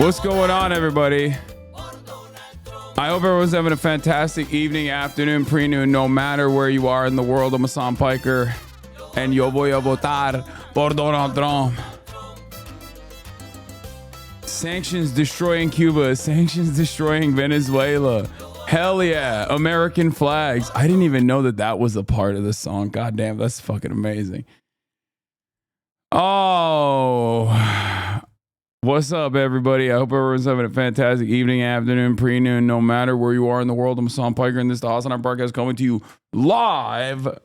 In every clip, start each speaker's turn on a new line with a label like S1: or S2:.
S1: What's going on, everybody? I hope everyone's having a fantastic evening, afternoon, pre-noon, no matter where you are in the world. I'm HassanPiker, and yo voy a votar por Donald Trump. Sanctions destroying Cuba. Sanctions destroying Venezuela. Hell yeah. American flags. I didn't even know that that was a part of the song. God damn, that's fucking amazing. Oh, what's up, everybody? I hope everyone's having a fantastic evening, afternoon, pre-noon, no matter where you are in the world. I'm HassanPiker, and this is the HasanAbi podcast coming to you live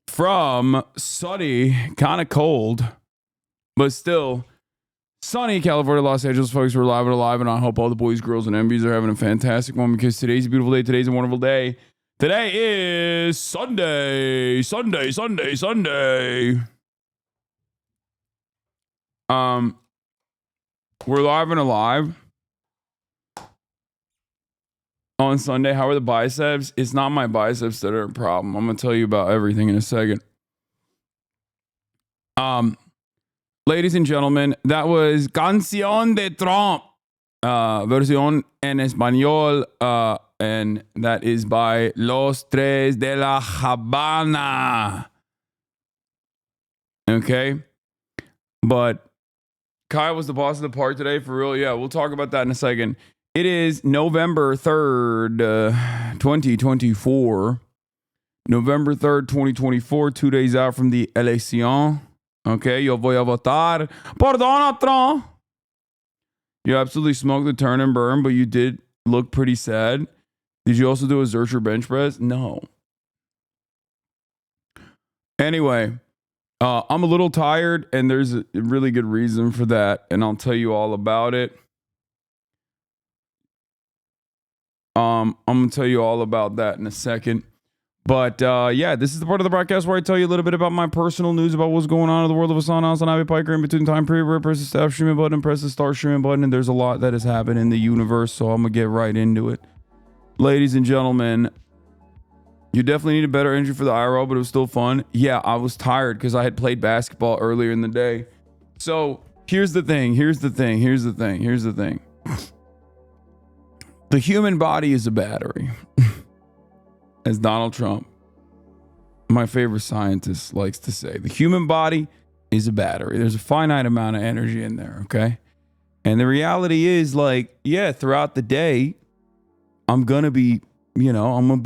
S1: from sunny, kind of cold, but still sunny California, Los Angeles. Folks, we're live and alive, and I hope all the boys, girls, and MBs are having a fantastic one, because today's a beautiful day. Today's a wonderful day. Today is Sunday. We're live and alive on Sunday. How are the biceps? It's not my biceps that are a problem. I'm gonna tell you about everything in a second. Ladies and gentlemen, that was Canción de Trump, versión en español, and that is by Los Tres de la Habana. Okay, but Kai was the boss of the park today, for real. Yeah, we'll talk about that in a second. It is November 3rd, 2024. November 3rd, 2024, 2 days out from the elección. Okay, yo voy a votar por Donald Trump. You absolutely smoked the turn and burn, but you did look pretty sad. Did you also do a Zercher bench press? No. Anyway, I'm a little tired, and there's a really good reason for that, and I'll tell you all about it. I'm going to tell you all about that in a second. But yeah, this is the part of the broadcast where I tell you a little bit about my personal news about what's going on in the world of HasnAbi, Piker. In between time period, where I press the stop streaming button, press the start streaming button, and there's a lot that has happened in the universe, so I'm going to get right into it. Ladies and gentlemen, you definitely need a better entry for the IRL, but it was still fun. Yeah, I was tired because I had played basketball earlier in the day. So here's the thing. The human body is a battery. As Donald Trump, my favorite scientist, likes to say. The human body is a battery. There's a finite amount of energy in there, okay? And the reality is, like, yeah, throughout the day, I'm gonna be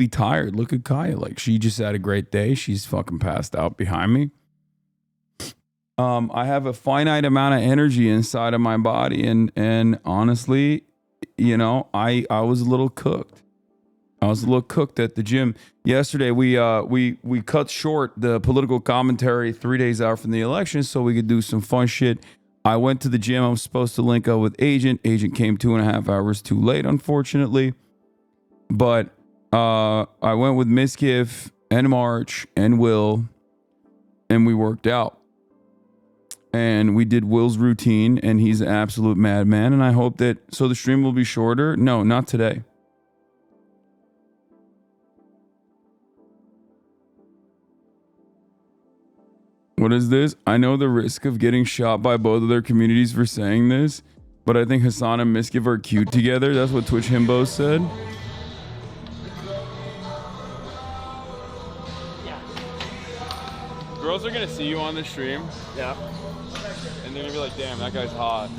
S1: tired. Look at Kaya. Like, she just had a great day. She's fucking passed out behind me. I have a finite amount of energy inside of my body, and honestly, I was a little cooked. I was a little cooked at the gym. Yesterday, we cut short the political commentary 3 days out from the election so we could do some fun shit. I went to the gym. I was supposed to link up with Agent. Agent came 2.5 hours too late, unfortunately. But I went with Miskiff and March and Will, and we worked out. And we did Will's routine, and he's an absolute madman. And I hope that, so the stream will be shorter. No, not today. What is this? I know the risk of getting shot by both of their communities for saying this, but I think Hasan and Miskiff are cute together. That's what Twitch Himbo said. Girls are gonna see you on the stream.
S2: Yeah.
S1: And they're gonna be like, damn, that guy's hot.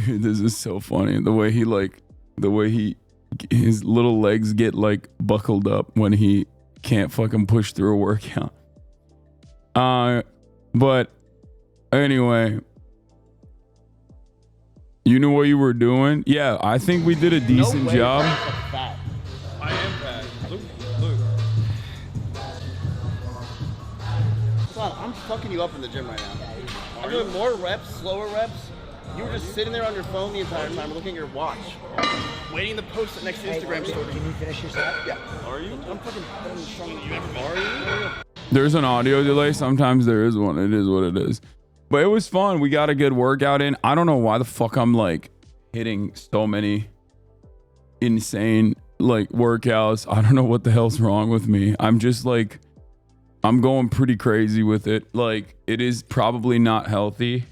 S1: Dude, this is so funny. The way his little legs get like buckled up when he can't fucking push through a workout. But anyway, you knew what you were doing? Yeah, I think we did a decent job.
S2: I am fat. Look. I'm fucking you up in the gym right now. I'm doing more reps, slower reps. You were just sitting there on your phone the entire time, looking at your watch, waiting to post it next to Instagram story.
S3: Can you finish your set?
S2: Yeah. Are you? I'm fucking stronger than you ever been. Are you?
S1: There's an audio delay. Sometimes there is one. It is what it is. But it was fun. We got a good workout in. I don't know why the fuck I'm like hitting so many insane like workouts. I don't know what the hell's wrong with me. I'm just like, I'm going pretty crazy with it. Like, it is probably not healthy.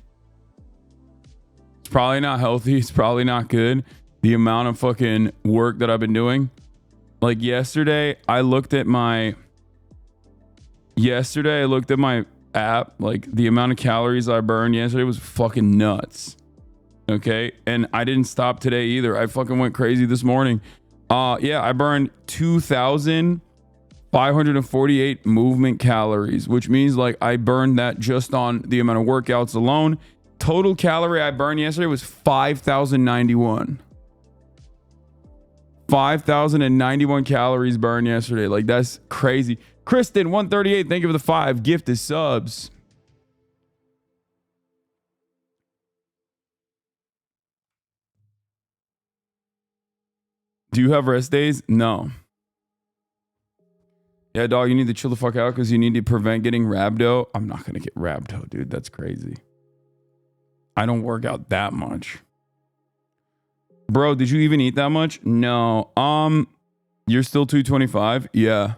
S1: It's probably not healthy. It's probably not good. The amount of fucking work that I've been doing. Like yesterday, I looked at my app. Like the amount of calories I burned yesterday was fucking nuts. Okay. And I didn't stop today either. I fucking went crazy this morning. Yeah, I burned 2,548 movement calories, which means like I burned that just on the amount of workouts alone. Total calorie I burned yesterday was 5,091. 5,091 calories burned yesterday. Like, that's crazy. Kristen 138, thank you for the 5 gifted subs. Do you have rest days? No. Yeah, dog, you need to chill the fuck out because you need to prevent getting rhabdo. I'm not gonna get rhabdo, dude. That's crazy. I don't work out that much. Bro, did you even eat that much? No. You're still 225? Yeah.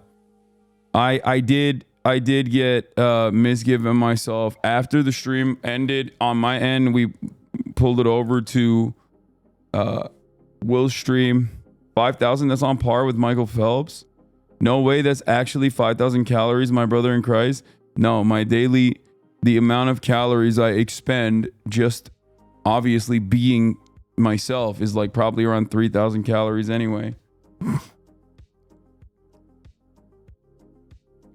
S1: I did get misgiven myself after the stream ended. On my end, we pulled it over to Will's stream. 5,000, that's on par with Michael Phelps. No way, that's actually 5,000 calories, my brother in Christ. No, the amount of calories I expend just obviously being myself is like probably around 3,000 calories anyway.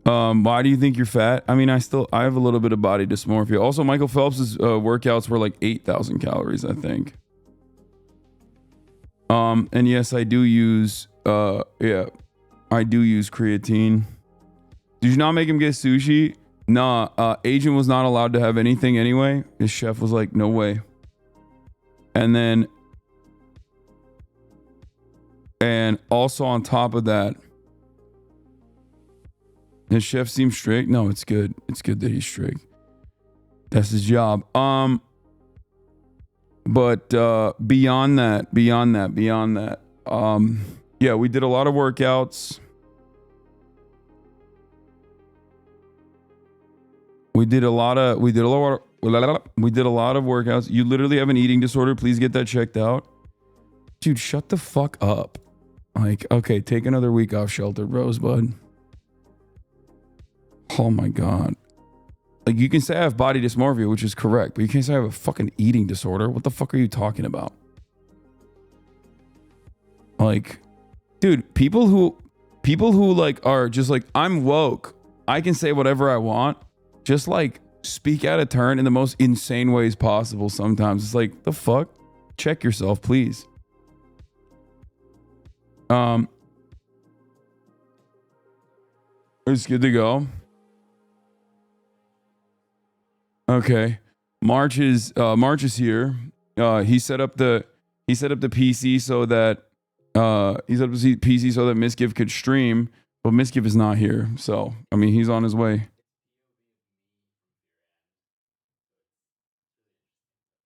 S1: Why do you think you're fat? I mean, I have a little bit of body dysmorphia. Also, Michael Phelps's workouts were like 8,000 calories, I think. And yes, I do use creatine. Did you not make him get sushi? Nah, Agent was not allowed to have anything anyway. His chef was like, no way. And also on top of that, his chef seems strict. No, it's good. It's good that he's strict. That's his job. But beyond that, yeah, we did a lot of workouts. We did a lot of workouts. You literally have an eating disorder. Please get that checked out. Dude, shut the fuck up. Like, okay, take another week off sheltered, Rosebud. Oh my God. Like, you can say I have body dysmorphia, which is correct, but you can't say I have a fucking eating disorder. What the fuck are you talking about? Like, dude, people who like are just like, I'm woke. I can say whatever I want. Just like speak out of turn in the most insane ways possible sometimes. It's like, the fuck? Check yourself, please. It's good to go. Okay. March is here. He set up the PC so that Misgive could stream, but Misgive is not here. So, I mean, he's on his way.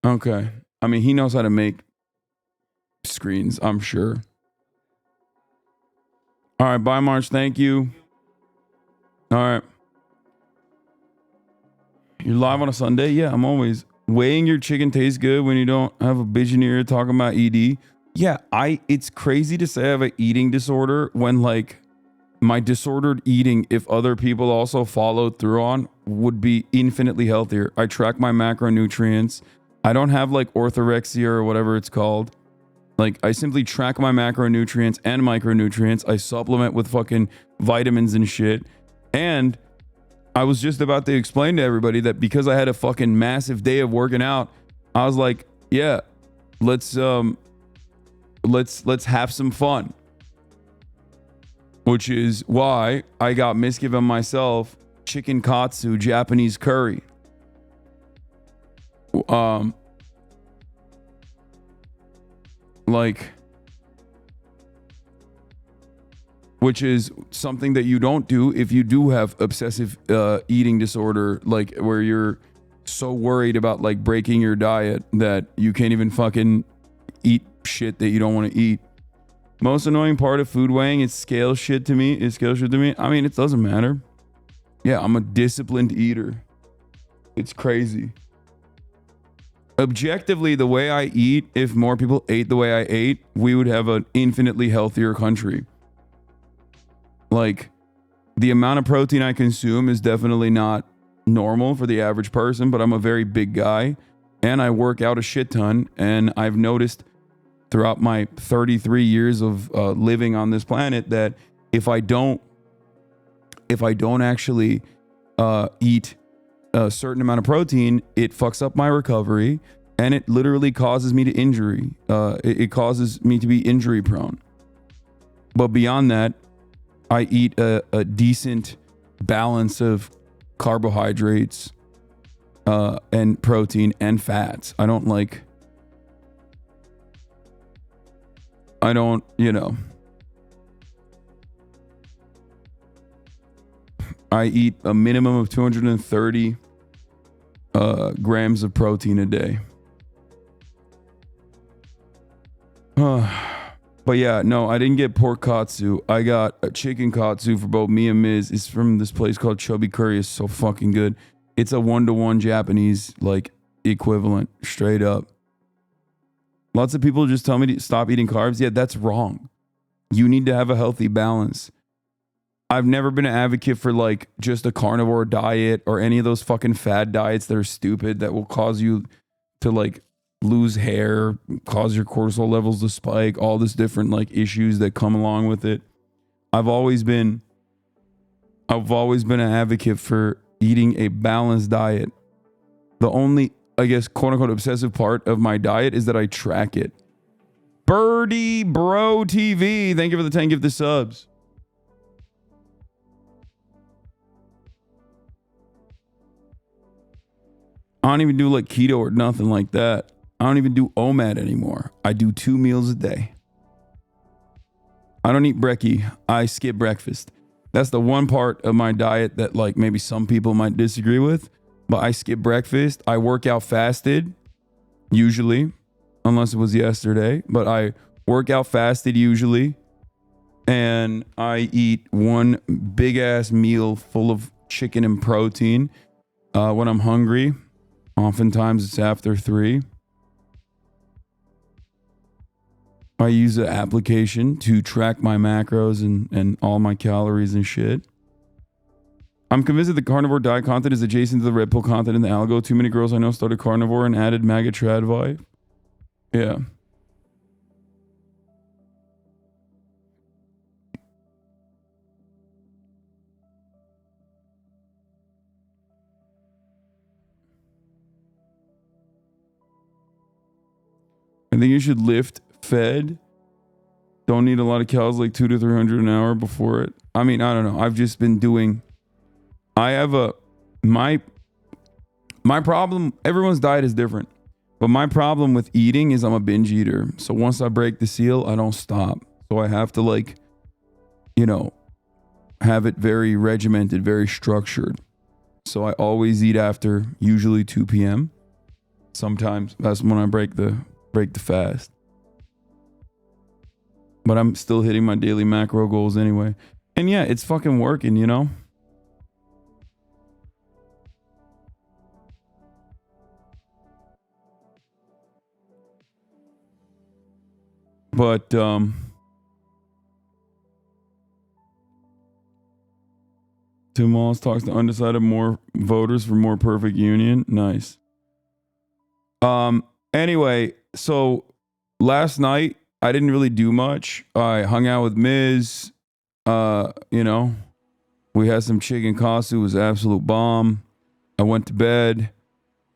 S1: Okay. I mean, he knows how to make screens, I'm sure. All right, bye, March. Thank you. All right. You're live on a Sunday? Yeah, I'm always. Weighing your chicken tastes good when you don't have a bitch in your ear talking about ED. Yeah, it's crazy to say I have an eating disorder when like my disordered eating, if other people also followed through on, would be infinitely healthier. I track my macronutrients. I don't have like orthorexia or whatever it's called. Like, I simply track my macronutrients and micronutrients. I supplement with fucking vitamins and shit. And I was just about to explain to everybody that because I had a fucking massive day of working out, I was like, yeah, let's have some fun. Which is why I got misgiven myself chicken katsu Japanese curry. Which is something that you don't do if you do have obsessive eating disorder, like where you're so worried about like breaking your diet that you can't even fucking eat shit that you don't want to eat. Most annoying part of food weighing is scale shit to me. I mean, it doesn't matter. Yeah, I'm a disciplined eater. It's crazy. Objectively, the way I eat, if more people ate the way I ate, we would have an infinitely healthier country. Like, the amount of protein I consume is definitely not normal for the average person, but I'm a very big guy and I work out a shit ton. And I've noticed throughout my 33 years of living on this planet that if I don't actually eat a certain amount of protein, it fucks up my recovery and it literally causes me to injury. It causes me to be injury prone. But beyond that, I eat a decent balance of carbohydrates and protein and fats. I eat a minimum of 230 grams of protein a day. But yeah, no, I didn't get pork katsu. I got a chicken katsu for both me and Miz. It's from this place called Chubby Curry. It's so fucking good. It's a 1-to-1 Japanese like equivalent, straight up. Lots of people just tell me to stop eating carbs. Yeah, that's wrong. You need to have a healthy balance. I've never been an advocate for like just a carnivore diet or any of those fucking fad diets that are stupid that will cause you to like lose hair, cause your cortisol levels to spike, all this different like issues that come along with it. I've always been an advocate for eating a balanced diet. The only, I guess, quote unquote obsessive part of my diet is that I track it. Birdie Bro TV, thank you for the 10 gifted subs. I don't even do like keto or nothing like that. I don't even do OMAD anymore. I do 2 meals a day. I don't eat brekkie. I skip breakfast. That's the one part of my diet that like maybe some people might disagree with, but I skip breakfast. I work out fasted, usually, unless it was yesterday, but I work out fasted usually. And I eat one big ass meal full of chicken and protein when I'm hungry. Oftentimes it's after 3. I use an application to track my macros and all my calories and shit. I'm convinced that the carnivore diet content is adjacent to the red pill content in the algo. Too many girls I know started carnivore and added MAGA trad vibe. Yeah. I think you should lift fed. Don't need a lot of calories, like 200 to 300 an hour before it. I mean, I don't know. I've just been doing. I have my problem. Everyone's diet is different, but my problem with eating is I'm a binge eater. So once I break the seal, I don't stop. So I have to like, have it very regimented, very structured. So I always eat after usually 2 p.m. Sometimes that's when I break the fast. But I'm still hitting my daily macro goals anyway. And yeah, it's fucking working, But Tim Moss talks to undecided more voters for more perfect union. Nice. Anyway, so last night I didn't really do much. I hung out with Miz. We had some chicken katsu. It was absolute bomb. I went to bed,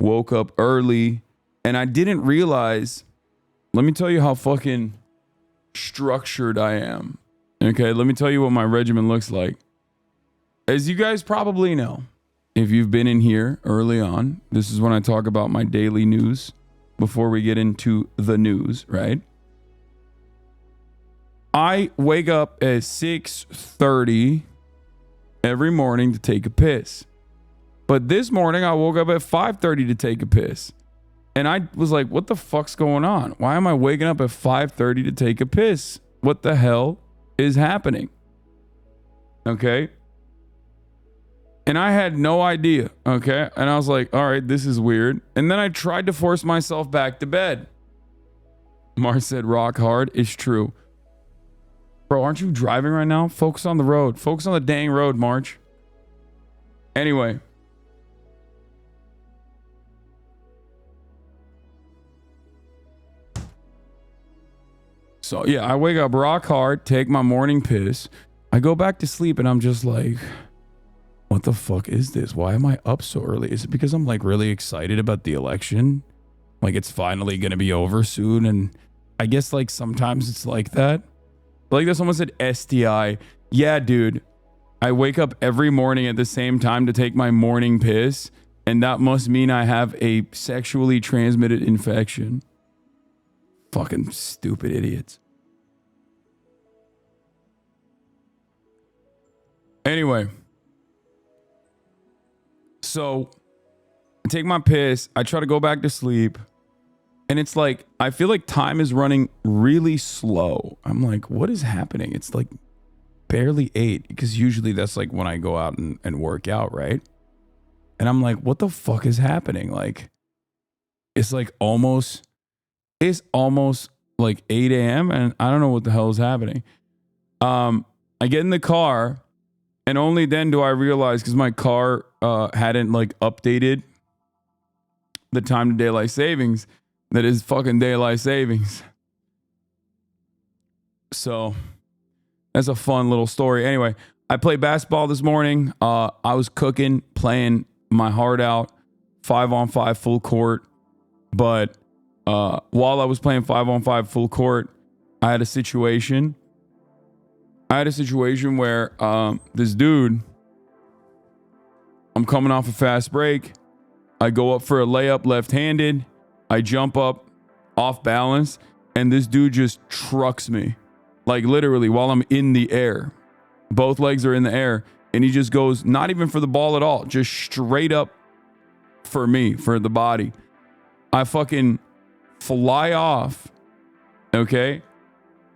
S1: woke up early, and I didn't realize. Let me tell you how fucking structured I am. Okay, let me tell you what my regimen looks like. As you guys probably know, if you've been in here early on, this is when I talk about my daily news before we get into the news, right? I wake up at 6:30 every morning to take a piss. But this morning I woke up at 5:30 to take a piss. And I was like, what the fuck's going on? Why am I waking up at 5:30 to take a piss what the hell is happening? Okay. And I had no idea. Okay. And I was like, all right, this is weird. And then I tried to force myself back to bed. Mars said, rock hard. It's true. Bro, aren't you driving right now? Focus on the road. Focus on the dang road, March. Anyway. So, yeah, I wake up rock hard, take my morning piss. I go back to sleep and I'm just like, what the fuck is this? Why am I up so early? Is it because I'm like really excited about the election? Like it's finally going to be over soon. And I guess like sometimes it's like that. Like that someone said STI. Yeah, dude. I wake up every morning at the same time to take my morning piss. And that must mean I have a sexually transmitted infection. Fucking stupid idiots. Anyway. So I take my piss. I try to go back to sleep. And it's like, I feel like time is running really slow. I'm like, what is happening? It's like barely 8. Because usually that's like when I go out and work out, right? And I'm like, what the fuck is happening? Like, it's like almost like 8 a.m. and I don't know what the hell is happening. I get in the car and only then do I realize, because my car hadn't like updated the time to daylight savings, that is fucking daylight savings. So that's a fun little story. Anyway, I played basketball this morning. I was cooking, playing my heart out, 5-on-5 full court. But while I was playing 5-on-5 full court, I had a situation. Where this dude, I'm coming off a fast break. I go up for a layup left-handed. I jump up off balance, and this dude just trucks me. Like literally while I'm in the air. Both legs are in the air. And he just goes, not even for the ball at all, just straight up for me, for the body. I fucking fly off. Okay?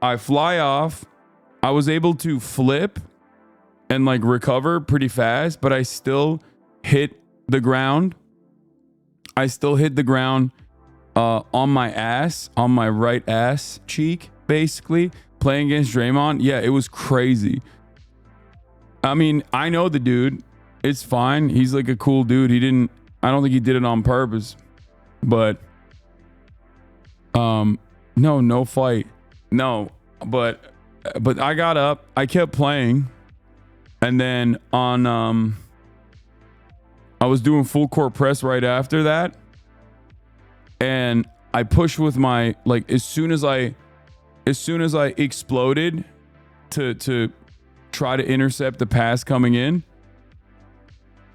S1: I fly off. I was able to flip and like recover pretty fast, but I still hit the ground. On my ass, on my right ass cheek, basically, playing against Draymond. Yeah, it was crazy. I mean, I know the dude. It's fine. He's like a cool dude. I don't think he did it on purpose. But, no fight. No, but I got up. I kept playing. And then I was doing full court press right after that. And I pushed with my, like, as soon as I exploded to try to intercept the pass coming in,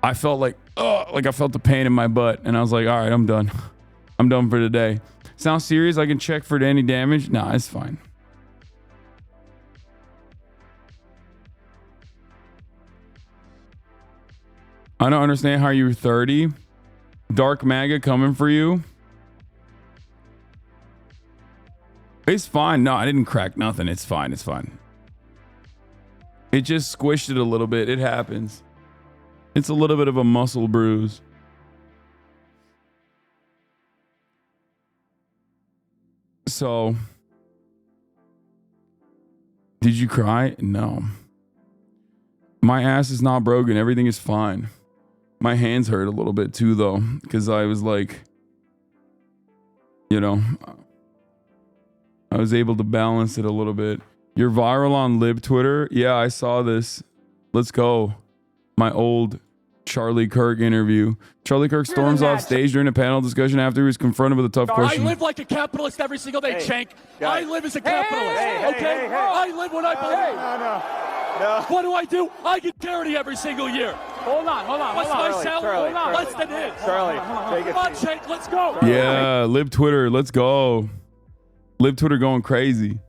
S1: I felt like I felt the pain in my butt. And I was like, all right, I'm done. I'm done for today. Sounds serious? I can check for any damage? Nah, it's fine. I don't understand how you're 30. Dark MAGA coming for you. It's fine. No, I didn't crack nothing. It's fine. It's fine. It just squished it a little bit. It happens. It's a little bit of a muscle bruise. So, did you cry? No. My ass is not broken. Everything is fine. My hands hurt a little bit too, though, because I was like, I was able to balance it a little bit. You're viral on Lib Twitter? Yeah, I saw this. Let's go. My old Charlie Kirk interview. Charlie Kirk storms off stage during a panel discussion after he was confronted with a tough question.
S3: I live like a capitalist every single day, Cenk. I live as a capitalist, okay? I live what I believe. No. What do I do? I get charity every single year. Hold on. What's my salary? Less than his. Charlie, come on, Cenk, let's go.
S1: Yeah, Lib Twitter, let's go. Lib Twitter going crazy.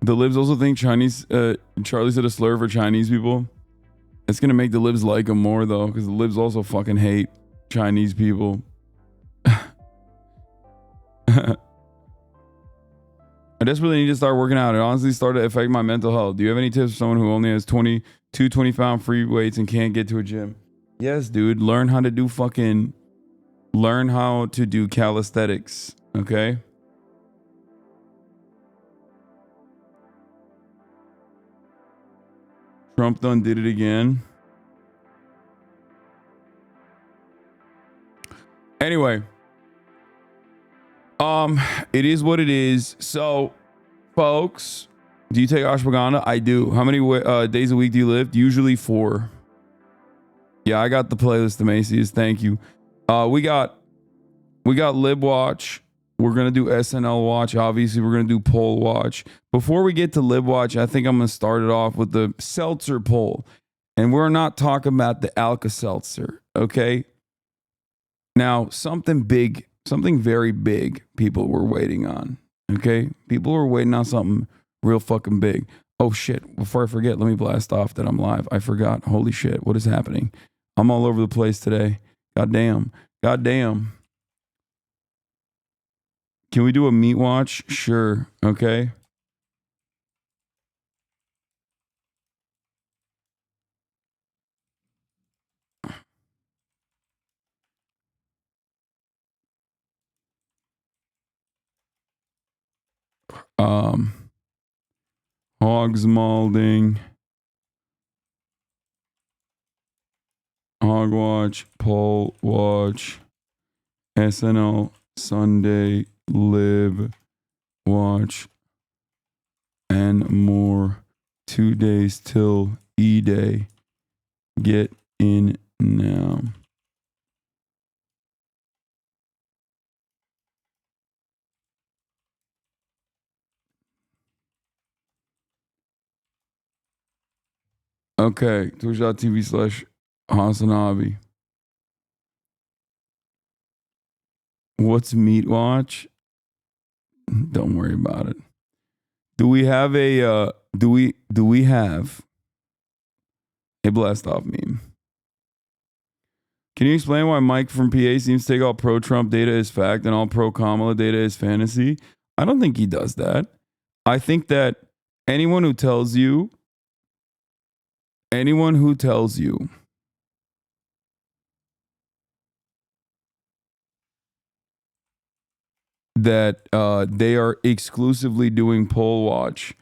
S1: The libs also think Chinese, Charlie said a slur for Chinese people. It's gonna make the libs like him more though, because the libs also fucking hate Chinese people. I desperately need to start working out. It honestly started to affect my mental health. Do you have any tips for someone who only has 20-pound free weights and can't get to a gym? Yes, dude. Learn how to do calisthenics. Okay. Trump done did it again. Anyway. It is what it is. So, folks, do you take ashwagandha? I do. How many days a week do you lift? Usually 4. Yeah, I got the playlist, the Macy's. Thank you. We got Lib Watch. We're gonna do SNL Watch. Obviously, we're gonna do Poll Watch. Before we get to Lib Watch, I think I'm gonna start it off with the seltzer poll, and we're not talking about the Alka-Seltzer. Okay. Now, something very big people were waiting on. Okay? People were waiting on something real fucking big. Oh shit. Before I forget, let me blast off that I'm live. I forgot. Holy shit. What is happening? I'm all over the place today. Goddamn. Goddamn. Can we do a meat watch? Sure. Okay. Hogs malding, hog watch, poll watch, SNL Sunday Lib watch, and more. 2 days till E-Day. Get in now. Okay, twitch.tv/HasnAbi. What's Meat Watch? Don't worry about it. Do we have a blast off meme? Can you explain why Mike from PA seems to take all pro-Trump data as fact and all pro-Kamala data as fantasy? I don't think he does that. I think that anyone who tells you that they are exclusively doing poll watch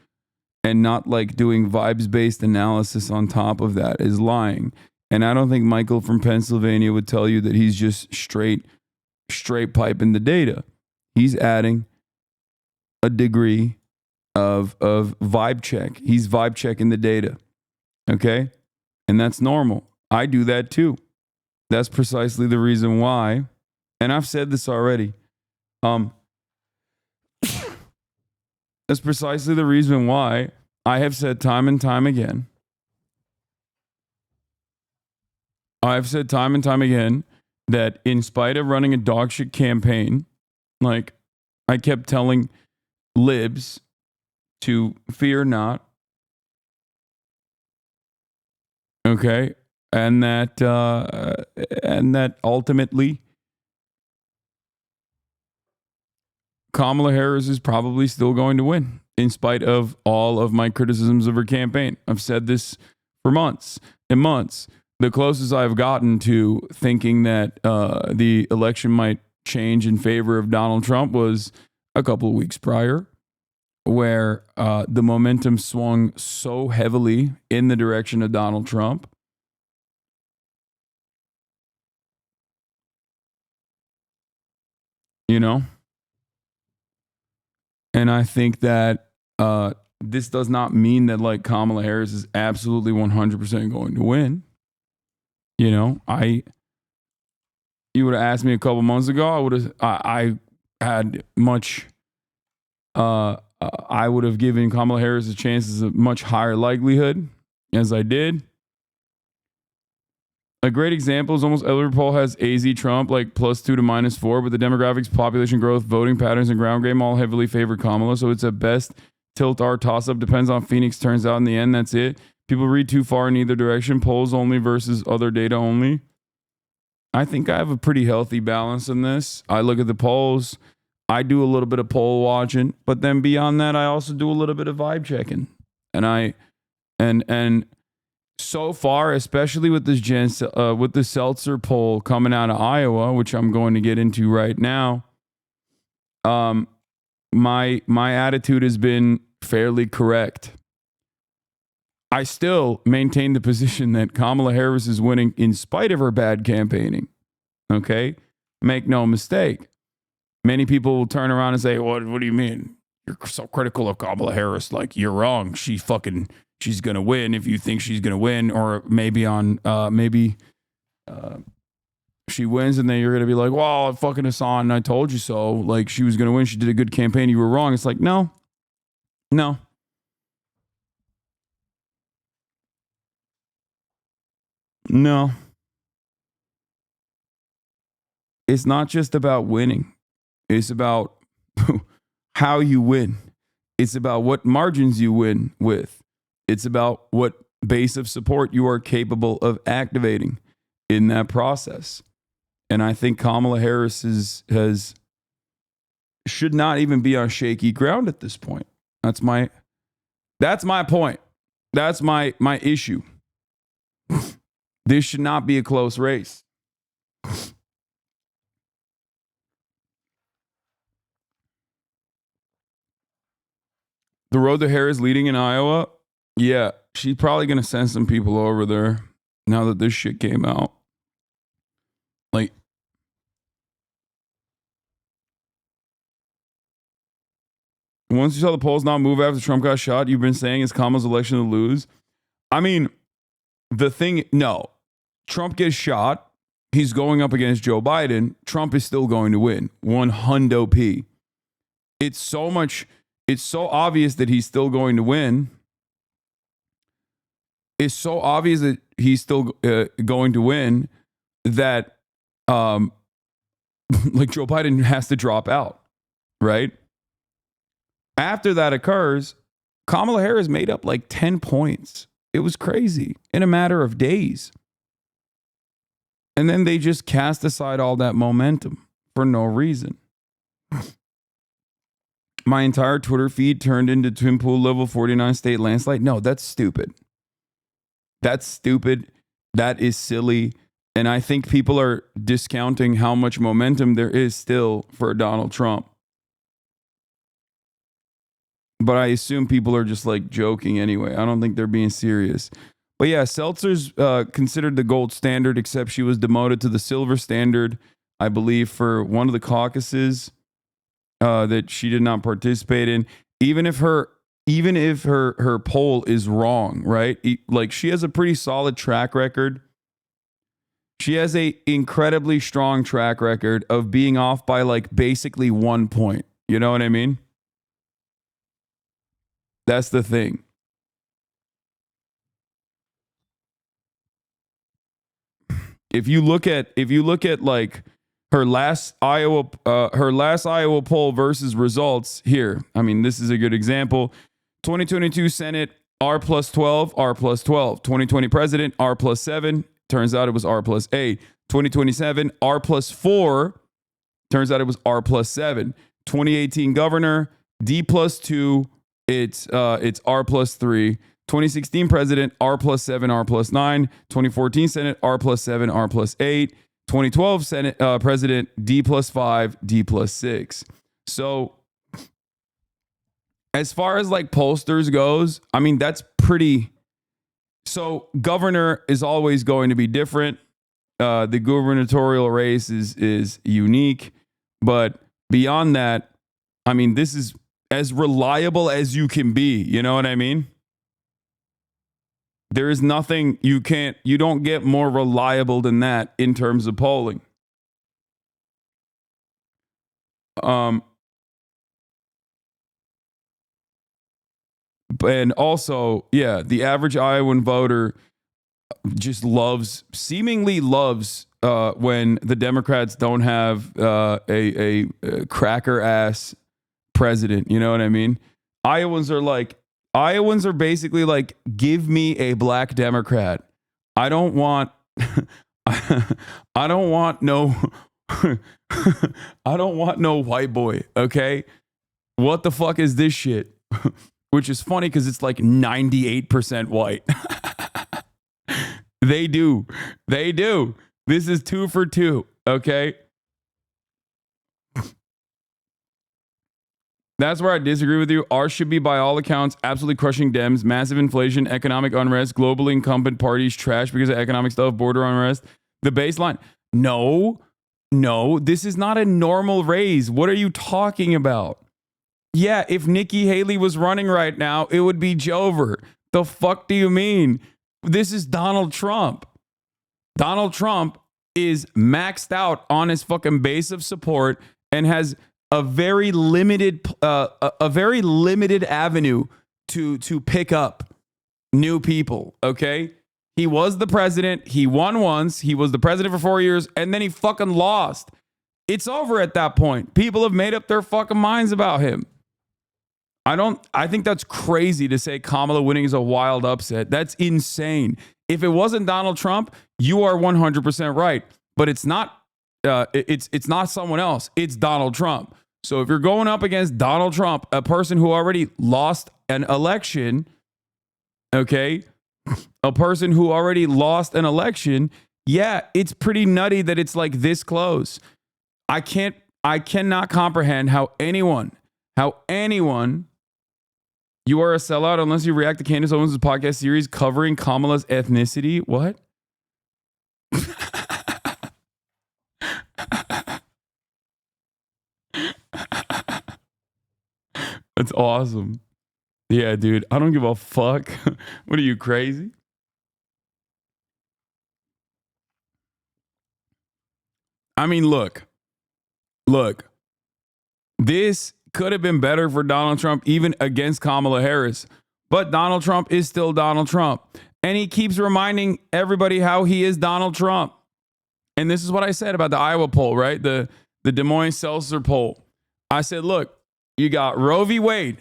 S1: and not like doing vibes-based analysis on top of that is lying. And I don't think Michael from Pennsylvania would tell you that he's just straight piping the data. He's adding a degree of vibe check. He's vibe checking the data. Okay? And that's normal. I do that too. That's precisely the reason why, and I've said this already, that's precisely the reason why I have said time and time again, that in spite of running a dogshit campaign, like I kept telling libs to fear not. Okay. And that ultimately Kamala Harris is probably still going to win in spite of all of my criticisms of her campaign. I've said this for months and months. The closest I've gotten to thinking that the election might change in favor of Donald Trump was a couple of weeks prior, where the momentum swung so heavily in the direction of Donald Trump. You know? And I think that this does not mean that like Kamala Harris is absolutely 100% going to win. You know, you would have asked me a couple months ago, I would have given Kamala Harris a chance as a much higher likelihood as I did. A great example is almost every poll has AZ Trump like +2 to -4, but the demographics, population growth, voting patterns, and ground game all heavily favor Kamala. So it's a best tilt our toss up. Depends on Phoenix turns out in the end. That's it. People read too far in either direction, polls only versus other data only. I think I have a pretty healthy balance in this. I look at the polls. I do a little bit of poll watching, but then beyond that, I also do a little bit of vibe checking. And so far, especially with this with the Seltzer poll coming out of Iowa, which I'm going to get into right now, my attitude has been fairly correct. I still maintain the position that Kamala Harris is winning in spite of her bad campaigning. Okay? Make no mistake. Many people will turn around and say, what do you mean? You're so critical of Kamala Harris. Like, you're wrong. She's going to win if you think she's going to win. Or maybe she wins and then you're going to be like, well, fucking Hasan, I told you so. Like, she was going to win. She did a good campaign. You were wrong. It's like, no. It's not just about winning. It's about how you win. It's about what margins you win with. It's about what base of support you are capable of activating in that process. And I think Kamala Harris should not even be on shaky ground at this point. That's my point. That's my issue. This should not be a close race. The road to Harris leading in Iowa, yeah, she's probably going to send some people over there now that this shit came out. Like, once you saw the polls not move after Trump got shot, you've been saying it's Kamala's election to lose. I mean, Trump gets shot. He's going up against Joe Biden. Trump is still going to win. 100p. It's so obvious that he's still going to win. It's so obvious that he's still going to win that like Joe Biden has to drop out, right? After that occurs, Kamala Harris made up like 10 points. It was crazy in a matter of days. And then they just cast aside all that momentum for no reason. My entire Twitter feed turned into Twin Pool level 49 state landslide. No, that's stupid. That's stupid. That is silly. And I think people are discounting how much momentum there is still for Donald Trump. But I assume people are just like joking anyway. I don't think they're being serious. But yeah, Seltzer's considered the gold standard, except she was demoted to the silver standard, I believe, for one of the caucuses that she did not participate in. Even if her poll is wrong, right? Like, she has a pretty solid track record. She has a incredibly strong track record of being off by like basically 1 point. You know what I mean? That's the thing. If you look at like her last Iowa poll versus results here, I mean, this is a good example. 2022 Senate, R plus 12, R plus 12. 2020 president, R plus 7. Turns out it was R plus 8. 2027, R plus 4. Turns out it was R plus 7. 2018 governor, D plus 2. It's R plus 3. 2016 president, R plus 7, R plus 9. 2014 Senate, R plus 7, R plus 8. 2012 Senate president, D plus 5, D plus 6. So as far as like pollsters goes, I mean, that's pretty. So governor is always going to be different. The gubernatorial race is unique. But beyond that, I mean, this is as reliable as you can be. You know what I mean? There is nothing you don't get more reliable than that in terms of polling. And also, yeah, the average Iowan voter just seemingly loves when the Democrats don't have a cracker ass president. You know what I mean? Iowans are like, Iowans are basically like, give me a black Democrat. I don't want I don't want no I don't want no white boy, okay? What the fuck is this shit? Which is funny because it's like 98% white. They do. This is 2 for 2, okay? That's where I disagree with you. Ours should be, by all accounts, absolutely crushing Dems, massive inflation, economic unrest, globally incumbent parties trash because of economic stuff, border unrest. The baseline. No, this is not a normal raise. What are you talking about? Yeah, if Nikki Haley was running right now, it would be Jover. The fuck do you mean? This is Donald Trump. Donald Trump is maxed out on his fucking base of support and has a very limited avenue to pick up new people, okay? He was the president. He won once. He was the president for 4 years, and then he fucking lost. It's over at that point. People have made up their fucking minds about him. I think that's crazy to say Kamala winning is a wild upset. That's insane. If it wasn't Donald Trump, you are 100% right. But it's not it's not someone else. It's Donald Trump. So if you're going up against Donald Trump, a person who already lost an election, okay? A person who already lost an election, yeah, it's pretty nutty that it's like this close. I cannot comprehend how anyone, you are a sellout unless you react to Candace Owens' podcast series covering Kamala's ethnicity. What? That's awesome. Yeah, dude. I don't give a fuck. What are you, crazy? I mean, look. This could have been better for Donald Trump, even against Kamala Harris. But Donald Trump is still Donald Trump. And he keeps reminding everybody how he is Donald Trump. And this is what I said about the Iowa poll, right? The Des Moines Seltzer poll. I said, look, you got Roe v. Wade,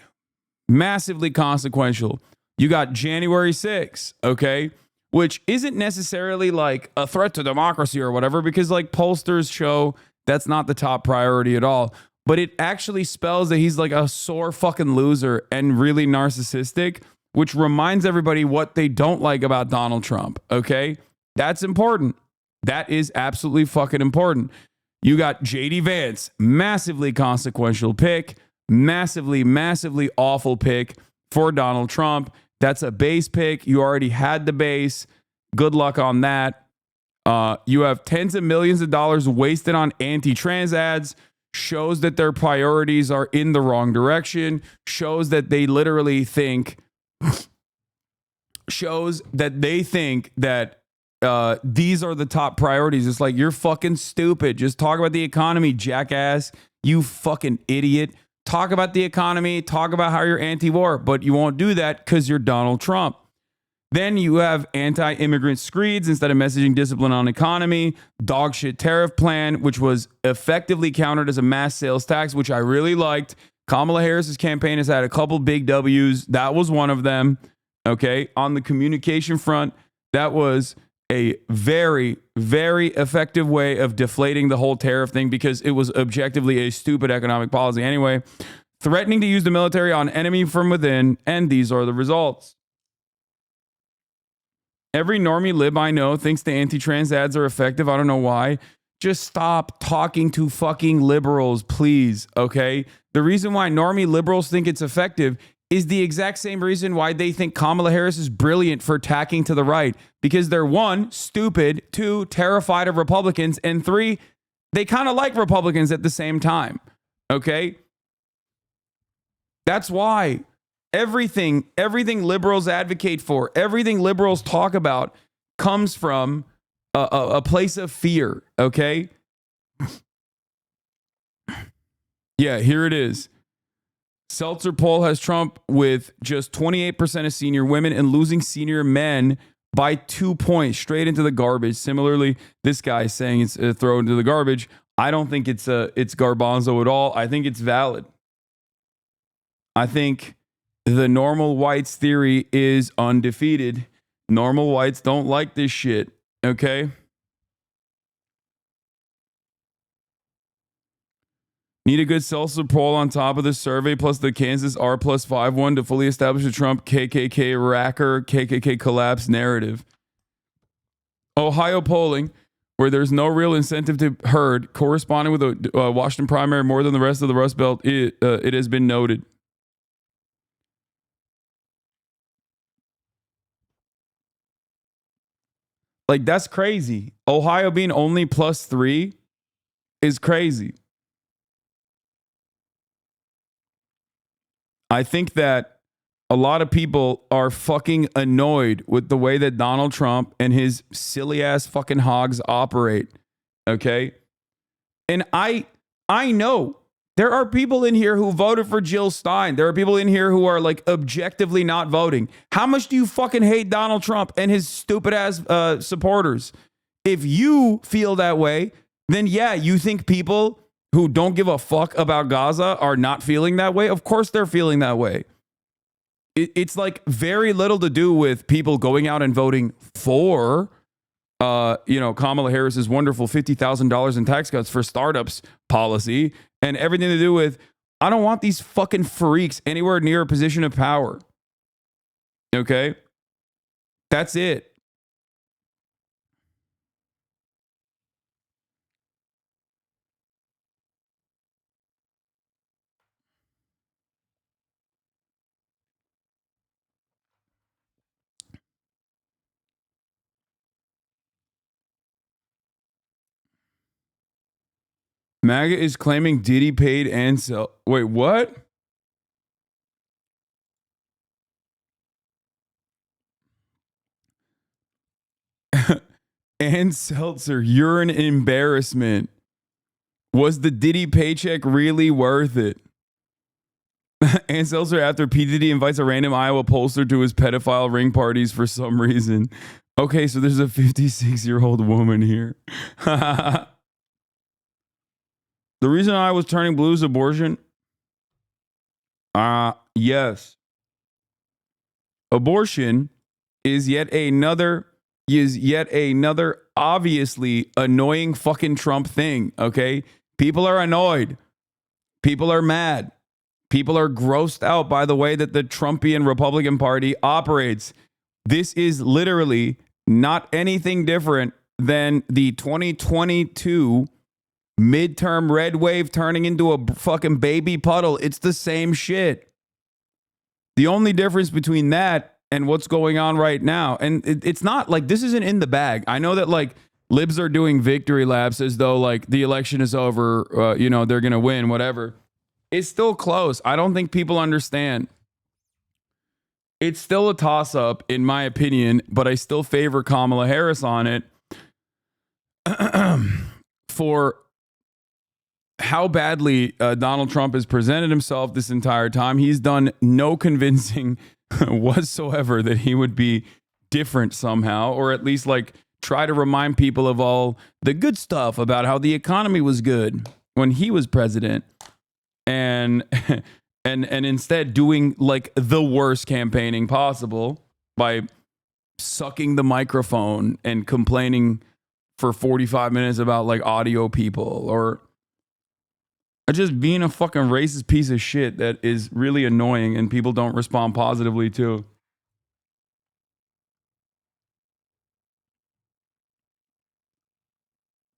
S1: massively consequential. You got January 6th, okay? Which isn't necessarily like a threat to democracy or whatever, because like pollsters show that's not the top priority at all. But it actually spells that he's like a sore fucking loser and really narcissistic, which reminds everybody what they don't like about Donald Trump, okay? That's important. That is absolutely fucking important. You got JD Vance, massively consequential pick, massively awful pick for Donald Trump. That's a base pick. You already had the base. Good luck on that. You have tens of millions of dollars wasted on anti-trans ads. Shows that their priorities are in the wrong direction. Shows that they literally think that these are the top priorities. It's like, you're fucking stupid. Just talk about the economy, jackass. You fucking idiot. Talk about the economy. Talk about how you're anti-war, but you won't do that because you're Donald Trump. Then you have anti-immigrant screeds instead of messaging discipline on economy. Dog shit tariff plan, which was effectively countered as a mass sales tax, which I really liked. Kamala Harris's campaign has had a couple big W's. That was one of them. Okay. On the communication front, that was a very, very effective way of deflating the whole tariff thing because it was objectively a stupid economic policy anyway. Threatening to use the military on enemy from within, and these are the results. Every normie lib I know thinks the anti-trans ads are effective. I don't know why. Just stop talking to fucking liberals, please, okay? The reason why normie liberals think it's effective is the exact same reason why they think Kamala Harris is brilliant for tacking to the right. Because they're 1, stupid, 2, terrified of Republicans, and 3, they kind of like Republicans at the same time, okay? That's why everything liberals advocate for, everything liberals talk about comes from a place of fear, okay? Yeah, here it is. Seltzer poll has Trump with just 28% of senior women and losing senior men by 2 points straight into the garbage. Similarly, this guy is saying it's thrown into the garbage. I don't think it's garbanzo at all. I think it's valid. I think The normal whites theory is undefeated. Normal whites don't like this shit. Okay? Need a good self poll on top of the survey plus the Kansas R plus 5-1 to fully establish the Trump KKK racker KKK collapse narrative. Ohio polling, where there's no real incentive to herd, corresponding with the Washington primary more than the rest of the Rust Belt, it has been noted. Like, that's crazy. Ohio being only +3 is crazy. I think that a lot of people are fucking annoyed with the way that Donald Trump and his silly ass fucking hogs operate. Okay? And I know there are people in here who voted for Jill Stein. There are people in here who are like objectively not voting. How much do you fucking hate Donald Trump and his stupid ass supporters? If you feel that way, then yeah, you think people who don't give a fuck about Gaza are not feeling that way? Of course they're feeling that way. It's like very little to do with people going out and voting for, Kamala Harris's wonderful $50,000 in tax cuts for startups policy, and everything to do with, I don't want these fucking freaks anywhere near a position of power. Okay? That's it. MAGA is claiming Diddy paid Ansel. Wait, what? Ann Seltzer, you're an embarrassment. Was the Diddy paycheck really worth it? Ann Seltzer, after P. Diddy invites a random Iowa pollster to his pedophile ring parties for some reason. Okay, so there's a 56-year-old woman here. The reason I was turning blue is abortion. Yes. Abortion is yet another obviously annoying fucking Trump thing, okay? People are annoyed. People are mad. People are grossed out by the way that the Trumpian Republican Party operates. This is literally not anything different than the 2022 midterm red wave turning into a fucking baby puddle. It's the same shit. The only difference between that and what's going on right now, and it's not like this isn't in the bag. I know that like libs are doing victory laps as though like the election is over, they're going to win, whatever. It's still close. I don't think people understand. It's still a toss-up, in my opinion, but I still favor Kamala Harris on it for how badly Donald Trump has presented himself this entire time. He's done no convincing whatsoever that he would be different somehow, or at least like try to remind people of all the good stuff about how the economy was good when he was president. And instead doing like the worst campaigning possible by sucking the microphone and complaining for 45 minutes about like audio people, or just being a fucking racist piece of shit that is really annoying and people don't respond positively to.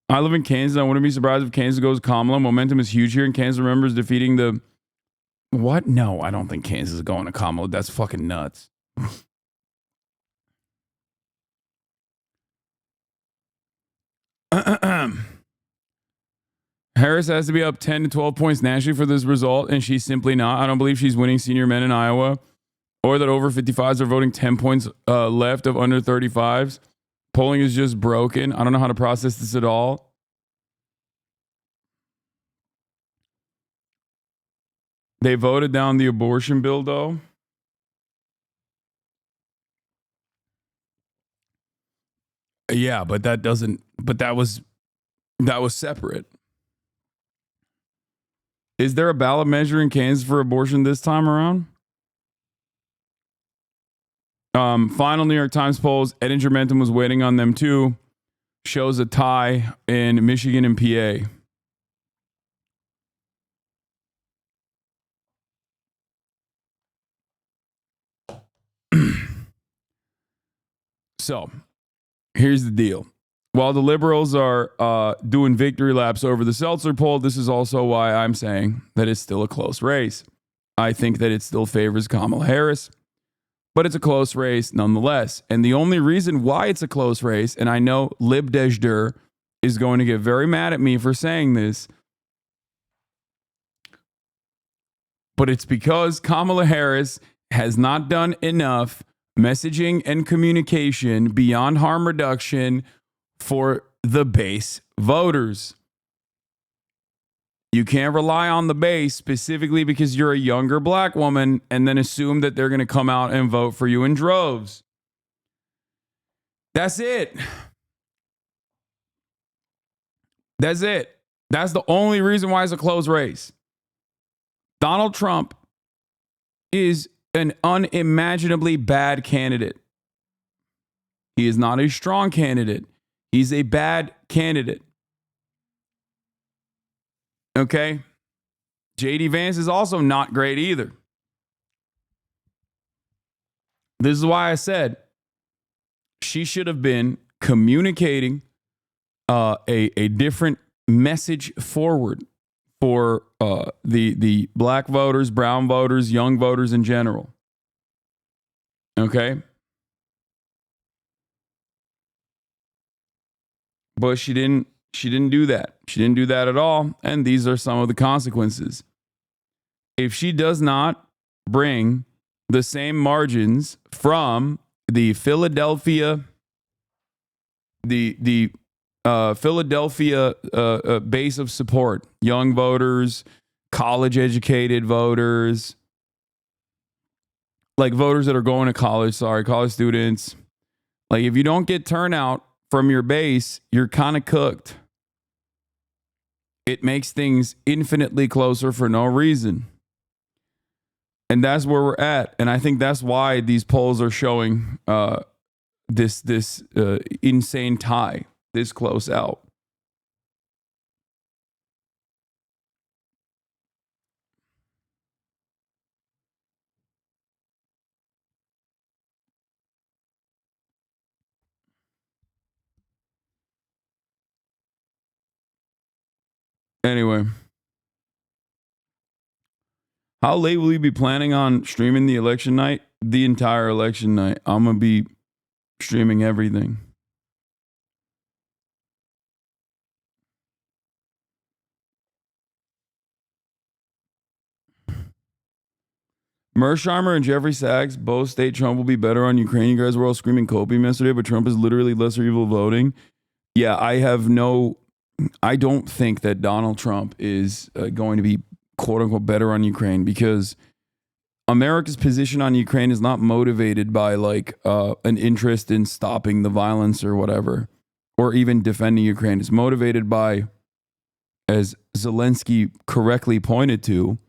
S1: I live in Kansas. I wouldn't be surprised if Kansas goes Kamala. Momentum is huge here, and Kansas remembers defeating the... What? No, I don't think Kansas is going to Kamala. That's fucking nuts. Harris has to be up 10 to 12 points nationally for this result, and she's simply not. I don't believe she's winning senior men in Iowa, or that over 55s are voting 10 points left of under 35s. Polling is just broken. I don't know how to process this at all. They voted down the abortion bill, though. Yeah, but that doesn't. But that was separate. Is there a ballot measure in Kansas for abortion this time around? Final New York Times polls, Edinger Momentum was waiting on them too. Shows a tie in Michigan and PA. So, here's the deal. While the liberals are doing victory laps over the Seltzer poll, this is also why I'm saying that it's still a close race. I think that it still favors Kamala Harris, but it's a close race nonetheless. And the only reason why it's a close race, and I know Lib Dejder is going to get very mad at me for saying this, but it's because Kamala Harris has not done enough messaging and communication beyond harm reduction for the base voters. You can't rely on the base specifically because you're a younger black woman and then assume that they're going to come out and vote for you in droves. That's it. That's it. That's the only reason why it's a close race. Donald Trump is an unimaginably bad candidate. He is not a strong candidate. He's a bad candidate. Okay? J.D. Vance is also not great either. This is why I said she should have been communicating a different message forward for the black voters, brown voters, young voters in general. Okay? But she didn't do that. She didn't do that at all. And these are some of the consequences. If she does not bring the same margins from the Philadelphia base of support, young voters, college educated voters, like voters that are going to college, college students. Like if you don't get turnout from your base, you're kind of cooked. It makes things infinitely closer for no reason. And that's where we're at. And I think that's why these polls are showing this insane tie this close out. Anyway, how late will you be planning on streaming the election night? The entire election night. I'm going to be streaming everything. Mersheimer and Jeffrey Sachs both state Trump will be better on Ukraine. You guys were all screaming copium yesterday, but Trump is literally lesser evil voting. Yeah, I don't think that Donald Trump is going to be quote unquote better on Ukraine because America's position on Ukraine is not motivated by like an interest in stopping the violence or whatever, or even defending Ukraine. It's motivated by, as Zelensky correctly pointed to,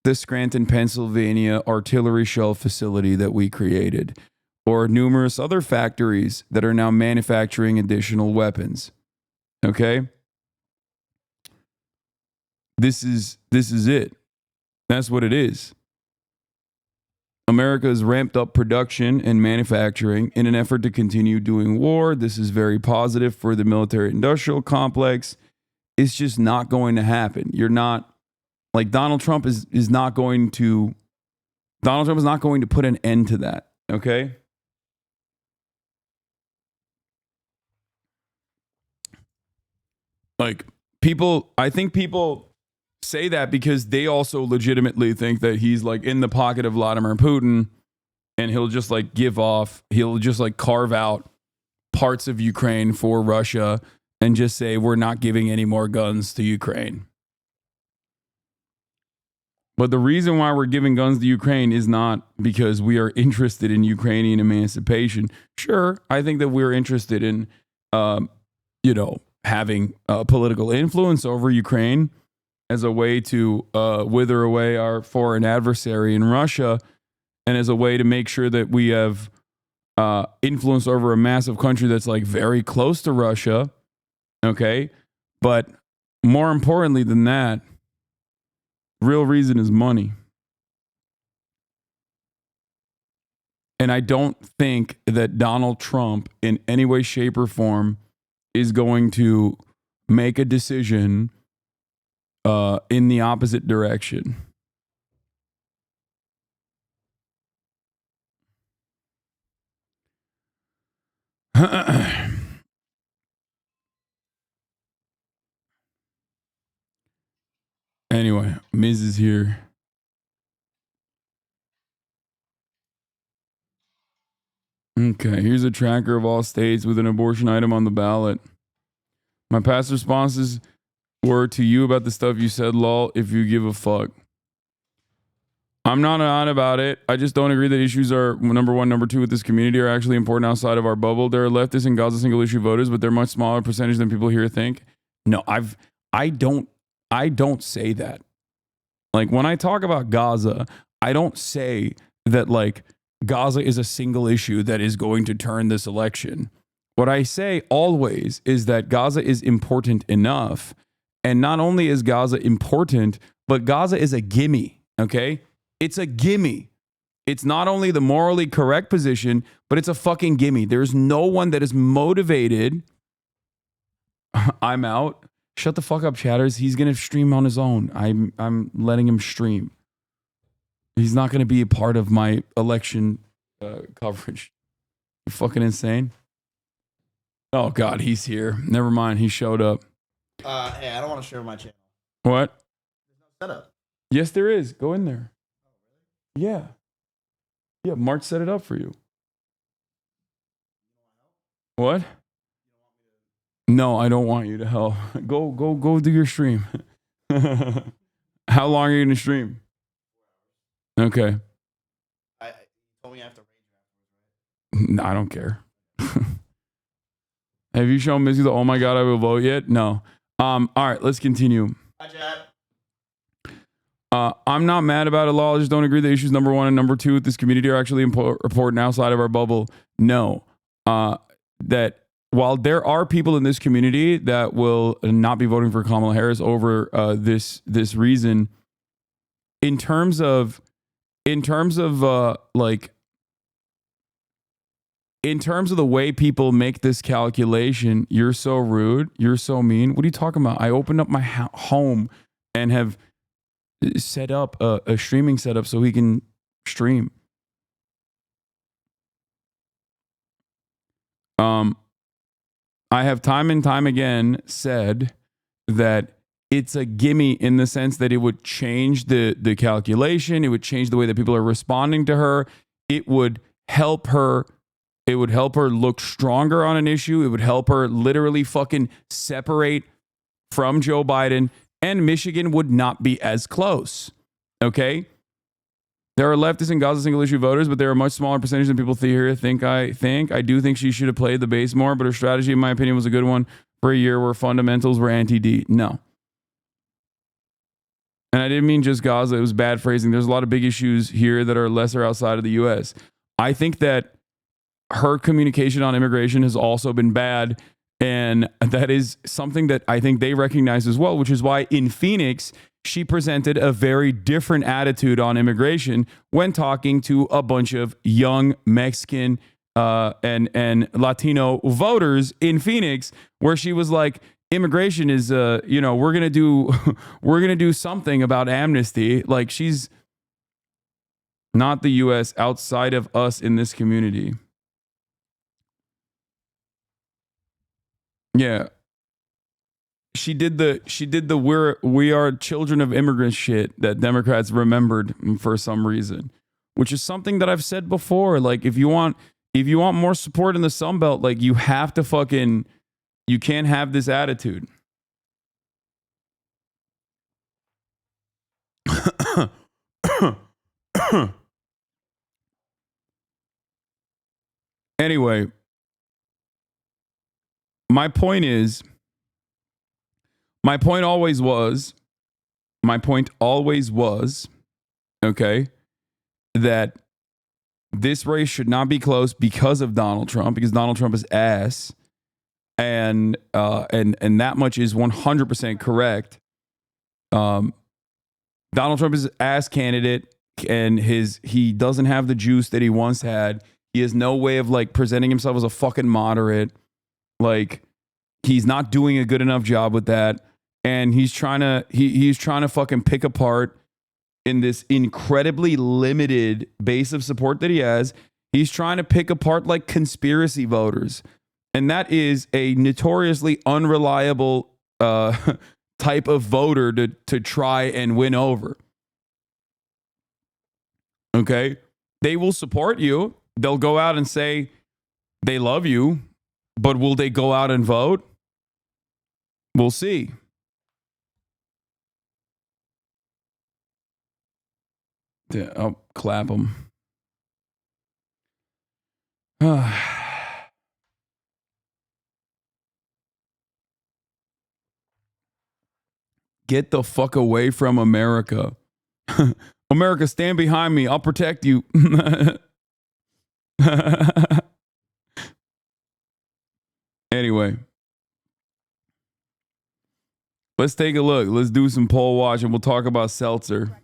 S1: the Scranton, Pennsylvania artillery shell facility that we created, or numerous other factories that are now manufacturing additional weapons. Okay? This is it. That's what it is. America has ramped up production and manufacturing in an effort to continue doing war. This is very positive for the military-industrial complex. It's just not going to happen. You're not, like Donald Trump is not going to put an end to that. Okay? Like I think people say that because they also legitimately think that he's like in the pocket of Vladimir Putin and he'll just like carve out parts of Ukraine for Russia and just say, we're not giving any more guns to Ukraine. But the reason why we're giving guns to Ukraine is not because we are interested in Ukrainian emancipation. Sure, I think that we're interested in, having political influence over Ukraine as a way to wither away our foreign adversary in Russia, and as a way to make sure that we have influence over a massive country that's like very close to Russia. Okay. But more importantly than that, real reason is money. And I don't think that Donald Trump in any way, shape, or form is going to make a decision in the opposite direction. Anyway, Miz is here. Okay, here's a tracker of all states with an abortion item on the ballot. My past responses were to you about the stuff you said, lol, if you give a fuck. I'm not on about it. I just don't agree that issues are number one, number two with this community are actually important outside of our bubble. There are leftists and Gaza single issue voters, but they're much smaller percentage than people here think. No, I don't say that. Like when I talk about Gaza, I don't say that like Gaza is a single issue that is going to turn this election. What I say always is that Gaza is important enough. And not only is Gaza important, but Gaza is a gimme, okay? It's a gimme. It's not only the morally correct position, but it's a fucking gimme. There's no one that is motivated. I'm out. Shut the fuck up, chatters. He's going to stream on his own. I'm letting him stream. He's not going to be a part of my election coverage. You fucking insane? Oh, God, he's here. Never mind. He showed up.
S2: Hey, I don't want to share my channel.
S1: What?
S2: There's no setup.
S1: Yes, there is. Go in there. Yeah. Yeah, Mark set it up for you. What? No, I don't want you to help. Go do your stream. How long are you going to stream? Okay.
S2: I told me I have to rage.
S1: No, I don't care. Have you shown Missy the oh my God I will vote yet? No. All right, let's continue.
S2: Hi, Chad.
S1: I'm not mad about it, law. I just don't agree that issues number one and number two with this community are actually important outside of our bubble. No. That while there are people in this community that will not be voting for Kamala Harris over this reason, in terms of the way people make this calculation, you're so rude. You're so mean. What are you talking about? I opened up my home and have set up a streaming setup so he can stream. I have time and time again said that it's a gimme in the sense that it would change the calculation. It would change the way that people are responding to her. It would help her. It would help her look stronger on an issue. It would help her literally fucking separate from Joe Biden, and Michigan would not be as close. Okay? There are leftists and Gaza single issue voters, but there are a much smaller percentage than people here think. I do think she should have played the base more, but her strategy, in my opinion, was a good one for a year where fundamentals were anti-D. No. And I didn't mean just Gaza. It was bad phrasing. There's a lot of big issues here that are lesser outside of the U.S. I think that her communication on immigration has also been bad. And that is something that I think they recognize as well, which is why in Phoenix, she presented a very different attitude on immigration when talking to a bunch of young Mexican and Latino voters in Phoenix, where she was like, immigration is, we're going to do something about amnesty. Like, she's not the U.S. outside of us in this community. Yeah. She did the we are children of immigrants shit that Democrats remembered for some reason, which is something that I've said before. Like, if you want more support in the Sun Belt, like, you have to you can't have this attitude. Anyway, my point always was, okay, that this race should not be close because of Donald Trump, because Donald Trump is ass. And that much is 100% correct. Donald Trump is an ass candidate, and he doesn't have the juice that he once had. He has no way of like presenting himself as a fucking moderate. Like, he's not doing a good enough job with that. And he's trying to fucking pick apart in this incredibly limited base of support that he has. He's trying to pick apart like conspiracy voters. And that is a notoriously unreliable type of voter to try and win over. Okay? They will support you. They'll go out and say they love you, but will they go out and vote? We'll see. Yeah, I'll clap them. Get the fuck away from America. America, stand behind me. I'll protect you. Anyway, let's take a look. Let's do some poll watch and we'll talk about seltzer.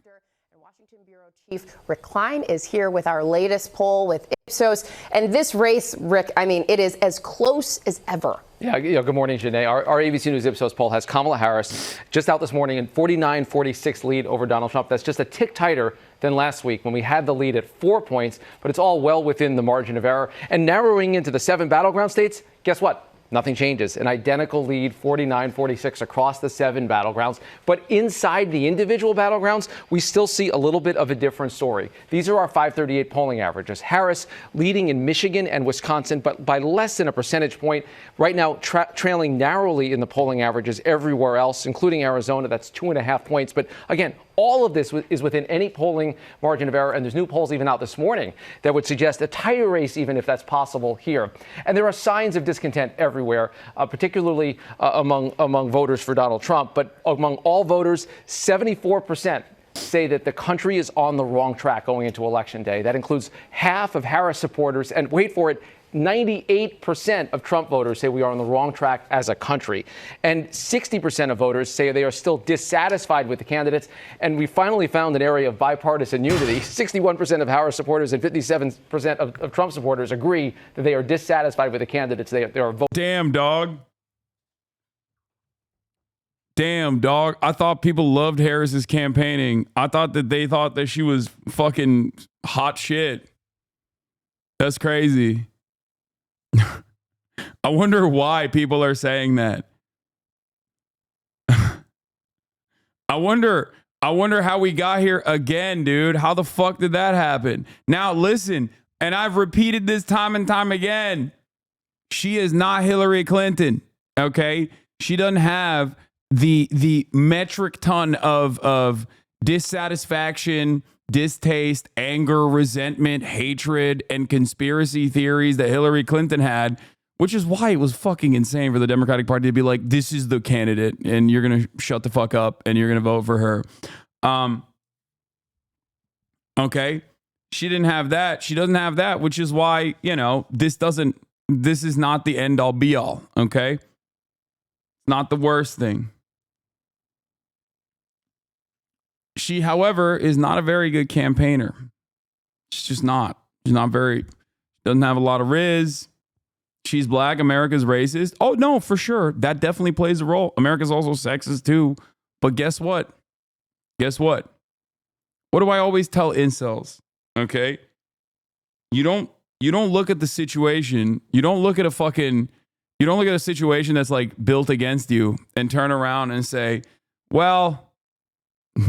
S4: Washington Bureau Chief Rick Klein is here with our latest poll with Ipsos. And this race, Rick, I mean, it is as close as ever.
S5: Yeah, good morning, Janae. Our ABC News Ipsos poll has Kamala Harris just out this morning in 49-46 lead over Donald Trump. That's just a tick tighter than last week when we had the lead at 4 points, but it's all well within the margin of error. And narrowing into the 7 battleground states, guess what? Nothing changes. An identical lead, 49-46 across the 7 battlegrounds. But inside the individual battlegrounds, we still see a little bit of a different story. These are our 538 polling averages. Harris leading in Michigan and Wisconsin, but by less than a percentage point. Right now, trailing narrowly in the polling averages everywhere else, including Arizona. That's 2.5 points. But again, all of this is within any polling margin of error, and there's new polls even out this morning that would suggest a tighter race, even if that's possible here. And there are signs of discontent everywhere, particularly among voters for Donald Trump. But among all voters, 74% say that the country is on the wrong track going into Election Day. That includes half of Harris supporters, and wait for it, 98% of Trump voters say we are on the wrong track as a country. And 60% of voters say they are still dissatisfied with the candidates. And we finally found an area of bipartisan unity. 61% of Harris supporters and 57% of Trump supporters agree that they are dissatisfied with the candidates they are voting.
S1: Damn, dog. Damn, dog. I thought people loved Harris's campaigning. I thought that they thought that she was fucking hot shit. That's crazy. I wonder why people are saying that. I wonder how we got here again, dude. How the fuck did that happen? Now, listen, and I've repeated this time and time again. She is not Hillary Clinton, okay? She doesn't have the metric ton of dissatisfaction, distaste, anger, resentment, hatred, and conspiracy theories that Hillary Clinton had, which is why it was fucking insane for the Democratic Party to be like, this is the candidate, and you're going to shut the fuck up, and you're going to vote for her. Okay? She didn't have that. She doesn't have that, which is why, this is not the end all be all, okay? Not the worst thing. She, however, is not a very good campaigner. She's just not. She's not very, doesn't have a lot of riz. She's black. America's racist. Oh, no, for sure. That definitely plays a role. America's also sexist too. But guess what? Guess what? What do I always tell incels? Okay? You don't look at the situation. You don't look at a situation that's like built against you and turn around and say, well,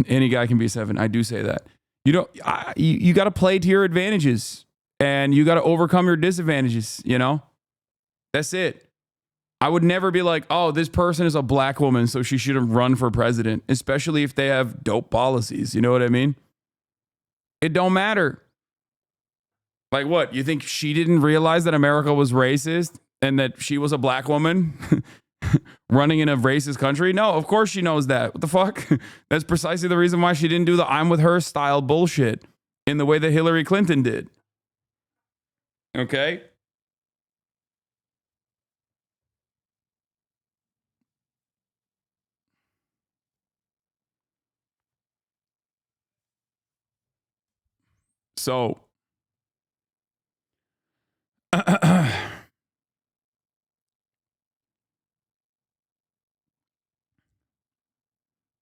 S1: any guy can be 7. I do say that. You got to play to your advantages and you got to overcome your disadvantages, That's it. I would never be like, oh, this person is a black woman, so she shouldn't run for president, especially if they have dope policies. You know what I mean? It don't matter. Like what? You think she didn't realize that America was racist and that she was a black woman running in a racist country? No, of course she knows that. What the fuck? That's precisely the reason why she didn't do the I'm with her style bullshit in the way that Hillary Clinton did. Okay? So, I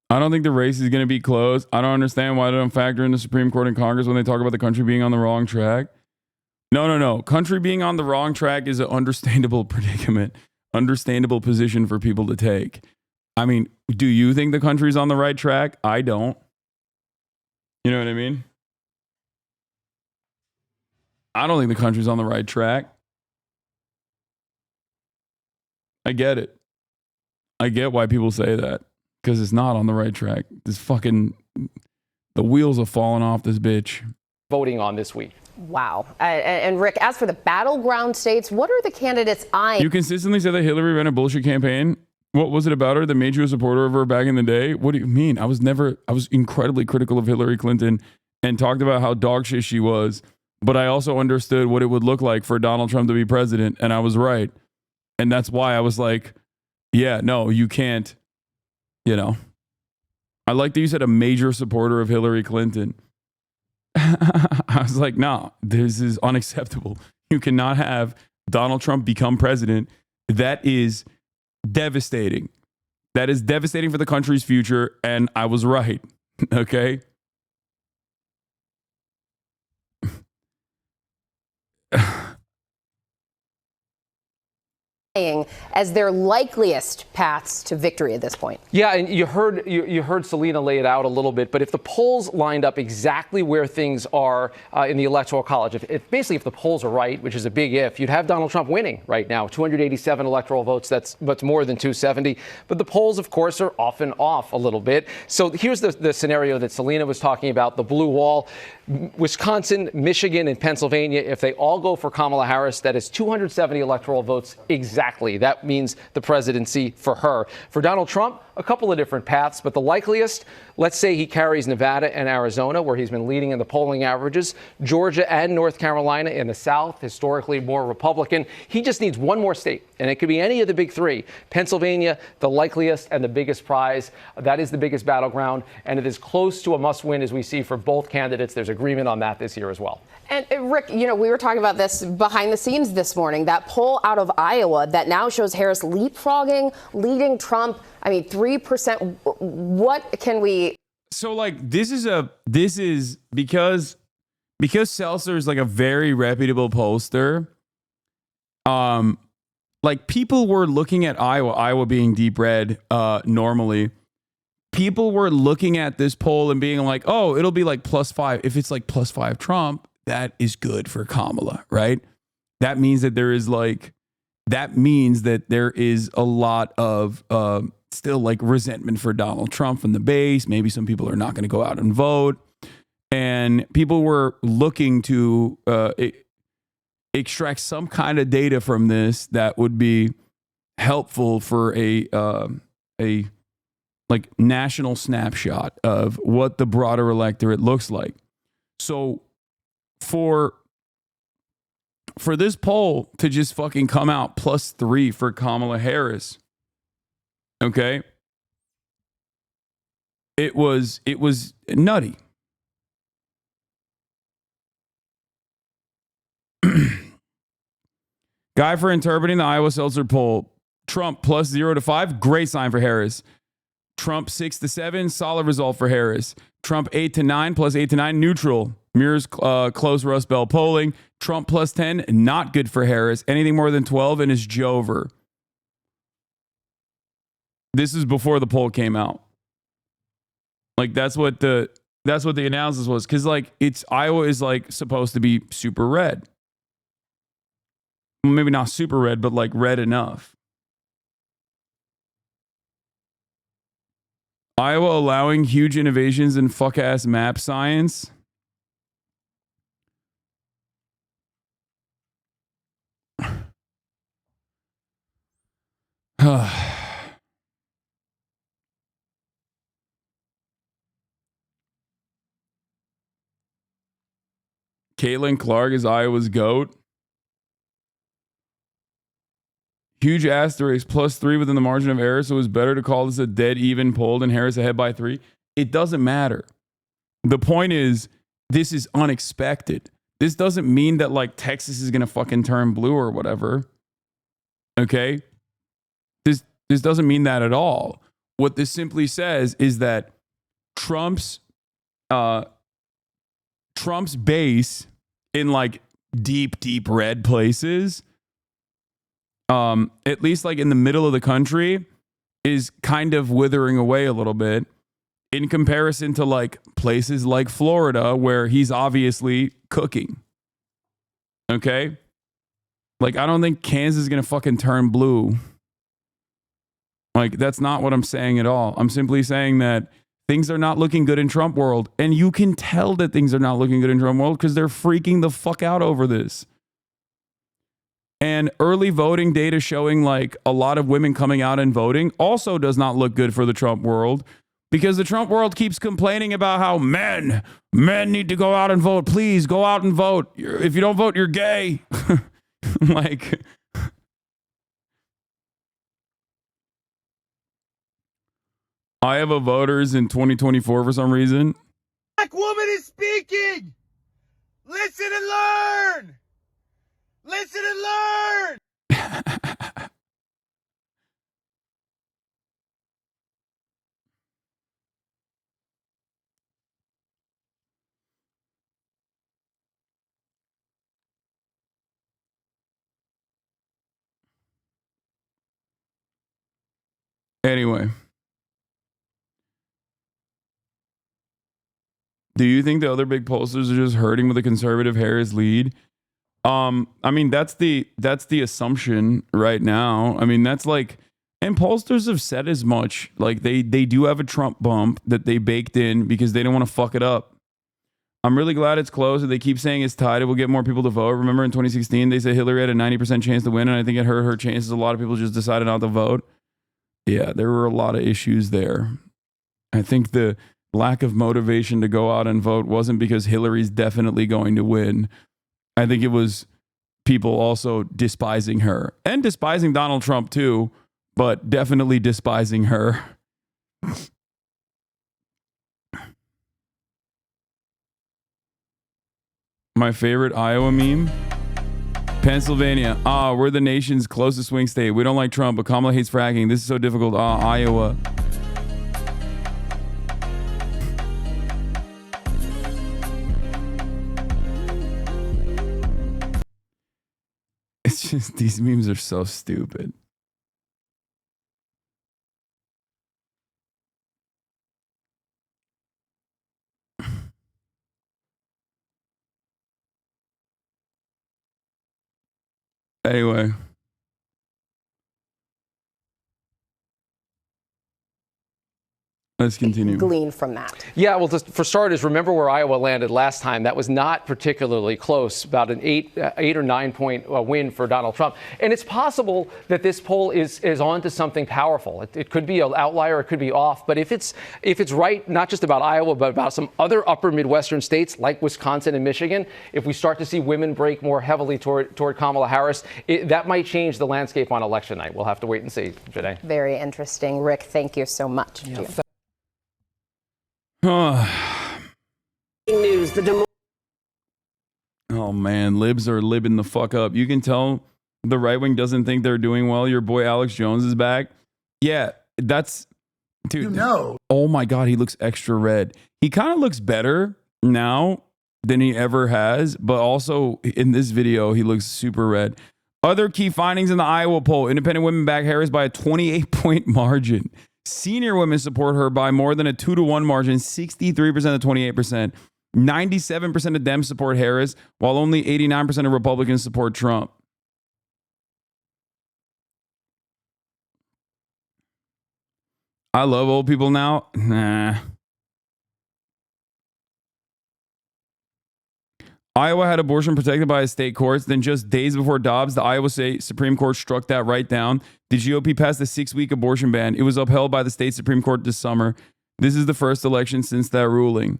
S1: don't think the race is going to be close. I don't understand why they don't factor in the Supreme Court and Congress when they talk about the country being on the wrong track. No. Country being on the wrong track is an understandable predicament, understandable position for people to take. I mean, do you think the country's on the right track? I don't. You know what I mean? I don't think the country's on the right track. I get it. I get why people say that because it's not on the right track. This fucking, the wheels have fallen off this bitch.
S5: Voting on this week.
S4: Wow. And Rick, as for the battleground states, what are the candidates eyeing?
S1: You consistently said that Hillary ran a bullshit campaign. What was it about her that made you a supporter of her back in the day? What do you mean? I was incredibly critical of Hillary Clinton and talked about how dog shit she was. But I also understood what it would look like for Donald Trump to be president. And I was right. And that's why I was like, yeah, no, you can't, you know. I like that you said a major supporter of Hillary Clinton. I was like, no, this is unacceptable. You cannot have Donald Trump become president. That is devastating. That is devastating for the country's future. And I was right. Okay.
S4: As their likeliest paths to victory at this point.
S5: Yeah, and you heard Selena lay it out a little bit, but if the polls lined up exactly where things are in the Electoral College, if the polls are right, which is a big if, you'd have Donald Trump winning right now. 287 electoral votes, that's more than 270. But the polls, of course, are often off a little bit. So here's the scenario that Selena was talking about, the blue wall. Wisconsin, Michigan, and Pennsylvania, if they all go for Kamala Harris, that is 270 electoral votes exactly. That means the presidency for her. For Donald Trump, a couple of different paths, but the likeliest, let's say he carries Nevada and Arizona, where he's been leading in the polling averages, Georgia and North Carolina in the South, historically more Republican. He just needs one more state, and it could be any of the big three. Pennsylvania, the likeliest and the biggest prize. That is the biggest battleground, and it is close to a must-win as we see for both candidates. There's agreement on that this year as well.
S4: And Rick, you know, we were talking about this behind the scenes this morning, that poll out of Iowa that now shows Harris leapfrogging, leading Trump. I mean, 3%. What can we?
S1: So like, this is because Seltzer is like a very reputable pollster. Like people were looking at Iowa being deep red, normally. People were looking at this poll and being like, oh, it'll be like +5. If it's like +5 Trump, that is good for Kamala, right? That means that there is a lot of still like resentment for Donald Trump from the base. Maybe some people are not going to go out and vote. And people were looking to extract some kind of data from this that would be helpful for a like national snapshot of what the broader electorate looks like. So for this poll to just fucking come out +3 for Kamala Harris, okay, it was nutty. Guy for interpreting the Iowa Seltzer poll. Trump +0 to 5, great sign for Harris. Trump 6 to 7, solid result for Harris. Trump 8 to 9, +8 to 9, neutral. Mirrors close Rust Belt polling. Trump +10, not good for Harris. Anything more than 12 and is Jover. This is before the poll came out. Like that's what the analysis was, because like Iowa is like supposed to be super red. Maybe not super red, but like red enough. Iowa allowing huge innovations in fuck-ass map science. Caitlin Clark is Iowa's GOAT. Huge asterisk, +3 within the margin of error. So it was better to call this a dead even poll than Harris ahead by 3. It doesn't matter. The point is, this is unexpected. This doesn't mean that like Texas is going to fucking turn blue or whatever. Okay? This doesn't mean that at all. What this simply says is that Trump's base in like deep red places, at least like in the middle of the country, is kind of withering away a little bit in comparison to like places like Florida where he's obviously cooking. Okay? Like, I don't think Kansas is going to fucking turn blue. Like, that's not what I'm saying at all. I'm simply saying that things are not looking good in Trump world. And you can tell that things are not looking good in Trump world because they're freaking the fuck out over this. And early voting data showing like a lot of women coming out and voting also does not look good for the Trump world, because the Trump world keeps complaining about how men need to go out and vote. Please go out and vote. If you don't vote, you're gay. Like, Iowa voters in 2024 for some reason.
S6: Black woman is speaking. Listen and learn. Listen and learn.
S1: Anyway. Do you think the other big pollsters are just hurting with the conservative Harris lead? I mean, that's the assumption right now. I mean, that's like, and pollsters have said as much. Like they do have a Trump bump that they baked in because they don't want to fuck it up. I'm really glad it's close, and they keep saying it's tied. It will get more people to vote. Remember in 2016, they said Hillary had a 90% chance to win, and I think it hurt her chances. A lot of people just decided not to vote. Yeah, there were a lot of issues there. I think the lack of motivation to go out and vote wasn't because Hillary's definitely going to win. I think it was people also despising her and despising Donald Trump too, but definitely despising her. My favorite Iowa meme? Pennsylvania. We're the nation's closest swing state. We don't like Trump, but Kamala hates fracking. This is so difficult. Iowa. It's just, these memes are so stupid. Anyway. Let's continue.
S4: Glean from that.
S5: Yeah, well, just for starters, remember where Iowa landed last time. That was not particularly close, about an 8 or 9 point win for Donald Trump. And it's possible that this poll is on to something powerful. It could be an outlier, it could be off. But if it's right, not just about Iowa, but about some other upper Midwestern states like Wisconsin and Michigan, if we start to see women break more heavily toward Kamala Harris, that might change the landscape on election night. We'll have to wait and see, Janae.
S4: Very interesting. Rick, thank you so much.
S5: Yeah.
S7: News.
S1: Oh man, libs are libbing the fuck up. You can tell the right wing doesn't think they're doing well. Your boy Alex Jones is back. Yeah, that's, dude.
S6: You know.
S1: Oh my God, he looks extra red. He kind of looks better now than he ever has, but also in this video, he looks super red. Other key findings in the Iowa poll: independent women back Harris by a 28-point margin. Senior women support her by more than a 2-to-1 margin, 63% to 28%. 97% of them support Harris, while only 89% of Republicans support Trump. I love old people now. Nah. Iowa had abortion protected by state courts. Then just days before Dobbs, the Iowa State Supreme Court struck that right down. The GOP passed a 6-week abortion ban. It was upheld by the state Supreme Court this summer. This is the first election since that ruling.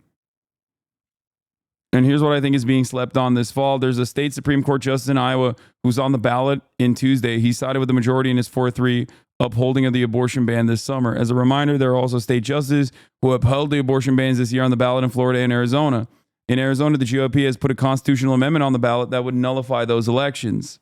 S1: And here's what I think is being slept on this fall. There's a state Supreme Court justice in Iowa who's on the ballot in Tuesday. He sided with the majority in his 4-3 upholding of the abortion ban this summer. As a reminder, there are also state justices who upheld the abortion bans this year on the ballot in Florida and Arizona. In Arizona, the GOP has put a constitutional amendment on the ballot that would nullify those elections.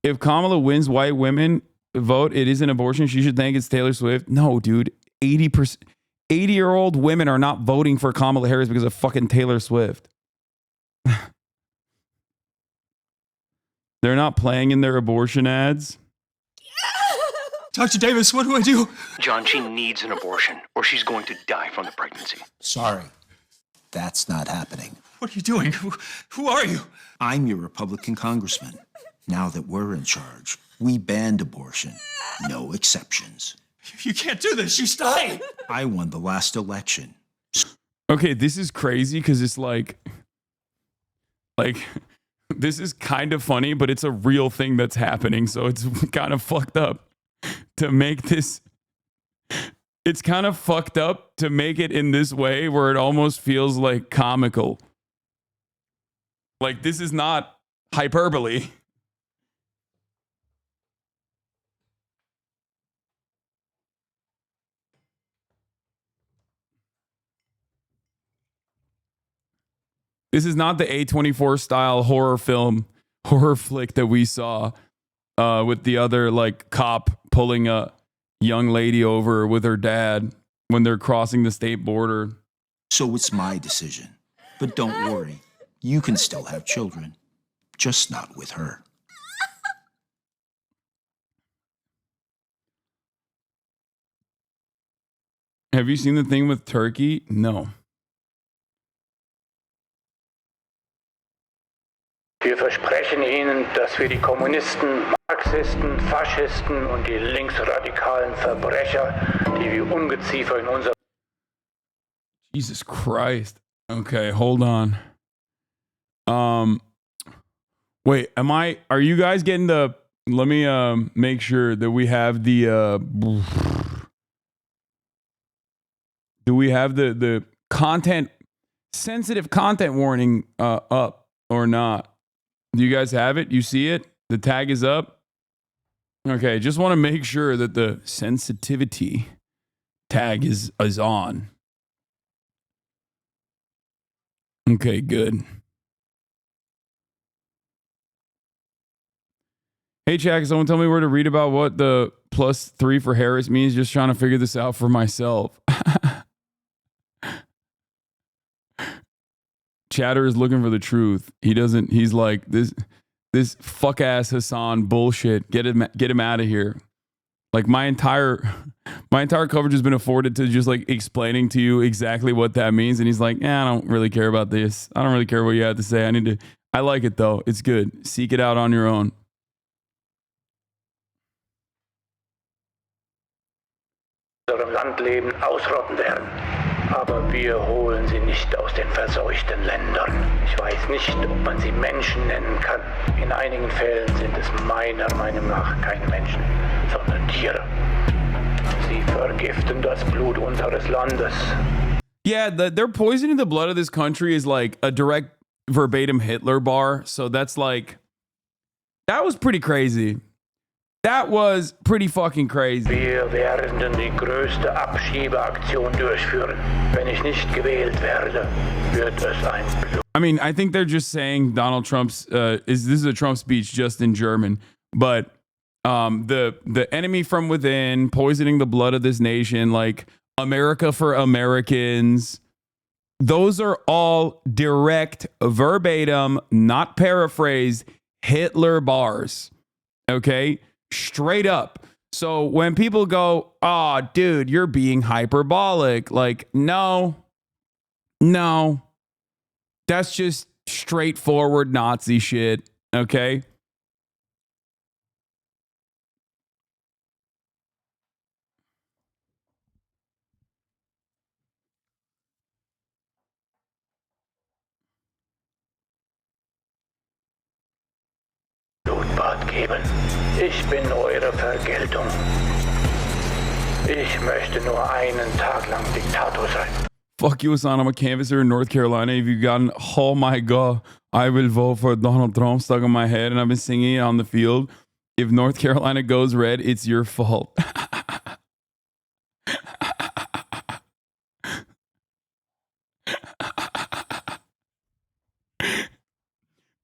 S1: If Kamala wins white women vote, it is an abortion. She should think it's Taylor Swift. No, dude. 80-year-old women are not voting for Kamala Harris because of fucking Taylor Swift. They're not playing in their abortion ads.
S7: Dr. Davis, what do I do?
S8: John, she needs an abortion or she's going to die from the pregnancy.
S7: Sorry, that's not happening. What are you doing? Who are you? I'm your Republican congressman. Now that we're in charge, we banned abortion. No exceptions. You can't do this. She's dying. I won the last election.
S1: Okay, this is crazy because it's like, this is kind of funny, but it's a real thing that's happening. So it's kind of fucked up to make this. It's kind of fucked up to make it in this way where it almost feels like comical. Like, this is not hyperbole. This is not the A24 style horror flick that we saw with the other like cop pulling a young lady over with her dad when they're crossing the state border.
S7: So it's my decision. But don't worry, you can still have children, just not with her.
S1: Have you seen the thing with Turkey? No.
S9: Wir versprechen Ihnen, dass wir die Kommunisten, Marxisten, Faschisten und die linksradikalen Verbrecher, die wie Ungeziefer in unser...
S1: Jesus Christ. Okay, hold on. Wait, are you guys getting the, let me make sure that we have the, do we have the content, sensitive content warning up or not? Do you guys have it? You see it? The tag is up? Okay, just want to make sure that the sensitivity tag is on. Okay, good. Hey, Jack, someone tell me where to read about what the +3 for Harris means. Just trying to figure this out for myself. Chatter is looking for the truth. He's like, this fuck ass Hasan bullshit. Get him out of here. Like my entire coverage has been afforded to just like explaining to you exactly what that means. And he's like, I don't really care about this. I don't really care what you have to say. I like it though. It's good. Seek it out on your own.
S9: unserem Landleben ausrotten werden. Aber wir holen sie nicht aus den verseuchten Ländern. Ich weiß nicht, ob man sie Menschen nennen kann. In einigen Fällen sind es meiner Meinung nach keine Menschen, sondern Tiere. Sie vergiften das Blut unseres Landes.
S1: Yeah, they're poisoning the blood of this country is like a direct verbatim Hitler bar. So that's like, that was pretty crazy. That was pretty fucking crazy.
S9: Wir werden die größte Abschiebeaktion durchführen. Wenn ich nicht gewählt werde, wird es ein Blut.
S1: I mean, I think they're just saying Donald Trump's this is a Trump speech just in German, but the enemy from within poisoning the blood of this nation, like America for Americans. Those are all direct, verbatim, not paraphrase, Hitler bars. Okay? Straight up. So when people go, oh, dude, you're being hyperbolic. Like, no. That's just straightforward Nazi shit. Okay?
S9: Blutbad geben. Ich bin eure Vergeltung. Ich möchte nur einen Tag lang Diktator sein.
S1: Fuck you, Hasan. I'm a canvasser in North Carolina. If you gotten, oh my God, I will vote for Donald Trump stuck in my head, and I've been singing it on the field. If North Carolina goes red, it's your fault.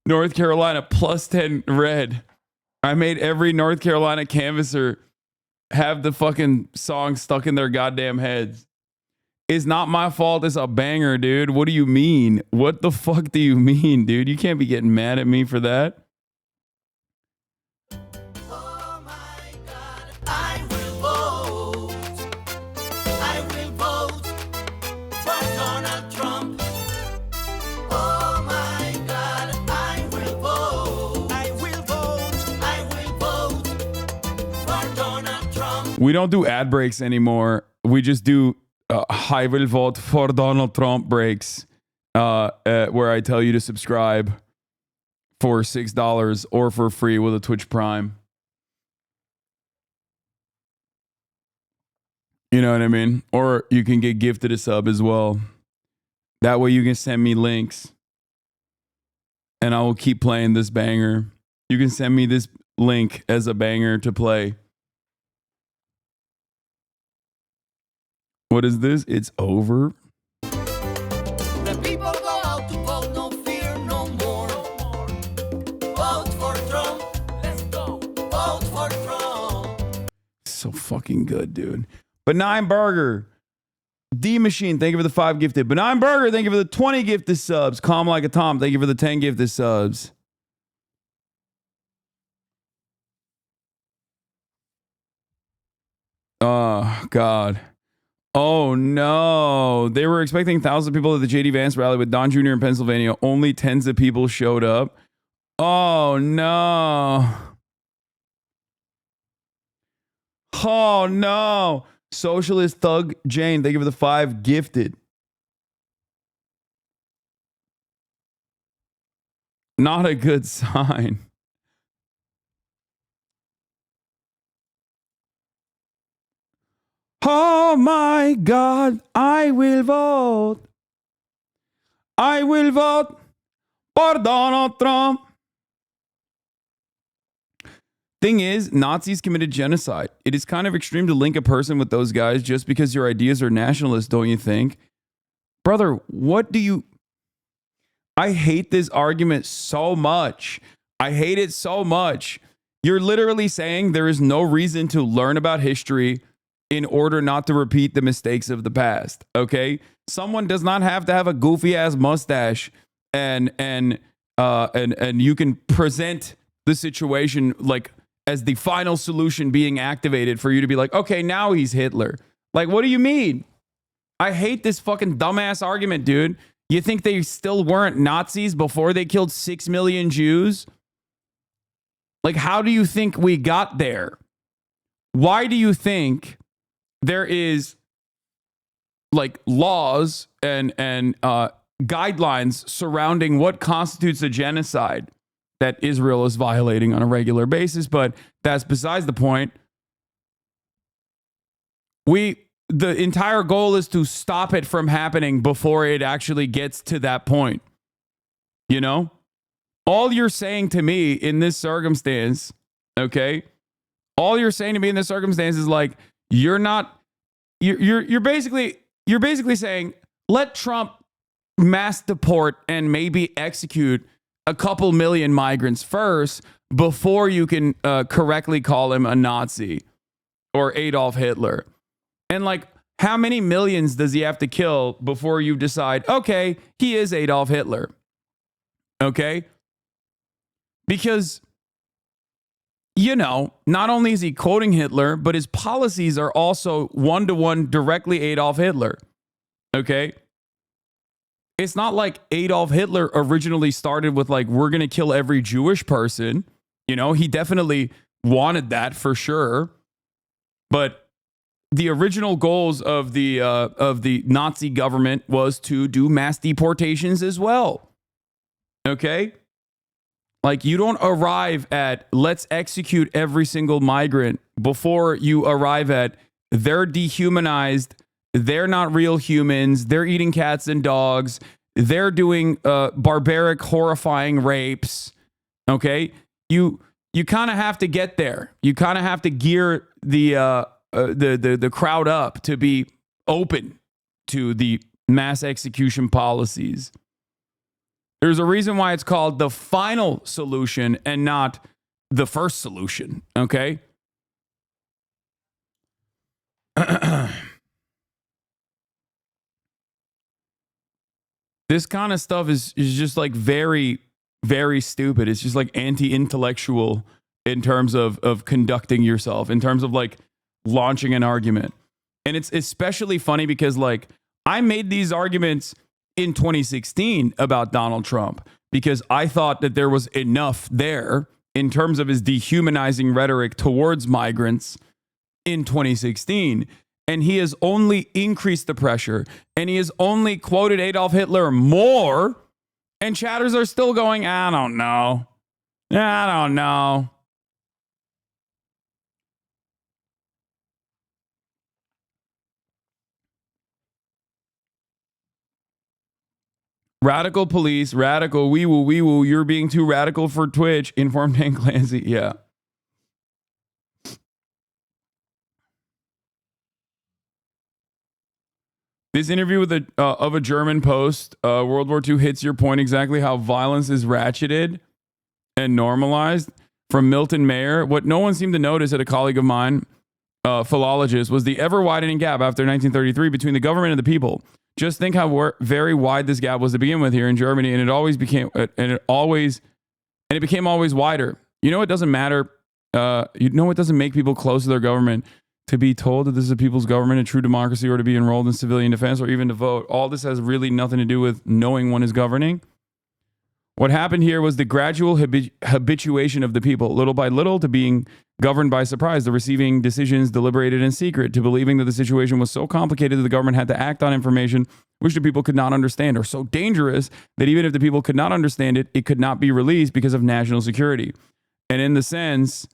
S1: North Carolina plus 10 red. I made every North Carolina canvasser have the fucking song stuck in their goddamn heads. It's not my fault. It's a banger, dude. What do you mean? What the fuck do you mean, dude? You can't be getting mad at me for that.
S6: Oh my God, I will vote. I will vote for Donald Trump. Oh my God, I will vote. I will vote. I will vote for Donald Trump.
S1: We don't do ad breaks anymore. We just do I will vote for Donald Trump breaks where I tell you to subscribe for $6 or for free with a Twitch Prime. You know what I mean? Or you can get gifted a sub as well. That way you can send me links and I will keep playing this banger. You can send me this link as a banger to play. What is this? It's over.
S6: The people go out to vote, no fear, no more. Vote for Trump. Let's go. Vote for Trump.
S1: So fucking good, dude. Benign Burger. D Machine, thank you for the 5 gifted. Benign Burger, thank you for the 20 gifted subs. Calm Like a Tom, thank you for the 10 gifted subs. Oh, God. Oh, no. They were expecting thousands of people at the JD Vance rally with Don Jr. in Pennsylvania. Only tens of people showed up. Oh, no. Oh, no. Socialist Thug Jane, thank you for the 5 gifted. Not a good sign. Oh my God, I will vote. I will vote for Donald Trump. Thing is, Nazis committed genocide. It is kind of extreme to link a person with those guys just because your ideas are nationalist, don't you think? Brother, what do you... I hate this argument so much. I hate it so much. You're literally saying there is no reason to learn about history in order not to repeat the mistakes of the past, okay? Someone does not have to have a goofy ass mustache and you can present the situation like as the final solution being activated for you to be like, okay, now he's Hitler. Like, what do you mean? I hate this fucking dumbass argument, dude. You think they still weren't Nazis before they killed 6 million Jews? Like, how do you think we got there? Why do you think there is like laws and guidelines surrounding what constitutes a genocide that Israel is violating on a regular basis? But that's besides the point. The entire goal is to stop it from happening before it actually gets to that point. You know? All you're saying to me in this circumstance, okay? All you're saying to me in this circumstance is like, you're basically saying, let Trump mass deport and maybe execute a couple million migrants first before you can correctly call him a Nazi or Adolf Hitler. And like, how many millions does he have to kill before you decide, okay, he is Adolf Hitler? Okay? Because, you know, not only is he quoting Hitler, but his policies are also one-to-one directly Adolf Hitler. Okay? It's not like Adolf Hitler originally started with like, we're going to kill every Jewish person. You know, he definitely wanted that for sure. But the original goals of the Nazi government was to do mass deportations as well. Okay? Like, you don't arrive at let's execute every single migrant before you arrive at they're dehumanized, they're not real humans, they're eating cats and dogs, they're doing barbaric, horrifying rapes. Okay, you kind of have to get there. You kind of have to gear the crowd up to be open to the mass execution policies. There's a reason why it's called the final solution and not the first solution. Okay. This kind of stuff is just like very, very stupid. It's just like anti-intellectual in terms of conducting yourself, in terms of like launching an argument. And it's especially funny because like I made these arguments in 2016 about Donald Trump because I thought that there was enough there in terms of his dehumanizing rhetoric towards migrants in 2016. And he has only increased the pressure, and he has only quoted Adolf Hitler more, and chatters are still going, I don't know. I don't know. Radical police, radical, wee woo, you're being too radical for Twitch, informed Hank Clancy. Yeah. This interview with of a German Post, World War II hits your point exactly how violence is ratcheted and normalized. From Milton Mayer, what no one seemed to notice at a colleague of mine, philologist, was the ever-widening gap after 1933 between the government and the people. Just think how very wide this gap was to begin with here in Germany, and it became always wider. You know, it doesn't matter. It doesn't make people close to their government to be told that this is a people's government, a true democracy, or to be enrolled in civilian defense, or even to vote. All this has really nothing to do with knowing one is governing. What happened here was the gradual habituation of the people, little by little, to being governed by surprise, to receiving decisions deliberated in secret, to believing that the situation was so complicated that the government had to act on information which the people could not understand, or so dangerous that even if the people could not understand it, it could not be released because of national security. And in the sense...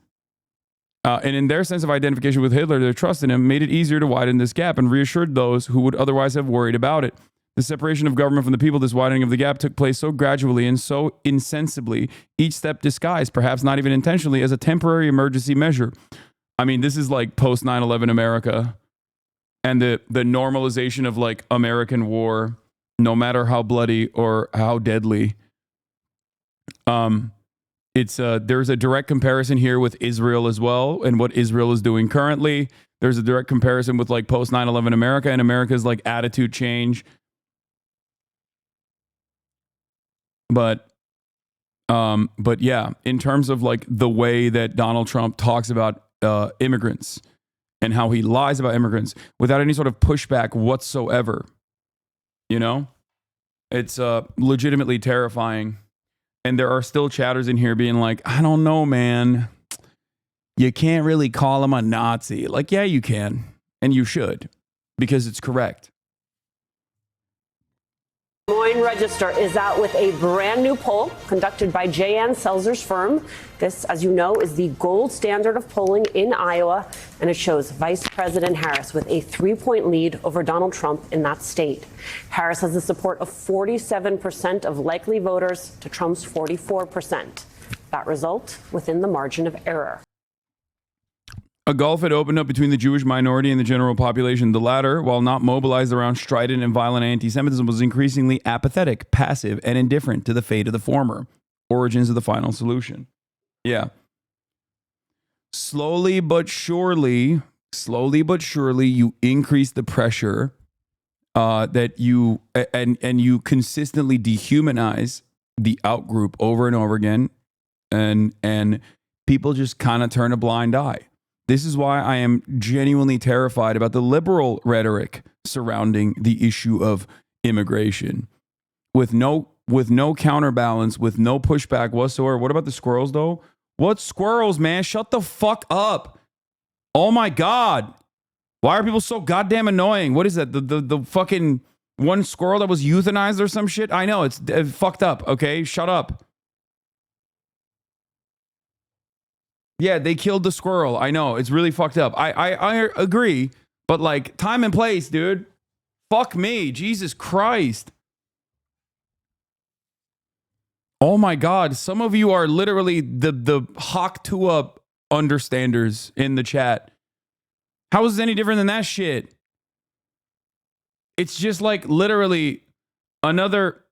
S1: and in their sense of identification with Hitler, their trust in him made it easier to widen this gap and reassured those who would otherwise have worried about it. The separation of government from the people, this widening of the gap, took place so gradually and so insensibly, each step disguised, perhaps not even intentionally, as a temporary emergency measure. I mean, this is like post 9/11 America and the normalization of like American war, no matter how bloody or how deadly. There's a direct comparison here with Israel as well and what Israel is doing currently. There's a direct comparison with like post 9/11 America and America's like attitude change. But yeah, in terms of like the way that Donald Trump talks about immigrants and how he lies about immigrants without any sort of pushback whatsoever, you know, it's legitimately terrifying. And there are still chatters in here being like, I don't know, man. You can't really call him a Nazi. Like, yeah, you can. And you should. Because it's correct.
S10: Des Moines Register is out with a brand new poll conducted by J.N. Selzer's firm. This, as you know, is the gold standard of polling in Iowa, and it shows Vice President Harris with a 3-point lead over Donald Trump in that state. Harris has the support of 47% of likely voters to Trump's 44%. That result within the margin of error.
S1: A gulf had opened up between the Jewish minority and the general population. The latter, while not mobilized around strident and violent anti-Semitism, was increasingly apathetic, passive, and indifferent to the fate of the former. Origins of the final solution. Yeah. Slowly but surely, you increase the pressure that you and you consistently dehumanize the outgroup over and over again, and people just kind of turn a blind eye. This is why I am genuinely terrified about the liberal rhetoric surrounding the issue of immigration. With no counterbalance, with no pushback whatsoever. What about the squirrels, though? What squirrels, man? Shut the fuck up. Oh, my God. Why are people so goddamn annoying? What is that? The fucking one squirrel that was euthanized or some shit? I know, it's fucked up, okay? Shut up. Yeah, they killed the squirrel. I know. It's really fucked up. I agree. But like time and place, dude. Fuck me. Jesus Christ. Oh my God. Some of you are literally the Hawk Tua understanders in the chat. How is it any different than that shit? It's just like literally another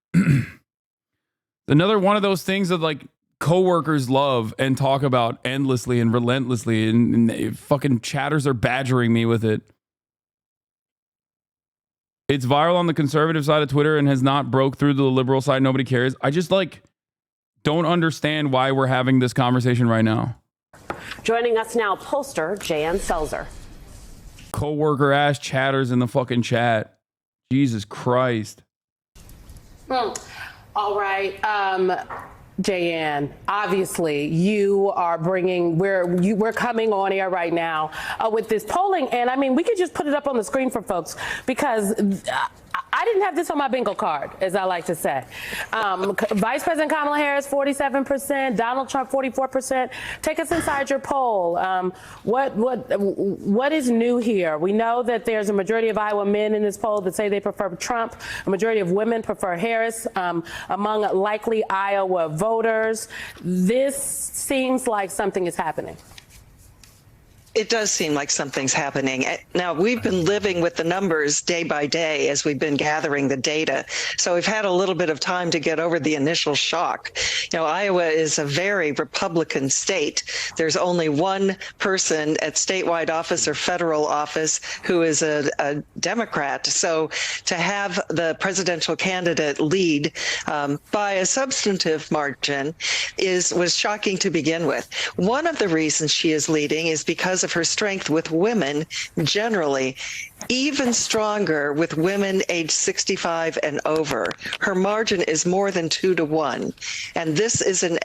S1: another one of those things that like coworkers love and talk about endlessly and relentlessly, and fucking chatters are badgering me with it. It's viral on the conservative side of Twitter and has not broke through to the liberal side. Nobody cares. I just like don't understand why we're having this conversation right now.
S10: Joining us now, pollster Jan Selzer.
S1: Coworker ass chatters in the fucking chat. Jesus Christ.
S11: All right. Jayan, obviously you are bringing, we're coming on air right now with this polling. And I mean, we could just put it up on the screen for folks because I didn't have this on my bingo card, as I like to say. Vice President Kamala Harris, 47%, Donald Trump, 44%. Take us inside your poll. What is new here? We know that there's a majority of Iowa men in this poll that say they prefer Trump. A majority of women prefer Harris among likely Iowa voters. This seems like something is happening.
S12: It does seem like something's happening. Now, we've been living with the numbers day by day as we've been gathering the data. So we've had a little bit of time to get over the initial shock. You know, Iowa is a very Republican state. There's only one person at statewide office or federal office who is a Democrat. So to have the presidential candidate lead by a substantive margin was shocking to begin with. One of the reasons she is leading is because of her strength with women generally, even stronger with women age 65 and over. Her margin is more than 2 to 1. And this is an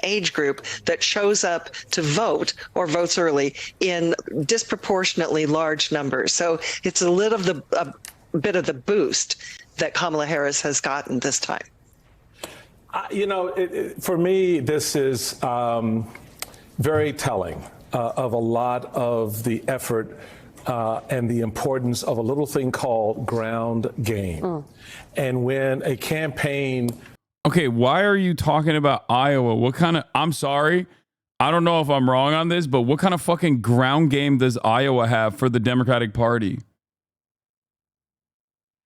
S12: age group that shows up to vote or votes early in disproportionately large numbers. So it's a bit of the boost that Kamala Harris has gotten this time.
S13: You know, for me, this is very telling of a lot of the effort and the importance of a little thing called ground game. And when a campaign...
S1: Okay, why are you talking about Iowa? What kind of... I'm sorry. I don't know if I'm wrong on this, but what kind of fucking ground game does Iowa have for the Democratic Party?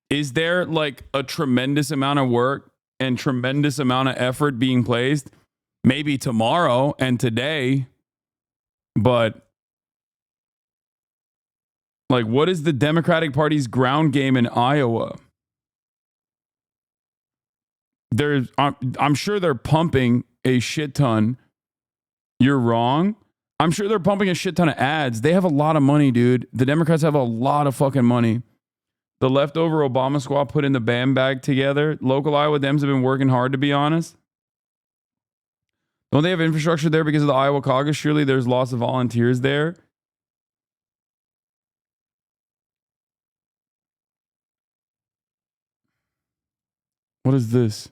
S1: Is there like a tremendous amount of work and tremendous amount of effort being placed? Maybe tomorrow and today. But like, what is the Democratic Party's ground game in Iowa? I'm sure they're pumping a shit ton. You're wrong. I'm sure they're pumping a shit ton of ads. They have a lot of money, dude. The Democrats have a lot of fucking money. The leftover Obama squad put in the BAM bag together. Local Iowa Dems have been working hard, to be honest. Don't they have infrastructure there because of the Iowa caucus? Surely there's lots of volunteers there. What is this?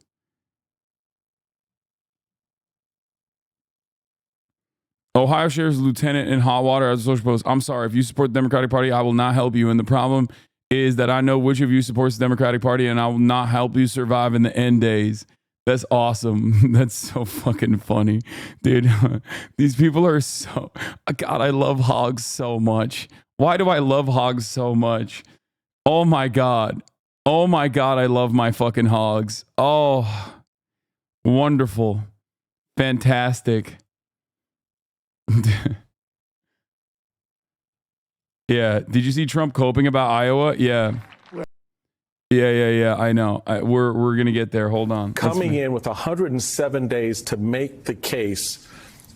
S1: Ohio Sheriff's Lieutenant in hot water as a social post. I'm sorry. If you support the Democratic Party, I will not help you. And the problem is that I know which of you supports the Democratic Party, and I will not help you survive in the end days. That's awesome. That's so fucking funny. Dude, these people are so... God, I love hogs so much. Why do I love hogs so much? Oh my God. Oh my God, I love my fucking hogs. Oh, wonderful. Fantastic. Yeah. Did you see Trump coping about Iowa? Yeah. Yeah. I know. We're going to get there. Hold on.
S13: Coming in with 107 days to make the case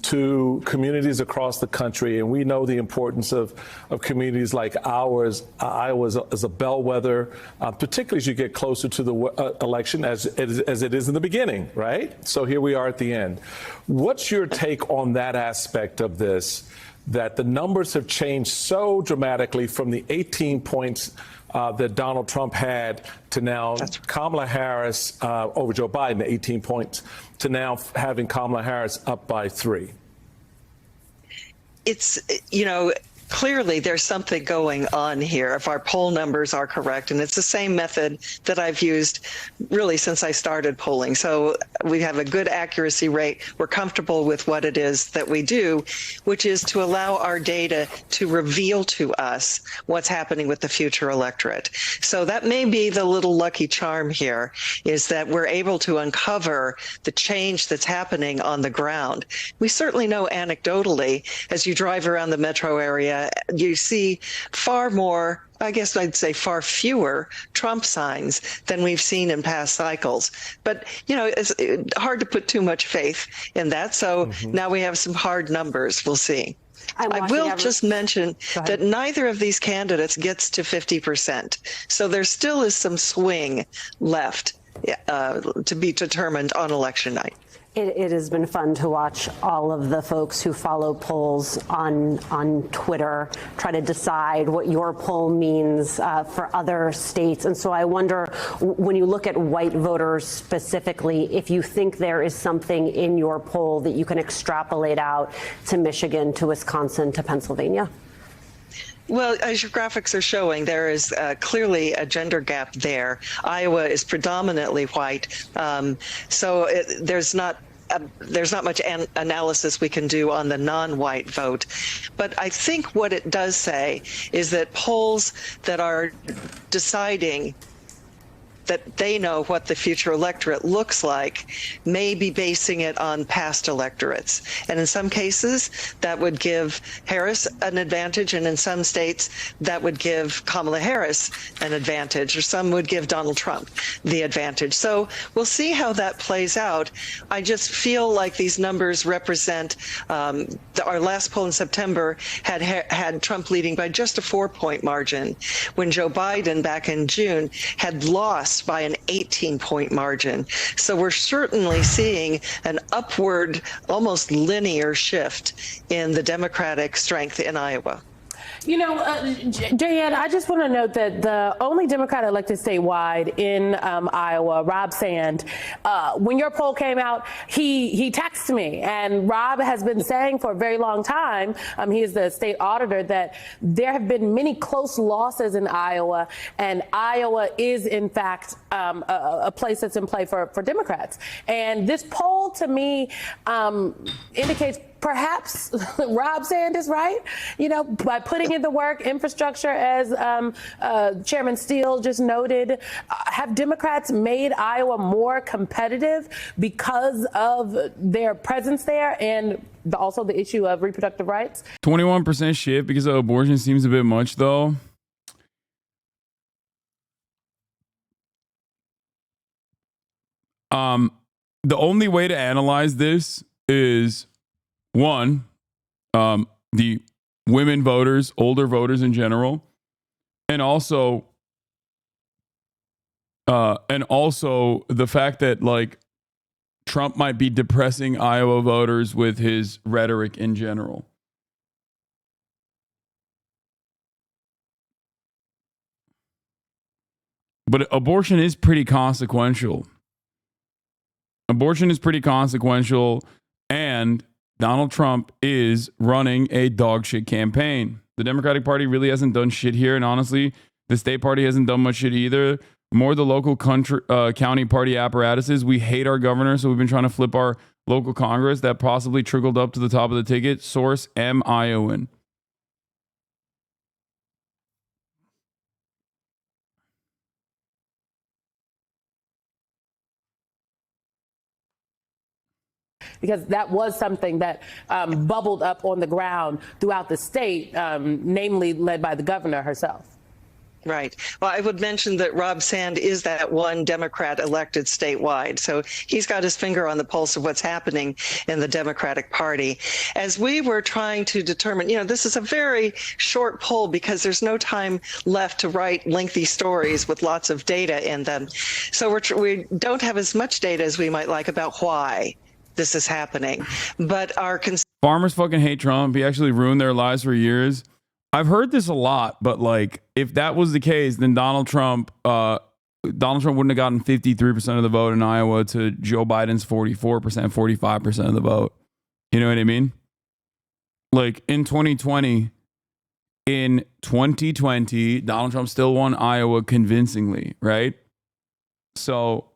S13: to communities across the country. And we know the importance of communities like ours. Iowa is a bellwether, particularly as you get closer to the election as it is in the beginning, right? So here we are at the end. What's your take on that aspect of this, that the numbers have changed so dramatically from the 18 points that Donald Trump had to now Kamala Harris over Joe Biden, the 18 points, to now having Kamala Harris up by 3?
S12: it's, clearly there's something going on here if our poll numbers are correct. And it's the same method that I've used really since I started polling. So we have a good accuracy rate. We're comfortable with what it is that we do, which is to allow our data to reveal to us what's happening with the future electorate. So that may be the little lucky charm here, is that we're able to uncover the change that's happening on the ground. We certainly know anecdotally, as you drive around the metro area, you see far more, I guess I'd say far fewer Trump signs than we've seen in past cycles. But, it's hard to put too much faith in that. So now we have some hard numbers. We'll see. I will just mention that neither of these candidates gets to 50%. So there still is some swing left to be determined on election night.
S10: It has been fun to watch all of the folks who follow polls on Twitter try to decide what your poll means for other states. And so I wonder, when you look at white voters specifically, if you think there is something in your poll that you can extrapolate out to Michigan, to Wisconsin, to Pennsylvania.
S12: Well, as your graphics are showing, there is clearly a gender gap there. Iowa is predominantly white, so there's not much analysis we can do on the non-white vote. But I think what it does say is that polls that are deciding that they know what the future electorate looks like may be basing it on past electorates. And in some cases, that would give Harris an advantage, and in some states, that would give Kamala Harris an advantage, or some would give Donald Trump the advantage. So we'll see how that plays out. I just feel like these numbers represent, our last poll in September had Trump leading by just a 4-point margin, when Joe Biden back in June had lost by an 18-point margin. So we're certainly seeing an upward, almost linear shift in the Democratic strength in Iowa.
S11: Jan, I just want to note that the only Democrat elected statewide in Iowa, Rob Sand, when your poll came out, he texted me, and Rob has been saying for a very long time, he is the state auditor, that there have been many close losses in Iowa, and Iowa is in fact a place that's in play for Democrats. And this poll to me indicates perhaps Rob Sand is right, by putting in the work, infrastructure, as Chairman Steele just noted. Have Democrats made Iowa more competitive because of their presence there, and also the issue of reproductive rights?
S1: 21% shift because of abortion seems a bit much, though. The only way to analyze this is, one, the women voters, older voters in general, and also the fact that Trump might be depressing Iowa voters with his rhetoric in general. But abortion is pretty consequential. Abortion is pretty consequential, and Donald Trump is running a dog shit campaign. The Democratic Party really hasn't done shit here, and honestly, the state party hasn't done much shit either. More the local county party apparatuses. We hate our governor, so we've been trying to flip our local Congress. That possibly trickled up to the top of the ticket. Source, M. Iowan.
S11: Because that was something that bubbled up on the ground throughout the state, namely led by the governor herself.
S12: Right. Well, I would mention that Rob Sand is that one Democrat elected statewide. So he's got his finger on the pulse of what's happening in the Democratic Party. As we were trying to determine, this is a very short poll because there's no time left to write lengthy stories with lots of data in them. So we don't have as much data as we might like about why this is happening. But our
S1: farmers fucking hate Trump. He actually ruined their lives for years. I've heard this a lot, but if that was the case, then Donald Trump wouldn't have gotten 53% of the vote in Iowa to Joe Biden's 44%, 45% of the vote. You know what I mean? Like in 2020, Donald Trump still won Iowa convincingly, right? So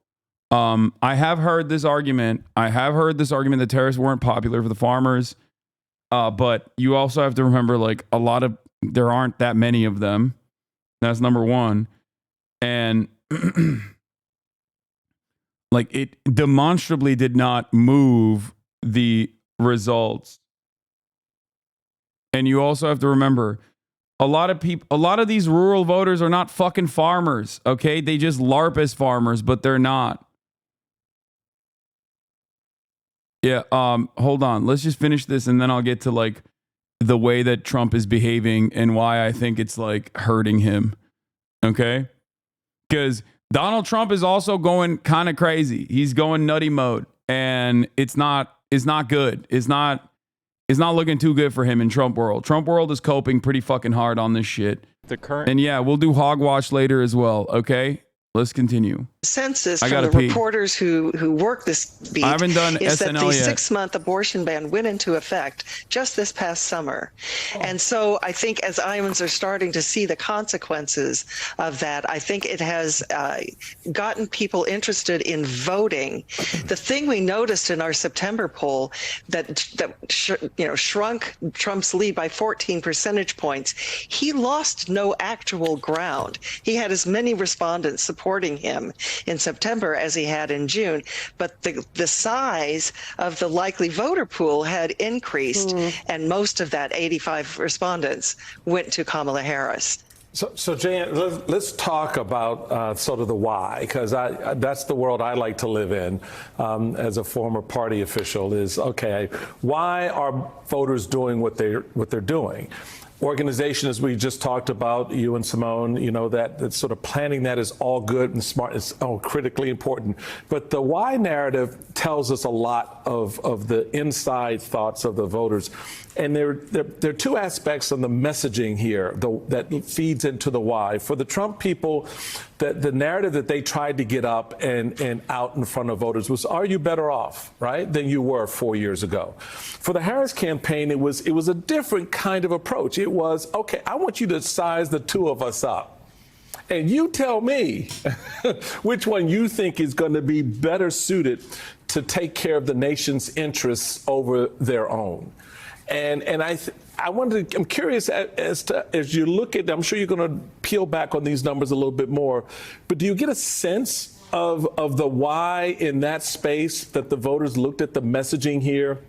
S1: I have heard this argument. That tariffs weren't popular for the farmers. But you also have to remember, like, there aren't that many of them. That's number one. And like, it demonstrably did not move the results. And you also have to remember, a lot of these rural voters are not fucking farmers, okay? They just LARP as farmers, but they're not. Yeah, hold on. Let's just finish this and then I'll get to like the way that Trump is behaving and why I think it's like hurting him. Okay? Because Donald Trump is also going kind of crazy. He's going nutty mode and it's not good. It's not looking too good for him in Trump world. Trump world is coping pretty fucking hard on this shit. And yeah, we'll do hogwash later as well, okay? Let's continue.
S12: Census from the reporters who work this beat
S1: I haven't done
S12: is that the
S1: SNL yet.
S12: 6-month abortion ban went into effect just this past summer. And so I think as Iowans are starting to see the consequences of that, I think it has gotten people interested in voting. The thing we noticed in our September poll that shrunk Trump's lead by 14 percentage points, he lost no actual ground. He had as many respondents supporting him in September as he had in June, but the size of the likely voter pool had increased, and most of that 85 respondents went to Kamala Harris.
S13: So Jan, let's talk about sort of the why, because that's the world I like to live in as a former party official. Is okay, why are voters doing what they're doing? Organization, as we just talked about, you and Simone, that sort of planning that is all good and smart. It's all critically important. But the why narrative tells us a lot of the inside thoughts of the voters. And there are two aspects of the messaging here that feeds into the why. For the Trump people, the narrative that they tried to get up and out in front of voters was, are you better off, right, than you were 4 years ago? For the Harris campaign, it was a different kind of approach. It was, okay, I want you to size the two of us up. And you tell me which one you think is going to be better suited to take care of the nation's interests over their own. And I'm curious as you look at, I'm sure you're going to peel back on these numbers a little bit more, but do you get a sense of the why in that space that the voters looked at the messaging here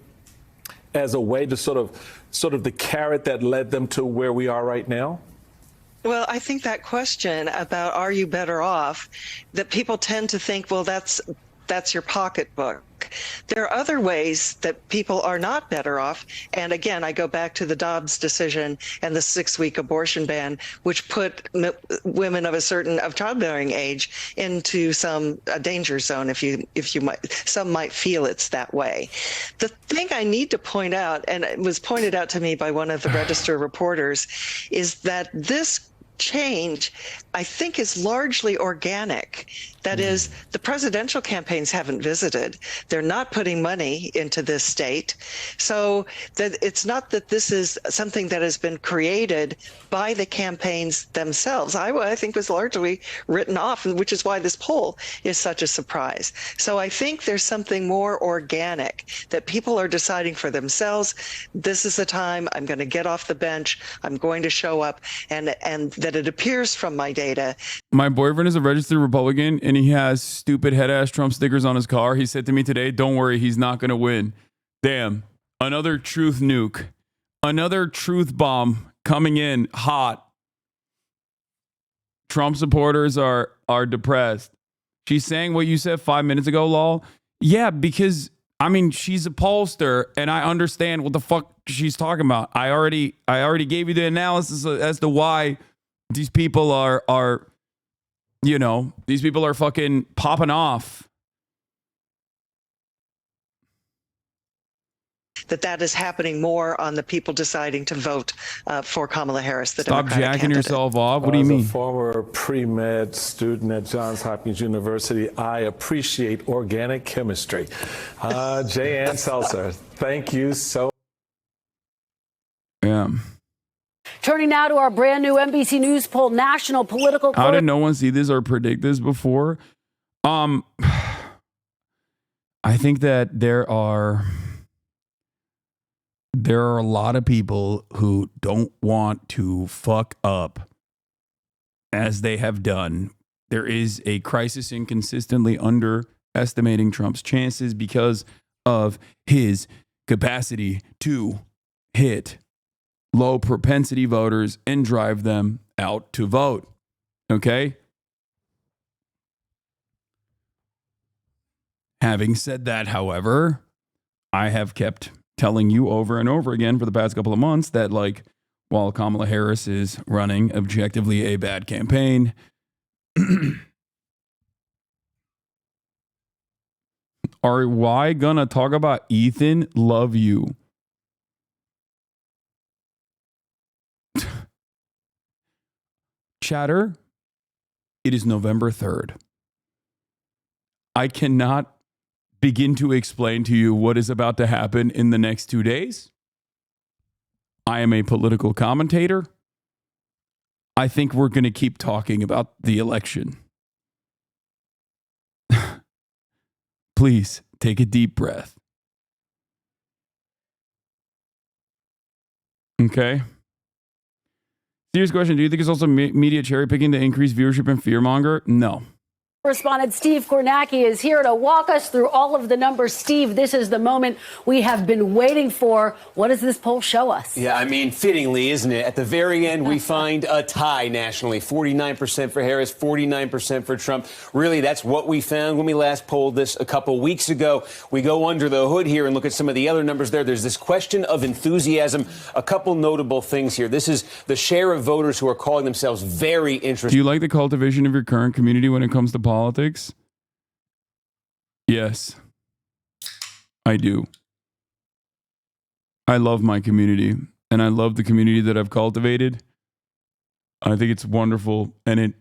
S13: as a way to sort of the carrot that led them to where we are right now?
S12: Well, I think that question about are you better off, that people tend to think, well, that's your pocketbook. There are other ways that people are not better off. And again, I go back to the Dobbs decision and the 6-week abortion ban, which put women of childbearing age into a danger zone, some might feel it's that way. The thing I need to point out, and it was pointed out to me by one of the Register reporters, is that this change, I think, is largely organic. That is, the presidential campaigns haven't visited. They're not putting money into this state. So that it's not that this is something that has been created by the campaigns themselves. I think was largely written off, which is why this poll is such a surprise. So I think there's something more organic that people are deciding for themselves. This is the time I'm going to get off the bench. I'm going to show up, and that it appears from my data.
S1: My boyfriend is a registered Republican and he has stupid head ass Trump stickers on his car. He said to me today, don't worry, he's not going to win. Damn. Another truth nuke. Another truth bomb coming in hot. Trump supporters are depressed. She's saying what you said 5 minutes ago, lol. Yeah, because she's a pollster and I understand what the fuck she's talking about. I already gave you the analysis as to why these people are these people are fucking popping off.
S12: That is happening more on the people deciding to vote for Kamala Harris, the
S1: Stop
S12: Democratic
S1: jacking
S12: candidate.
S1: yourself off. What do you mean?
S13: As a former pre-med student at Johns Hopkins University, I appreciate organic chemistry. Jay Ann Seltzer, thank you so
S1: them.
S14: Turning now to our brand new NBC News poll, national political.
S1: How did no one see this or predict this before? I think that there are a lot of people who don't want to fuck up as they have done. There is a crisis in consistently underestimating Trump's chances because of his capacity to hit low propensity voters and drive them out to vote. Okay? Having said that, however, I have kept telling you over and over again for the past couple of months that, like, while Kamala Harris is running objectively a bad campaign, are why gonna talk about Ethan? Love you. Chatter, it is November 3rd. I cannot begin to explain to you what is about to happen in the next 2 days. I am a political commentator. I think we're going to keep talking about the election. Please take a deep breath. Okay. Serious question. Do you think it's also media cherry picking to increase viewership and fearmonger? No.
S14: Correspondent Steve Kornacki is here to walk us through all of the numbers. Steve, this is the moment we have been waiting for. What does this poll show us?
S15: Yeah, I mean, fittingly, isn't it? At the very end, we find a tie nationally. 49% for Harris, 49% for Trump. Really, that's what we found when we last polled this a couple weeks ago. We go under the hood here and look at some of the other numbers there. There's this question of enthusiasm. A couple notable things here. This is the share of voters who are calling themselves very interested.
S1: Do you like the cultivation of your current community when it comes to politics? Yes, I do. I love my community, and I love the community that I've cultivated. I think it's wonderful, and it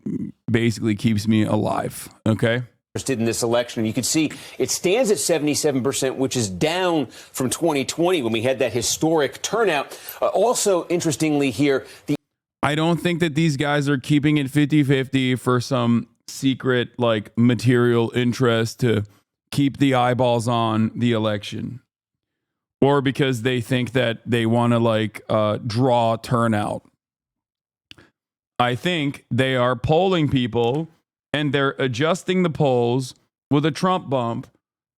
S1: basically keeps me alive. Okay?
S15: Interested in this election. You can see it stands at 77%, which is down from 2020 when we had that historic turnout. Also, interestingly here,
S1: I don't think that these guys are keeping it 50-50 for some secret, like, material interest to keep the eyeballs on the election, or because they think that they want to, like, draw turnout. I think they are polling people and they're adjusting the polls with a Trump bump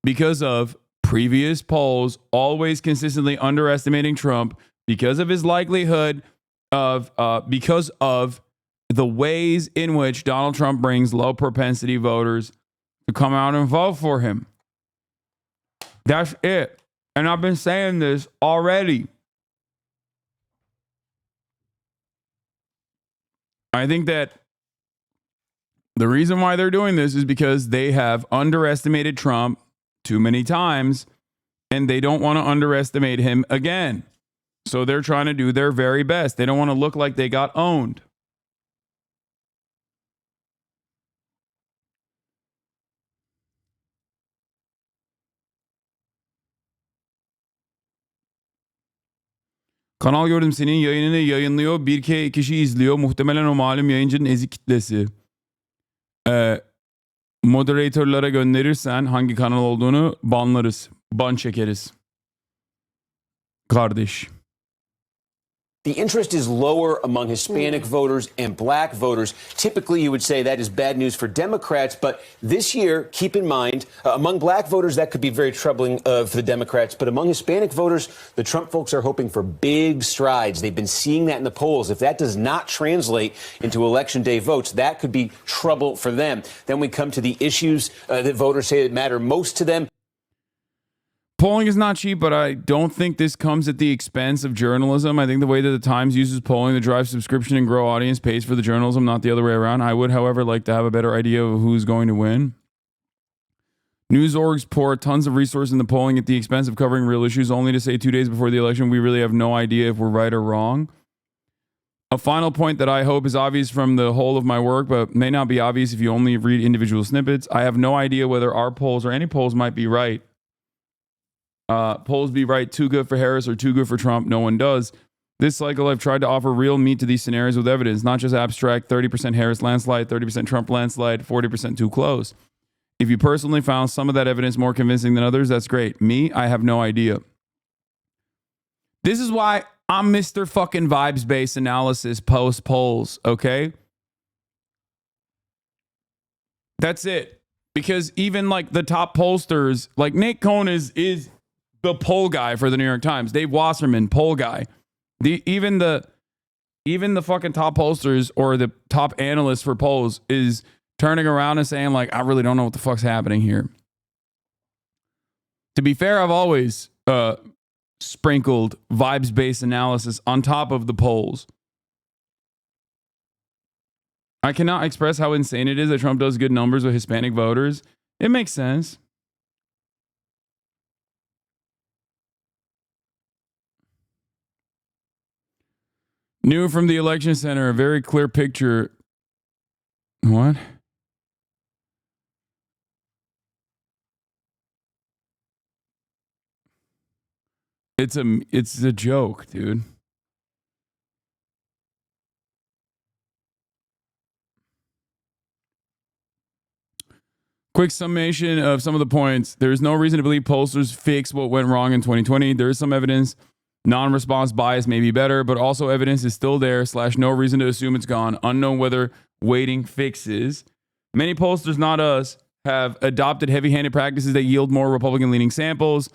S1: because of previous polls always consistently underestimating Trump because of his likelihood of because of the ways in which Donald Trump brings low propensity voters to come out and vote for him. That's it. And I've been saying this already. I think that the reason why they're doing this is because they have underestimated Trump too many times, and they don't want to underestimate him again. So they're trying to do their very best. They don't want to look like they got owned. Kanal gördüm senin yayınını yayınlıyor. Bir kişi izliyor. Muhtemelen o malum yayıncının ezik kitlesi. Moderatorlara gönderirsen hangi kanal olduğunu banlarız. Ban çekeriz. Kardeş.
S15: The interest is lower among Hispanic voters and black voters. Typically, you would say that is bad news for Democrats. But this year, keep in mind, among black voters, that could be very troubling for the Democrats. But among Hispanic voters, the Trump folks are hoping for big strides. They've been seeing that in the polls. If that does not translate into Election Day votes, that could be trouble for them. Then we come to the issues that voters say that matter most to them.
S1: Polling is not cheap, but I don't think this comes at the expense of journalism. I think the way that the Times uses polling to drive subscription and grow audience pays for the journalism, not the other way around. I would, however, like to have a better idea of who's going to win. News orgs pour tons of resources into polling at the expense of covering real issues, only to say 2 days before the election, we really have no idea if we're right or wrong. A final point that I hope is obvious from the whole of my work, but may not be obvious if you only read individual snippets. I have no idea whether our polls or any polls might be right. Polls be right, too good for Harris or too good for Trump. No one does. This cycle, I've tried to offer real meat to these scenarios with evidence, not just abstract 30% Harris landslide, 30% Trump landslide, 40% too close. If you personally found some of that evidence more convincing than others, that's great. Me, I have no idea. This is why I'm Mr. fucking vibes-based analysis post polls, okay? That's it. Because even like the top pollsters, like Nate Cohn is the poll guy for the New York Times. Dave Wasserman, poll guy. Even the fucking top pollsters or the top analysts for polls is turning around and saying like, I really don't know what the fuck's happening here. To be fair, I've always sprinkled vibes-based analysis on top of the polls. I cannot express how insane it is that Trump does good numbers with Hispanic voters. It makes sense. New from the election center, a very clear picture. What? It's a joke, dude. Quick summation of some of the points. There is no reason to believe pollsters fix what went wrong in 2020. There is some evidence. Non-response bias may be better, but also evidence is still there / no reason to assume it's gone. Unknown whether waiting fixes. Many pollsters, not us, have adopted heavy-handed practices that yield more Republican-leaning samples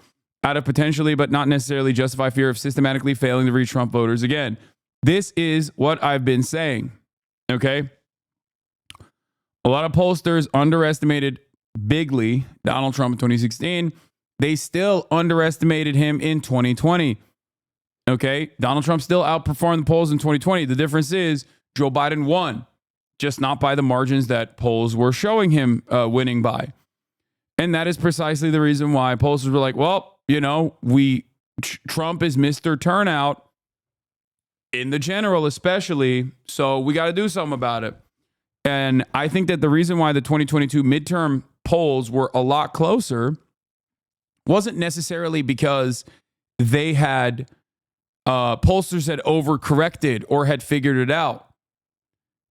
S1: out of potentially, but not necessarily justify fear of systematically failing to reach Trump voters again. This is what I've been saying, okay? A lot of pollsters underestimated bigly Donald Trump in 2016. They still underestimated him in 2020. Okay, Donald Trump still outperformed the polls in 2020. The difference is Joe Biden won, just not by the margins that polls were showing him winning by. And that is precisely the reason why pollsters were like, well, you know, Trump is Mr. Turnout in the general especially, so we got to do something about it. And I think that the reason why the 2022 midterm polls were a lot closer wasn't necessarily because they had pollsters had overcorrected or had figured it out.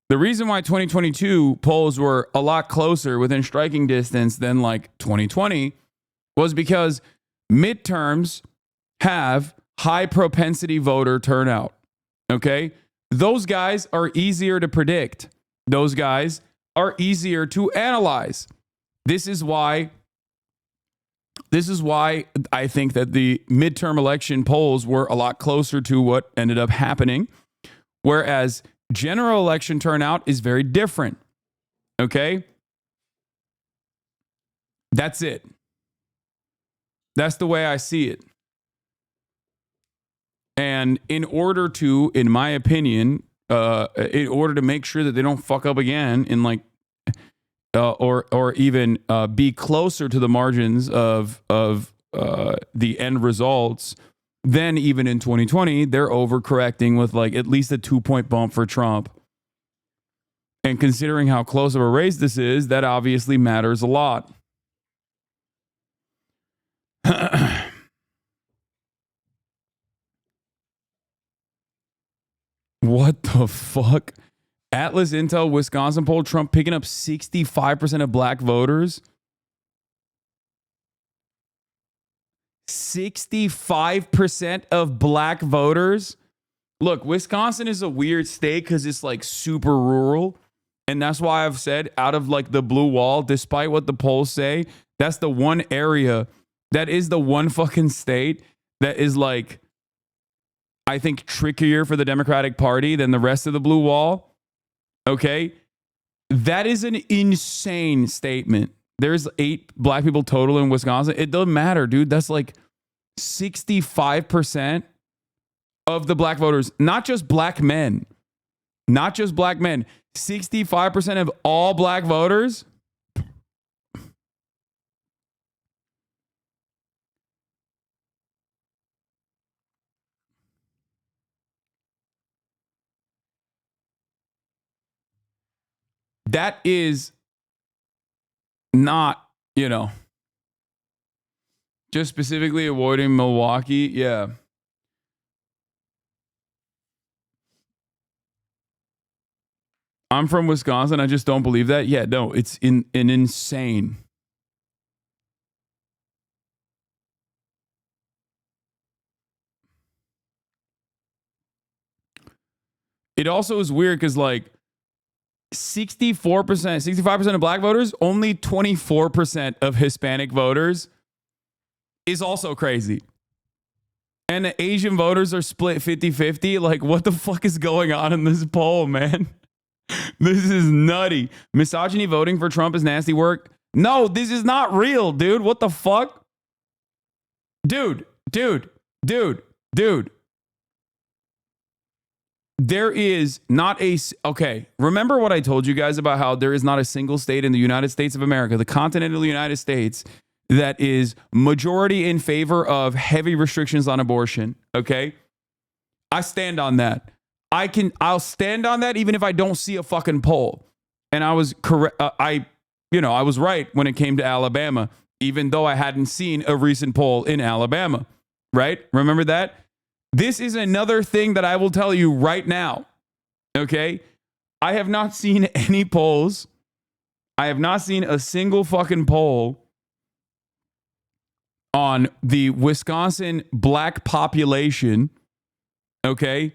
S1: The reason why 2022 polls were a lot closer within striking distance than like 2020 was because midterms have high propensity voter turnout. Okay? Those guys are easier to predict. Those guys are easier to analyze. This is why I think that the midterm election polls were a lot closer to what ended up happening, whereas general election turnout is very different. Okay? That's it. That's the way I see it. And in order to, in my opinion, in order to make sure that they don't fuck up again in like or even be closer to the margins of the end results than even in 2020, they're overcorrecting with like at least a 2-point bump for Trump. And considering how close of a race this is, that obviously matters a lot. What the fuck? Atlas Intel Wisconsin poll, Trump picking up 65% of black voters. 65% of black voters. Look, Wisconsin is a weird state because it's like super rural. And that's why I've said out of like the blue wall, despite what the polls say, that's the one area that is the one fucking state that is like, I think, trickier for the Democratic Party than the rest of the blue wall. Okay? That is an insane statement. There's 8 black people total in Wisconsin. It doesn't matter, dude. That's like 65% of the black voters, not just black men. Not just black men. 65% of all black voters. That is not, you know, just specifically avoiding Milwaukee. Yeah. I'm from Wisconsin. I just don't believe that. Yeah, no, it's an insane. It also is weird because like 64%, 65% of black voters, only 24% of Hispanic voters is also crazy. And the Asian voters are split 50-50. Like, what the fuck is going on in this poll, man? This is nutty. Misogyny voting for Trump is nasty work. No, this is not real, dude. What the fuck? Dude. There is not a... Okay, remember what I told you guys about how there is not a single state in the United States of America, the continental United States, that is majority in favor of heavy restrictions on abortion, okay? I stand on that. I'll stand on that even if I don't see a fucking poll. And I was correct. I was right when it came to Alabama, even though I hadn't seen a recent poll in Alabama, right? Remember that? This is another thing that I will tell you right now, okay? I have not seen any polls. I have not seen a single fucking poll on the Wisconsin black population, okay?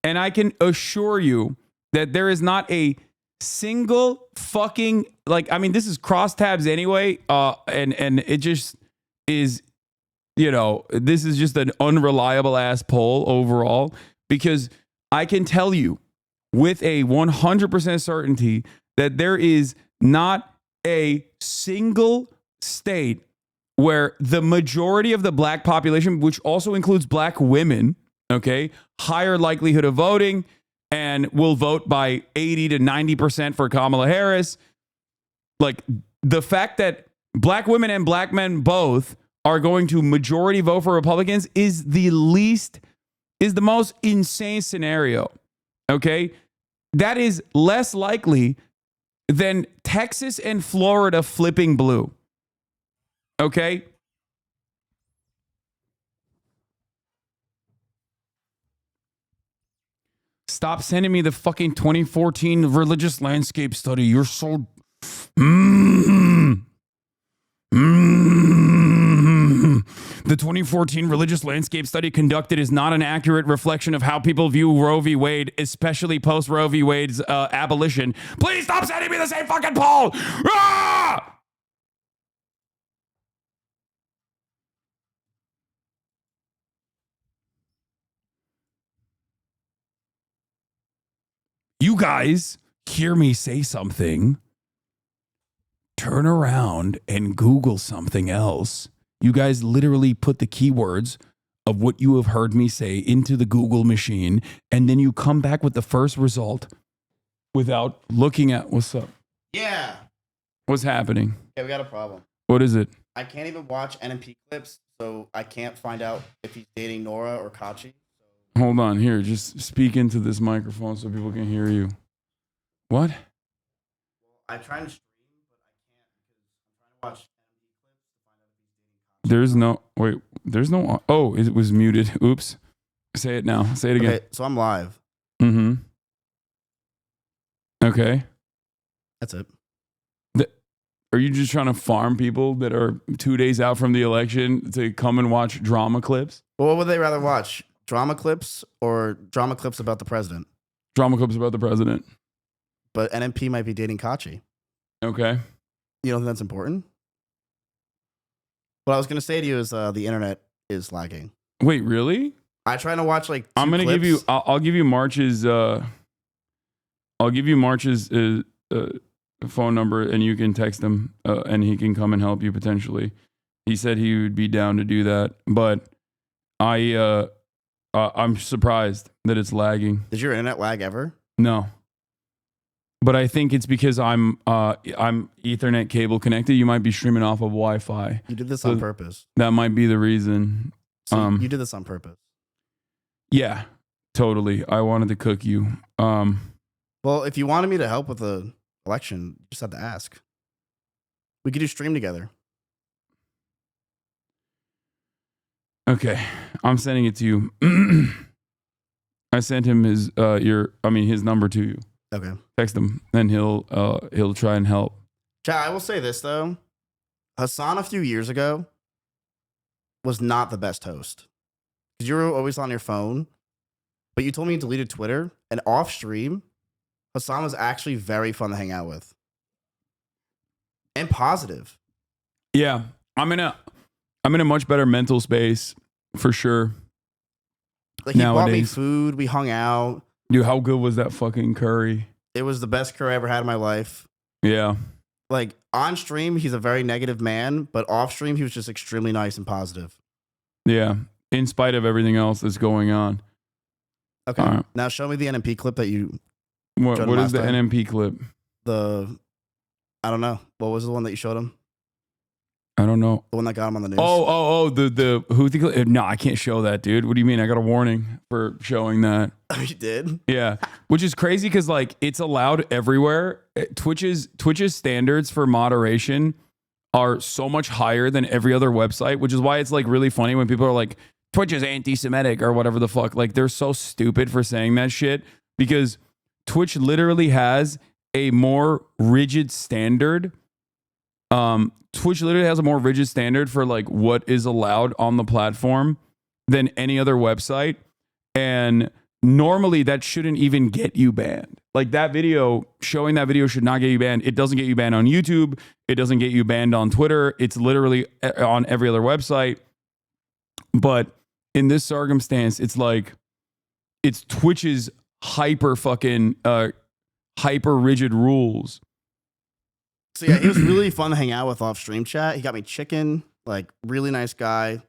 S1: And I can assure you that there is not a single fucking, like, I mean, this is crosstabs anyway, and it just is, this is just an unreliable ass poll overall, because I can tell you with a 100% certainty that there is not a single state where the majority of the black population, which also includes black women, okay, higher likelihood of voting and will vote by 80 to 90% for Kamala Harris. Like, the fact that black women and black men both are going to majority vote for Republicans is the most insane scenario, okay? That is less likely than Texas and Florida flipping blue, okay? Stop sending me the fucking 2014 religious landscape study. You're so... The 2014 religious landscape study conducted is not an accurate reflection of how people view Roe v. Wade, especially post Roe v. Wade's abolition. Please stop sending me the same fucking poll! Ah! You guys hear me say something, turn around and Google something else. You guys literally put the keywords of what you have heard me say into the Google machine, and then you come back with the first result without looking at what's up.
S2: Yeah.
S1: What's happening?
S2: Yeah, we got a problem.
S1: What is it?
S2: I can't even watch NMP clips, so I can't find out if he's dating Nora or Kachi.
S1: Hold on, here. Just speak into this microphone so people can hear you. What?
S2: I try and stream, but I can't because I'm trying to watch NMP clips to find out if he's dating Kachi.
S1: There's no, oh, it was muted. Oops. Say it now. Say it again.
S2: Okay, so I'm live.
S1: Mm-hmm. Okay.
S2: That's it.
S1: Are you just trying to farm people that are 2 days out from the election to come and watch drama clips?
S2: Well, what would they rather watch? Drama clips or drama clips about the president?
S1: Drama clips about the president.
S2: But NMP might be dating Kachi.
S1: Okay.
S2: You don't think that's important? What I was going to say to you is the internet is lagging.
S1: Wait, really?
S2: I try to watch like
S1: I'm going to give you, I'll give you March's, phone number and you can text him and he can come and help you potentially. He said he would be down to do that, but I'm surprised that it's lagging.
S2: Did your internet lag ever?
S1: No. But I think it's because I'm Ethernet cable connected. You might be streaming off of Wi-Fi.
S2: You did this on purpose.
S1: That might be the reason.
S2: So you did this on purpose.
S1: Yeah, totally. I wanted to cook you.
S2: Well, if you wanted me to help with the election, you just had to ask. We could do stream together.
S1: Okay, I'm sending it to you. I sent him his number to you.
S2: Okay.
S1: Text him, and he'll try and help.
S2: Chat, I will say this though. Hasan a few years ago was not the best host. Because you were always on your phone. But you told me you deleted Twitter, and off stream, Hasan was actually very fun to hang out with. And positive.
S1: Yeah. I'm in a much better mental space for sure.
S2: Like he bought me
S1: nowadays.
S2: food, we hung out.
S1: Dude, how good was that fucking curry?
S2: It was the best curry I ever had in my life.
S1: Yeah.
S2: Like on stream, he's a very negative man, but off stream, he was just extremely nice and positive.
S1: Yeah. In spite of everything else that's going on.
S2: Okay. Now show me the NMP clip that you.
S1: What
S2: showed him
S1: is
S2: last
S1: the
S2: time.
S1: NMP clip?
S2: I don't know. What was the one that you showed him?
S1: I don't know.
S2: The one that got him on the news.
S1: The Houthi clip. No, I can't show that, dude. What do you mean? I got a warning for showing that.
S2: You did?
S1: Yeah, which is crazy because like it's allowed everywhere. Twitch's standards for moderation are so much higher than every other website, which is why it's like really funny when people are like, Twitch is anti-Semitic or whatever the fuck. Like they're so stupid for saying that shit because Twitch literally has a more rigid standard. Twitch literally has a more rigid standard for like what is allowed on the platform than any other website. And normally that shouldn't even get you banned. Like that video, showing that video should not get you banned. It doesn't get you banned on YouTube. It doesn't get you banned on Twitter. It's literally on every other website. But in this circumstance, it's like, it's Twitch's hyper rigid rules.
S2: So yeah, he was really fun to hang out with off stream chat. He got me chicken, like really nice guy,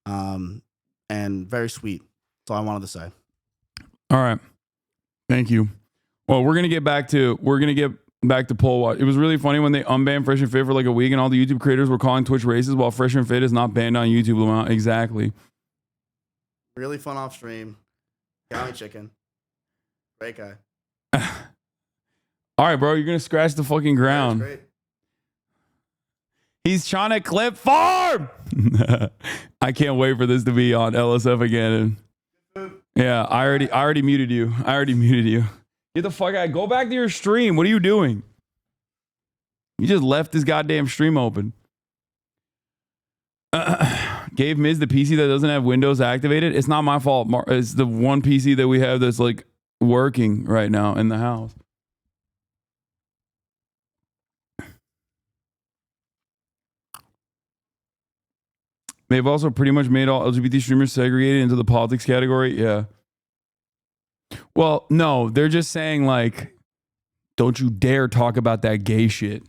S2: and very sweet. That's all I wanted to say.
S1: All right. Thank you. Well, we're gonna get back to poll watch. It was really funny when they unbanned Fresh and Fit for like a week, and all the YouTube creators were calling Twitch racist, while Fresh and Fit is not banned on YouTube. Lamont. Exactly.
S2: Really fun off stream. Got me chicken. Great guy.
S1: All right, bro. You're gonna scratch the fucking ground.
S2: Great.
S1: He's trying to clip farm. I can't wait for this to be on LSF again. Yeah, I already muted you. Get the fuck out. Go back to your stream. What are you doing? You just left this goddamn stream open. Gave Miz the PC that doesn't have Windows activated. It's not my fault. It's the one PC that we have that's like working right now in the house. They've also pretty much made all LGBT streamers segregated into the politics category. Yeah. Well, no, they're just saying like, don't you dare talk about that gay shit.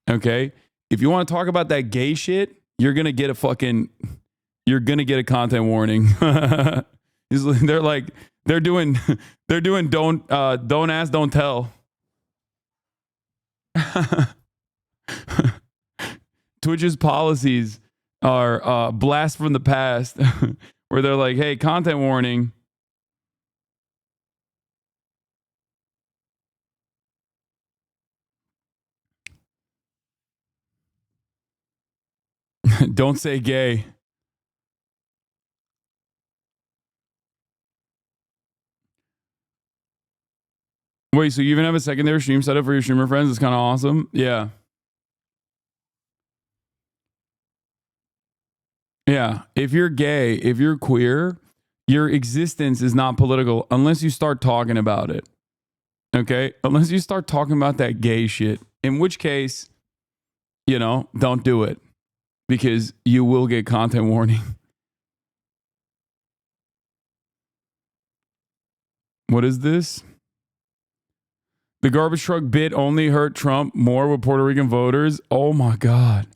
S1: Okay? If you want to talk about that gay shit, you're going to get a content warning. They're doing don't ask, don't tell. Twitch's policies are blast from the past where they're like, hey, content warning. Don't say gay. Wait, so you even have a secondary stream set up for your streamer friends? It's kind of awesome. Yeah. Yeah. If you're gay, if you're queer, your existence is not political unless you start talking about it. Okay? Unless you start talking about that gay shit. In which case, don't do it. Because you will get content warning. What is this? The garbage truck bit only hurt Trump more with Puerto Rican voters. Oh my God.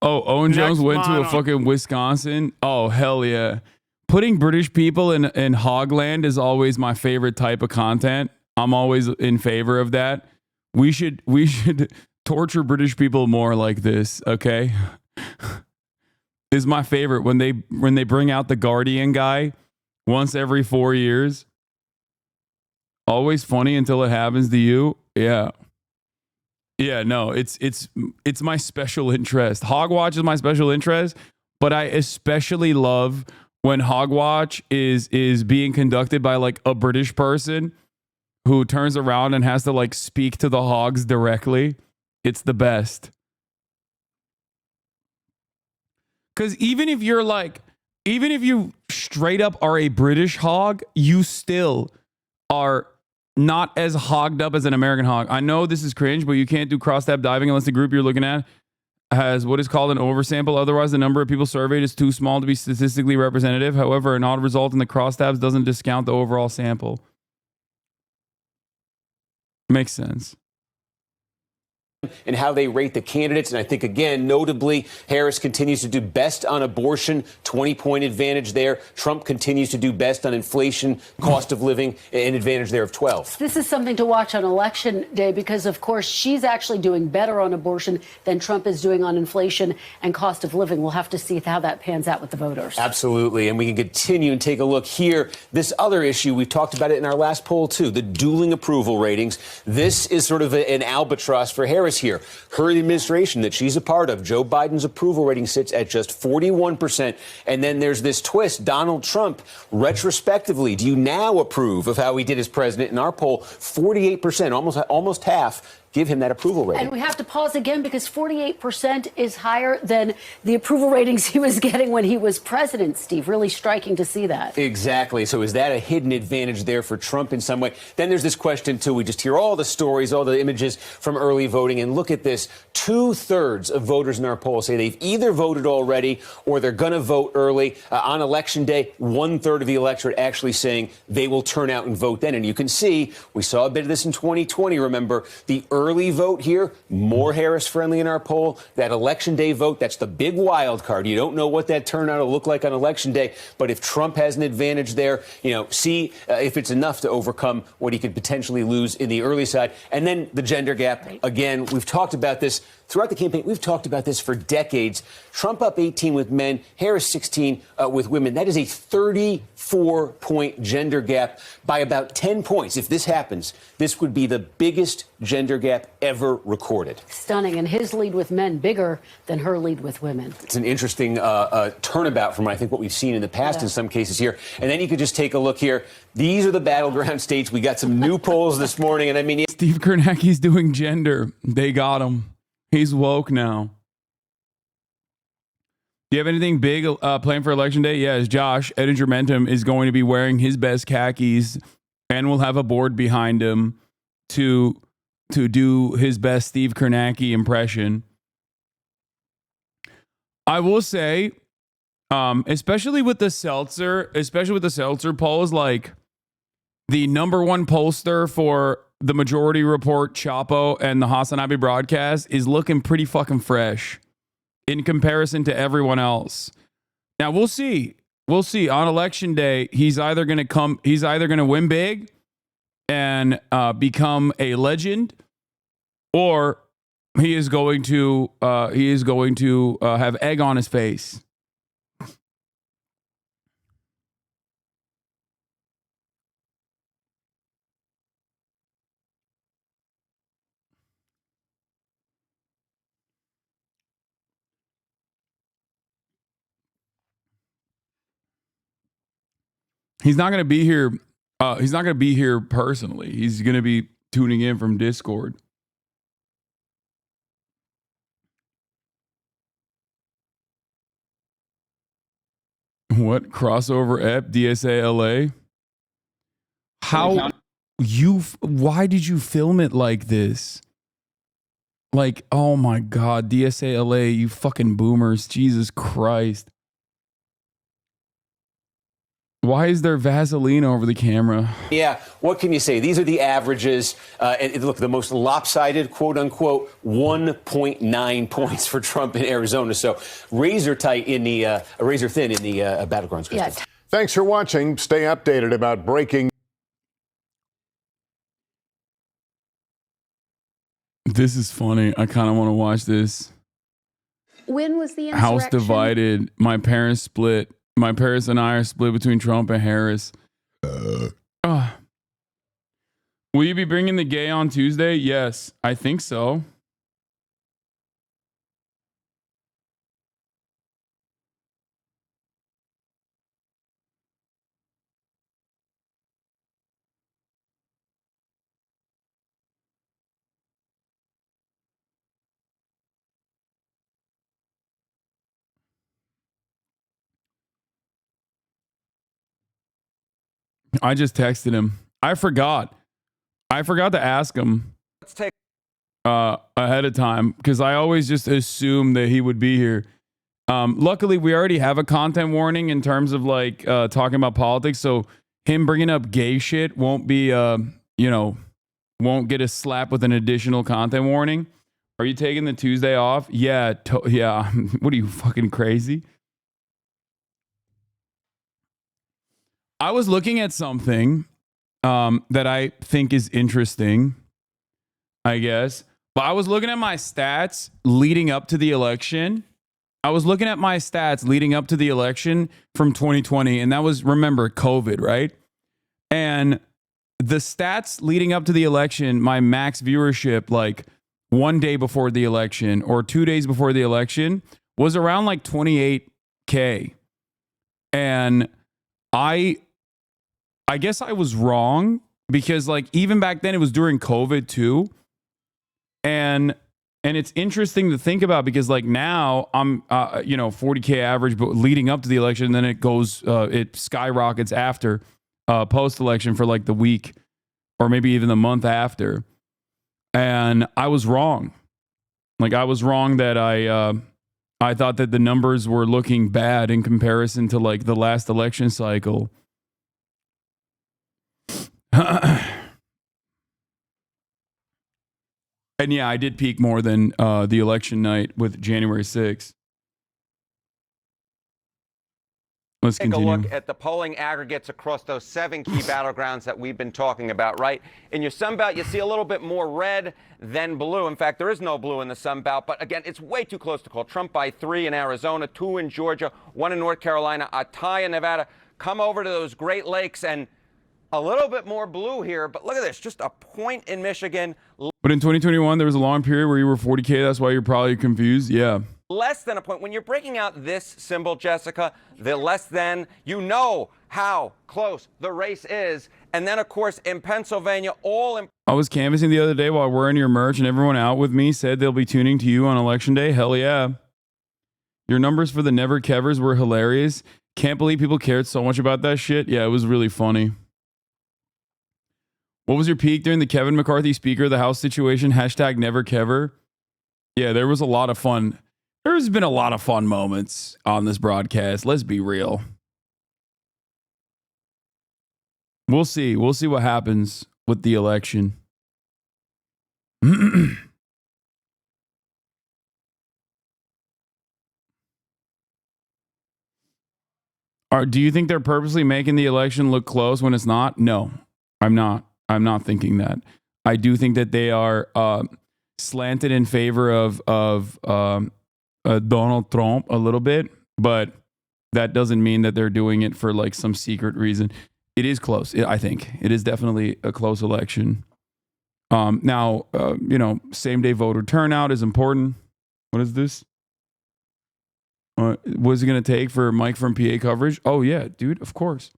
S1: Oh, Owen Jones went to a fucking Wisconsin. Oh, hell yeah. Putting British people in hogland is always my favorite type of content. I'm always in favor of that. We should torture British people more like this, okay? is my favorite when they bring out the Guardian guy once every 4 years. Always funny until it happens to you. Yeah. Yeah, no, it's my special interest. Hogwatch is my special interest, but I especially love when Hogwatch is being conducted by like a British person who turns around and has to like speak to the hogs directly. It's the best. Because even if you straight up are a British hog, you still are not as hogged up as an American hog. I know this is cringe, but you can't do cross-tab diving unless the group you're looking at has what is called an oversample. Otherwise, the number of people surveyed is too small to be statistically representative. However, an odd result in the cross-tabs doesn't discount the overall sample. Makes sense.
S15: And how they rate the candidates. And I think, again, notably, Harris continues to do best on abortion, 20-point advantage there. Trump continues to do best on inflation, cost of living, an advantage there of 12.
S14: This is something to watch on Election Day because, of course, she's actually doing better on abortion than Trump is doing on inflation and cost of living. We'll have to see how that pans out with the voters.
S15: Absolutely. And we can continue and take a look here. This other issue, we've talked about it in our last poll, too, the dueling approval ratings. This is sort of an albatross for Harris here. Her administration that she's a part of, Joe Biden's approval rating sits at just 41%. And then there's this twist. Donald Trump, retrospectively, do you now approve of how he did as president? In our poll, 48%, almost half, give him that approval rating.
S14: And we have to pause again because 48% is higher than the approval ratings he was getting when he was president, Steve. Really striking to see that.
S15: Exactly. So is that a hidden advantage there for Trump in some way? Then there's this question, too. We just hear all the stories, all the images from early voting. And look at this. 2/3 of voters in our poll say they've either voted already or they're going to vote early. On Election Day, 1/3 of the electorate actually saying they will turn out and vote then. And you can see, we saw a bit of this in 2020, remember, the early vote here, more Harris friendly in our poll. That Election Day vote, that's the big wild card. You don't know what that turnout will look like on Election Day. But if Trump has an advantage there, see if it's enough to overcome what he could potentially lose in the early side. And then the gender gap. Again, we've talked about this throughout the campaign. We've talked about this for decades. Trump up 18 with men, Harris 16 with women. That is a 34-point gender gap by about 10 points. If this happens, this would be the biggest gender gap ever recorded.
S14: Stunning. And his lead with men bigger than her lead with women.
S15: It's an interesting turnabout from, I think, what we've seen in the past in some cases here. And then you could just take a look here. These are the battleground states. We got some new polls this morning. And I mean,
S1: Steve Kornacki's doing gender. They got him. He's woke now. Do you have anything big planned for Election Day? Yes, Josh, Edinger Mentum is going to be wearing his best khakis and we'll have a board behind him to do his best Steve Kornacki impression. I will say, especially with the seltzer polls, like the number one pollster for the Majority Report, Chapo, and the HasnAbi broadcast is looking pretty fucking fresh in comparison to everyone else. Now we'll see. We'll see. On Election Day, he's either going to win big and become a legend, or he is going to have egg on his face. He's not going to be here. He's not going to be here personally. He's going to be tuning in from Discord. What crossover ep DSA LA? Why did you film it like this? Like, oh my God, DSA LA, you fucking boomers. Jesus Christ. Why is there Vaseline over the camera?
S15: Yeah, what can you say? These are the averages. And look, the most lopsided, quote unquote, 1.9 points for Trump in Arizona. So razor thin in the battlegrounds.
S14: Yeah.
S16: Thanks for watching. Stay updated about breaking.
S1: This is funny. I kind of want to watch this.
S14: When was the insurrection?
S1: House divided. My parents split. My parents and I are split between Trump and Harris. Will you be bringing the gay on Tuesday? Yes, I think so. I just texted him. I forgot to ask him.
S17: Let's take
S1: ahead of time because I always just assume that he would be here. Luckily, we already have a content warning in terms of like talking about politics, so him bringing up gay shit won't be, won't get a slap with an additional content warning. Are you taking the Tuesday off? Yeah, yeah. What are you, fucking crazy? I was looking at something that I think is interesting, I guess. But I was looking at my stats leading up to the election. I was looking at my stats leading up to the election from 2020. And that was, remember, COVID, right? And the stats leading up to the election, my max viewership, like one day before the election or 2 days before the election, was around like 28K. And I guess I was wrong because like even back then it was during COVID too. And it's interesting to think about because like now I'm 40K average, but leading up to the election, then it goes it skyrockets after post election for like the week or maybe even the month after. And I was wrong. Like I was wrong that I thought that the numbers were looking bad in comparison to like the last election cycle. And yeah, I did peak more than the election night with January 6th. Let's
S17: take
S1: continue.
S17: a look at the polling aggregates across those 7 key battlegrounds that we've been talking about, right? In your Sun Belt, you see a little bit more red than blue. In fact, there is no blue in the Sun Belt. But again, it's way too close to call. Trump by 3 in Arizona, 2 in Georgia, 1 in North Carolina, a tie in Nevada. Come over to those Great Lakes and a little bit more blue here. But look at this, just a point in Michigan.
S1: But in 2021, there was a long period where you were 40K. That's why you're probably confused. Yeah.
S17: Less than a point. When you're breaking out this symbol, Jessica, the less than, you know how close the race is. And then, of course, in Pennsylvania,
S1: I was canvassing the other day while wearing your merch, and everyone out with me said they'll be tuning to you on election day. Hell yeah. Your numbers for the Never Kevers were hilarious. Can't believe people cared so much about that shit. Yeah, it was really funny. What was your peak during the Kevin McCarthy Speaker of the House situation? Hashtag Never Kever. Yeah, there was a lot of fun. There's been a lot of fun moments on this broadcast. Let's be real. We'll see. We'll see what happens with the election. Do you think they're purposely making the election look close when it's not? No, I'm not. I'm not thinking that. I do think that they are slanted in favor of Donald Trump a little bit, but that doesn't mean that they're doing it for like some secret reason. It is close. I think it is definitely a close election. Now, same day voter turnout is important. What is this? What is it going to take for Mike from PA coverage? Oh yeah, dude, of course.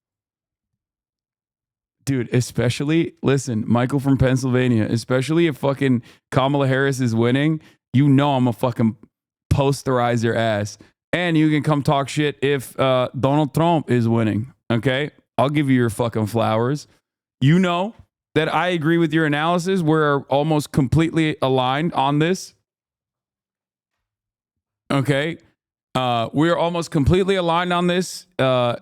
S1: Dude, especially, listen, Michael from Pennsylvania, especially if fucking Kamala Harris is winning, you know I'm a fucking posterize your ass. And you can come talk shit if Donald Trump is winning, okay? I'll give you your fucking flowers. You know that I agree with your analysis. We're almost completely aligned on this. Okay? We're almost completely aligned on this.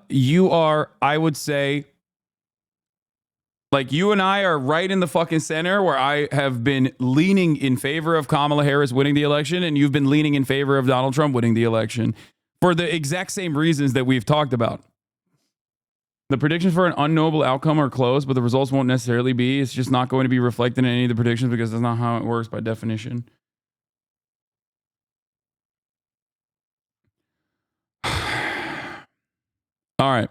S1: You are, I would say, like you and I are right in the fucking center where I have been leaning in favor of Kamala Harris winning the election and you've been leaning in favor of Donald Trump winning the election for the exact same reasons that we've talked about. The predictions for an unknowable outcome are close, but the results won't necessarily be. It's just not going to be reflected in any of the predictions because that's not how it works by definition. All right.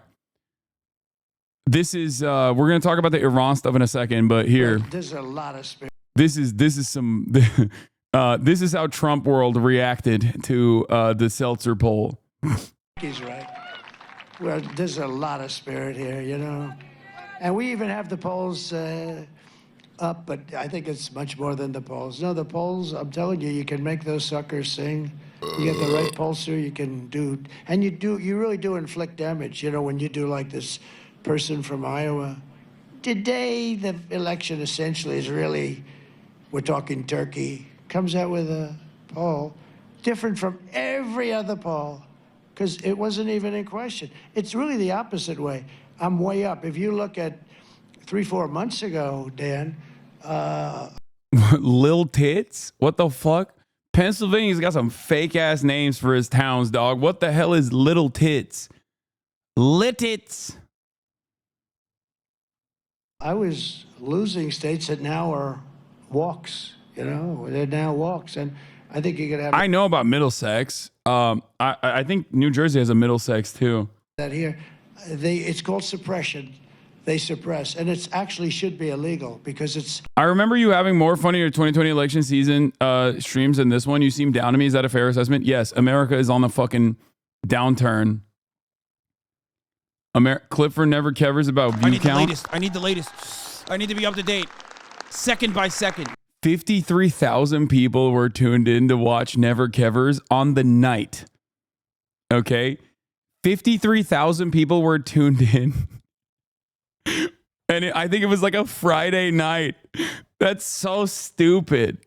S1: This is we're going to talk about the Iran stuff in a second, but here
S18: There's a lot of spirit.
S1: this is some this is how Trump world reacted to the Seltzer poll.
S18: He's right. Well, there's a lot of spirit here, you know. And we even have the polls up, but I think it's much more than the polls. No, the polls, I'm telling you, you can make those suckers sing. You get the right pollster, you can do, and you really do inflict damage, you know, when you do like this person from Iowa. Today, the election essentially is really, we're talking Turkey, comes out with a poll different from every other poll because it wasn't even in question. It's really the opposite way. I'm way up. If you look at 3-4 months ago, Dan.
S1: Lil Tits? What the fuck? Pennsylvania's got some fake ass names for his towns, dog. What the hell is Little Tits? Littits.
S18: I was losing states that now are walks, you know, they're now walks. And I think you could have.
S1: I know about Middlesex. I think New Jersey has a Middlesex too.
S18: That here, it's called suppression. They suppress, and it's actually should be illegal because it's.
S1: I remember you having more fun in your 2020 election season streams than this one. You seem down to me. Is that a fair assessment? Yes, America is on the fucking downturn. Clifford never covers about view count.
S19: I need the latest. I need to be up to date, second by second.
S1: 53,000 people were tuned in to watch Never Kevers on the night. Okay, 53,000 people were tuned in. And I think it was like a Friday night. That's so stupid.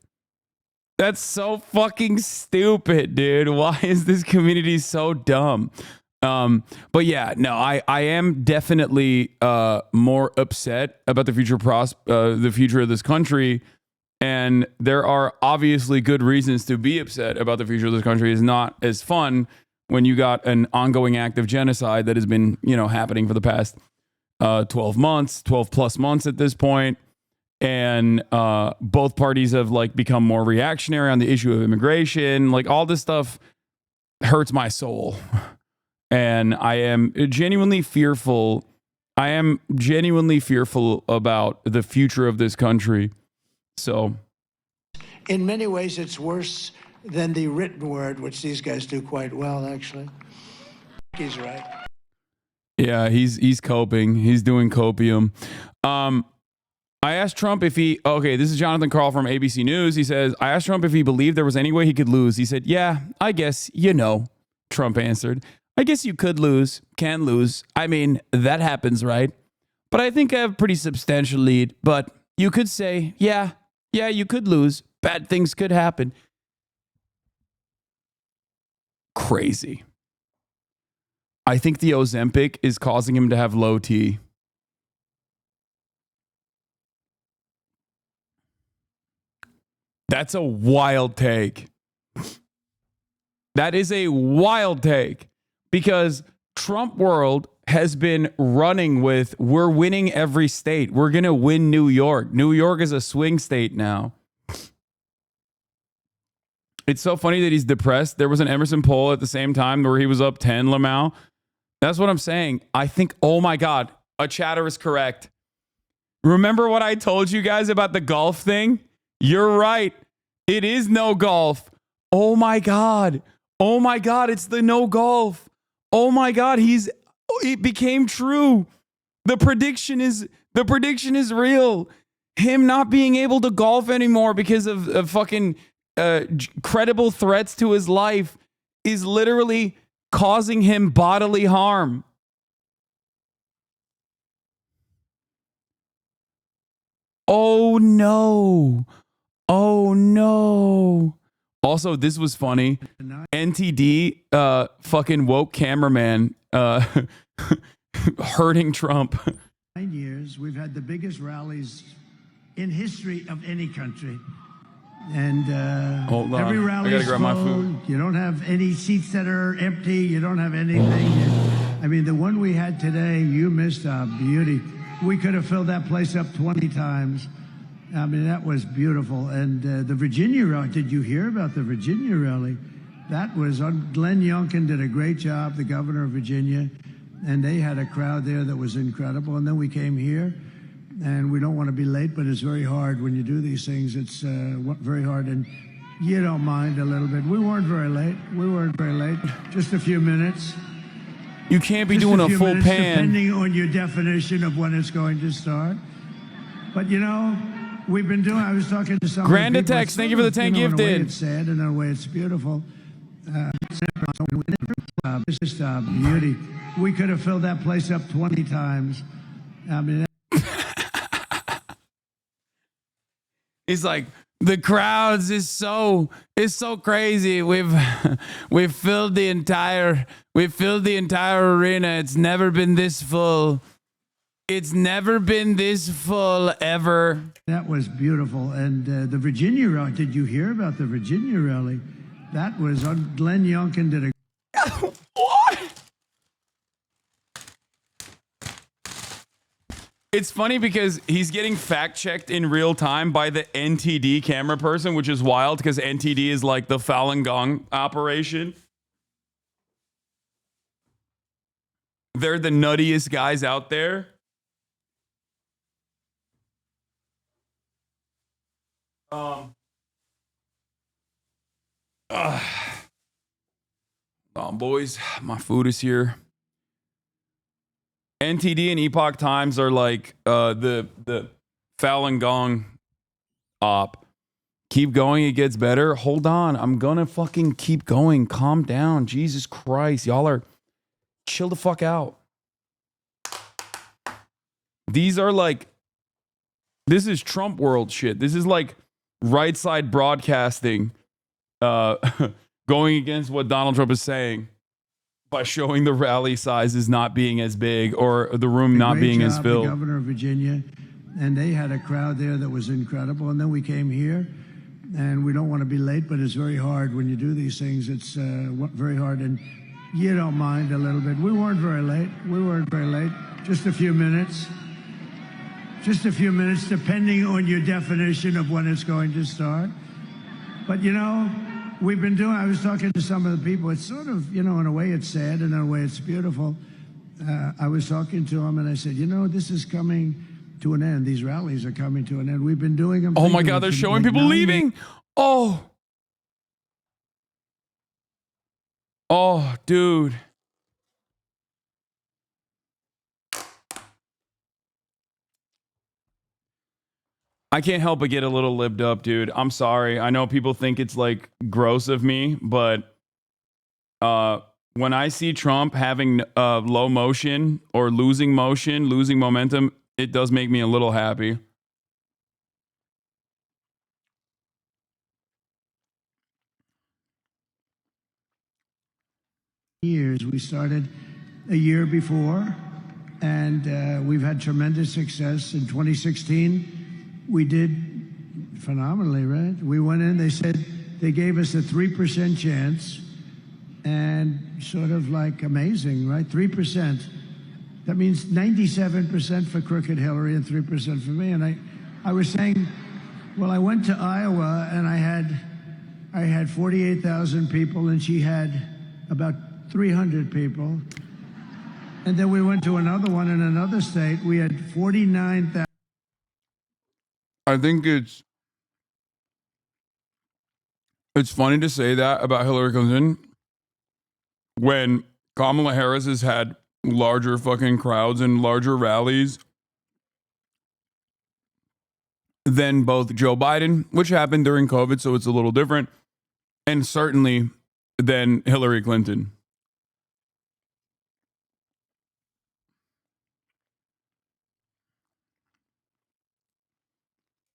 S1: That's so fucking stupid, dude. Why is this community so dumb? But yeah, no, I am definitely more upset about the future of this country. And there are obviously good reasons to be upset about the future of this country. It's not as fun when you got an ongoing act of genocide that has been, happening for the past 12 plus months at this point. And both parties have become more reactionary on the issue of immigration. Like all this stuff hurts my soul. And I am genuinely fearful. about the future of this country. So
S18: in many ways, it's worse than the written word, which these guys do quite well, actually. He's right.
S1: Yeah, he's coping. He's doing copium. I asked Trump if he... Okay, this is Jonathan Karl from ABC News. He says, I asked Trump if he believed there was any way he could lose. He said, yeah, I guess, Trump answered. I guess you could lose, can lose. I mean, that happens, right? But I think I have a pretty substantial lead. But you could say, yeah, you could lose. Bad things could happen. Crazy. I think the Ozempic is causing him to have low T. That's a wild take. That is a wild take because Trump world has been running with, we're winning every state. We're going to win New York. New York is a swing state now. It's so funny that he's depressed. There was an Emerson poll at the same time where he was up 10, Lamau. That's what I'm saying. I think, oh my God, a chatter is correct. Remember what I told you guys about the golf thing? You're right. It is no golf. Oh my God. Oh my God. It's the no golf. Oh my God. It became true. The prediction is real. Him not being able to golf anymore because of fucking credible threats to his life is literally causing him bodily harm. Oh no. Oh no. Also, this was funny. NTD fucking woke cameraman hurting Trump.
S18: 9 years, we've had the biggest rallies in history of any country. And
S1: Hold on.
S18: every rally is
S1: grab my
S18: full.
S1: food.
S18: You don't have any seats that are empty. You don't have anything. I mean, the one we had today, you missed a beauty. We could have filled that place up 20 times. I mean, that was beautiful. And the Virginia rally, did you hear about the Virginia rally? That was, Glenn Youngkin did a great job, the governor of Virginia. and they had a crowd there that was incredible. And then we came here, and we don't want to be late, but it's very hard when you do these things. It's very hard, and you don't mind a little bit. We weren't very late. Just a few minutes.
S1: You can't be doing a full
S18: minutes,
S1: pan.
S18: depending on your definition of when it's going to start. But you know, we've been doing. I was talking to some
S1: Grand
S18: people.
S1: Tex, thank you for the 10
S18: In a way
S1: gifted.
S18: it's sad, and in a way it's beautiful. It's just beauty. We could have filled that place up 20 times. I mean.
S1: He's like, the crowds is so crazy. We've filled the entire arena. It's never been this full. It's never been this full ever.
S18: That was beautiful. And the Virginia rally, did you hear about the Virginia rally? That was Glenn Youngkin did a
S1: What? It's funny because he's getting fact checked in real time by the NTD camera person, which is wild because NTD is like the Falun Gong operation. They're the nuttiest guys out there. Boys, my food is here. NTD and Epoch Times are like the Falun Gong op. Keep going, it gets better. Hold on, I'm gonna fucking keep going. Calm down, Jesus Christ, y'all are chill the fuck out. These are like, this is Trump world shit. This is like right side broadcasting, going against what Donald Trump is saying by showing the rally sizes not being as big or the room not being as filled.
S18: The governor of Virginia, and they had a crowd there that was incredible. And then we came here, and we don't want to be late, but it's very hard when you do these things. It's very hard, and you don't mind a little bit. We weren't very late. Just a few minutes. Depending on your definition of when it's going to start. But you know, we've been doing. I was talking to some of the people. It's sort of, you know, in a way it's sad, and in a way it's beautiful. I was talking to them, and I said, you know, this is coming to an end. These rallies are coming to an end. We've been doing them.
S1: Oh my God, they're showing people leaving. Oh, dude. I can't help but get a little libbed up, dude. I'm sorry. I know people think it's like gross of me, but when I see Trump having low motion or losing momentum, it does make me a little happy.
S18: Years. We started a year before, and we've had tremendous success. In 2016, we did phenomenally, right? We went in, they gave us a 3% chance, and sort of like amazing, right? 3%. That means 97% for crooked Hillary and 3% for me. And I was saying, well, I went to Iowa, and I had 48,000 people, and she had about 300 people. And then we went to another one in another state. We had 49,000.
S1: I think it's funny to say that about Hillary Clinton when Kamala Harris has had larger fucking crowds and larger rallies than both Joe Biden, which happened during COVID, so it's a little different, and certainly than Hillary Clinton.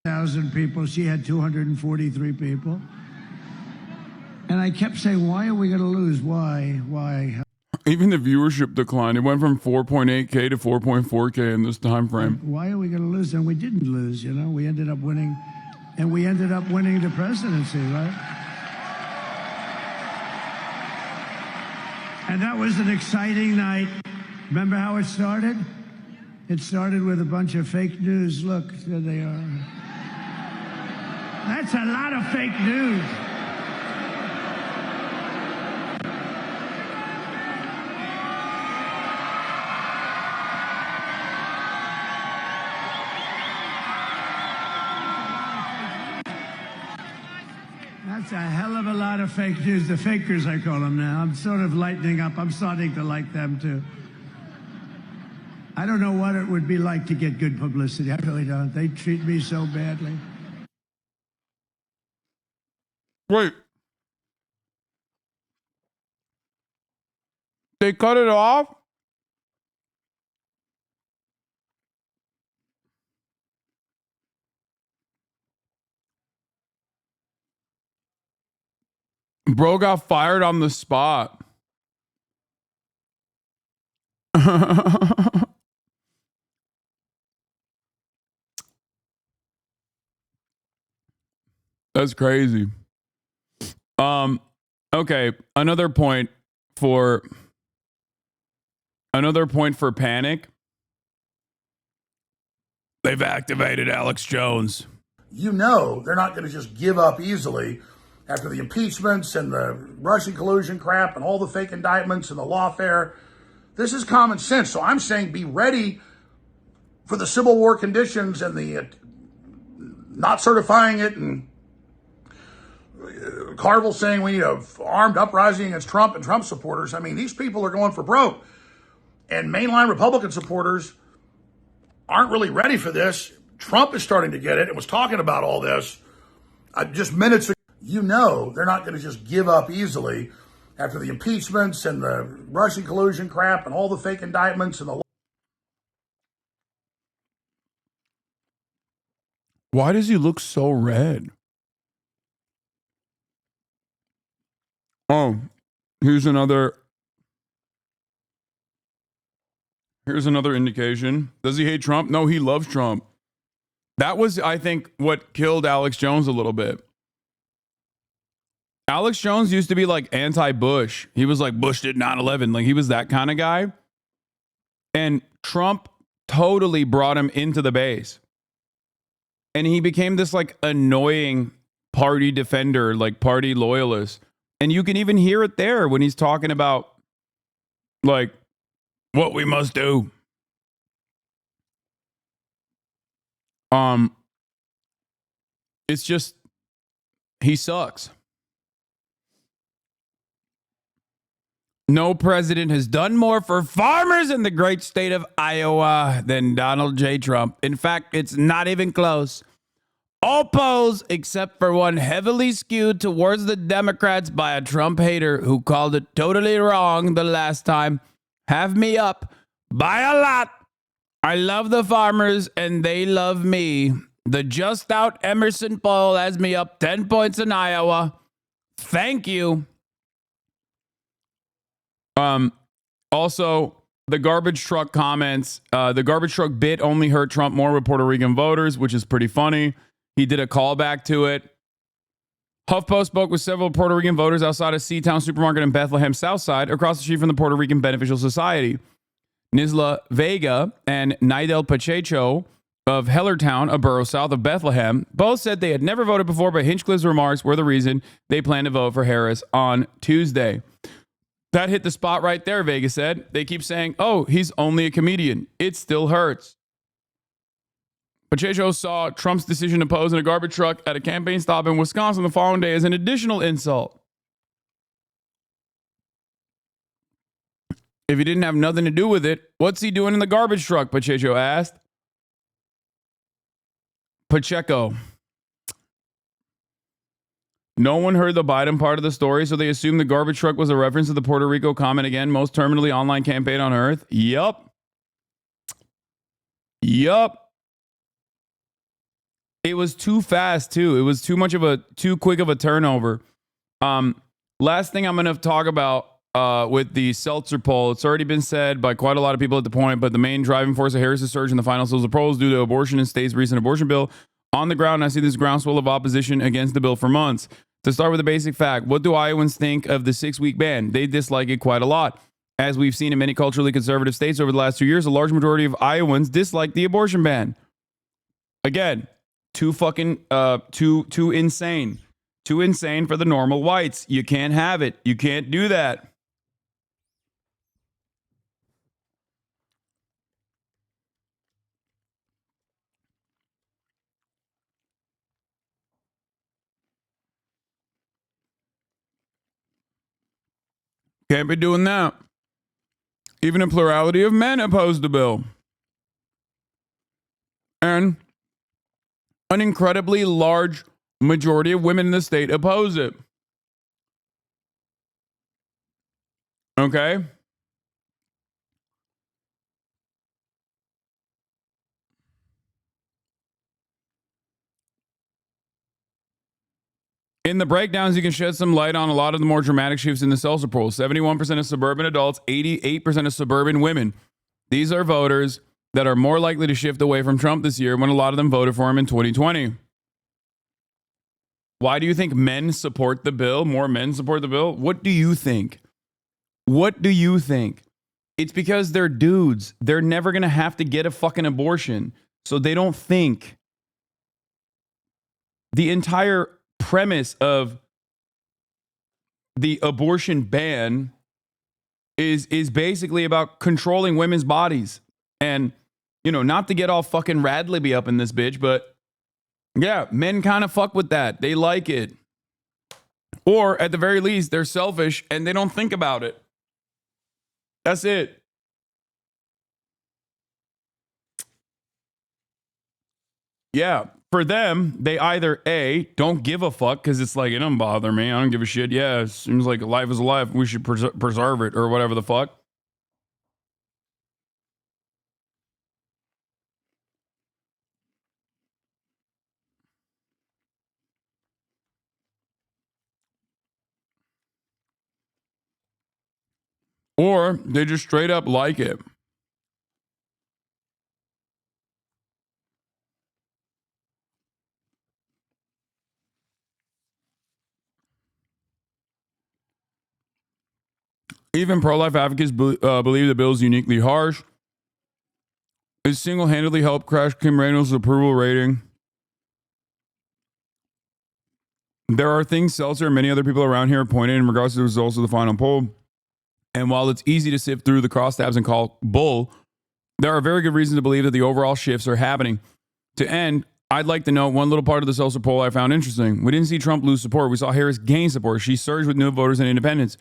S18: Thousand people. She had 243 people. And I kept saying, why are we going to lose? Why?
S1: Even the viewership declined. It went from 4.8K to 4.4K in this time frame.
S18: Why are we going to lose? And we didn't lose, you know. We ended up winning, and we ended up winning the presidency, right? And that was an exciting night. Remember how it started? It started with a bunch of fake news. Look, there they are. That's a lot of fake news. It's a hell of a lot of fake news. The fakers, I call them now. I'm sort of lightening up. I'm starting to like them, too. I don't know what it would be like to get good publicity. I really don't. They treat me so badly.
S1: Wait. They cut it off? Bro got fired on the spot. That's crazy. Okay, another point for panic. They've activated Alex Jones.
S20: You know they're not going to just give up easily after the impeachments and the Russian collusion crap and all the fake indictments and the lawfare. This is common sense. So I'm saying be ready for the Civil War conditions and the not certifying it, and Carville saying we need an armed uprising against Trump and Trump supporters. I mean, these people are going for broke. And mainline Republican supporters aren't really ready for this. Trump is starting to get it and was talking about all this just minutes ago. You know they're not going to just give up easily after the impeachments and the Russian collusion crap and all the fake indictments and the...
S1: Why does he look so red? Oh, here's another indication. Does he hate Trump? No, he loves Trump. That was, I think, what killed Alex Jones a little bit. Alex Jones used to be like anti-Bush. He was like, Bush did 9/11. Like, he was that kind of guy. And Trump totally brought him into the base. And he became this like annoying party defender, like party loyalist. And you can even hear it there when he's talking about like what we must do. It's just, he sucks. No president has done more for farmers in the great state of Iowa than Donald J. Trump. In fact, it's not even close. All polls, except for one heavily skewed towards the Democrats by a Trump hater who called it totally wrong the last time, have me up by a lot. I love the farmers and they love me. The just out Emerson poll has me up 10 points in Iowa. Thank you. Also, the garbage truck comments. The garbage truck bit only hurt Trump more with Puerto Rican voters, which is pretty funny. He did a callback to it. HuffPost spoke with several Puerto Rican voters outside a Seatown supermarket in Bethlehem Southside, across the street from the Puerto Rican Beneficial Society. Nisla Vega and Nidel Pacheco of Hellertown, a borough south of Bethlehem, both said they had never voted before, but Hinchcliffe's remarks were the reason they plan to vote for Harris on Tuesday. That hit the spot right there, Vega said. They keep saying, oh, he's only a comedian. It still hurts. Pacheco saw Trump's decision to pose in a garbage truck at a campaign stop in Wisconsin the following day as an additional insult. If he didn't have nothing to do with it, what's he doing in the garbage truck? Pacheco asked. Pacheco. No one heard the Biden part of the story, so they assumed the garbage truck was a reference to the Puerto Rico comment again, most terminally online campaign on earth. Yup. It was too fast, too. It was too quick of a turnover. Last thing I'm going to talk about with the Seltzer poll. It's already been said by quite a lot of people at the point, but the main driving force of Harris' surge in the final Seltzer poll is due to abortion in state's recent abortion bill. On the ground, I see this groundswell of opposition against the bill for months. To start with a basic fact, what do Iowans think of the 6-week ban? They dislike it quite a lot. As we've seen in many culturally conservative states over the last 2 years, a large majority of Iowans dislike the abortion ban. Again, too insane. Too insane for the normal whites. You can't have it. You can't do that. Can't be doing that. Even a plurality of men oppose the bill. And an incredibly large majority of women in the state oppose it. Okay? In the breakdowns, you can shed some light on a lot of the more dramatic shifts in the Seltzer poll. 71% of suburban adults, 88% of suburban women. These are voters that are more likely to shift away from Trump this year when a lot of them voted for him in 2020. Why do you think men support the bill? More men support the bill? What do you think? What do you think? It's because they're dudes. They're never going to have to get a fucking abortion. So they don't think. The entire premise of the abortion ban is basically about controlling women's bodies. And, you know, not to get all fucking rad-libby up in this bitch, but yeah, men kind of fuck with that. They like it. Or at the very least, they're selfish and they don't think about it. That's it. Yeah. For them, they either A, don't give a fuck because it's like, it don't bother me. I don't give a shit. Yeah, it seems like life is alive. We should preserve it or whatever the fuck. Or they just straight up like it. Even pro-life advocates believe the bill is uniquely harsh. It single-handedly helped crash Kim Reynolds' approval rating. There are things Seltzer and many other people around here pointed in regards to the results of the final poll. And while it's easy to sift through the crosstabs and call bull, there are very good reasons to believe that the overall shifts are happening. To end, I'd like to note one little part of the Seltzer poll I found interesting. We didn't see Trump lose support. We saw Harris gain support. She surged with new voters and independents.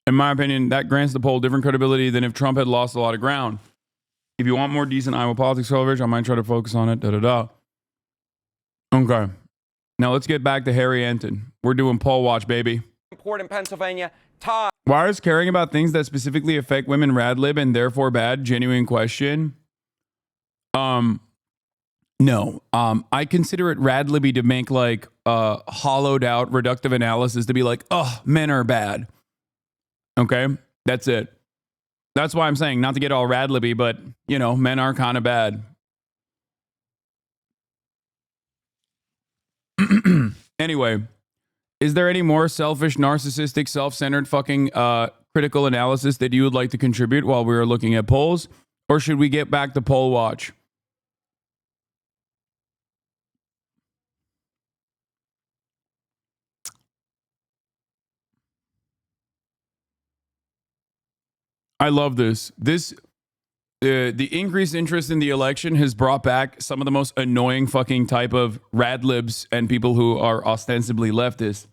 S1: In my opinion, that grants the poll different credibility than if Trump had lost a lot of ground. If you want more decent Iowa politics coverage, I might try to focus on it. Okay. Now let's get back to Harry Enton. We're doing poll watch, baby.
S17: Important Pennsylvania. Todd.
S1: Why is caring about things that specifically affect women rad-lib and therefore bad? Genuine question. No. I consider it rad-libby to make like hollowed out reductive analysis to be like, oh, men are bad. Okay, that's it. That's why I'm saying not to get all rad-libby, but, you know, men are kind of bad. Anyway, is there any more selfish, narcissistic, self-centered fucking critical analysis that you would like to contribute while we are looking at polls? Or should we get back to poll watch? I love this. The increased interest in the election has brought back some of the most annoying fucking type of rad-libs and people who are ostensibly leftists.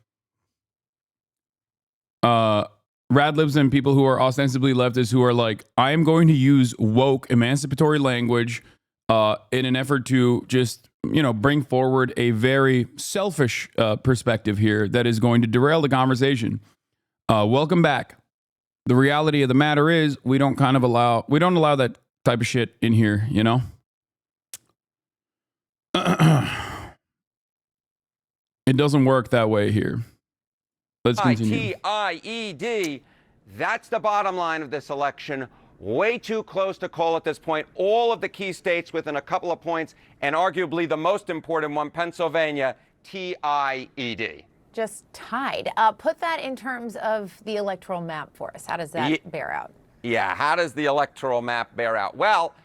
S1: Rad-libs and people who are ostensibly leftists who are like, I am going to use woke emancipatory language in an effort to just, you know, bring forward a very selfish perspective here that is going to derail the conversation. Welcome back. The reality of the matter is we don't allow that type of shit in here, you know? It doesn't work that way here. Let's continue.
S17: ITIED. That's the bottom line of this election. Way too close to call at this point. All of the key states within a couple of points, and arguably the most important one, Pennsylvania, TIED.
S21: Just tied. Put that in terms of the electoral map for us. How does that bear out?
S17: Yeah, how does the electoral map bear out? Well,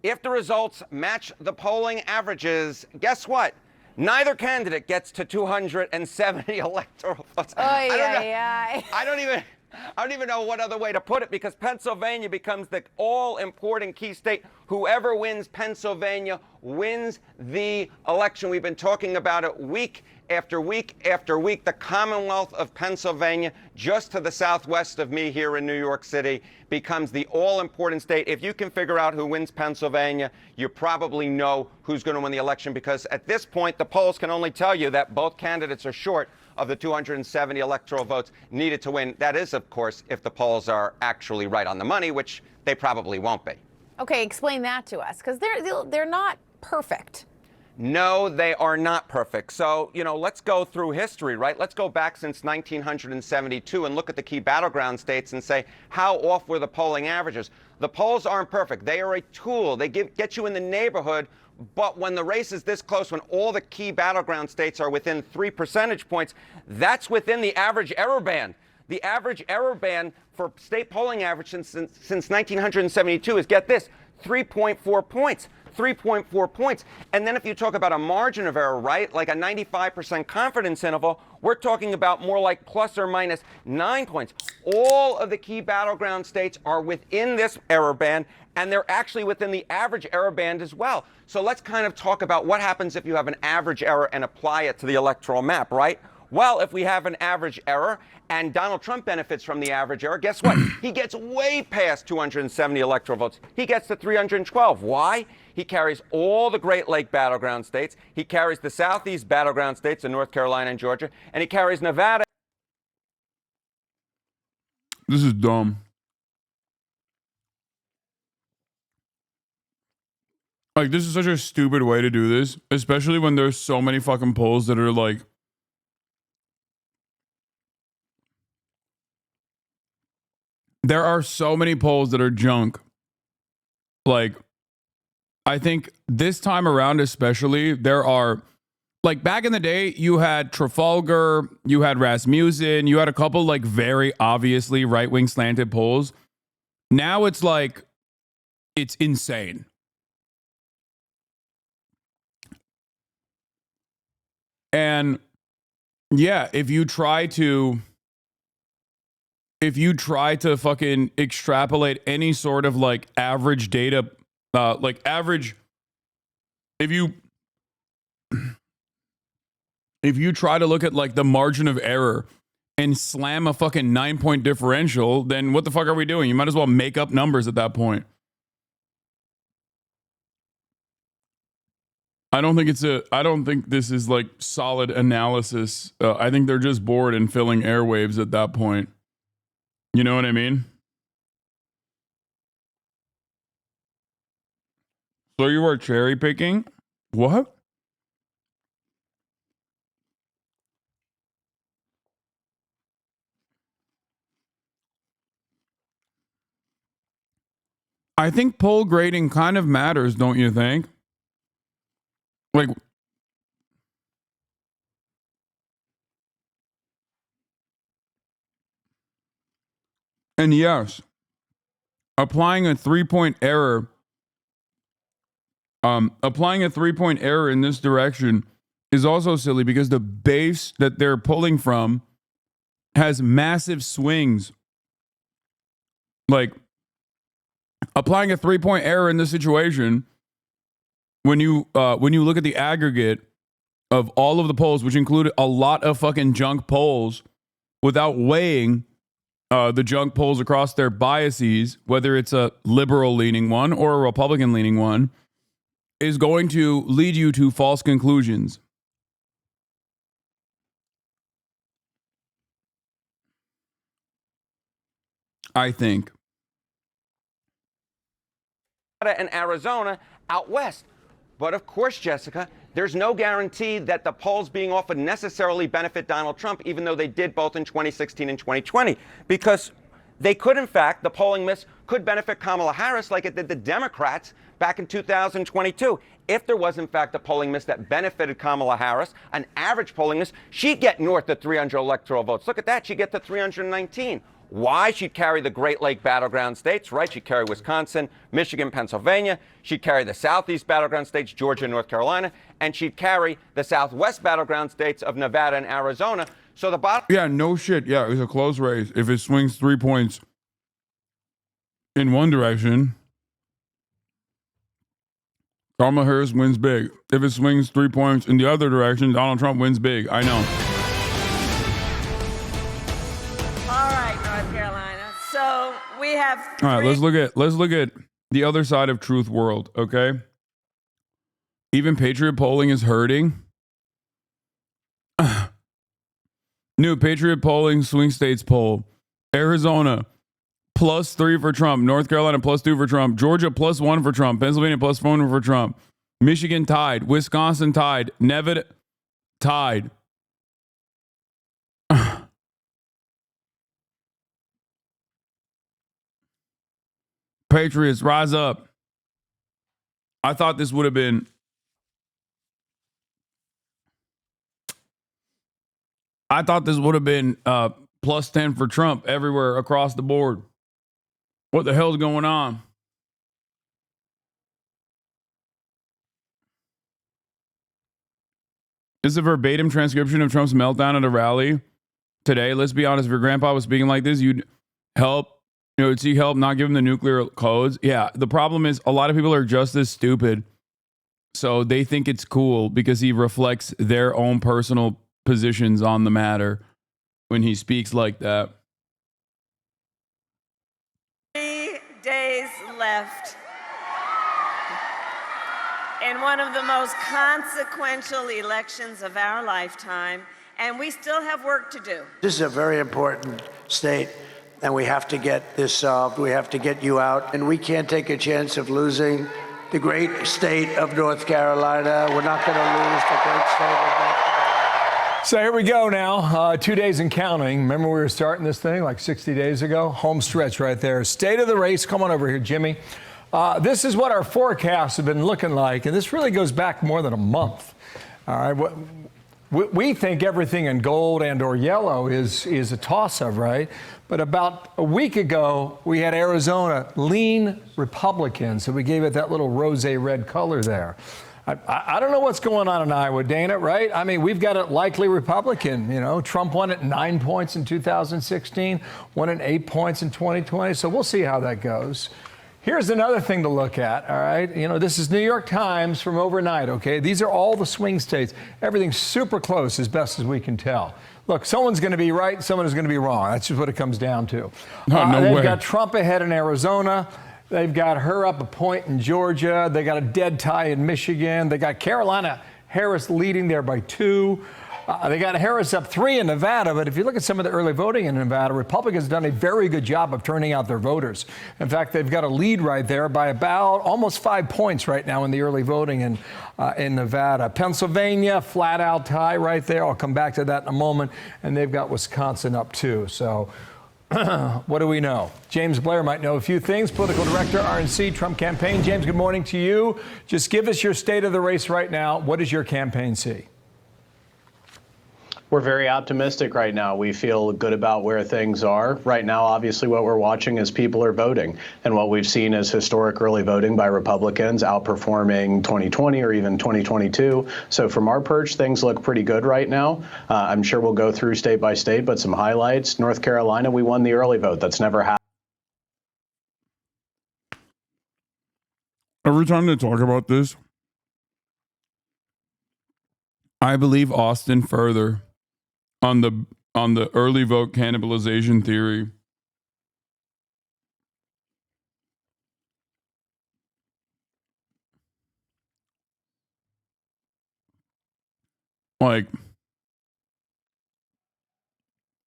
S17: if the results match the polling averages, guess what? Neither candidate gets to 270 electoral votes. I don't even. I don't even know what other way to put it, because Pennsylvania becomes the all-important key state. Whoever wins Pennsylvania wins the election. We've been talking about it week after week after week. The Commonwealth of Pennsylvania, just to the southwest of me here in New York City, becomes the all-important state. If you can figure out who wins Pennsylvania, you probably know who's going to win the election, because at this point, the polls can only tell you that both candidates are short of the 270 electoral votes needed to win. That is, of course, if the polls are actually right on the money, which they probably won't be.
S21: Okay, explain that to us, because they're not perfect.
S17: No, they are not perfect. So, let's go through history, right? Let's go back since 1972 and look at the key battleground states and say, how off were the polling averages? The polls aren't perfect. They are a tool. They get you in the neighborhood. But when the race is this close, when all the key battleground states are within 3 percentage points, that's within the average error band. The average error band for state polling average since 1972 is, get this, 3.4 points. 3.4 points. And then if you talk about a margin of error, right, like a 95% confidence interval, we're talking about more like plus or minus 9 points. All of the key battleground states are within this error band, and they're actually within the average error band as well. So let's kind of talk about what happens if you have an average error and apply it to the electoral map, right? Well, if we have an average error and Donald Trump benefits from the average error, guess what? He gets way past 270 electoral votes. He gets to 312. Why? He carries all the Great Lake battleground states. He carries the Southeast battleground states of North Carolina and Georgia. And he carries Nevada.
S1: This is dumb. Like, this is such a stupid way to do this, especially when there's so many fucking polls that are like, there are so many polls that are junk. Like, I think this time around especially, there are, like, back in the day, you had Trafalgar, you had Rasmussen, you had a couple, like, very obviously right-wing slanted polls. Now it's like, it's insane. And yeah, if you try to fucking extrapolate any sort of like average data, like average, if you try to look at like the margin of error and slam a fucking 9-point differential, then what the fuck are we doing? You might as well make up numbers at that point. I don't think this is like solid analysis. I think they're just bored and filling airwaves at that point. You know what I mean? So you are cherry picking? What? I think poll grading kind of matters, don't you think? Like, and yes, applying a 3-point error, in this direction is also silly because the base that they're pulling from has massive swings. Like, applying a 3-point error in this situation, when you look at the aggregate of all of the polls, which include a lot of fucking junk polls, without weighing the junk polls across their biases, whether it's a liberal leaning one or a Republican leaning one, is going to lead you to false conclusions. I think.
S17: And Arizona out west. But of course, Jessica, there's no guarantee that the polls being off would necessarily benefit Donald Trump, even though they did both in 2016 and 2020. Because they could, in fact, the polling miss could benefit Kamala Harris like it did the Democrats back in 2022. If there was, in fact, a polling miss that benefited Kamala Harris, an average polling miss, she'd get north of 300 electoral votes. Look at that. She'd get to 319. Why? She'd carry the Great Lake battleground states, right? She'd carry Wisconsin, Michigan, Pennsylvania. She'd carry the Southeast battleground states, Georgia and North Carolina. And she'd carry the Southwest battleground states of Nevada and Arizona. So the bottom.
S1: Yeah, no shit. Yeah, it was a close race. If it swings 3 points in one direction, Kamala Harris wins big. If it swings 3 points in the other direction, Donald Trump wins big. I know.
S3: All right, North Carolina. So we have.
S1: All right, let's look at the other side of truth world, okay? Even Patriot polling is hurting. New Patriot polling swing states poll. Arizona +3 for Trump. North Carolina +2 for Trump. Georgia +1 for Trump. Pennsylvania +1 for Trump. Michigan tied. Wisconsin tied. Nevada tied. Patriots, rise up. I thought this would have been +10 for Trump everywhere across the board. What the hell's going on? This is a verbatim transcription of Trump's meltdown at a rally today. Let's be honest, if your grandpa was speaking like this, you'd help, you'd seek help, not give him the nuclear codes. Yeah, the problem is a lot of people are just as stupid. So they think it's cool because he reflects their own personal positions on the matter when he speaks like that.
S3: 3 days left in one of the most consequential elections of our lifetime, and we still have work to do.
S18: This is a very important state, and we have to get this solved. We have to get you out, and we can't take a chance of losing the great state of North Carolina. We're not going to lose the great state of North Carolina.
S22: So here we go now, 2 days and counting. Remember we were starting this thing like 60 days ago? Home stretch right there. State of the race. Come on over here, Jimmy. This is what our forecasts have been looking like, and this really goes back more than a month. All right, we think everything in gold and or yellow is a toss-up, right? But about a week ago, we had Arizona lean Republican, so we gave it that little rosé red color there. I don't know what's going on in Iowa, Dana, right? I mean, we've got it likely Republican. You know, Trump won at 9 points in 2016, won at 8 points in 2020, so we'll see how that goes. Here's another thing to look at, all right? You know, this is New York Times from overnight, okay? These are all the swing states. Everything's super close as best as we can tell. Look, someone's going to be right, someone is going to be wrong. That's just what it comes down to. They've got Trump ahead in Arizona. They've got her up a point in Georgia. They got a dead tie in Michigan. They got Carolina Harris leading there by 2. They got Harris up 3 in Nevada, but if you look at some of the early voting in Nevada, Republicans have done a very good job of turning out their voters. In fact, they've got a lead right there by about almost 5 points right now in the early voting in Nevada. Pennsylvania, flat out tie right there. I'll come back to that in a moment. And they've got Wisconsin up too. So what do we know? James Blair might know a few things. Political director, RNC, Trump campaign. James, good morning to you. Just give us your state of the race right now. What does your campaign see?
S23: We're very optimistic right now. We feel good about where things are. Right now, obviously, what we're watching is people are voting. And what we've seen is historic early voting by Republicans outperforming 2020 or even 2022. So from our perch, things look pretty good right now. I'm sure we'll go through state by state, but some highlights. North Carolina, we won the early vote. That's never happened.
S1: Every time they talk about this, I believe Austin further on the early vote cannibalization theory. Like,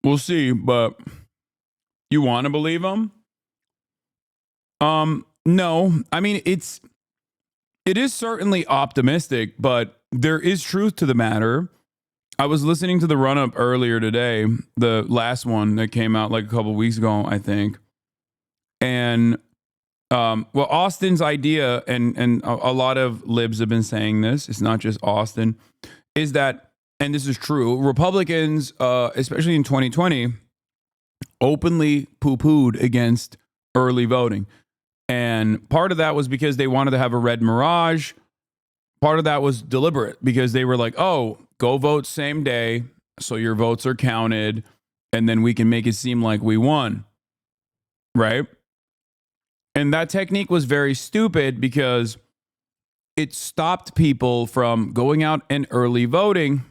S1: we'll see, but you want to believe them? No. I mean, it is certainly optimistic, but there is truth to the matter. I was listening to the run-up earlier today, the last one that came out like a couple weeks ago, I think. And, well, Austin's idea, and a lot of libs have been saying this, it's not just Austin, is that, and this is true, Republicans, especially in 2020, openly poo-pooed against early voting. And part of that was because they wanted to have a red mirage. Part of that was deliberate because they were like, oh, go vote same day. so your votes are counted, and then we can make it seem like we won, right? And that technique was very stupid because it stopped people from going out and early voting,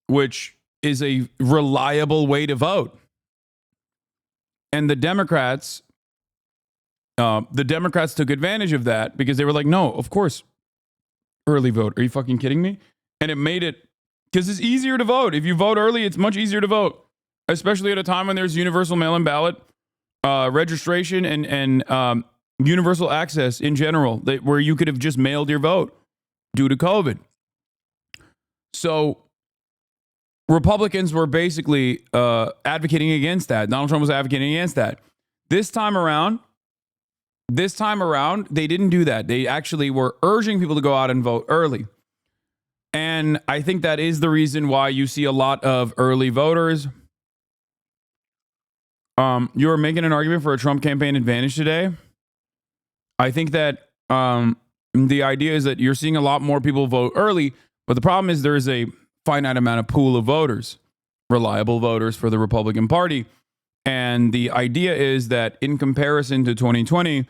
S1: which is a reliable way to vote. And the Democrats took advantage of that because they were like, no, of course, early vote. Are you fucking kidding me? And it made it, because it's easier to vote. If you vote early, it's much easier to vote, especially at a time when there's universal mail-in ballot registration and universal access in general, where you could have just mailed your vote due to COVID. So Republicans were basically advocating against that. Donald Trump was advocating against that. This time around, they didn't do that. They actually were urging people to go out and vote early. And I think that is the reason why you see a lot of early voters. You were making an argument for a Trump campaign advantage today. I think that the idea is that you're seeing a lot more people vote early, but the problem is there is a finite amount of pool of voters, reliable voters for the Republican Party. And the idea is that in comparison to 2020,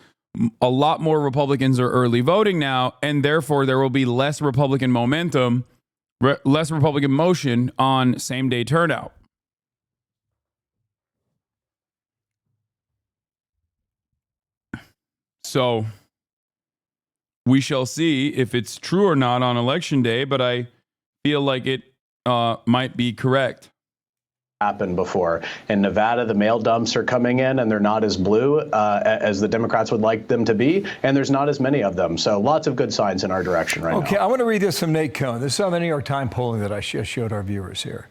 S1: a lot more Republicans are early voting now, and therefore there will be less Republican momentum, less Republican motion on same-day turnout. So we shall see if it's true or not on election day, but I feel like it might be correct.
S23: Happened before. In Nevada, the mail dumps are coming in and they're not as blue as the Democrats would like them to be, and there's not as many of them. So lots of good signs in our direction right now.
S22: Okay, I want to read this from Nate Cohn. This is on the New York Times polling that I showed our viewers here.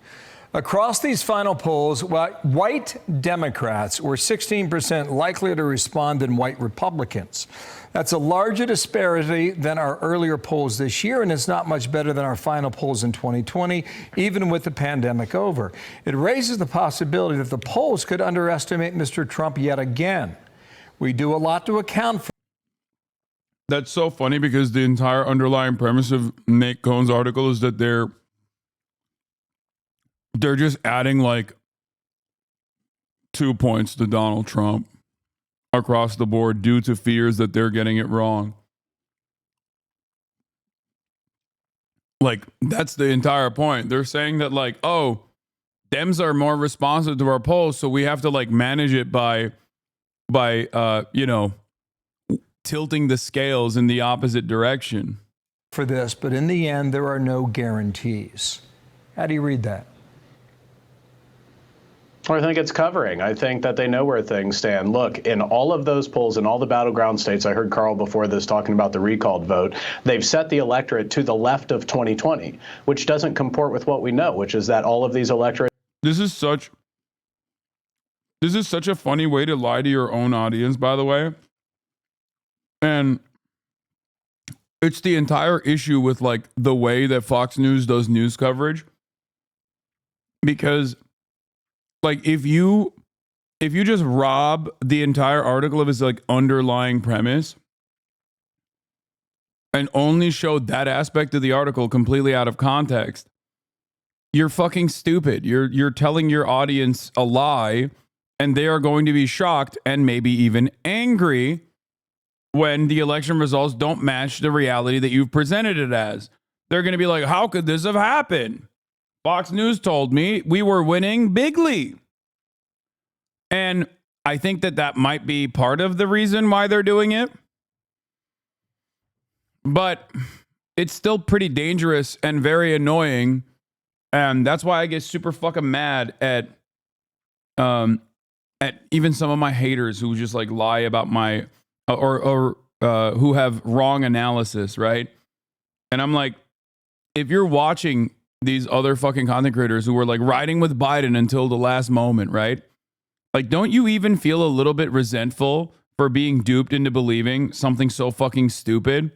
S22: Across these final polls, white Democrats were 16% likelier to respond than white Republicans. That's a larger disparity than our earlier polls this year, and it's not much better than our final polls in 2020, even with the pandemic over. It raises the possibility that the polls could underestimate Mr. Trump yet again. We do a lot to account for.
S1: That's so funny because the entire underlying premise of Nate Cohn's article is that they're just adding like 2 points to Donald Trump across the board due to fears that they're getting it wrong. Like, that's the entire point. They're saying that, like, oh, Dems are more responsive to our polls, so we have to like manage it by tilting the scales in the opposite direction.
S22: For this, but in the end, there are no guarantees. How do you read that?
S23: I think it's covering. I think that they know where things stand. Look, in all of those polls, in all the battleground states, I heard Carl before this talking about the recalled vote, they've set the electorate to the left of 2020, which doesn't comport with what we know, which is that all of these electorates.
S1: This is such a funny way to lie to your own audience, by the way. And it's the entire issue with like the way that Fox News does news coverage. Because like if you just rob the entire article of its like underlying premise and only show that aspect of the article completely out of context, you're fucking stupid. You're telling your audience a lie, and they are going to be shocked and maybe even angry when the election results don't match the reality that you've presented it as. They're going to be like, how could this have happened? Fox News told me we were winning bigly. And I think that might be part of the reason why they're doing it. But it's still pretty dangerous and very annoying. And that's why I get super fucking mad at even some of my haters who just like lie about my or who have wrong analysis, right? And I'm like, if you're watching these other fucking content creators who were like riding with Biden until the last moment, right? Like, don't you even feel a little bit resentful for being duped into believing something so fucking stupid?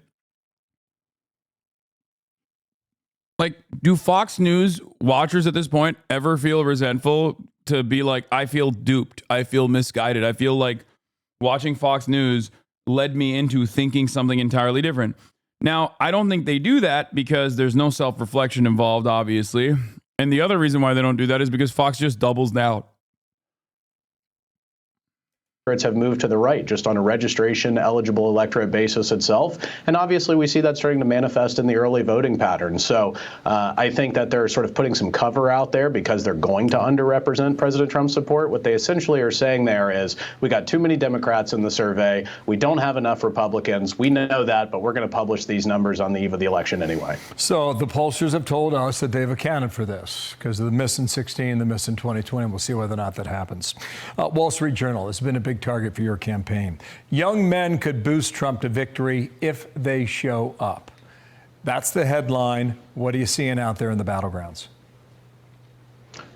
S1: Like, do Fox News watchers at this point ever feel resentful to be like, I feel duped, I feel misguided, I feel like watching Fox News led me into thinking something entirely different? Now, I don't think they do that because there's no self-reflection involved, obviously. And the other reason why they don't do that is because Fox just doubles down.
S23: Have moved to the right just on a registration eligible electorate basis itself. And obviously we see that starting to manifest in the early voting patterns. So I think that they're sort of putting some cover out there because they're going to underrepresent President Trump's support. What they essentially are saying there is we got too many Democrats in the survey. We don't have enough Republicans. We know that, but we're going to publish these numbers on the eve of the election anyway.
S22: So the pollsters have told us that they've accounted for this because of the miss in 16, the miss in 2020. We'll see whether or not that happens. Wall Street Journal has been a big target for your campaign. Young men could boost Trump to victory if they show up. That's the headline. What are you seeing out there in the battlegrounds?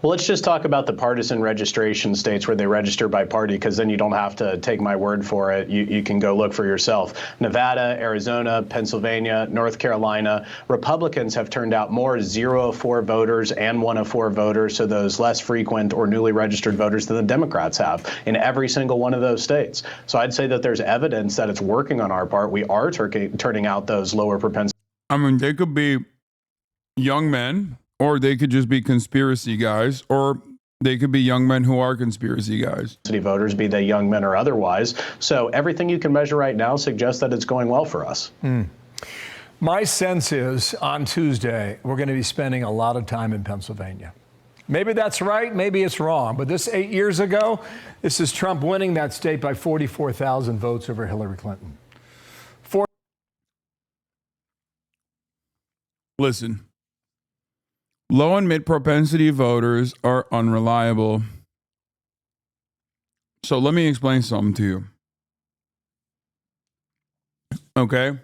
S23: Well, let's just talk about the partisan registration states where they register by party, because then you don't have to take my word for it. You can go look for yourself. Nevada, Arizona, Pennsylvania, North Carolina. Republicans have turned out more 0 of 4 voters and 1 of 4 voters, so those less frequent or newly registered voters, than the Democrats have in every single one of those states. So I'd say that there's evidence that it's working on our part. We are turning out those lower propensity.
S1: I mean, they could be young men, or they could just be conspiracy guys, or they could be young men who are conspiracy guys.
S23: Voters, be they young men or otherwise. So everything you can measure right now suggests that it's going well for us.
S22: My sense is on Tuesday, we're going to be spending a lot of time in Pennsylvania. Maybe that's right, maybe it's wrong. But this 8 years ago, this is Trump winning that state by 44,000 votes over Hillary Clinton.
S1: Listen. Low and mid propensity voters are unreliable. So let me explain something to you. Okay?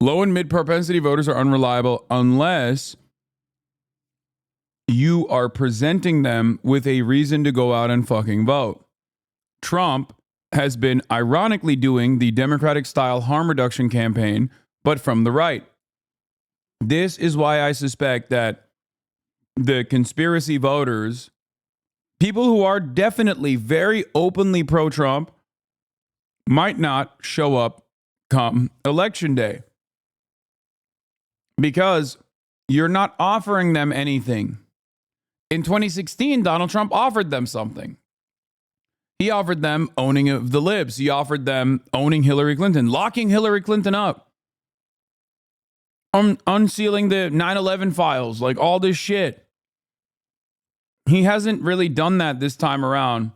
S1: Low and mid propensity voters are unreliable unless you are presenting them with a reason to go out and fucking vote. Trump has been ironically doing the Democratic style harm reduction campaign, but from the right. This is why I suspect that the conspiracy voters, people who are definitely very openly pro-Trump, might not show up come election day. Because you're not offering them anything. In 2016, Donald Trump offered them something. He offered them owning of the libs. He offered them owning Hillary Clinton, locking Hillary Clinton up. Unsealing the 9/11 files, like all this shit. He hasn't really done that this time around.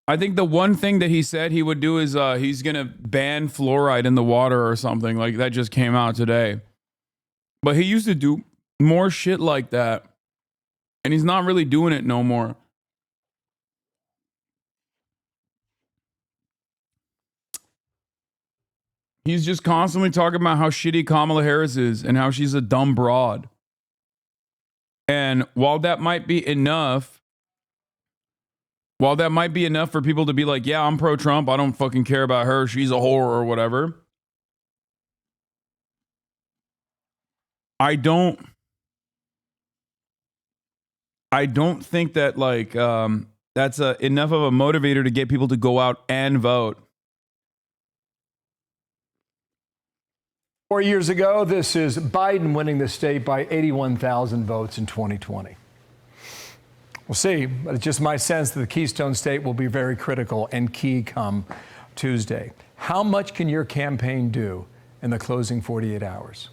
S1: I think the one thing that he said he would do is he's going to ban fluoride in the water or something. Like that just came out today. But he used to do more shit like that. And he's not really doing it no more. He's just constantly talking about how shitty Kamala Harris is and how she's a dumb broad. And while that might be enough for people to be like, yeah, I'm pro-Trump, I don't fucking care about her, she's a whore or whatever. I don't think that like that's enough of a motivator to get people to go out and vote.
S22: 4 years ago, this is Biden winning the state by 81,000 votes in 2020. We'll see, but it's just my sense that the Keystone State will be very critical and key come Tuesday. How much can your campaign do in the closing 48 hours?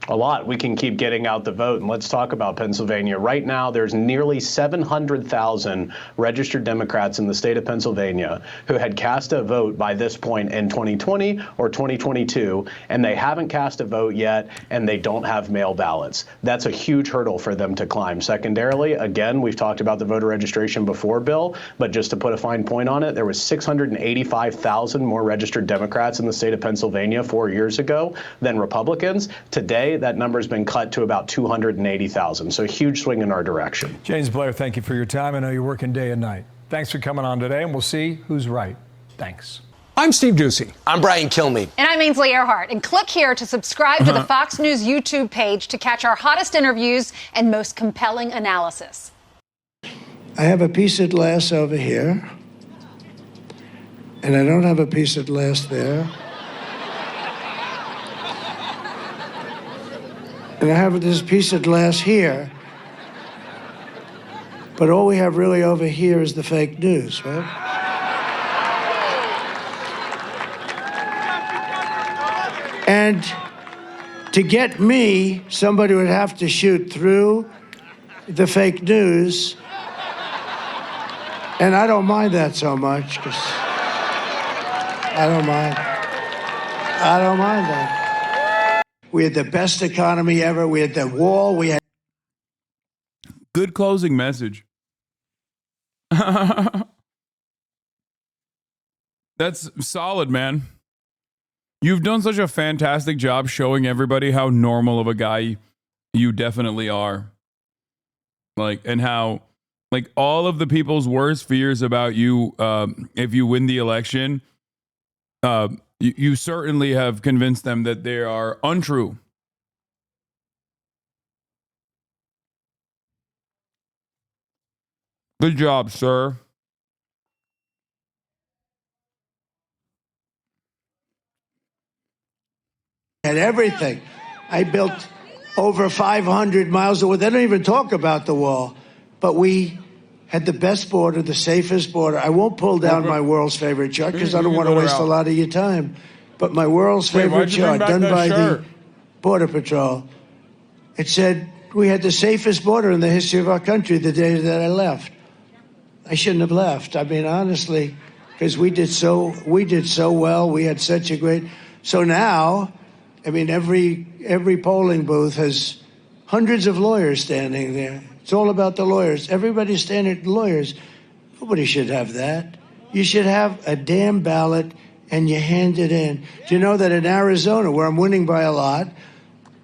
S23: A lot. We can keep getting out the vote. And let's talk about Pennsylvania. Right now, there's nearly 700,000 registered Democrats in the state of Pennsylvania who had cast a vote by this point in 2020 or 2022, and they haven't cast a vote yet, and they don't have mail ballots. That's a huge hurdle for them to climb. Secondarily, again, we've talked about the voter registration before, Bill, but just to put a fine point on it, there was 685,000 more registered Democrats in the state of Pennsylvania 4 years ago than Republicans. Today, that number's been cut to about 280,000. So a huge swing in our direction.
S22: James Blair, thank you for your time. I know you're working day and night. Thanks for coming on today, and we'll see who's right. Thanks.
S4: I'm Steve Ducey.
S5: I'm Brian Kilmeade.
S8: And I'm Ainsley Earhart. And click here to subscribe to the Fox News YouTube page to catch our hottest interviews and most compelling analysis.
S18: I have a piece of glass over here, and I don't have a piece of glass there. And I have this piece of glass here. But all we have really over here is the fake news, right? And to get me, somebody would have to shoot through the fake news. And I don't mind that so much, because I don't mind. I don't mind that. We had the best economy ever. We had the wall. We had.
S1: Good closing message. That's solid, man. You've done such a fantastic job showing everybody how normal of a guy you definitely are. Like, and how, like, all of the people's worst fears about you, if you win the election, you certainly have convinced them that they are untrue. Good job, sir.
S18: Had everything. I built over 500 miles of wall. They don't even talk about the wall. But we had the best border, the safest border. I won't pull down my world's favorite chart because I don't want to waste a lot of your time. But my world's favorite chart done by the Border Patrol, it said we had the safest border in the history of our country the day that I left. I shouldn't have left. I mean, honestly, because we did so well. We had such a great. So now, I mean, every polling booth has hundreds of lawyers standing there. It's all about the lawyers. Everybody's standing at lawyers. Nobody should have that. You should have a damn ballot and you hand it in. Do you know that in Arizona, where I'm winning by a lot,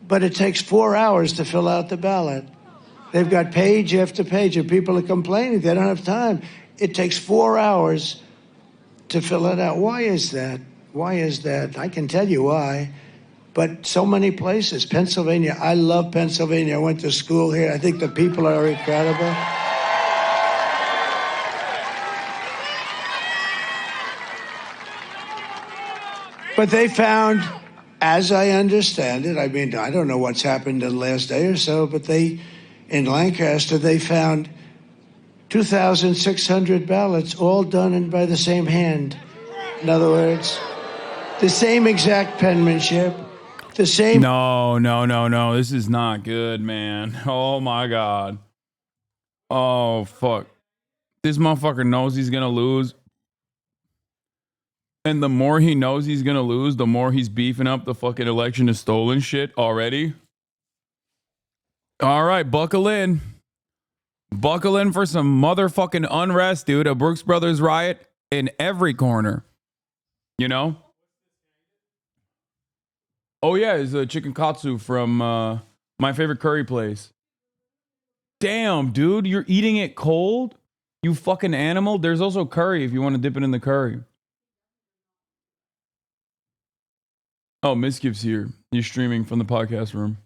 S18: but it takes 4 hours to fill out the ballot. They've got page after page, and people are complaining they don't have time. It takes 4 hours to fill it out. Why is that? Why is that? I can tell you why. But so many places. Pennsylvania, I love Pennsylvania. I went to school here. I think the people are incredible. But they found, as I understand it, I mean, I don't know what's happened in the last day or so, but in Lancaster, they found 2,600 ballots, all done by the same hand. In other words, the same exact penmanship, the same.
S1: No. This is not good, man. Oh, my God. Oh, fuck. This motherfucker knows he's going to lose. And the more he knows he's going to lose, the more he's beefing up the fucking election is stolen shit already. All right, buckle in. Buckle in for some motherfucking unrest, dude. A Brooks Brothers riot in every corner. You know? Oh, yeah, it's a chicken katsu from my favorite curry place. Damn, dude, you're eating it cold? You fucking animal. There's also curry if you want to dip it in the curry. Oh, Miskip's here. You're streaming from the podcast room.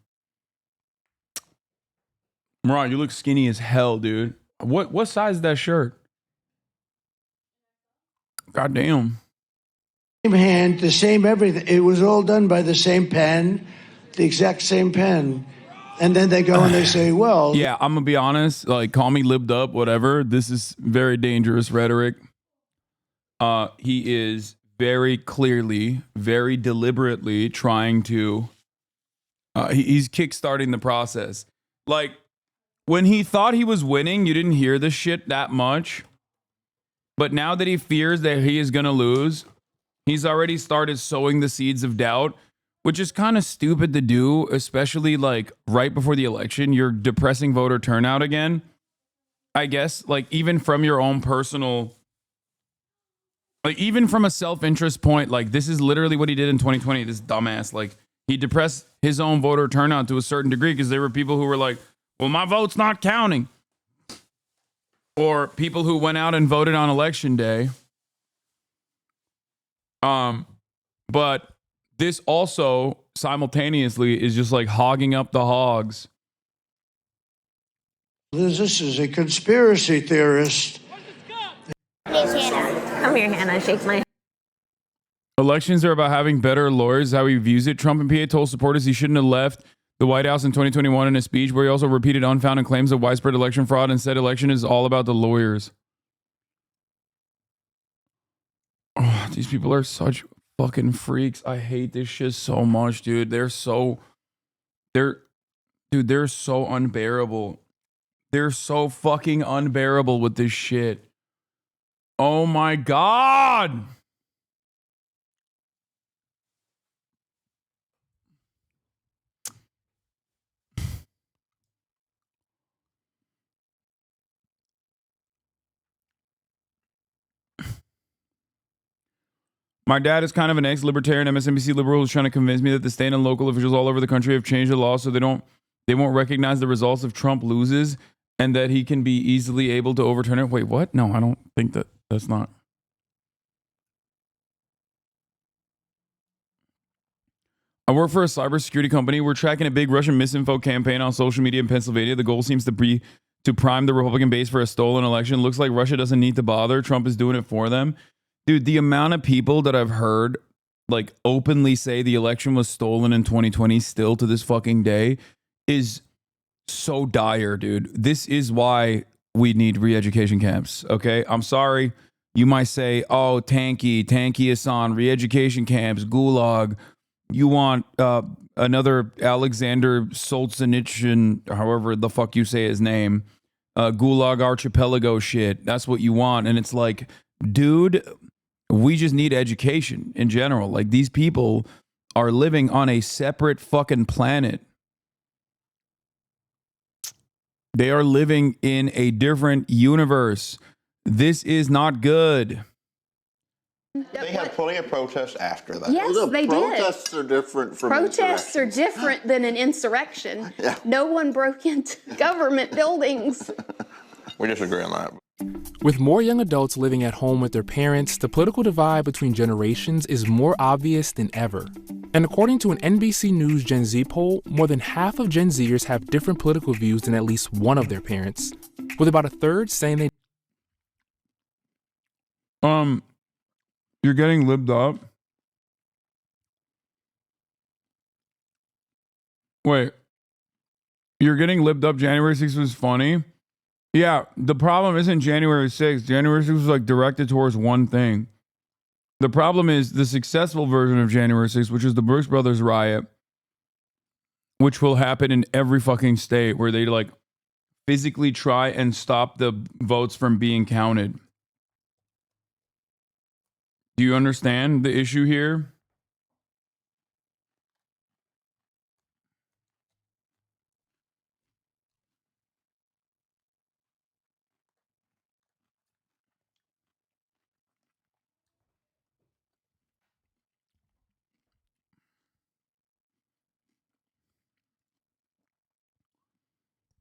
S1: Moran, you look skinny as hell, dude. What size is that shirt? God damn.
S18: Same hand, the same everything. It was all done by the same pen, the exact same pen. And then they go and they say, well.
S1: Yeah, I'm going to be honest. Like, call me libbed up, whatever. This is very dangerous rhetoric. He is very clearly, very deliberately trying to. He's kickstarting the process. Like, when he thought he was winning, you didn't hear this shit that much. But now that he fears that he is going to lose, he's already started sowing the seeds of doubt, which is kind of stupid to do, especially like right before the election. You're depressing voter turnout again. I guess, like, even from your own personal, like, even from a self-interest point, like, this is literally what he did in 2020, this dumbass. Like, he depressed his own voter turnout to a certain degree because there were people who were like, well, my vote's not counting. Or people who went out and voted on election day. But this also simultaneously is just like hogging up the hogs.
S18: This is a conspiracy theorist.
S3: Come here, Hannah. Shake my.
S1: Elections are about having better lawyers, how he views it. Trump and PA told supporters he shouldn't have left. the White House in 2021 in a speech where he also repeated unfounded claims of widespread election fraud and said election is all about the lawyers. Oh, these people are such fucking freaks. I hate this shit so much, dude. They're so unbearable. They're so fucking unbearable with this shit. Oh my God. My dad is kind of an ex-libertarian MSNBC liberal who's trying to convince me that the state and local officials all over the country have changed the law so they won't recognize the results if Trump loses and that he can be easily able to overturn it. Wait, what? No, I don't think that's not. I work for a cybersecurity company. We're tracking a big Russian misinfo campaign on social media in Pennsylvania. The goal seems to be to prime the Republican base for a stolen election. Looks like Russia doesn't need to bother. Trump is doing it for them. Dude, the amount of people that I've heard like openly say the election was stolen in 2020 still to this fucking day is so dire, dude. This is why we need re-education camps, okay? I'm sorry. You might say, oh, tanky Hasan, re-education camps, gulag. You want another Alexander Solzhenitsyn, however the fuck you say his name, gulag archipelago shit. That's what you want. And it's like, dude, we just need education in general. Like, these people are living on a separate fucking planet. They are living in a different universe. This is not good.
S4: They had plenty of protests after that.
S5: Yes,
S4: Well,
S5: they did.
S4: Protests are different from
S5: Protests are different than an insurrection.
S4: Yeah.
S5: No one broke into government buildings.
S4: We disagree on that.
S7: With more young adults living at home with their parents, the political divide between generations is more obvious than ever. And according to an NBC News Gen Z poll, more than half of Gen Zers have different political views than at least one of their parents, with about a third saying they...
S1: You're getting libbed up. Wait. You're getting libbed up. January 6th was funny. Yeah, the problem isn't January 6th. January 6th was like directed towards one thing. The problem is the successful version of January 6th, which is the Brooks Brothers riot, which will happen in every fucking state where they like physically try and stop the votes from being counted. Do you understand the issue here?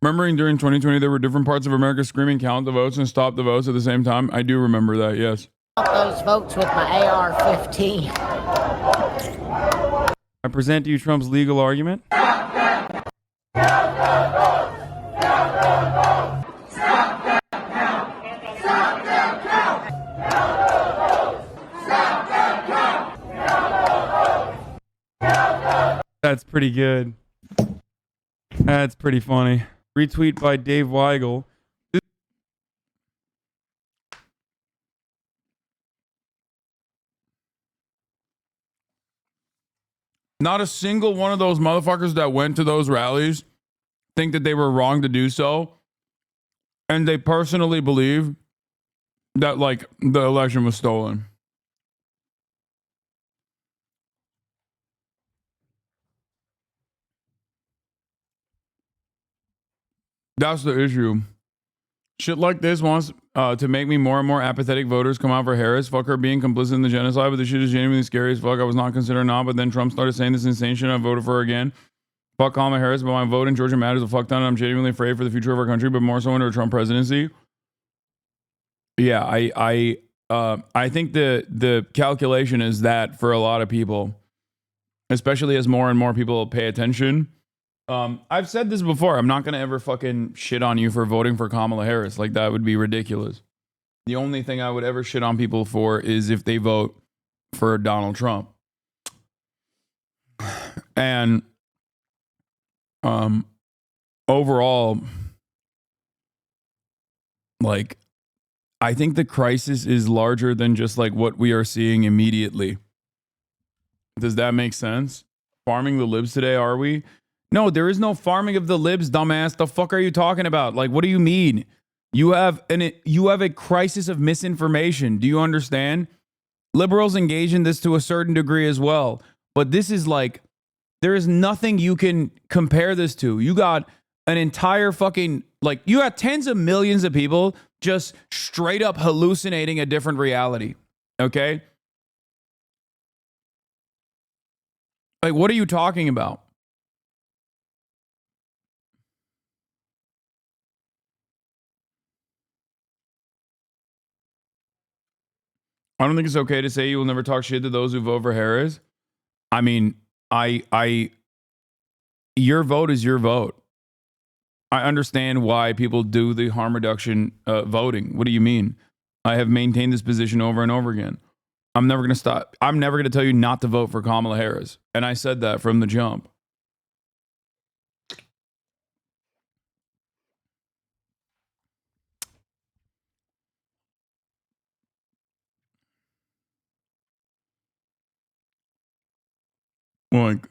S1: Remembering during 2020 there were different parts of America screaming count the votes and stop the votes at the same time? I do remember that, yes.
S24: Those votes with my AR-15.
S1: I present to you Trump's legal argument. That's pretty good. That's pretty funny. Retweet by Dave Weigel. Not a single one of those motherfuckers that went to those rallies think that they were wrong to do so. And they personally believe that, like, the election was stolen. That's the issue. Shit like this wants to make me more and more apathetic voters come out for Harris. Fuck her being complicit in the genocide, but this shit is genuinely scary as fuck. I was not considered not, but then Trump started saying this insane shit and I voted for her again. Fuck Kamala Harris, but my vote in Georgia matters a fuck ton and I'm genuinely afraid for the future of our country, but more so under a Trump presidency. Yeah, I think the calculation is that for a lot of people, especially as more and more people pay attention. I've said this before. I'm not going to ever fucking shit on you for voting for Kamala Harris. Like, that would be ridiculous. The only thing I would ever shit on people for is if they vote for Donald Trump. And Overall, like, I think the crisis is larger than just like what we are seeing immediately. Does that make sense? Farming the libs today, are we? No, there is no farming of the libs, dumbass. The fuck are you talking about? Like, what do you mean? You have a crisis of misinformation. Do you understand? Liberals engage in this to a certain degree as well. But this is like, there is nothing you can compare this to. You got an entire fucking, like, you got tens of millions of people just straight up hallucinating a different reality. Okay? Like, what are you talking about? I don't think it's okay to say you will never talk shit to those who vote for Harris. I mean, your vote is your vote. I understand why people do the harm reduction voting. What do you mean? I have maintained this position over and over again. I'm never going to stop. I'm never going to tell you not to vote for Kamala Harris. And I said that from the jump. Like,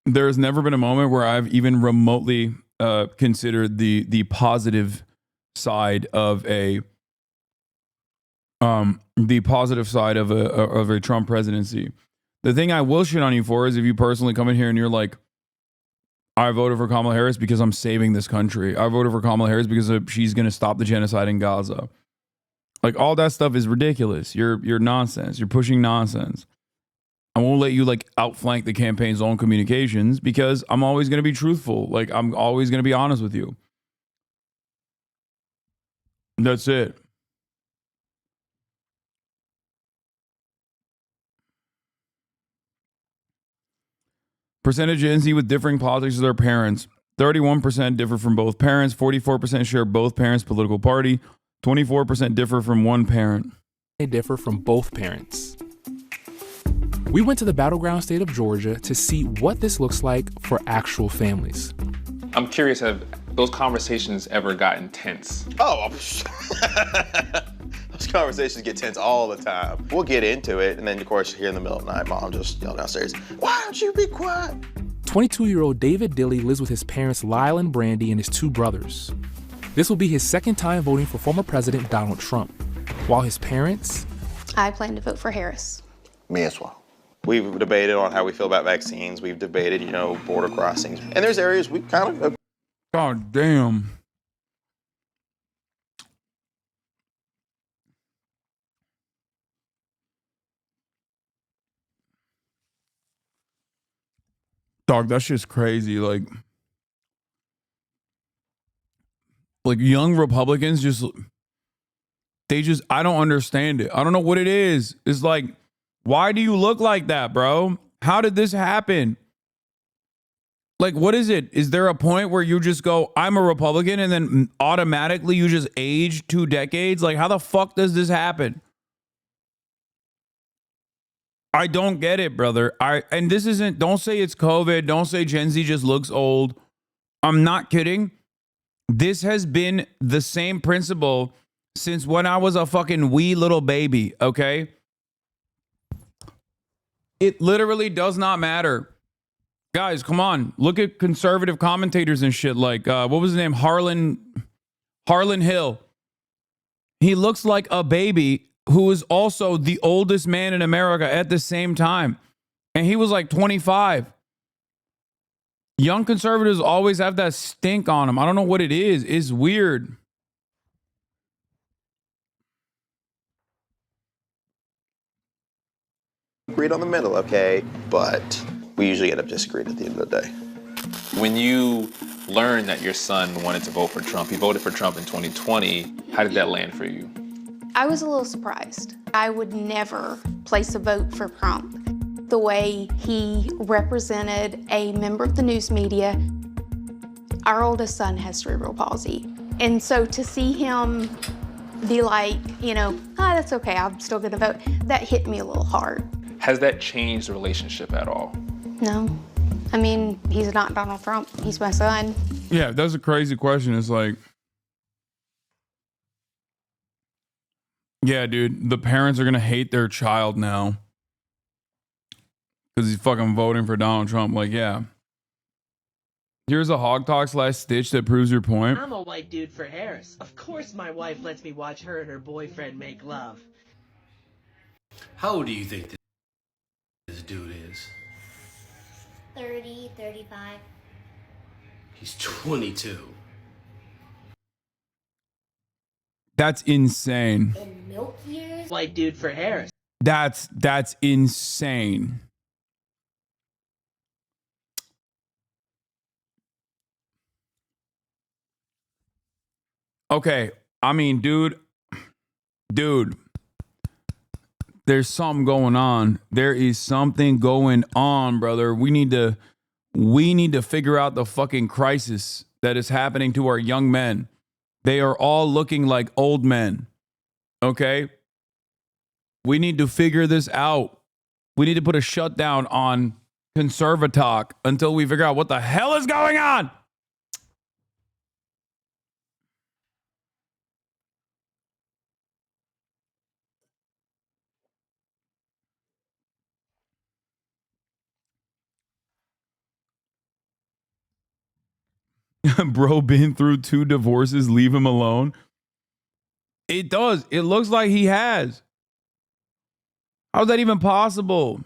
S1: there's never been a moment where I've even remotely considered the positive side of a Trump presidency. The thing I will shit on you for is if you personally come in here and you're like, I voted for Kamala Harris because I'm saving this country. I voted for Kamala Harris because she's going to stop the genocide in Gaza. Like, all that stuff is ridiculous. You're nonsense. You're pushing nonsense. I won't let you like outflank the campaign's own communications because I'm always going to be truthful. Like, I'm always going to be honest with you. That's it. Percentage of Gen Z with differing politics as their parents. 31% differ from both parents. 44% share both parents' political party. 24% differ from one parent.
S7: They differ from both parents. We went to the battleground state of Georgia to see what this looks like for actual families.
S6: I'm curious, have those conversations ever gotten tense?
S4: Oh, those conversations get tense all the time. We'll get into it, and then, of course, here in the middle of the night, mom just yelled downstairs, "Why don't you be quiet?"
S7: 22-year-old David Dilley lives with his parents Lyle and Brandy and his two brothers. This will be his second time voting for former President Donald Trump, while his parents...
S5: I plan to vote for Harris.
S4: Me as well. We've debated on how we feel about vaccines. We've debated, border crossings. And there's areas we kind of...
S1: God damn. Dog, that shit's crazy. Like young Republicans I don't understand it. I don't know what it is. It's like, why do you look like that, bro? How did this happen? Like, what is it? Is there a point where you just go, I'm a Republican, and then automatically you just age 2 decades? Like, how the fuck does this happen? I don't get it, brother. And this isn't, don't say it's COVID. Don't say Gen Z just looks old. I'm not kidding. This has been the same principle since when I was a fucking wee little baby, okay? It literally does not matter. Guys, come on. Look at conservative commentators and shit like, what was his name? Harlan Hill. He looks like a baby who is also the oldest man in America at the same time. And he was like 25. Young conservatives always have that stink on them. I don't know what it is. It's weird.
S4: Agreed on the middle, okay? But we usually end up disagreeing at the end of the day.
S6: When you learned that your son wanted to vote for Trump, he voted for Trump in 2020, how did that land for you?
S5: I was a little surprised. I would never place a vote for Trump. The way he represented a member of the news media. Our oldest son has cerebral palsy. And so to see him be like, that's okay, I'm still gonna vote, that hit me a little hard.
S6: Has that changed the relationship at all?
S5: No. I mean, he's not Donald Trump. He's my son.
S1: Yeah, that's a crazy question. It's like, yeah, dude, the parents are going to hate their child now because he's fucking voting for Donald Trump. Like, yeah. Here's a hog talk / stitch that proves your point.
S9: I'm a white dude for Harris. Of course my wife lets me watch her and her boyfriend make love.
S10: How old do you think this dude is?
S11: 30, 35.
S10: He's 22.
S1: That's insane.
S11: In milk years?
S9: White dude for Harris.
S1: That's insane. Okay, I mean, dude, there's something going on. There is something going on, brother. We need to figure out the fucking crisis that is happening to our young men. They are all looking like old men. Okay? We need to figure this out. We need to put a shutdown on Conservatalk until we figure out what the hell is going on. Bro, been through 2 divorces, leave him alone. It does. It looks like he has. How's that even possible?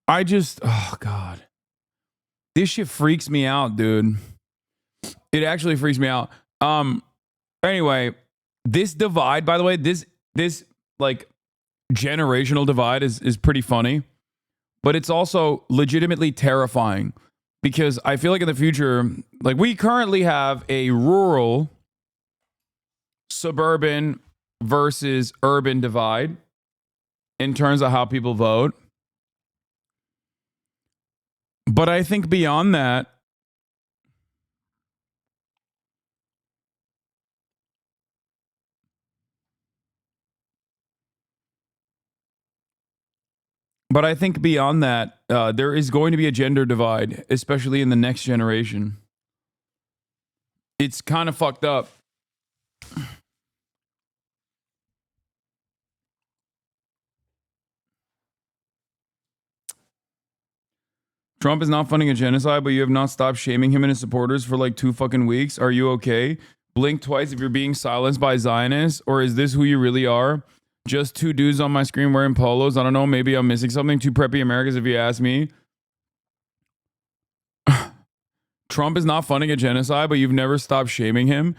S1: Oh God. This shit freaks me out, dude. It actually freaks me out. Anyway, this divide, by the way, this like generational divide is pretty funny, but it's also legitimately terrifying because I feel like in the future, like we currently have a rural, suburban versus urban divide in terms of how people vote. But I think beyond that, there is going to be a gender divide, especially in the next generation. It's kind of fucked up. Trump is not funding a genocide, but you have not stopped shaming him and his supporters for like 2 fucking weeks. Are you okay? Blink twice if you're being silenced by Zionists, or is this who you really are? Just 2 dudes on my screen wearing polos. I don't know. Maybe I'm missing something. 2 preppy Americans, if you ask me. Trump is not funding a genocide, but you've never stopped shaming him.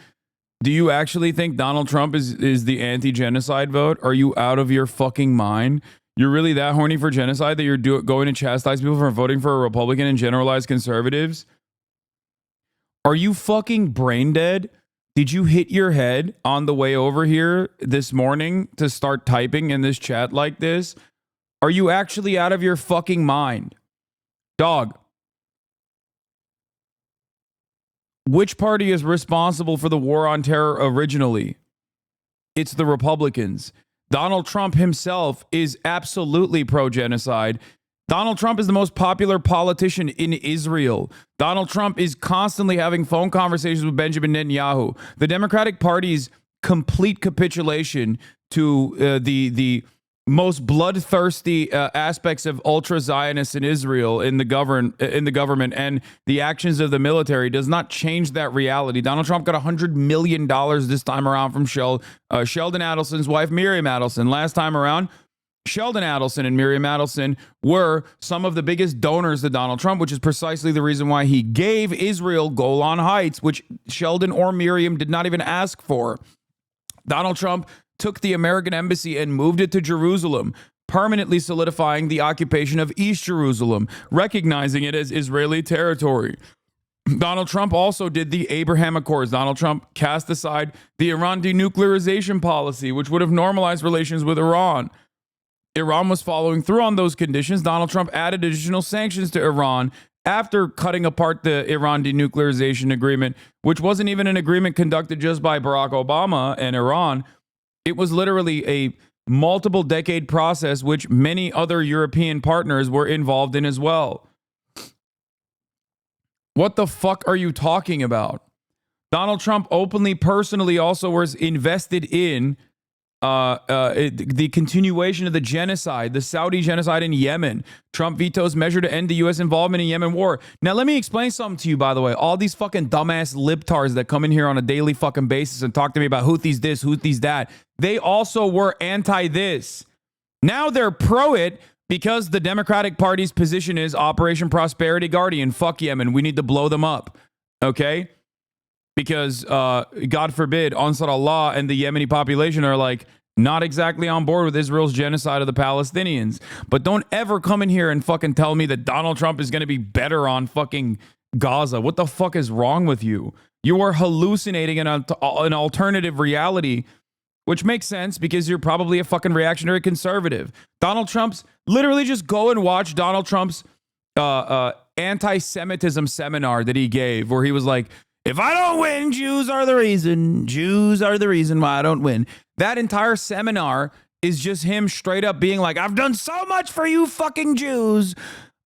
S1: Do you actually think Donald Trump is the anti-genocide vote? Are you out of your fucking mind? You're really that horny for genocide that you're going to chastise people for voting for a Republican and generalized conservatives? Are you fucking brain dead? Did you hit your head on the way over here this morning to start typing in this chat like this? Are you actually out of your fucking mind? Dog. Which party is responsible for the war on terror originally? It's the Republicans. Donald Trump himself is absolutely pro-genocide. Donald Trump is the most popular politician in Israel. Donald Trump is constantly having phone conversations with Benjamin Netanyahu. The Democratic Party's complete capitulation to the most bloodthirsty aspects of ultra-Zionists in Israel in the government and the actions of the military does not change that reality. Donald Trump got $100 million this time around from Sheldon Adelson's wife, Miriam Adelson. Last time around, Sheldon Adelson and Miriam Adelson were some of the biggest donors to Donald Trump, which is precisely the reason why he gave Israel Golan Heights, which Sheldon or Miriam did not even ask for. Donald Trump took the American embassy and moved it to Jerusalem, permanently solidifying the occupation of East Jerusalem, recognizing it as Israeli territory. Donald Trump also did the Abraham Accords. Donald Trump cast aside the Iran denuclearization policy, which would have normalized relations with Iran. Iran was following through on those conditions. Donald Trump added additional sanctions to Iran after cutting apart the Iran denuclearization agreement, which wasn't even an agreement conducted just by Barack Obama and Iran. It was literally a multiple decade process, which many other European partners were involved in as well. What the fuck are you talking about? Donald Trump openly, personally also was invested in the continuation of the genocide, the Saudi genocide in Yemen. Trump vetoes measure to end the U.S. involvement in Yemen war. Now, let me explain something to you, by the way. All these fucking dumbass libtards that come in here on a daily fucking basis and talk to me about Houthis this, Houthis that, they also were anti this. Now they're pro it because the Democratic Party's position is Operation Prosperity Guardian. Fuck Yemen. We need to blow them up. Okay? Because, God forbid, Ansar Allah and the Yemeni population are like not exactly on board with Israel's genocide of the Palestinians. But don't ever come in here and fucking tell me that Donald Trump is going to be better on fucking Gaza. What the fuck is wrong with you? You are hallucinating an alternative reality, which makes sense because you're probably a fucking reactionary conservative. Donald Trump's, literally just go and watch Donald Trump's anti-Semitism seminar that he gave, where he was like, if I don't win, Jews are the reason. Jews are the reason why I don't win. That entire seminar is just him straight up being like, I've done so much for you fucking Jews.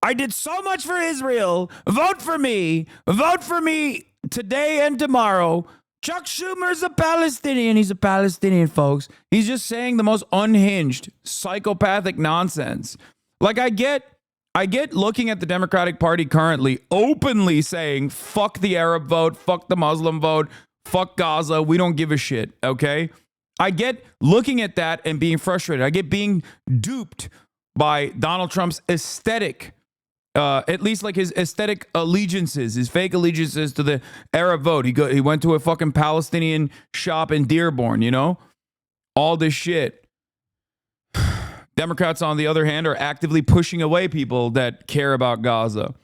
S1: I did so much for Israel. Vote for me. Vote for me today and tomorrow. Chuck Schumer's a Palestinian. He's a Palestinian, folks. He's just saying the most unhinged, psychopathic nonsense. Like, I get looking at the Democratic Party currently openly saying, fuck the Arab vote, fuck the Muslim vote, fuck Gaza, we don't give a shit, okay? I get looking at that and being frustrated. I get being duped by Donald Trump's aesthetic, at least like his aesthetic allegiances, his fake allegiances to the Arab vote. He went to a fucking Palestinian shop in Dearborn, you know? All this shit. Democrats, on the other hand, are actively pushing away people that care about Gaza.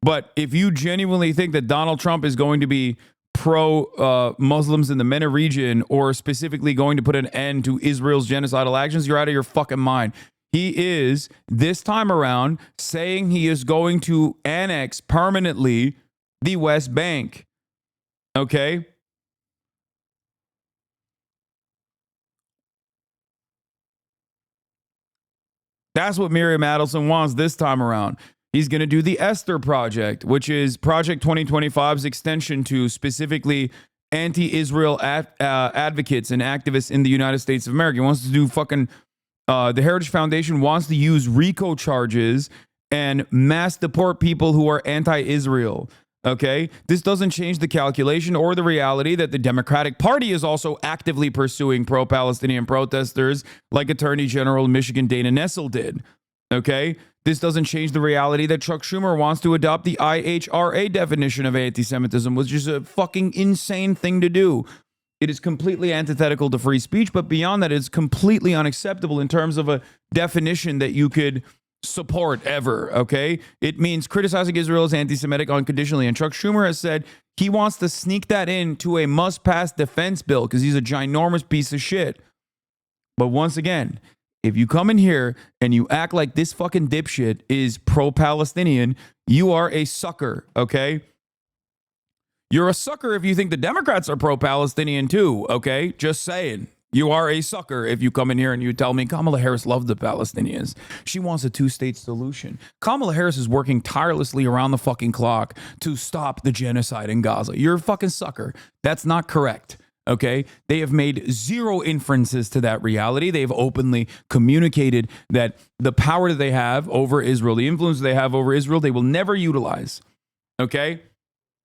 S1: But if you genuinely think that Donald Trump is going to be pro-Muslims in the MENA region, or specifically going to put an end to Israel's genocidal actions, you're out of your fucking mind. He is, this time around, saying he is going to annex permanently the West Bank. Okay? That's what Miriam Adelson wants this time around. He's going to do the Esther Project, which is Project 2025's extension to specifically anti-Israel advocates and activists in the United States of America. He wants to do fucking... the Heritage Foundation wants to use RICO charges and mass deport people who are anti-Israel. Okay? This doesn't change the calculation or the reality that the Democratic Party is also actively pursuing pro-Palestinian protesters like Attorney General Michigan Dana Nessel did. Okay? This doesn't change the reality that Chuck Schumer wants to adopt the IHRA definition of anti-Semitism, which is a fucking insane thing to do. It is completely antithetical to free speech, but beyond that, it's completely unacceptable in terms of a definition that you could support ever, okay? It means criticizing Israel as anti-Semitic unconditionally. And Chuck Schumer has said he wants to sneak that into a must-pass defense bill because he's a ginormous piece of shit. But once again, if you come in here and you act like this fucking dipshit is pro-Palestinian, you are a sucker, okay? You're a sucker if you think the Democrats are pro-Palestinian too, okay? Just saying. You are a sucker if you come in here and you tell me Kamala Harris loves the Palestinians. She wants a two-state solution. Kamala Harris is working tirelessly around the fucking clock to stop the genocide in Gaza. You're a fucking sucker. That's not correct, okay? They have made zero inferences to that reality. They've openly communicated that the power that they have over Israel, the influence they have over Israel, they will never utilize, okay?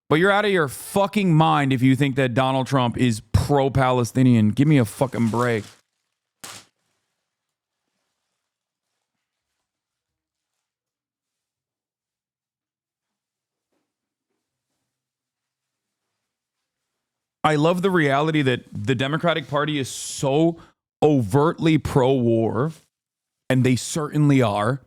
S1: But you're out of your fucking mind if you think that Donald Trump is pro-Palestinian. Give me a fucking break. I love the reality that the Democratic Party is so overtly pro-war, and they certainly are,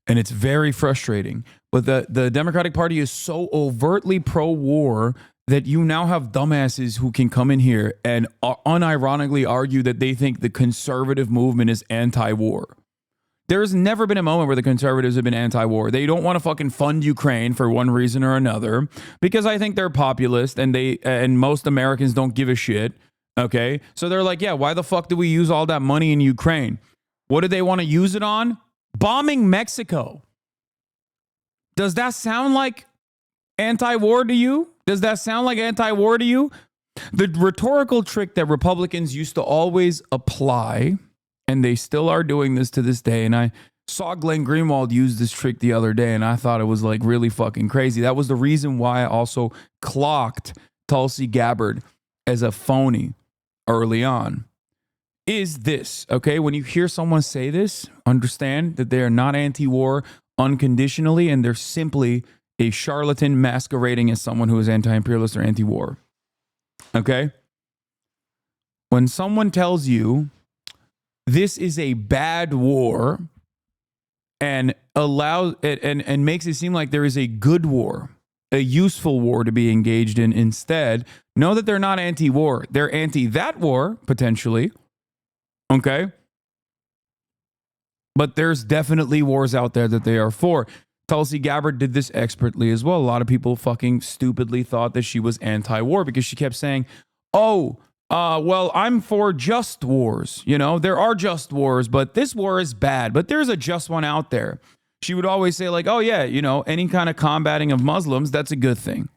S1: and it's very frustrating. But the Democratic Party is so overtly pro-war that you now have dumbasses who can come in here and unironically argue that they think the conservative movement is anti-war. There's never been a moment where the conservatives have been anti-war. They don't want to fucking fund Ukraine for one reason or another because I think they're populist and most Americans don't give a shit. Okay. So they're like, yeah, why the fuck do we use all that money in Ukraine? What do they want to use it on? Bombing Mexico. Does that sound like anti-war to you? Does that sound like anti-war to you? The rhetorical trick that Republicans used to always apply, and they still are doing this to this day, and I saw Glenn Greenwald use this trick the other day, and I thought it was like really fucking crazy. That was the reason why I also clocked Tulsi Gabbard as a phony early on. Is this, okay? When you hear someone say this, understand that they are not anti-war unconditionally, and they're simply a charlatan masquerading as someone who is anti-imperialist or anti-war. Okay? When someone tells you this is a bad war and allows it and makes it seem like there is a good war, a useful war to be engaged in instead, know that they're not anti-war. They're anti that war, potentially. Okay? But there's definitely wars out there that they are for. Tulsi Gabbard did this expertly as well. A lot of people fucking stupidly thought that she was anti-war because she kept saying, well, I'm for just wars. You know, there are just wars, but this war is bad. But there's a just one out there. She would always say like, oh yeah, you know, any kind of combating of Muslims, that's a good thing.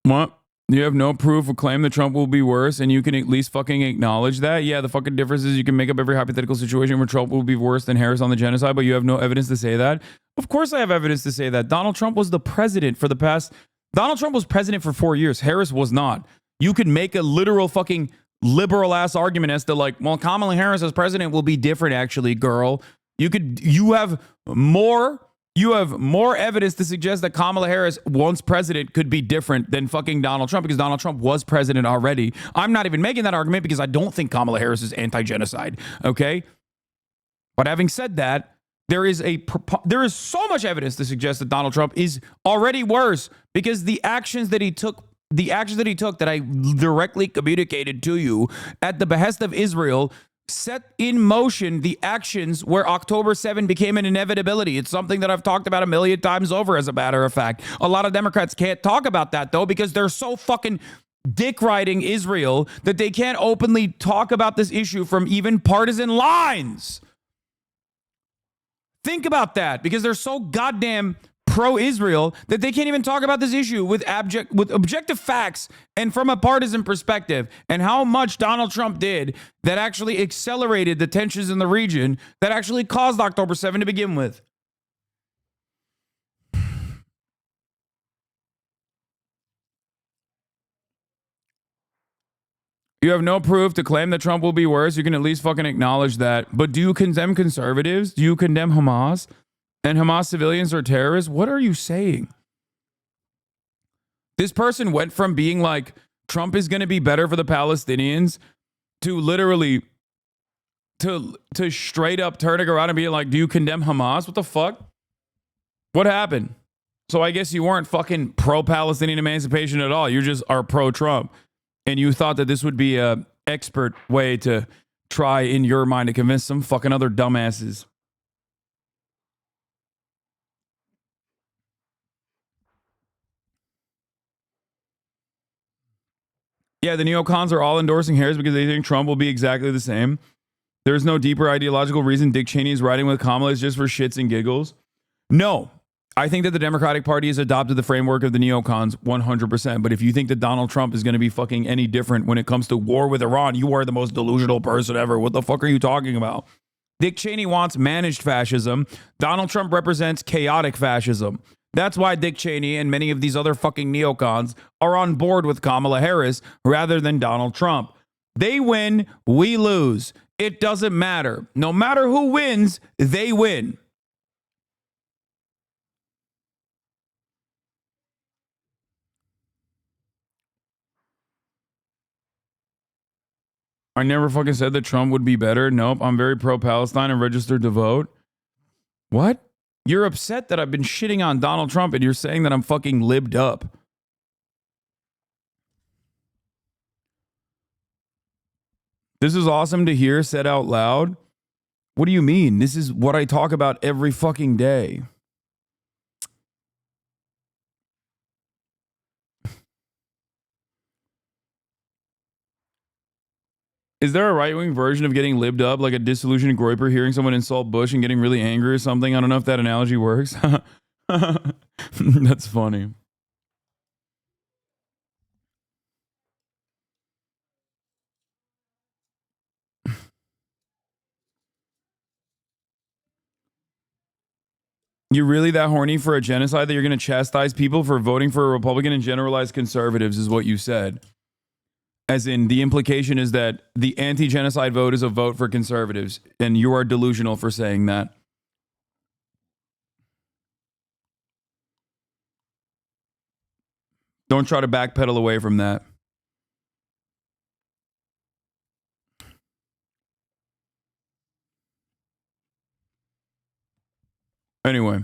S1: What? You have no proof or claim that Trump will be worse, and you can at least fucking acknowledge that? Yeah, the fucking difference is you can make up every hypothetical situation where Trump will be worse than Harris on the genocide, but you have no evidence to say that? Of course I have evidence to say that. Donald Trump was the president for the past... Donald Trump was president for 4 years. Harris was not. You could make a literal fucking liberal-ass argument as to like, well, Kamala Harris as president will be different, actually, girl. You have more evidence to suggest that Kamala Harris, once president, could be different than fucking Donald Trump because Donald Trump was president already. I'm not even making that argument because I don't think Kamala Harris is anti-genocide, okay? But having said that, there is so much evidence to suggest that Donald Trump is already worse because the actions that he took that I directly communicated to you at the behest of Israel set in motion the actions where October 7 became an inevitability. It's something that I've talked about a million times over, as a matter of fact. A lot of Democrats can't talk about that, though, because they're so fucking dick riding Israel that they can't openly talk about this issue from even partisan lines. Think about that, because they're so goddamn pro-Israel that they can't even talk about this issue with objective facts and from a partisan perspective, and how much Donald Trump did that actually accelerated the tensions in the region that actually caused October 7 to begin with. You have no proof to claim that Trump will be worse. You can at least fucking acknowledge that. But do you condemn conservatives? Do you condemn Hamas? And Hamas civilians are terrorists? What are you saying? This person went from being like, Trump is going to be better for the Palestinians, to literally, to straight up turning around and being like, do you condemn Hamas? What the fuck? What happened? So I guess you weren't fucking pro-Palestinian emancipation at all. You just are pro-Trump. And you thought that this would be a expert way to try, in your mind, to convince some fucking other dumbasses. Yeah, the neocons are all endorsing Harris because they think Trump will be exactly the same. There's no deeper ideological reason Dick Cheney is riding with Kamala is just for shits and giggles. No, I think that the Democratic Party has adopted the framework of the neocons 100%. But if you think that Donald Trump is going to be fucking any different when it comes to war with Iran, you are the most delusional person ever. What the fuck are you talking about? Dick Cheney wants managed fascism. Donald Trump represents chaotic fascism. That's why Dick Cheney and many of these other fucking neocons are on board with Kamala Harris rather than Donald Trump. They win, we lose. It doesn't matter. No matter who wins, they win. I never fucking said that Trump would be better. Nope, I'm very pro-Palestine and registered to vote. What? You're upset that I've been shitting on Donald Trump and you're saying that I'm fucking libbed up. This is awesome to hear said out loud. What do you mean? This is what I talk about every fucking day. Is there a right-wing version of getting libbed up, like a disillusioned Groyper hearing someone insult Bush and getting really angry or something? I don't know if that analogy works. That's funny. You're really that horny for a genocide that you're going to chastise people for voting for a Republican and generalize conservatives is what you said. As in, the implication is that the anti-genocide vote is a vote for conservatives, and you are delusional for saying that. Don't try to backpedal away from that. Anyway.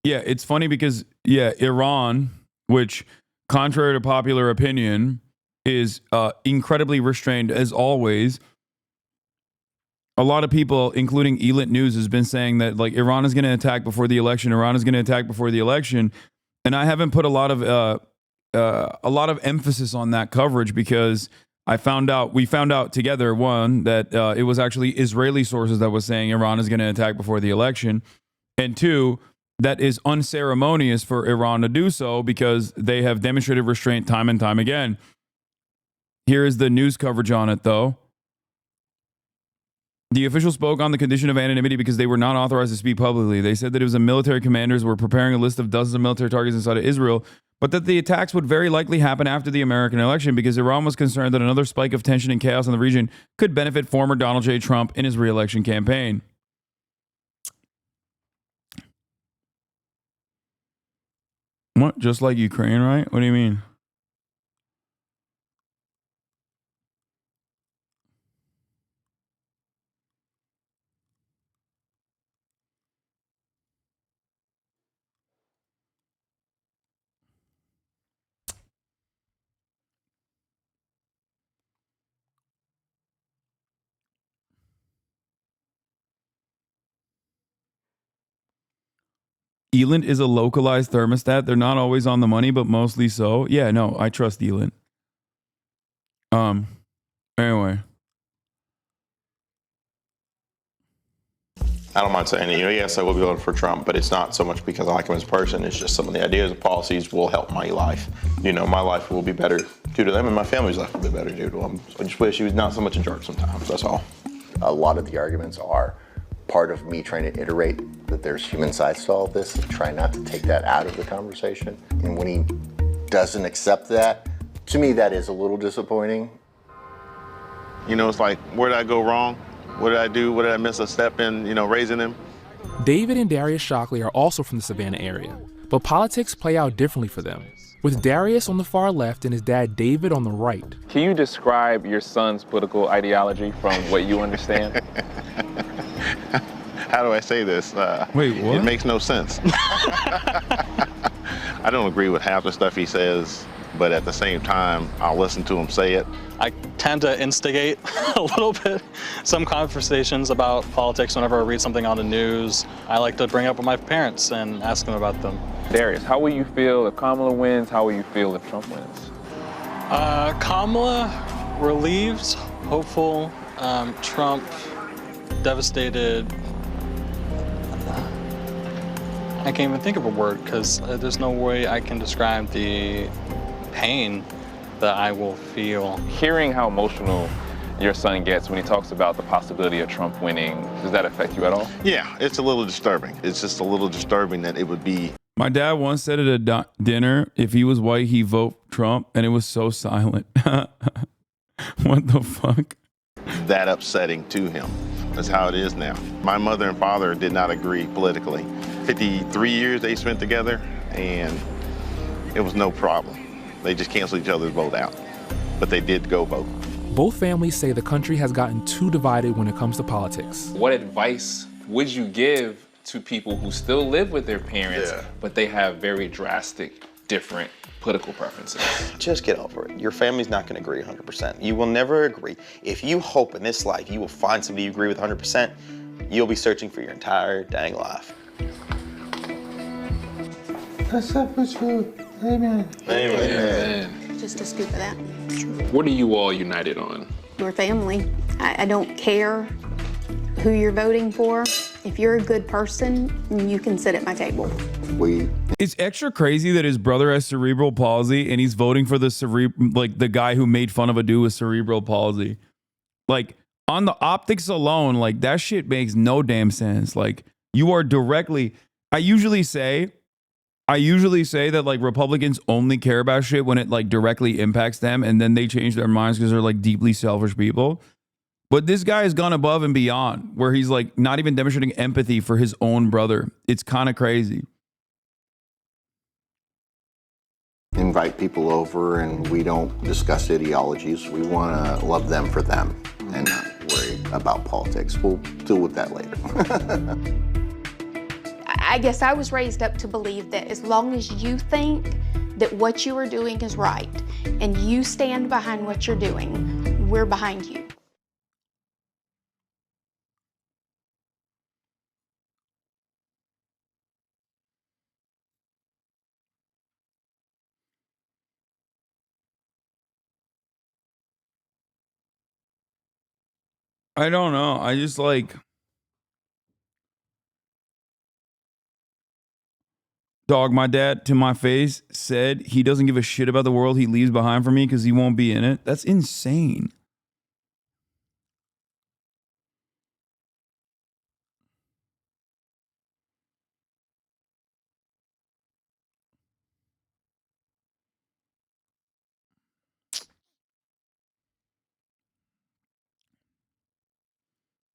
S1: Yeah, it's funny because, Iran, which, contrary to popular opinion, is incredibly restrained as always. A lot of people, including Elite News, has been saying that like Iran is going to attack before the election. Iran is going to attack before the election, and I haven't put a lot of emphasis on that coverage because we found out together, one, that it was actually Israeli sources that was saying Iran is going to attack before the election, and two, that is unceremonious for Iran to do so because they have demonstrated restraint time and time again. Here is the news coverage on it, though. The official spoke on the condition of anonymity because they were not authorized to speak publicly. They said that it was the military commanders were preparing a list of dozens of military targets inside of Israel, but that the attacks would very likely happen after the American election because Iran was concerned that another spike of tension and chaos in the region could benefit former Donald J. Trump in his re-election campaign. What? Just like Ukraine, right? What do you mean? Elant is a localized thermostat. They're not always on the money, but mostly so. Yeah, no, I trust Elant. Anyway.
S4: I don't mind saying, yes, I will be voting for Trump, but it's not so much because I like him as a person. It's just some of the ideas and policies will help my life. My life will be better due to them, and my family's life will be better due to them. I just wish he was not so much in charge sometimes, that's all.
S2: A lot of the arguments are part of me trying to iterate that there's human sides to all of this and try not to take that out of the conversation. And when he doesn't accept that, to me, that is a little disappointing.
S12: It's like, where did I go wrong? What did I do? What did I miss a step in, raising him?
S7: David and Darius Shockley are also from the Savannah area, but politics play out differently for them, with Darius on the far left and his dad David on the right.
S6: Can you describe your son's political ideology from what you understand?
S12: How do I say this?
S1: Wait, what?
S12: It makes no sense. I don't agree with half the stuff he says, but at the same time, I'll listen to him say it.
S13: I tend to instigate a little bit some conversations about politics whenever I read something on the news. I like to bring up with my parents and ask them about them.
S6: Darius, how will you feel if Kamala wins? How will you feel if Trump wins?
S13: Kamala, relieved, hopeful. Trump, devastated. I can't even think of a word because there's no way I can describe the pain that I will feel.
S6: Hearing how emotional your son gets when he talks about the possibility of Trump winning, does that affect you at all?
S12: Yeah, it's a little disturbing. It's just a little disturbing that it would be.
S1: My dad once said at a dinner, if he was white, he'd vote Trump, and it was so silent. What the fuck?
S12: That upsetting to him. That's how it is now. My mother and father did not agree politically. 53 years they spent together, and it was no problem. They just canceled each other's vote out, but they did go vote.
S7: Both families say the country has gotten too divided when it comes to politics.
S6: What advice would you give to people who still live with their parents, but they have very drastic, different political preferences?
S4: Just get over it. Your family's not going to agree 100%. You will never agree. If you hope in this life you will find somebody you agree with 100%, you'll be searching for your entire dang life. Let's up with you. Amen.
S6: Amen.
S5: Just a scoop of that.
S6: What are you all united on?
S5: Your family. I don't care who you're voting for. If you're a good person, you can sit at my table.
S1: It's extra crazy that his brother has cerebral palsy and he's voting for the guy who made fun of a dude with cerebral palsy. Like, on the optics alone, like, that shit makes no damn sense. Like, you are directly. I usually say that, like, Republicans only care about shit when it, like, directly impacts them, and then they change their minds because they're, like, deeply selfish people. But this guy has gone above and beyond, where he's, like, not even demonstrating empathy for his own brother. It's kind of crazy.
S2: Invite people over and we don't discuss ideologies. We want to love them for them and not worry about politics. We'll deal with that later.
S5: I guess I was raised up to believe that as long as you think that what you are doing is right and you stand behind what you're doing, we're behind you.
S1: I don't know. I just like. Dog, my dad to my face said he doesn't give a shit about the world he leaves behind for me because he won't be in it. That's insane.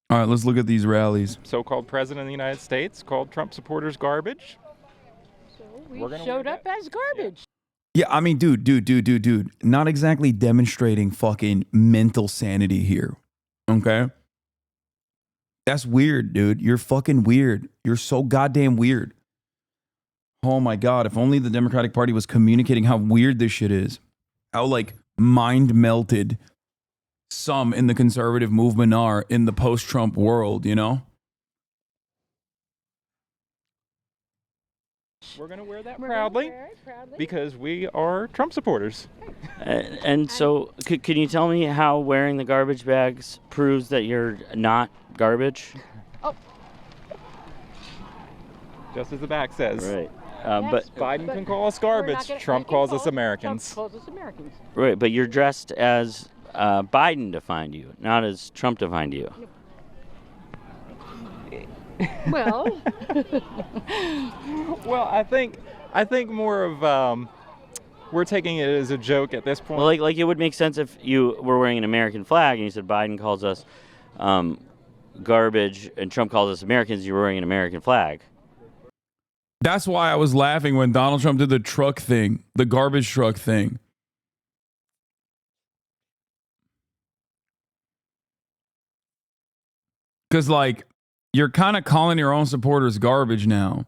S1: All right, let's look at these rallies.
S14: So-called president of the United States called Trump supporters garbage.
S21: So we showed up as garbage.
S1: Yeah, I mean, dude. Not exactly demonstrating fucking mental sanity here. Okay? That's weird, dude. You're fucking weird. You're so goddamn weird. Oh my God, if only the Democratic Party was communicating how weird this shit is. How, like, mind melted some in the conservative movement are in the post-Trump world, you know?
S14: We're going to wear that proudly because we are Trump supporters.
S15: And so, can you tell me how wearing the garbage bags proves that you're not garbage?
S21: Oh.
S14: Just as the back says.
S15: Right.
S14: But Biden can call us garbage. Trump calls us Americans.
S21: Trump calls us Americans.
S15: Right, but you're dressed as Biden defined you, not as Trump defined you.
S21: Well,
S14: well, I think more of we're taking it as a joke at this point.
S15: Well, like it would make sense if you were wearing an American flag and you said Biden calls us garbage and Trump calls us Americans. You're wearing an American flag.
S1: That's why I was laughing when Donald Trump did the truck thing, the garbage truck thing. Because, like, you're kind of calling your own supporters garbage now.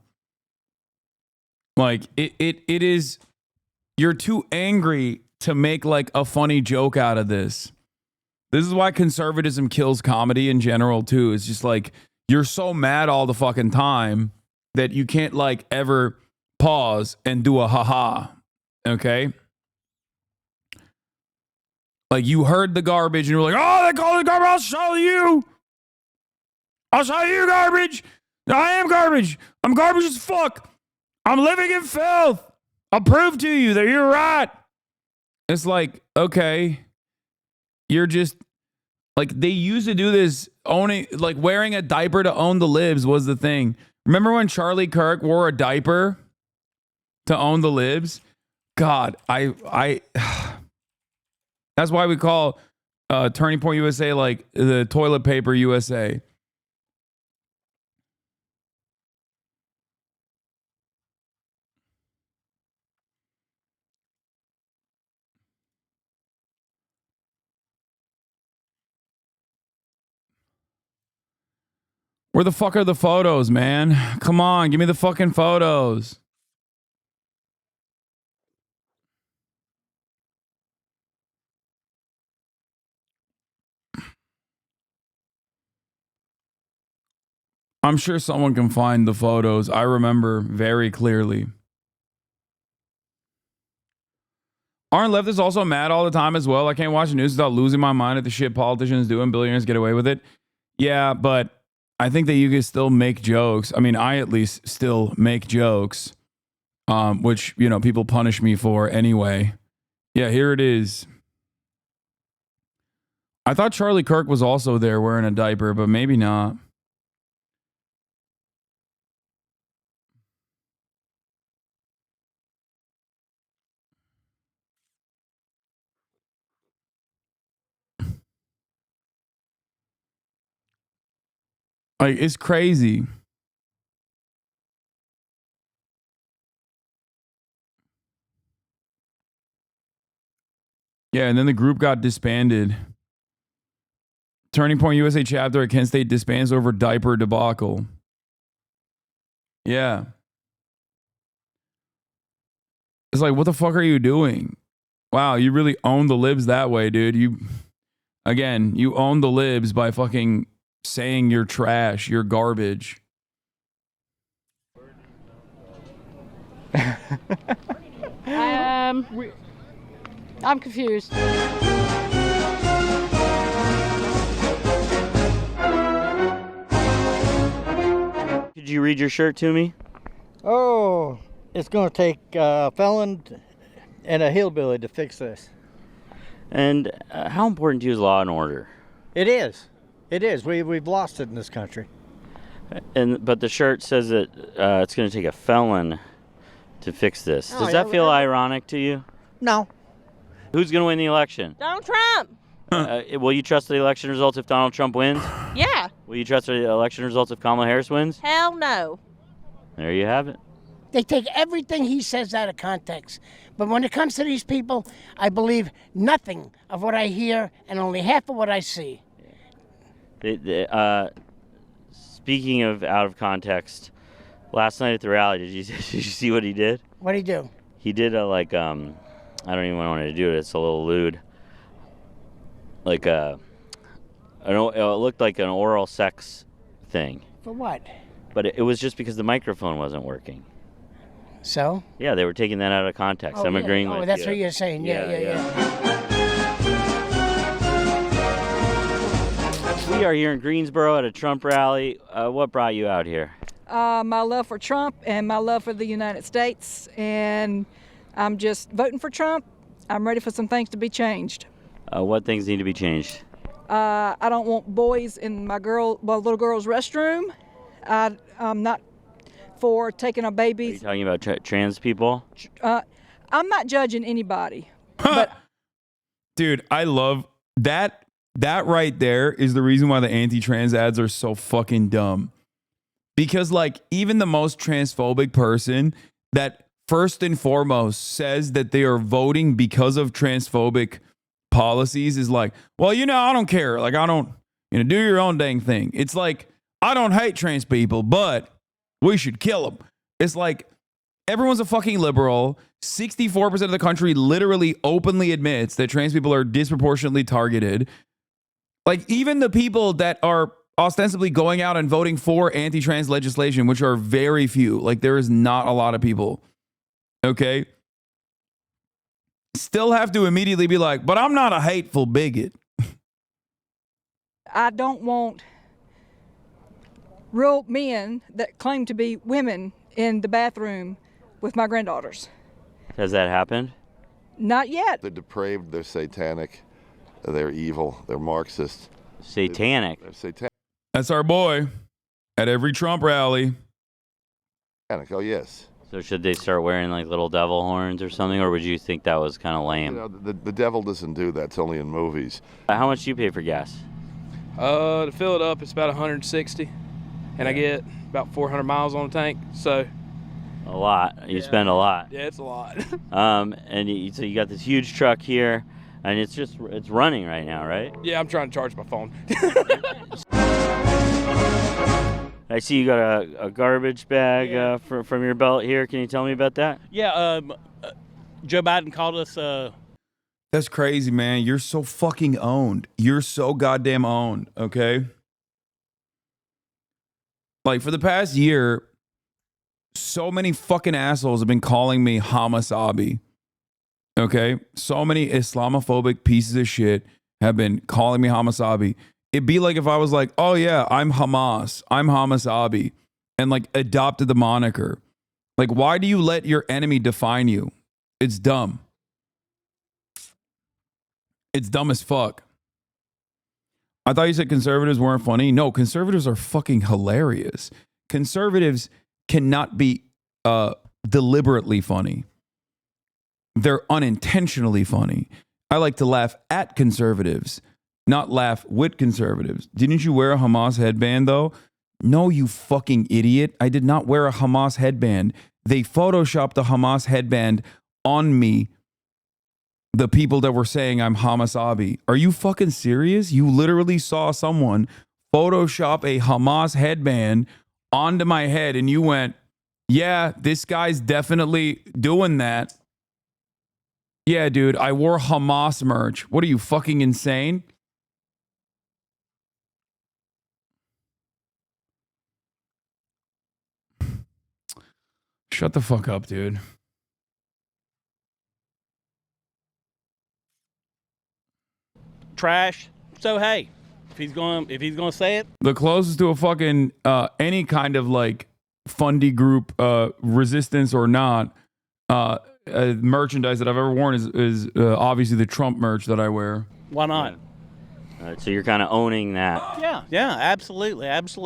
S1: Like, it is, you're too angry to make, like, a funny joke out of this. This is why conservatism kills comedy in general, too. It's just like, you're so mad all the fucking time that you can't, like, ever pause and do a haha. Okay? Like, you heard the garbage and you're like, oh, they call it garbage. I'll show you. I'll show you garbage. I am garbage. I'm garbage as fuck. I'm living in filth. I'll prove to you that you're right. It's like, okay, you're just, like, they used to do this, owning, like, wearing a diaper to own the libs was the thing. Remember when Charlie Kirk wore a diaper to own the libs? God, I that's why we call Turning Point USA like the toilet paper USA. Where the fuck are the photos, man? Come on, give me the fucking photos. I'm sure someone can find the photos. I remember very clearly. Aren't leftists also mad all the time as well? I can't watch the news without losing my mind at the shit politicians do and billionaires get away with it. Yeah, but I think that you can still make jokes. I mean, I at least still make jokes, which, you know, people punish me for anyway. Yeah, here it is. I thought Charlie Kirk was also there wearing a diaper, but maybe not. Like, it's crazy. Yeah, and then the group got disbanded. Turning Point USA chapter at Kent State disbands over diaper debacle. Yeah. It's like, what the fuck are you doing? Wow, you really own the libs that way, dude. You own the libs by fucking saying you're trash, you're garbage.
S16: I'm confused.
S15: Could you read your shirt to me?
S17: Oh, it's going to take a felon and a hillbilly to fix this.
S15: And how important to you is law and order?
S17: It is. It is. We've lost it in this country.
S15: But the shirt says that it's going to take a felon to fix this.
S17: Oh,
S15: Does that feel ironic to you?
S17: No.
S15: Who's going to win the election?
S21: Donald Trump.
S15: Will you trust the election results if Donald Trump wins?
S21: Yeah.
S15: Will you trust the election results if Kamala Harris wins?
S21: Hell no.
S15: There you have it.
S24: They take everything he says out of context. But when it comes to these people, I believe nothing of what I hear and only half of what I see.
S15: Speaking of out of context, last night at the rally, did you see what he did?
S24: What'd he do?
S15: He did a I don't even want to do it. It's a little lewd. It looked like an oral sex thing.
S24: For what?
S15: But it was just because the microphone wasn't working.
S24: So?
S15: Yeah, they were taking that out of context. I'm agreeing with you.
S24: Oh, that's what you're saying. Yeah.
S15: We are here in Greensboro at a Trump rally. What brought you out here?
S19: My love for Trump and my love for the United States. And I'm just voting for Trump. I'm ready for some things to be changed.
S15: What things need to be changed?
S19: I don't want boys in my little girl's restroom. I'm not for taking a baby.
S15: Are you talking about trans people?
S19: I'm not judging anybody.
S1: Dude, I love that. That right there is the reason why the anti-trans ads are so fucking dumb. Because like even the most transphobic person that first and foremost says that they are voting because of transphobic policies is like, well, I don't care. Like, I don't, do your own dang thing. It's like, I don't hate trans people, but we should kill them. It's like, everyone's a fucking liberal. 64% of the country literally openly admits that trans people are disproportionately targeted. Like, even the people that are ostensibly going out and voting for anti-trans legislation, which are very few, like, there is not a lot of people, okay? Still have to immediately be like, but I'm not a hateful bigot.
S19: I don't want real men that claim to be women in the bathroom with my granddaughters.
S15: Has that happened?
S19: Not yet.
S20: They're depraved, they're satanic, they're evil, they're Marxist.
S15: Satanic?
S20: They're satanic.
S1: That's our boy at every Trump rally.
S20: Oh, yes.
S15: So should they start wearing like little devil horns or something, or would you think that was kind of lame?
S20: The devil doesn't do that. It's only in movies.
S15: How much do you pay for gas?
S25: To fill it up, it's about 160, and I get about 400 miles on the tank. So
S15: a lot. You spend a lot.
S25: Yeah, it's a lot.
S15: And so you got this huge truck here, and it's running right now, right?
S25: Yeah, I'm trying to charge my phone.
S15: I see you got a garbage bag from your belt here. Can you tell me about that?
S26: Yeah, Joe Biden called us.
S1: That's crazy, man. You're so fucking owned. You're so goddamn owned, okay? Like, for the past year, so many fucking assholes have been calling me HasnAbi, Okay, so many Islamophobic pieces of shit have been calling me HasnAbi. It'd be like if I was like, oh yeah, I'm Hamas, I'm HasnAbi, and like adopted the moniker. Like, why do you let your enemy define you? It's dumb. It's dumb as fuck. I thought you said conservatives weren't funny. No, conservatives are fucking hilarious. Conservatives cannot be deliberately funny. They're unintentionally funny. I like to laugh at conservatives, not laugh with conservatives. Didn't you wear a Hamas headband though? No, you fucking idiot. I did not wear a Hamas headband. They photoshopped the Hamas headband on me. The people that were saying I'm HasnAbi. Are you fucking serious? You literally saw someone Photoshop a Hamas headband onto my head and you went, yeah, this guy's definitely doing that. Yeah, dude, I wore Hamas merch. What are you, fucking insane? Shut the fuck up, dude.
S26: Trash. So hey, if he's gonna say it,
S1: The closest to a fucking any kind of like fundy group resistance or not merchandise that I've ever worn is obviously the Trump merch that I wear.
S26: why not?
S15: All right, so you're kind of owning that.
S26: Yeah, absolutely. If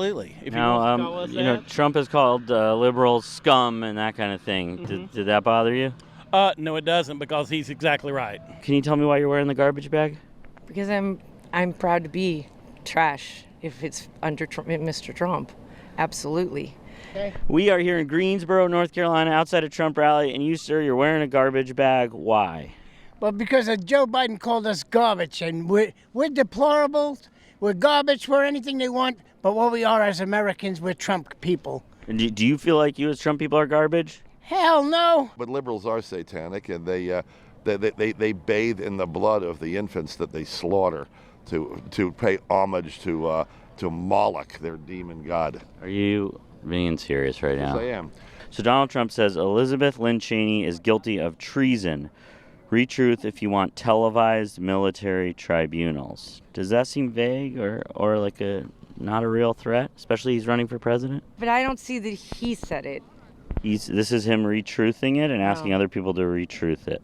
S15: Now,
S26: he wants to call us
S15: you know,
S26: that.
S15: Trump has called liberals scum and that kind of thing. Did that bother you?
S26: No, it doesn't, because he's exactly right.
S15: Can you tell me why you're wearing the garbage bag?
S3: Because I'm proud to be trash if it's under Mr. Trump. Absolutely.
S21: Okay.
S15: We are here in Greensboro, North Carolina, outside a Trump rally, and you, sir, you're wearing a garbage bag. Why?
S24: Well, because Joe Biden called us garbage, and we're deplorables. We're garbage. We're anything they want. But what we are as Americans, we're Trump people.
S15: And do you feel like you as Trump people are garbage?
S24: Hell no.
S20: But liberals are satanic, and they bathe in the blood of the infants that they slaughter to pay homage to Moloch, their demon god.
S15: Are you being serious right now?
S20: Yes, I am.
S15: So Donald Trump says Elizabeth Lynn Cheney is guilty of treason. Retruth if you want televised military tribunals. Does that seem vague or like not a real threat? Especially he's running for president?
S3: But I don't see that he said it.
S15: This is him retruthing it and asking other people to retruth it.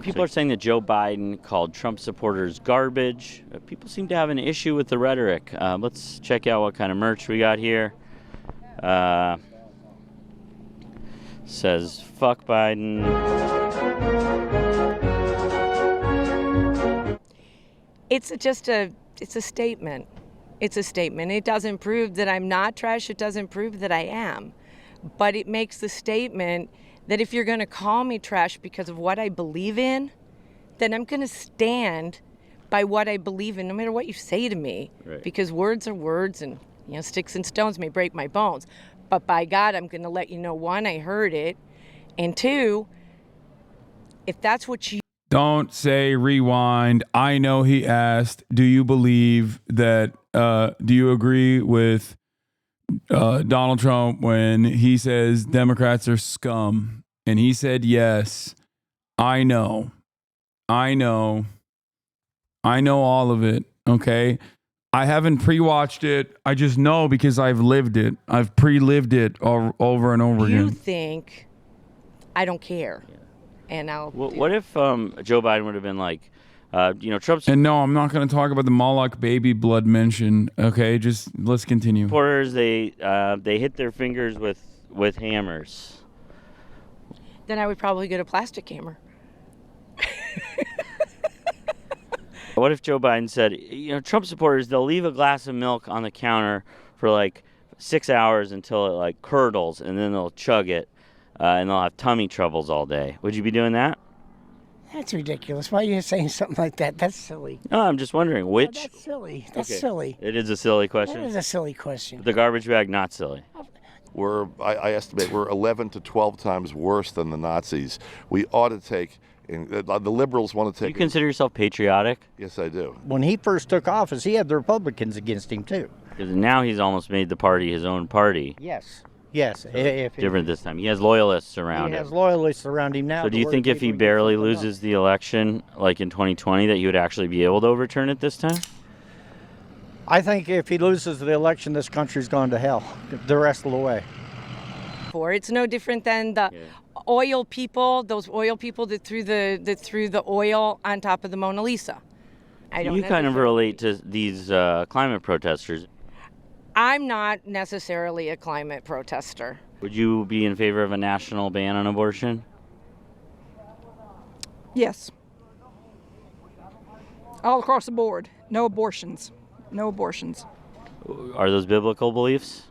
S15: People are saying that Joe Biden called Trump supporters garbage. People seem to have an issue with the rhetoric. Let's check out what kind of merch we got here. Says, fuck Biden.
S3: It's a statement. It's a statement. It doesn't prove that I'm not trash. It doesn't prove that I am. But it makes the statement that if you're going to call me trash because of what I believe in, then I'm going to stand by what I believe in, no matter what you say to me.
S15: Right.
S3: Because words are words, and sticks and stones may break my bones. But by God, I'm going to let you know, one, I heard it, and two, if that's what you...
S1: Don't say rewind. I know he asked, do you believe that, do you agree with Donald Trump when he says Democrats are scum? And he said, yes, I know all of it. Okay. I haven't pre-watched it. I just know because I've lived it. I've pre-lived it over and over
S3: You
S1: again.
S3: think I don't care. And I'll...
S15: What if Joe Biden would have been like, Trump's
S1: And no, I'm not going to talk about the Moloch baby blood mention. Okay, just let's continue.
S15: supporters, they hit their fingers with hammers.
S3: Then I would probably get a plastic hammer.
S15: What if Joe Biden said, Trump supporters, they'll leave a glass of milk on the counter for like 6 hours until it like curdles, and then they'll chug it, and they'll have tummy troubles all day. Would you be doing that?
S24: That's ridiculous. Why are you saying something like that? That's silly.
S15: No, I'm just wondering which.
S24: No, that's silly. That's
S15: Okay.
S24: silly.
S15: It is a silly question.
S24: That is a silly question.
S15: The garbage bag, not silly.
S20: I estimate we're 11 to 12 times worse than the Nazis. We ought to take, the liberals want to take.
S15: You consider yourself patriotic?
S20: Yes, I do.
S17: When he first took office, he had the Republicans against him, too.
S15: Because now he's almost made the party his own party.
S17: Yes. Yes, if he,
S15: Different this time. He has loyalists around
S17: he
S15: him.
S17: has loyalists around him now.
S15: So do you think if he barely loses the election, like in 2020, that he would actually be able to overturn it this time?
S17: I think if he loses the election, this country's gone to hell the rest of the way.
S3: It's no different than the oil people, those oil people that threw the oil on top of the Mona Lisa.
S15: You kind of relate to these climate protesters.
S3: I'm not necessarily a climate protester.
S15: Would you be in favor of a national ban on abortion?
S19: Yes. All across the board. No abortions. No abortions.
S15: Are those biblical beliefs?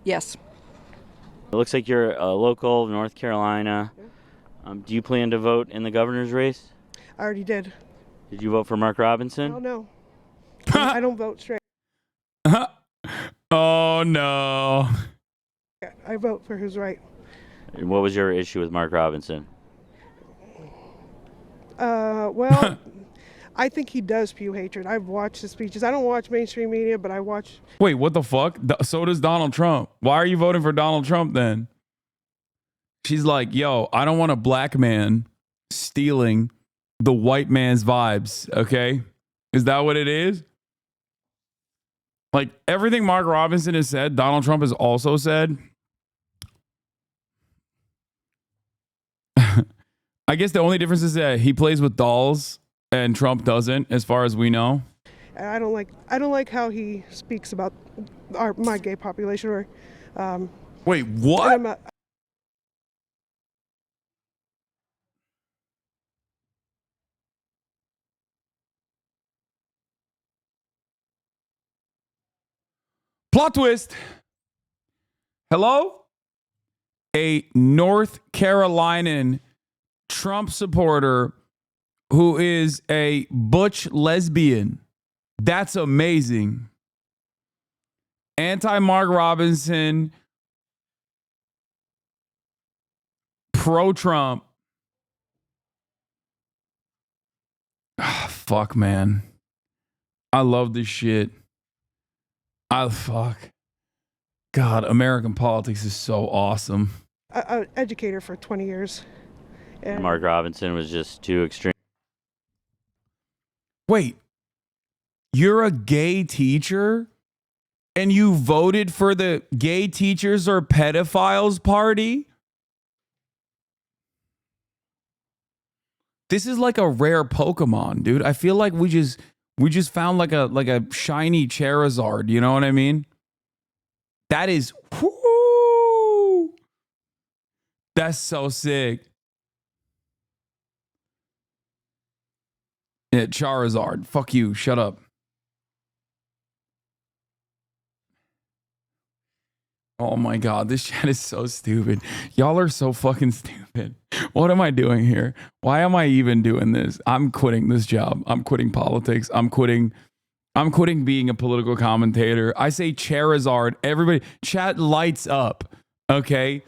S19: Yes.
S15: It looks like you're a local of North Carolina. Do you plan to vote in the governor's race?
S8: I already did.
S15: Did you vote for Mark Robinson?
S8: Oh, no. I don't vote straight.
S1: Oh, no.
S8: I vote for who's right.
S15: And what was your issue with Mark Robinson?
S8: Well, I think he does spew hatred. I've watched his speeches. I don't watch mainstream media, but I watch.
S1: Wait, what the fuck? So does Donald Trump. Why are you voting for Donald Trump then? She's like, yo, I don't want a black man stealing the white man's vibes, okay? Is that what it is? Like, everything Mark Robinson has said, Donald Trump has also said. I guess the only difference is that he plays with dolls and Trump doesn't, as far as we know.
S8: And I don't like how he speaks about my gay population. Or,
S1: wait, what? Plot twist. Hello? A North Carolinian Trump supporter who is a butch lesbian. That's amazing. Anti-Mark Robinson, pro-Trump. Fuck, man. I love this shit. Fuck. God, American politics is so awesome.
S8: an educator for 20 years. And
S15: Mark Robinson was just too extreme.
S1: Wait, you're a gay teacher and you voted for the gay teachers or pedophiles party? This is like a rare Pokemon, dude. I feel like we just found like a shiny Charizard, you know what I mean? That is whoo, that's so sick. Yeah, Charizard. Fuck you. Shut up. Oh my God, this chat is so stupid. Y'all are so fucking stupid. What am I doing here? Why am I even doing this? I'm quitting this job. I'm quitting politics. I'm quitting being a political commentator. I say Charizard. Everybody, chat lights up. Okay.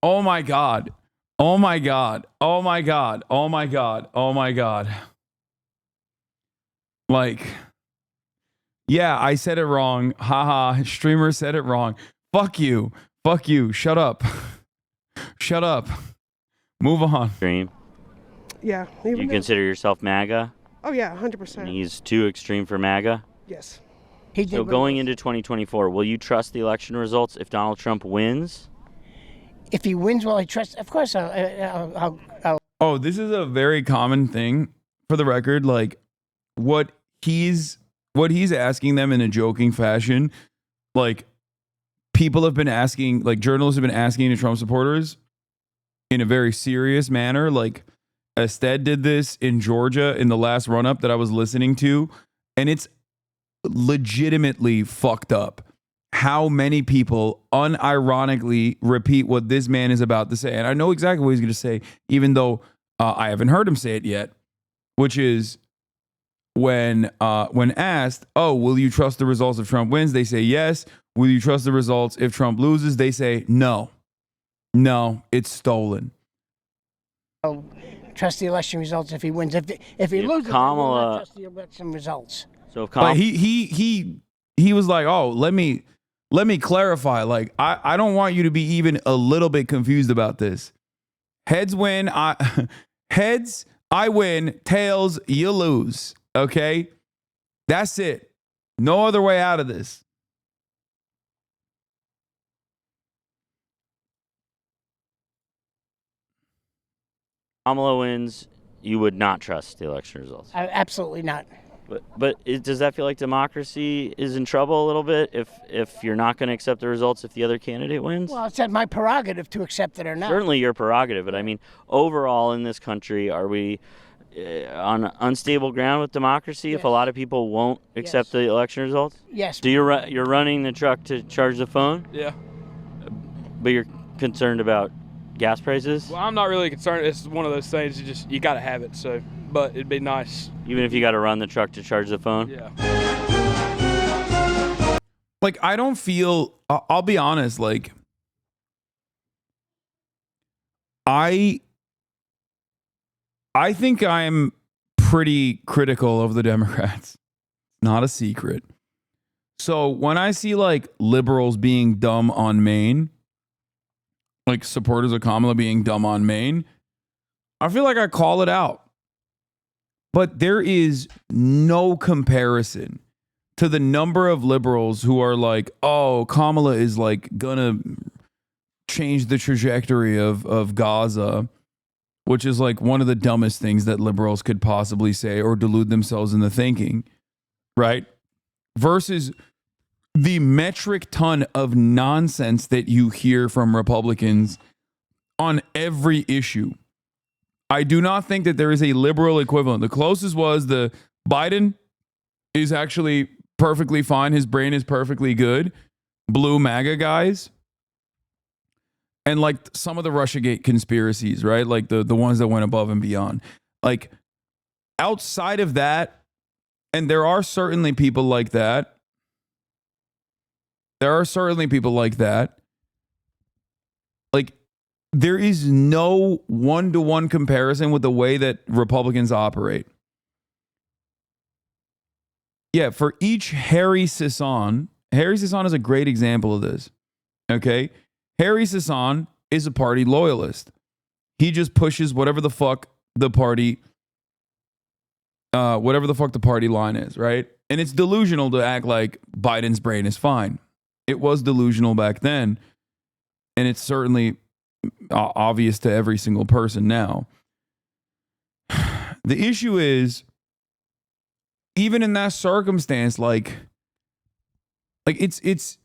S1: Oh my God. Oh my God. Oh my God. Oh my God. Oh my God. Like, yeah, I said it wrong. Haha. Streamer said it wrong. Fuck you. Fuck you. Shut up. Shut up. Move on.
S15: Extreme.
S8: yeah.
S15: You consider yourself MAGA?
S8: Oh yeah, 100%.
S15: And he's too extreme for MAGA?
S8: Yes.
S15: So going into 2024, will you trust the election results if Donald Trump wins?
S24: If he wins, will I trust? Of course, I'll.
S1: Oh, this is a very common thing for the record. Like what he's asking them in a joking fashion, like people have been asking, like journalists have been asking the Trump supporters in a very serious manner. Like Ested did this in Georgia in the last run up that I was listening to, and it's legitimately fucked up how many people unironically repeat what this man is about to say. And I know exactly what he's going to say, even though I haven't heard him say it yet, which is when asked, oh, will you trust the results if Trump wins? They say yes. Will you trust the results if Trump loses? They say no. No, it's stolen.
S24: I'll trust the election results if he wins. If he loses, I will not trust the election results.
S15: So if
S1: Like he was like, oh, let me let me clarify. Like, I don't want you to be even a little bit confused about this. Heads win. Heads, I win. Tails, you lose. Okay? That's it. No other way out of this.
S15: Kamala wins, you would not trust the election results.
S24: Absolutely not.
S15: But does that feel like democracy is in trouble a little bit if you're not going to accept the results if the other candidate wins?
S24: Well, it's at my prerogative to accept it or not.
S15: Certainly your prerogative, but I mean, overall in this country, are we on unstable ground with democracy if a lot of people won't accept the election results?
S24: Yes.
S15: Do you're running the truck to charge the phone?
S25: Yeah.
S15: But you're concerned about gas prices?
S25: Well, I'm not really concerned. It's one of those things you got to have it. So, but it'd be nice.
S15: Even if you got to run the truck to charge the phone?
S25: Yeah.
S1: Like, I don't feel, I'll be honest, like, I think I'm pretty critical of the Democrats. Not a secret. So when I see like liberals being dumb on Maine, like supporters of Kamala being dumb on Maine, I feel like I call it out. But there is no comparison to the number of liberals who are like, oh, Kamala is like gonna change the trajectory of Gaza, which is like one of the dumbest things that liberals could possibly say or delude themselves into thinking, right? Versus the metric ton of nonsense that you hear from Republicans on every issue. I do not think that there is a liberal equivalent. The closest was the Biden is actually perfectly fine. His brain is perfectly good. Blue MAGA guys. And like some of the Russiagate conspiracies, right? Like the ones that went above and beyond. Like outside of that, and there are certainly people like that. Like, there is no one-to-one comparison with the way that Republicans operate. Yeah, for each Harry Hasan is a great example of this. Okay? Harry Hasan is a party loyalist. He just pushes whatever the fuck the party line is, right? And it's delusional to act like Biden's brain is fine. It was delusional back then, and it's certainly obvious to every single person now. The issue is, even in that circumstance, like it's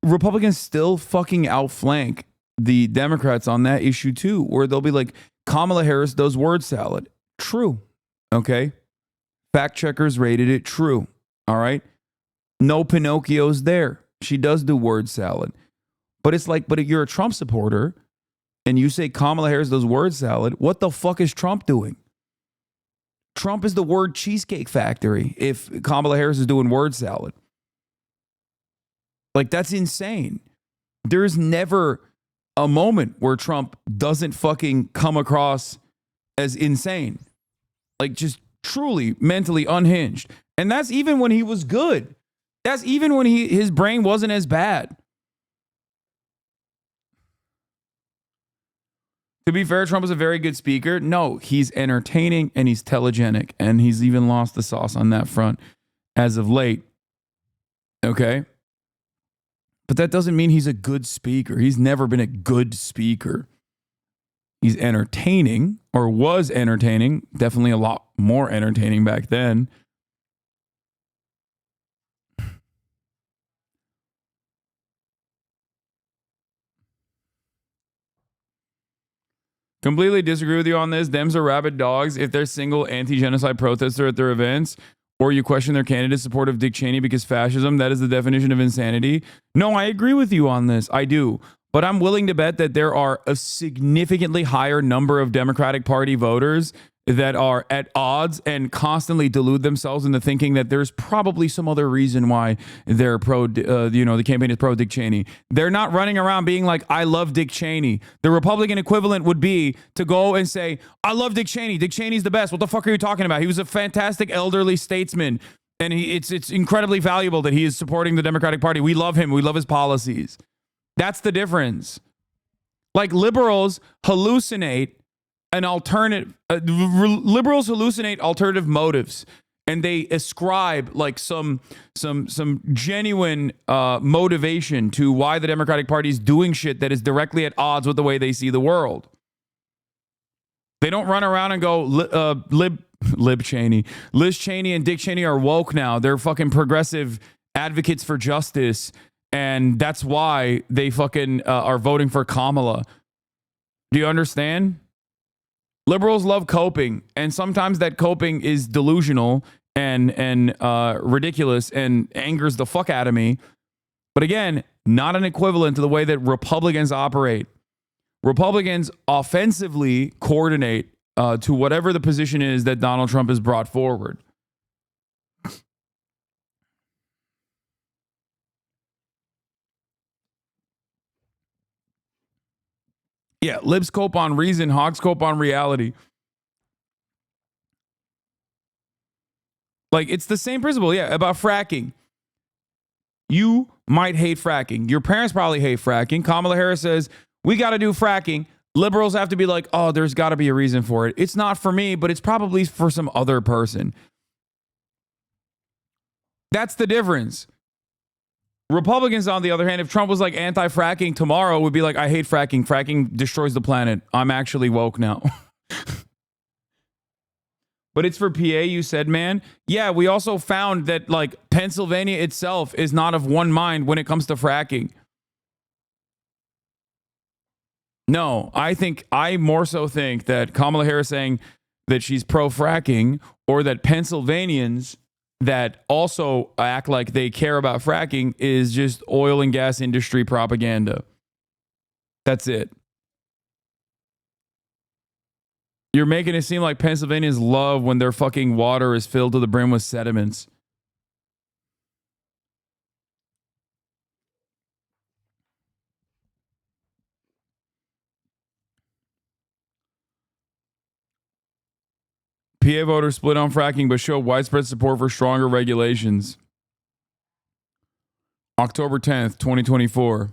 S1: Republicans still fucking outflank the Democrats on that issue too, where they'll be like, Kamala Harris does word salad. True. Okay. Fact checkers rated it true. All right. No Pinocchio's there. She does do word salad. But it's like, but if you're a Trump supporter and you say Kamala Harris does word salad, what the fuck is Trump doing? Trump is the word cheesecake factory if Kamala Harris is doing word salad. Like, that's insane. There's never a moment where Trump doesn't fucking come across as insane. Like, just truly mentally unhinged. And that's even when he was good. That's even when his brain wasn't as bad. To be fair, Trump is a very good speaker. No, he's entertaining and he's telegenic. And he's even lost the sauce on that front as of late. Okay? But that doesn't mean he's a good speaker. He's never been a good speaker. He's entertaining, or was entertaining. Definitely a lot more entertaining back then. Completely disagree with you on this. Dems are rabid dogs. If they're single anti-genocide protester at their events, or you question their candidate's support of Dick Cheney because fascism, that is the definition of insanity. No, I agree with you on this. I do. But I'm willing to bet that there are a significantly higher number of Democratic Party voters that are at odds and constantly delude themselves into thinking that there's probably some other reason why they're the campaign is pro Dick Cheney. They're not running around being like, I love Dick Cheney. The Republican equivalent would be to go and say, I love Dick Cheney. Dick Cheney's the best. What the fuck are you talking about? He was a fantastic elderly statesman. And it's incredibly valuable that he is supporting the Democratic Party. We love him. We love his policies. That's the difference. Like liberals hallucinate an alternative. Liberals hallucinate alternative motives, and they ascribe like some genuine motivation to why the Democratic Party is doing shit that is directly at odds with the way they see the world. They don't run around and go, Liz Cheney and Dick Cheney are woke now. They're fucking progressive advocates for justice. And that's why they fucking are voting for Kamala. Do you understand? Liberals love coping. And sometimes that coping is delusional and ridiculous and angers the fuck out of me. But again, not an equivalent to the way that Republicans operate. Republicans offensively coordinate to whatever the position is that Donald Trump has brought forward. Yeah, libs cope on reason, hogs cope on reality. Like, it's the same principle, yeah, about fracking. You might hate fracking. Your parents probably hate fracking. Kamala Harris says, we got to do fracking. Liberals have to be like, oh, there's got to be a reason for it. It's not for me, but it's probably for some other person. That's the difference. Republicans, on the other hand, if Trump was like anti-fracking tomorrow, would be like, I hate fracking. Fracking destroys the planet. I'm actually woke now. But it's for PA, you said, man. Yeah, we also found that like Pennsylvania itself is not of one mind when it comes to fracking. No, I more so think that Kamala Harris saying that she's pro-fracking, or that Pennsylvanians that also act like they care about fracking, is just oil and gas industry propaganda. That's it. You're making it seem like Pennsylvanians love when their fucking water is filled to the brim with sediments. PA voters split on fracking but show widespread support for stronger regulations. October 10th, 2024.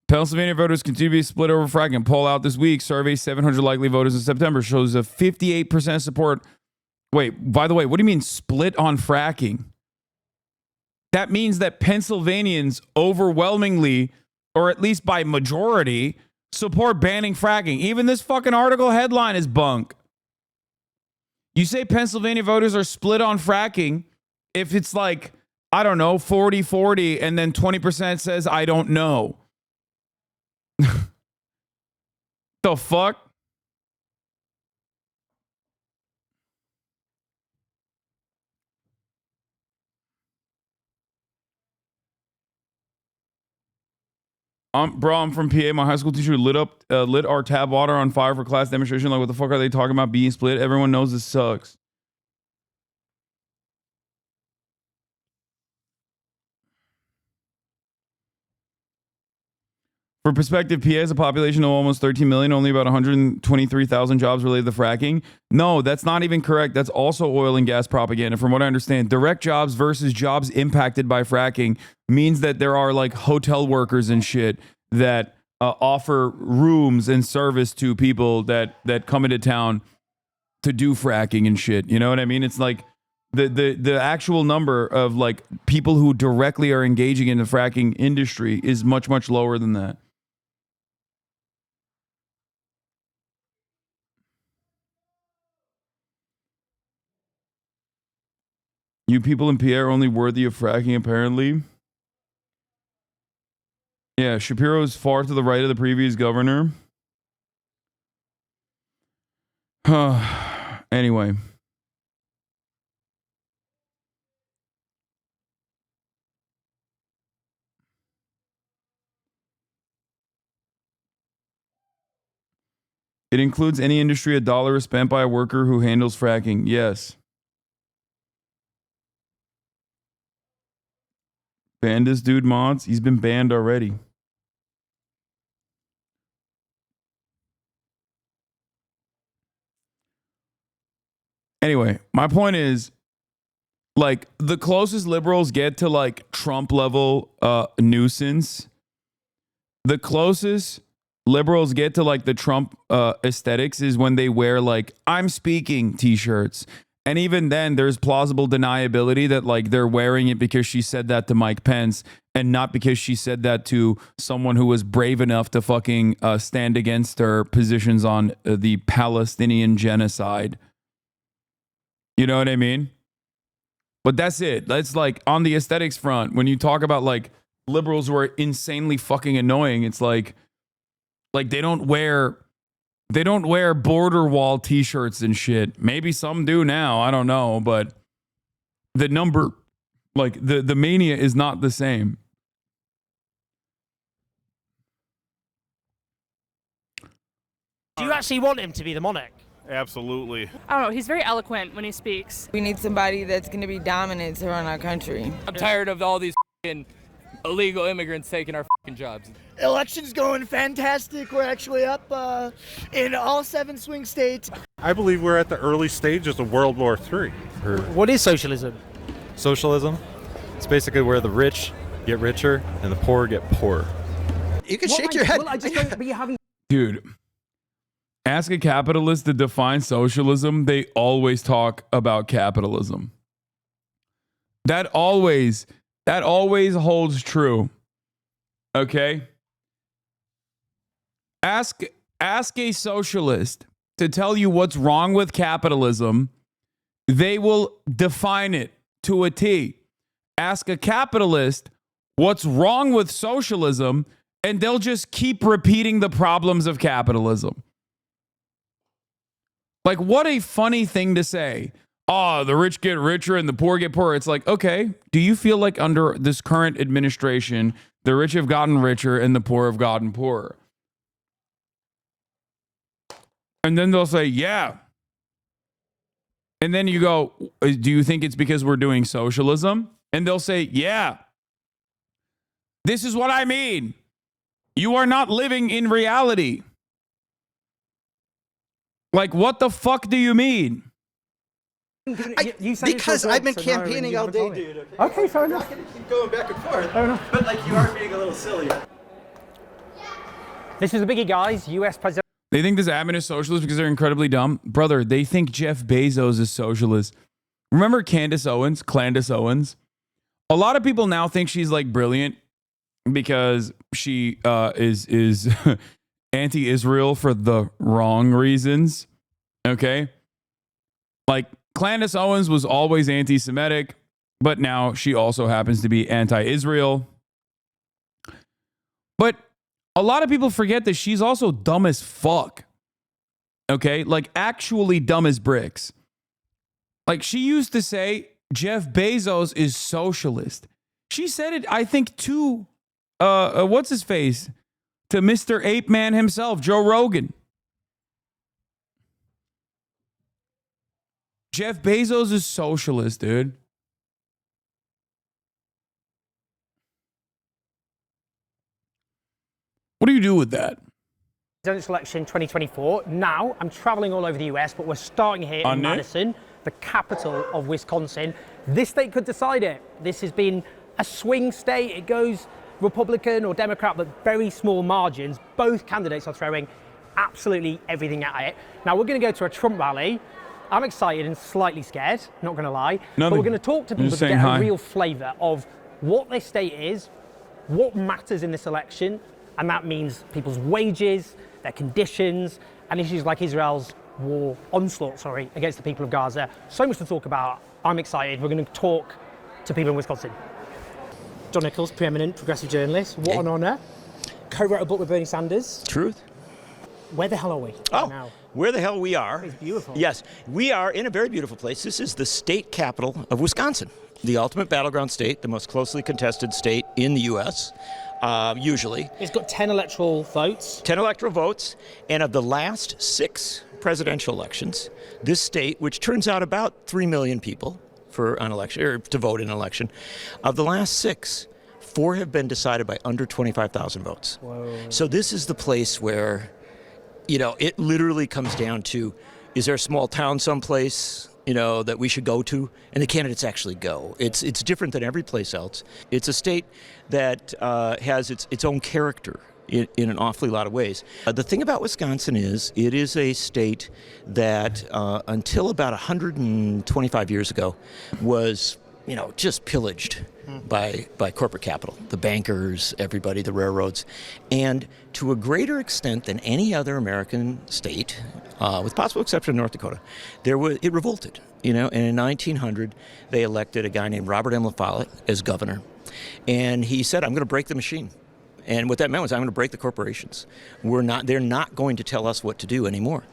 S1: Pennsylvania voters continue to be split over fracking. Poll out this week. Survey 700 likely voters in September shows a 58% support. Wait, by the way, what do you mean split on fracking? That means that Pennsylvanians overwhelmingly, or at least by majority, support banning fracking. Even this fucking article headline is bunk. You say Pennsylvania voters are split on fracking if it's like, I don't know, 40-40, and then 20% says, I don't know. The fuck? Bro, I'm from PA. My high school teacher lit our tap water on fire for class demonstration. Like, what the fuck are they talking about being split? Everyone knows this sucks. For perspective, PA has a population of almost 13 million, only about 123,000 jobs related to fracking. No, that's not even correct. That's also oil and gas propaganda. From what I understand, direct jobs versus jobs impacted by fracking means that there are like hotel workers and shit that offer rooms and service to people that come into town to do fracking and shit. You know what I mean? It's like the actual number of like people who directly are engaging in the fracking industry is much, much lower than that. You people in PA are only worthy of fracking, apparently. Yeah, Shapiro is far to the right of the previous governor. Anyway. It includes any industry a dollar is spent by a worker who handles fracking. Yes. Ban this dude, mods. He's been banned already. Anyway, my point is, like the closest liberals get to like Trump level nuisance, the closest liberals get to like the Trump aesthetics is when they wear like I'm speaking t-shirts. And even then there's plausible deniability that like they're wearing it because she said that to Mike Pence and not because she said that to someone who was brave enough to fucking stand against her positions on the Palestinian genocide. You know what I mean? But that's it. That's like on the aesthetics front. When you talk about like liberals who are insanely fucking annoying, it's like they don't wear border wall t-shirts and shit. Maybe some do now. I don't know, but the number, like the mania is not the same.
S9: Do you actually want him to be the monarch?
S10: Absolutely.
S16: I don't know. He's very eloquent when he speaks.
S11: We need somebody that's going to be dominant to run our country.
S18: I'm tired of all these illegal immigrants taking our jobs.
S22: Election's going fantastic. We're actually up in all 7 swing states.
S23: I believe we're at the early stages of World War III.
S9: What is socialism?
S23: Socialism? It's basically where the rich get richer and the poor get poorer.
S22: You can shake your head. Well, I just don't, but you're having...
S1: Dude, ask a capitalist to define socialism. They always talk about capitalism. That always holds true. Okay? Ask a socialist to tell you what's wrong with capitalism. They will define it to a T. Ask a capitalist what's wrong with socialism, and they'll just keep repeating the problems of capitalism. Like, what a funny thing to say. Oh, the rich get richer and the poor get poorer. It's like, okay, do you feel like under this current administration, the rich have gotten richer and the poor have gotten poorer? And then they'll say, yeah. And then you go, do you think it's because we're doing socialism? And they'll say, yeah. This is what I mean. You are not living in reality. Like, what the fuck do you mean?
S22: Because I've been campaigning all day, dude. Okay, fair enough. I'm not going to keep going back and forth. Fair enough. But, like, you are being a little silly.
S9: This is a biggie, guys. U.S. president.
S1: They think this admin is socialist because they're incredibly dumb. Brother, they think Jeff Bezos is socialist. Remember Candace Owens? A lot of people now think she's, like, brilliant because she is anti-Israel for the wrong reasons. Okay? Like, Candace Owens was always anti-Semitic, but now she also happens to be anti-Israel. But a lot of people forget that she's also dumb as fuck. Okay? Like, actually dumb as bricks. Like, she used to say Jeff Bezos is socialist. She said it, I think, to, what's his face? To Mr. Ape Man himself, Joe Rogan. Jeff Bezos is socialist, dude. What do you do with that?
S9: Presidential election 2024. Now, I'm traveling all over the US, but we're starting here in Madison, the capital of Wisconsin. This state could decide it. This has been a swing state. It goes Republican or Democrat, but very small margins. Both candidates are throwing absolutely everything at it. Now, we're going to go to a Trump rally. I'm excited and slightly scared, not going to lie. But we're going to talk to people to get a real flavour of what this state is, what matters in this election, and that means people's wages, their conditions, and issues like Israel's onslaught against the people of Gaza. So much to talk about. I'm excited. We're going to talk to people in Wisconsin. John Nichols, preeminent progressive journalist. What an honour. Co-wrote a book with Bernie Sanders.
S27: Truth.
S9: Where the hell are we now?
S27: Where the hell we are.
S9: It's beautiful.
S27: Yes, we are in a very beautiful place. This is the state capital of Wisconsin, the ultimate battleground state, the most closely contested state in the U.S., usually.
S9: It's got 10 electoral votes.
S27: 10 electoral votes, and of the last 6 presidential elections, this state, which turns out about 3 million people for an election, or to vote in an election, of the last 6, 4 have been decided by under 25,000 votes.
S9: Whoa.
S27: So this is the place where, you know, it literally comes down to, is there a small town someplace that we should go to, and the candidates actually go. It's different than every place else. It's a state that has its own character in an awfully lot of ways. The thing about Wisconsin is it is a state that until about 125 years ago was just pillaged by corporate capital, the bankers, everybody, the railroads, and to a greater extent than any other American state, with possible exception of North Dakota, it revolted. And in 1900 they elected a guy named Robert M. La Follette as governor, and he said, "I'm going to break the machine." And what that meant was, I'm going to break the corporations. They're not going to tell us what to do anymore.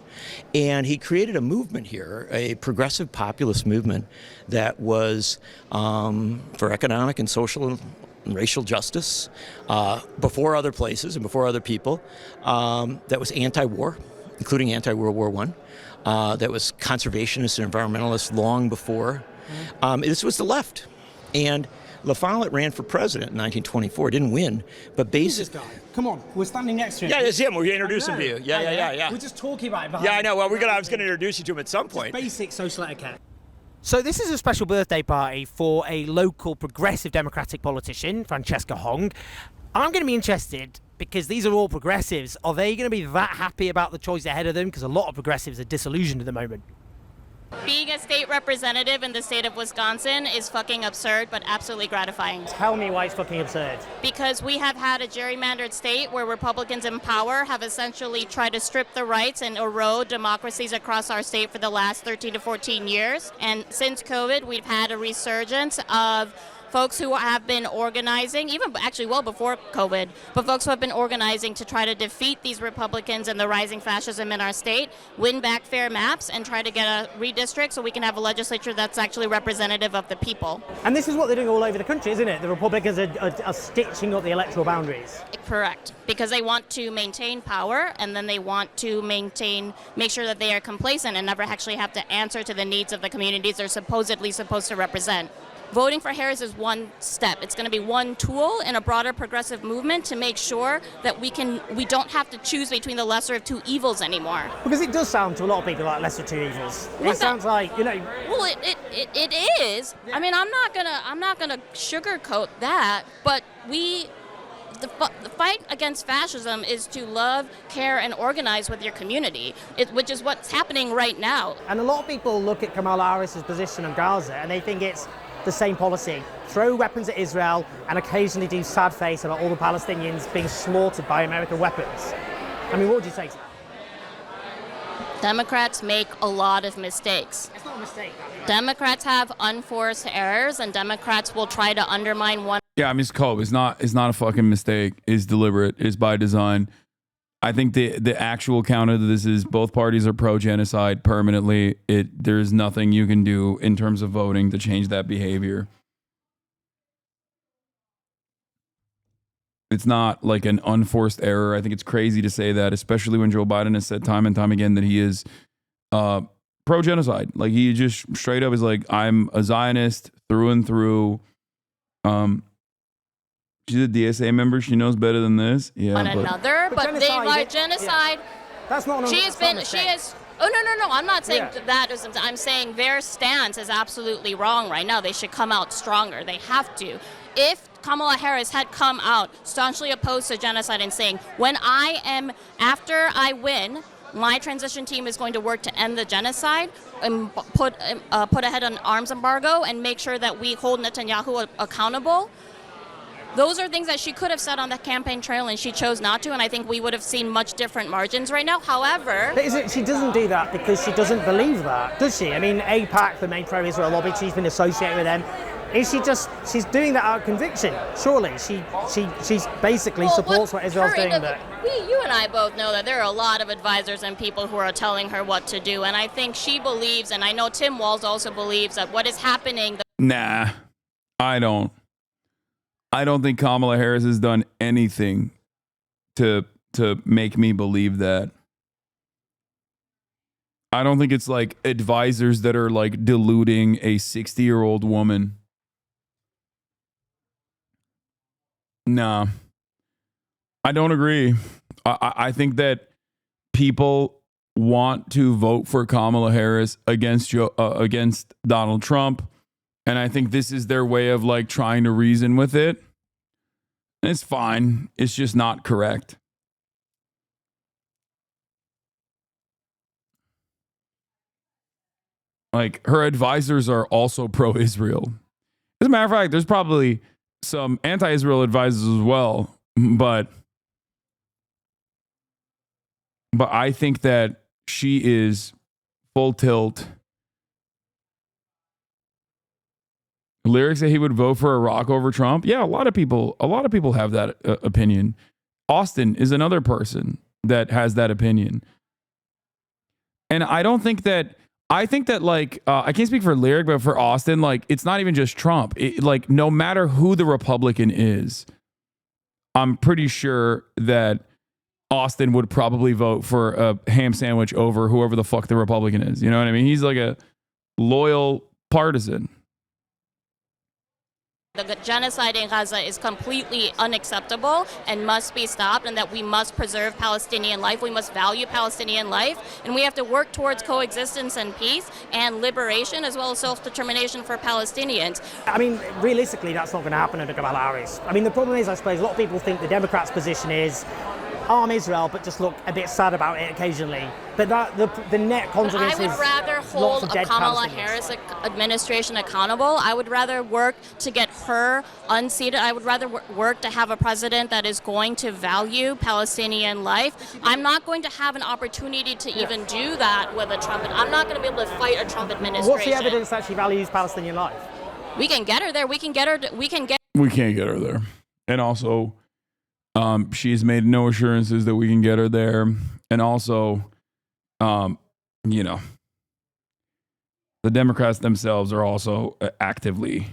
S27: And he created a movement here, a progressive populist movement that was for economic and social and racial justice before other places and before other people, that was anti-war, including anti-World War I, that was conservationist and environmentalist long before. This was the left. And La Follette ran for president in 1924. Didn't win, but basically.
S9: Come on, we're standing next to him.
S27: Yeah, it's him. We're introducing him to you. Yeah.
S9: We're just talking about it.
S27: Yeah, I know. Well, I was going to introduce you to him at some point.
S9: Just basic social etiquette. So this is a special birthday party for a local progressive Democratic politician, Francesca Hong. I'm going to be interested because these are all progressives. Are they going to be that happy about the choice ahead of them? Because a lot of progressives are disillusioned at the moment.
S2: Being a state representative in the state of Wisconsin is fucking absurd, but absolutely gratifying.
S9: Tell me why it's fucking absurd.
S2: Because we have had a gerrymandered state where Republicans in power have essentially tried to strip the rights and erode democracies across our state for the last 13 to 14 years. And since COVID, we've had a resurgence of folks who have been organizing, even actually well before COVID, but folks who have been organizing to try to defeat these Republicans and the rising fascism in our state, win back fair maps, and try to get a redistrict so we can have a legislature that's actually representative of the people.
S9: And this is what they're doing all over the country, isn't it? The Republicans are stitching up the electoral boundaries.
S2: Correct, because they want to maintain power, and then they want to make sure that they are complacent and never actually have to answer to the needs of the communities they're supposedly supposed to represent. Voting for Harris is one step. It's going to be one tool in a broader progressive movement to make sure that we don't have to choose between the lesser of two evils anymore.
S9: Because it does sound to a lot of people like lesser of two evils. It sounds like,
S2: Well, it is. I mean, I'm not gonna sugarcoat that, but the fight against fascism is to love, care, and organize with your community, which is what's happening right now.
S9: And a lot of people look at Kamala Harris's position on Gaza and they think it's the same policy. Throw weapons at Israel and occasionally do sad face about all the Palestinians being slaughtered by American weapons. I mean, what would you say to that?
S2: Democrats make a lot of mistakes.
S9: It's not a mistake.
S2: Democrats have unforced errors, and Democrats will try to undermine one.
S1: Yeah, I mean, it's not a fucking mistake. It's deliberate. It's by design. I think the actual counter to this is both parties are pro-genocide permanently. There's nothing you can do in terms of voting to change that behavior. It's not like an unforced error. I think it's crazy to say that, especially when Joe Biden has said time and time again that he is pro-genocide. Like, he just straight up is like, I'm a Zionist through and through. She's a DSA member. She knows better than this. Yeah,
S2: one another, but they like genocide.
S9: Yeah. That's not.
S2: She has. Oh no! I'm not saying that. I'm saying their stance is absolutely wrong right now. They should come out stronger. They have to. If Kamala Harris had come out staunchly opposed to genocide and saying, after I win, my transition team is going to work to end the genocide and put ahead an arms embargo and make sure that we hold Netanyahu accountable. Those are things that she could have said on the campaign trail, and she chose not to, and I think we would have seen much different margins right now. However...
S9: But she doesn't do that because she doesn't believe that, does she? I mean, AIPAC, the main pro-Israel lobby, she's been associated with them. She's doing that out of conviction, surely. She basically supports what Israel's doing.
S2: You and I both know that there are a lot of advisors and people who are telling her what to do, and I think she believes, and I know Tim Walz also believes, that what is happening...
S1: Nah, I don't. I don't think Kamala Harris has done anything to make me believe that. I don't think it's like advisors that are like deluding a 60-year-old woman. Nah, I don't agree. I think that people want to vote for Kamala Harris against Donald Trump. And I think this is their way of like trying to reason with it. It's fine. It's just not correct. Like, her advisors are also pro-Israel. As a matter of fact, there's probably some anti-Israel advisors as well, but I think that she is full tilt. Lyric said he would vote for Iraq over Trump. Yeah, a lot of people have that opinion. Austin is another person that has that opinion. And I don't think that, I think that like, I can't speak for Lyric, but for Austin, like, it's not even just Trump. Like, no matter who the Republican is, I'm pretty sure that Austin would probably vote for a ham sandwich over whoever the fuck the Republican is. You know what I mean? He's like a loyal partisan.
S2: The genocide in Gaza is completely unacceptable and must be stopped, and that we must preserve Palestinian life. We must value Palestinian life, and we have to work towards coexistence and peace and liberation, as well as self-determination for Palestinians.
S9: I mean, realistically, that's not going to happen under Kamala Harris. I mean, the problem is, I suppose, a lot of people think the Democrats' position is arm Israel, but just look a bit sad about it occasionally. But the net consequence is
S2: I would rather hold a Kamala Harris administration accountable. I would rather work to get her unseated. I would rather work to have a president that is going to value Palestinian life. I'm not going to have an opportunity to even do that with a Trump. I'm not going to be able to fight a Trump administration.
S9: What's the evidence that she values Palestinian life?
S2: We can get her there. We can't get
S1: her there. And also, she has made no assurances that we can get her there. And also, you know, the Democrats themselves are also actively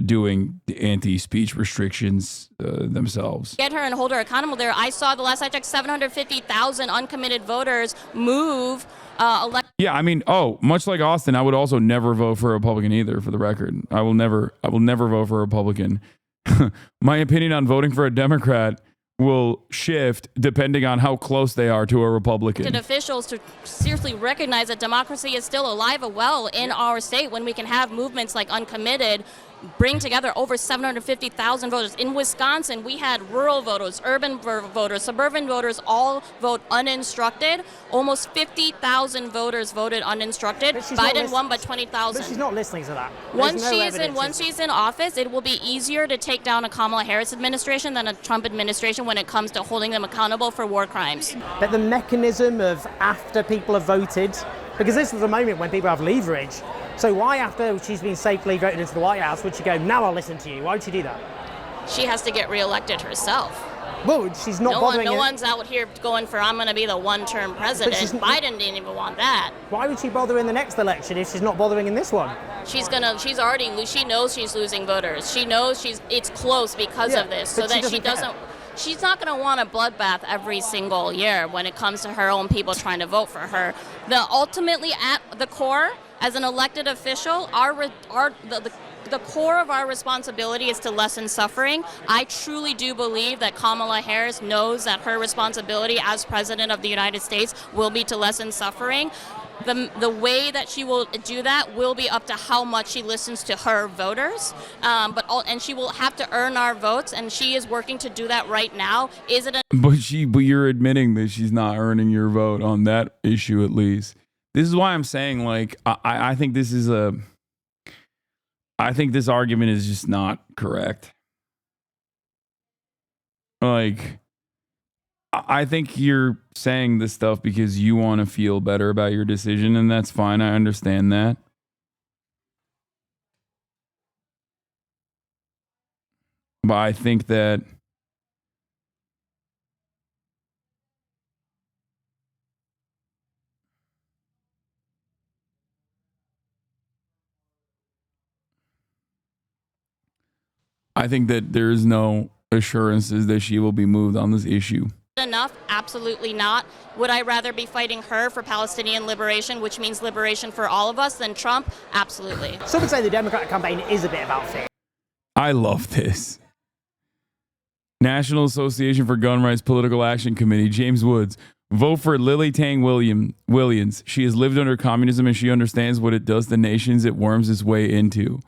S1: doing the anti-speech restrictions themselves.
S2: Get her and hold her accountable there. I saw the last I checked, 750,000 uncommitted voters move.
S1: Yeah, I mean, much like Austin, I would also never vote for a Republican either, for the record. I will never vote for a Republican. My opinion on voting for a Democrat will shift depending on how close they are to a Republican.
S2: Officials to seriously recognize that democracy is still alive and well in our state when we can have movements like Uncommitted bring together over 750,000 voters. In Wisconsin, we had rural voters, urban voters, suburban voters all vote uninstructed. Almost 50,000 voters voted uninstructed. Biden won by 20,000.
S9: But she's not listening to that.
S2: Once she's in office, it will be easier to take down a Kamala Harris administration than a Trump administration when it comes to holding them accountable for war crimes.
S9: But the mechanism of after people have voted, because this is the moment when people have leverage. So why, after she's been safely voted into the White House, would she go, now I'll listen to you? Why would she do that?
S2: She has to get reelected herself.
S9: Well, she's not bothering.
S2: No one's out here going for, I'm going to be the one-term president. Biden didn't even want that.
S9: Why would she bother in the next election if she's not bothering in this one?
S2: She knows she's losing voters. She knows it's close because of this, so that she doesn't. She's not going to want a bloodbath every single year when it comes to her own people trying to vote for her. Ultimately, at the core, as an elected official, the core of our responsibility is to lessen suffering. I truly do believe that Kamala Harris knows that her responsibility as President of the United States will be to lessen suffering. The way that she will do that will be up to how much she listens to her voters, and she will have to earn our votes, and she is working to do that right now.
S1: But you're admitting that she's not earning your vote on that issue, at least. This is why I'm saying, like, I think this argument is just not correct. Like, I think you're saying this stuff because you want to feel better about your decision, and that's fine. I understand that. But I think that there is no assurances that she will be moved on this issue.
S2: Enough? Absolutely not. Would I rather be fighting her for Palestinian liberation, which means liberation for all of us, than Trump? Absolutely.
S9: Some would say the Democratic campaign is a bit about fear.
S1: I love this. National Association for Gun Rights Political Action Committee, James Woods. Vote for Lily Tang Williams. She has lived under communism and she understands what it does to nations it worms its way into.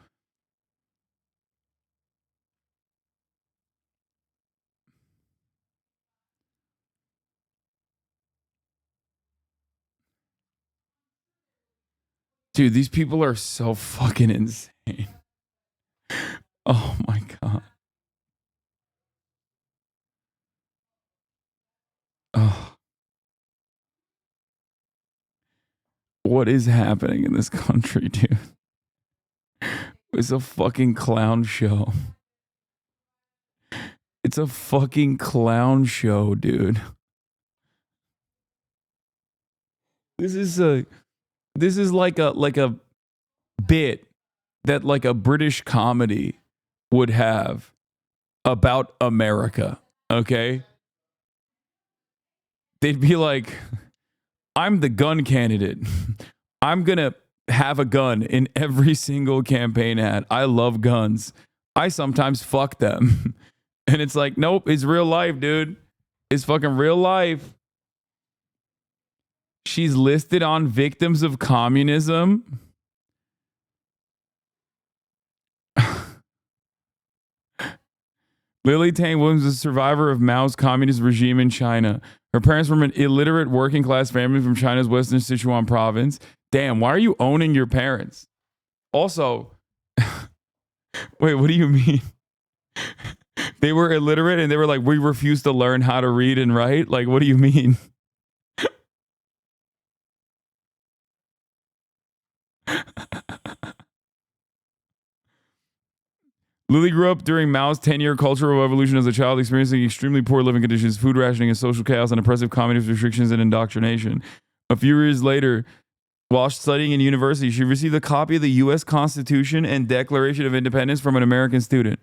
S1: Dude, these people are so fucking insane. Oh my God. Oh. What is happening in this country, dude? It's a fucking clown show. It's a fucking clown show, dude. This is like a bit that like a British comedy would have about America, okay? They'd be like, I'm the gun candidate. I'm going to have a gun in every single campaign ad. I love guns. I sometimes fuck them. And it's like, nope, it's real life, dude. It's fucking real life. She's listed on victims of communism. Lily Tang Williams is a survivor of Mao's communist regime in China. Her parents were from an illiterate working class family from China's western Sichuan province. Damn, why are you owning your parents? Also, wait, what do you mean? They were illiterate and they were like, we refuse to learn how to read and write? Like, what do you mean? Lily grew up during Mao's 10-year cultural revolution as a child, experiencing extremely poor living conditions, food rationing, and social chaos, and oppressive communist restrictions and indoctrination. A few years later, while studying in university, she received a copy of the U.S. Constitution and Declaration of Independence from an American student.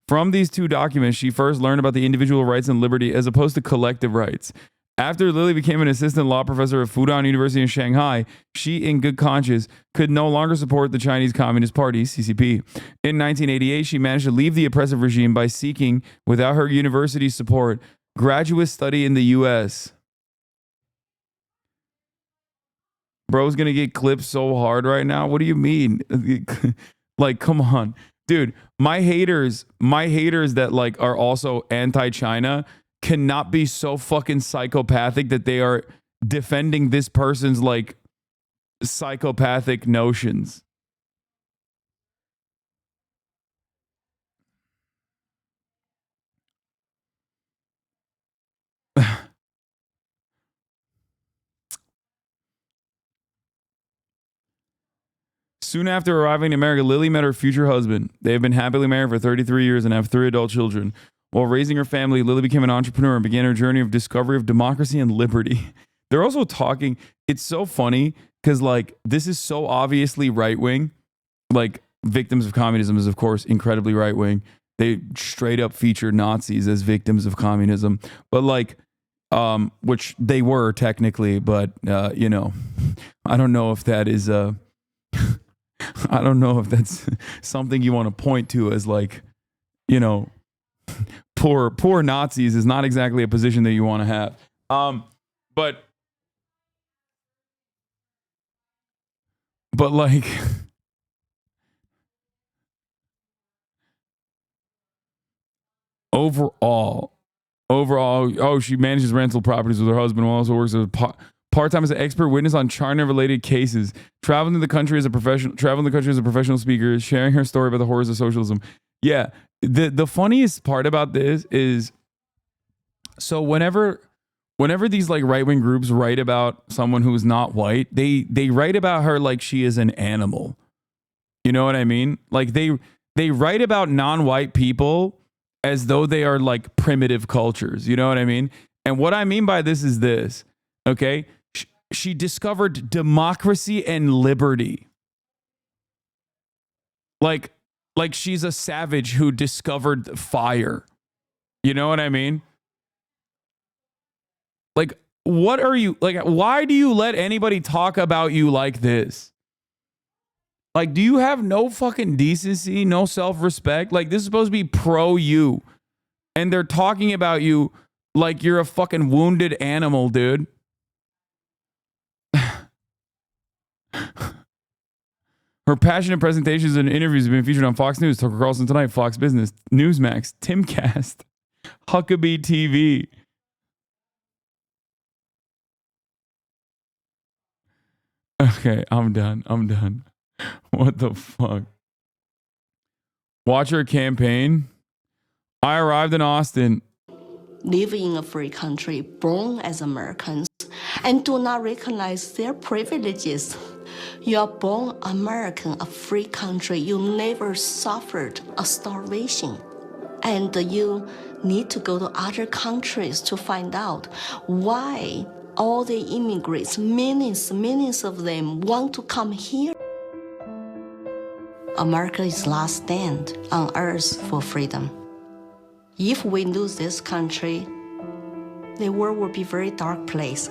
S1: From these two documents, she first learned about the individual rights and liberty as opposed to collective rights. After Lily became an assistant law professor at Fudan University in Shanghai, she, in good conscience, could no longer support the Chinese Communist Party, CCP. In 1988, she managed to leave the oppressive regime by seeking, without her university's support, graduate study in the U.S. Bro's gonna get clipped so hard right now. What do you mean? Like, come on. Dude, my haters that like are also anti-China cannot be so fucking psychopathic that they are defending this person's like psychopathic notions. Soon after arriving in America, Lily met her future husband. They have been happily married for 33 years and have 3 adult children. While raising her family, Lily became an entrepreneur and began her journey of discovery of democracy and liberty. They're also talking, it's so funny because like this is so obviously right-wing. Like victims of communism is of course incredibly right-wing. They straight up feature Nazis as victims of communism. But like, which they were technically, but you know, I don't know if that is I don't know if that's something you want to point to as like, you know, poor Nazis is not exactly a position that you want to have. But like overall, oh, she manages rental properties with her husband who also works as a part-time as an expert witness on China-related cases, traveling the country as a professional speaker, sharing her story about the horrors of socialism. Yeah, the funniest part about this is, so whenever these like right-wing groups write about someone who's not white, they write about her like she is an animal. You know what I mean? Like they write about non-white people as though they are like primitive cultures. You know what I mean? And what I mean by this is this, okay? She discovered democracy and liberty. Like she's a savage who discovered fire. You know what I mean? Like, what are you, like, why do you let anybody talk about you like this? Like, do you have no fucking decency, no self-respect? Like, this is supposed to be pro you. And they're talking about you like you're a fucking wounded animal, dude. Her passionate presentations and interviews have been featured on Fox News, Tucker Carlson Tonight, Fox Business, Newsmax, Timcast, Huckabee TV. Okay, I'm done. What the fuck? Watch her campaign. I arrived in Austin.
S4: Live in a free country, born as Americans, and do not recognize their privileges. You are born American, a free country. You never suffered a starvation. And you need to go to other countries to find out why all the immigrants, millions of them, want to come here. America is last stand on earth for freedom. If we lose this country, the world will be a very dark place.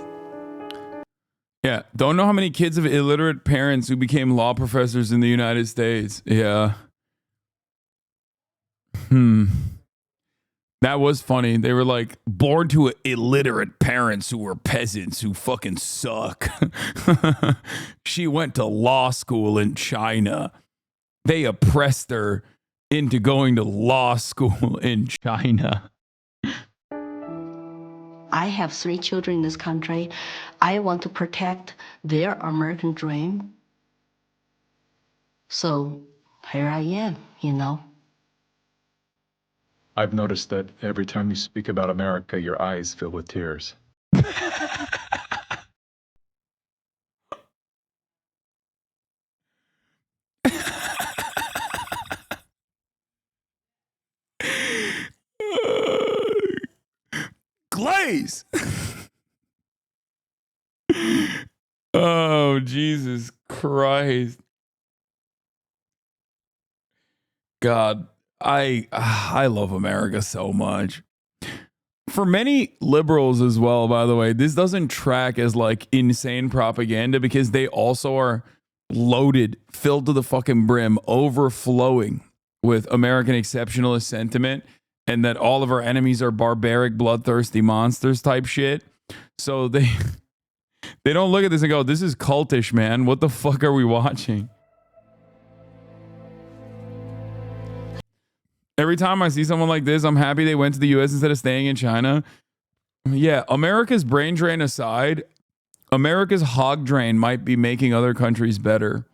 S1: Yeah, don't know how many kids of illiterate parents who became law professors in the United States. Yeah. That was funny. They were like born to illiterate parents who were peasants who fucking suck. She went to law school in China. They oppressed her into going to law school in China.
S4: I have 3 children in this country. I want to protect their American dream. So here I am, you know.
S5: I've noticed that every time you speak about America, your eyes fill with tears.
S1: Glaze! Oh, Jesus Christ. God, I love America so much. For many liberals as well, by the way, this doesn't track as like insane propaganda because they also are loaded, filled to the fucking brim, overflowing with American exceptionalist sentiment and that all of our enemies are barbaric, bloodthirsty monsters type shit. So they don't look at this and go, this is cultish, man. What the fuck are we watching? Every time I see someone like this, I'm happy they went to the US instead of staying in China. Yeah, America's brain drain aside, America's hog drain might be making other countries better.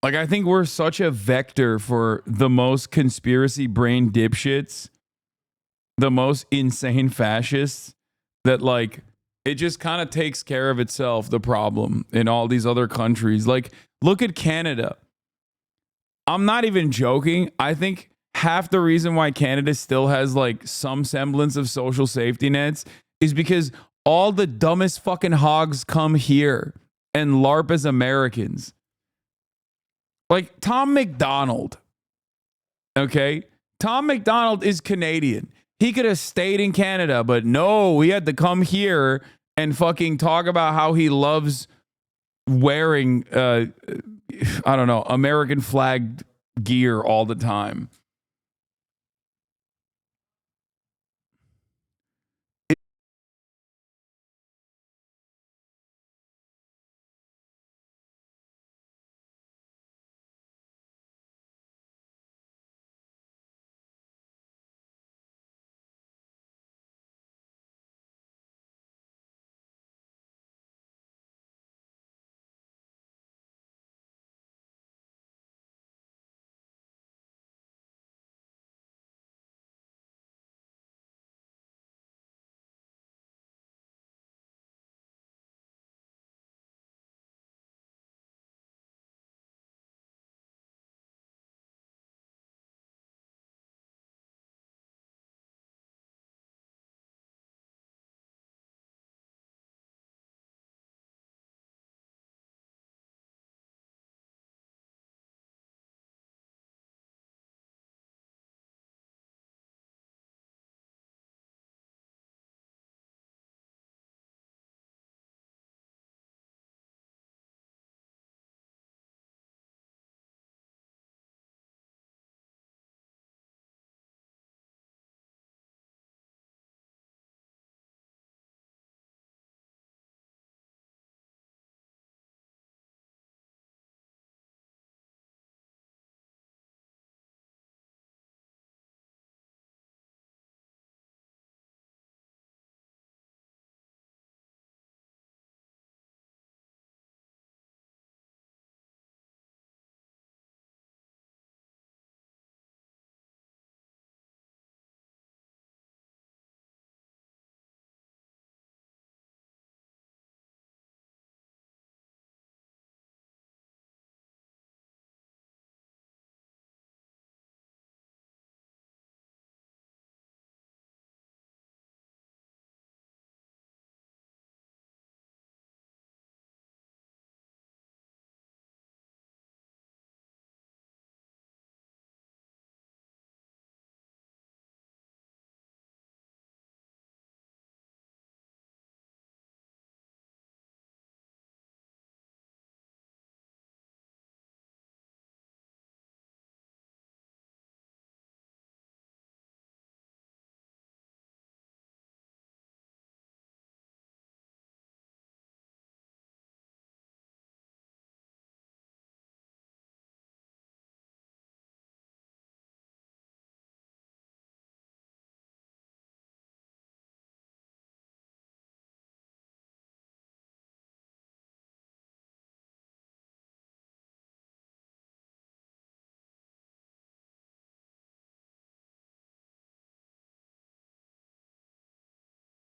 S1: Like, I think we're such a vector for the most conspiracy brain dipshits, the most insane fascists, that like it just kind of takes care of itself, the problem in all these other countries. Like, look at Canada. I'm not even joking. I think half the reason why Canada still has like some semblance of social safety nets is because all the dumbest fucking hogs come here and LARP as Americans. Like Tom McDonald. Okay? Tom McDonald is Canadian. He could have stayed in Canada, but no, he had to come here and fucking talk about how he loves wearing, I don't know, American flagged gear all the time.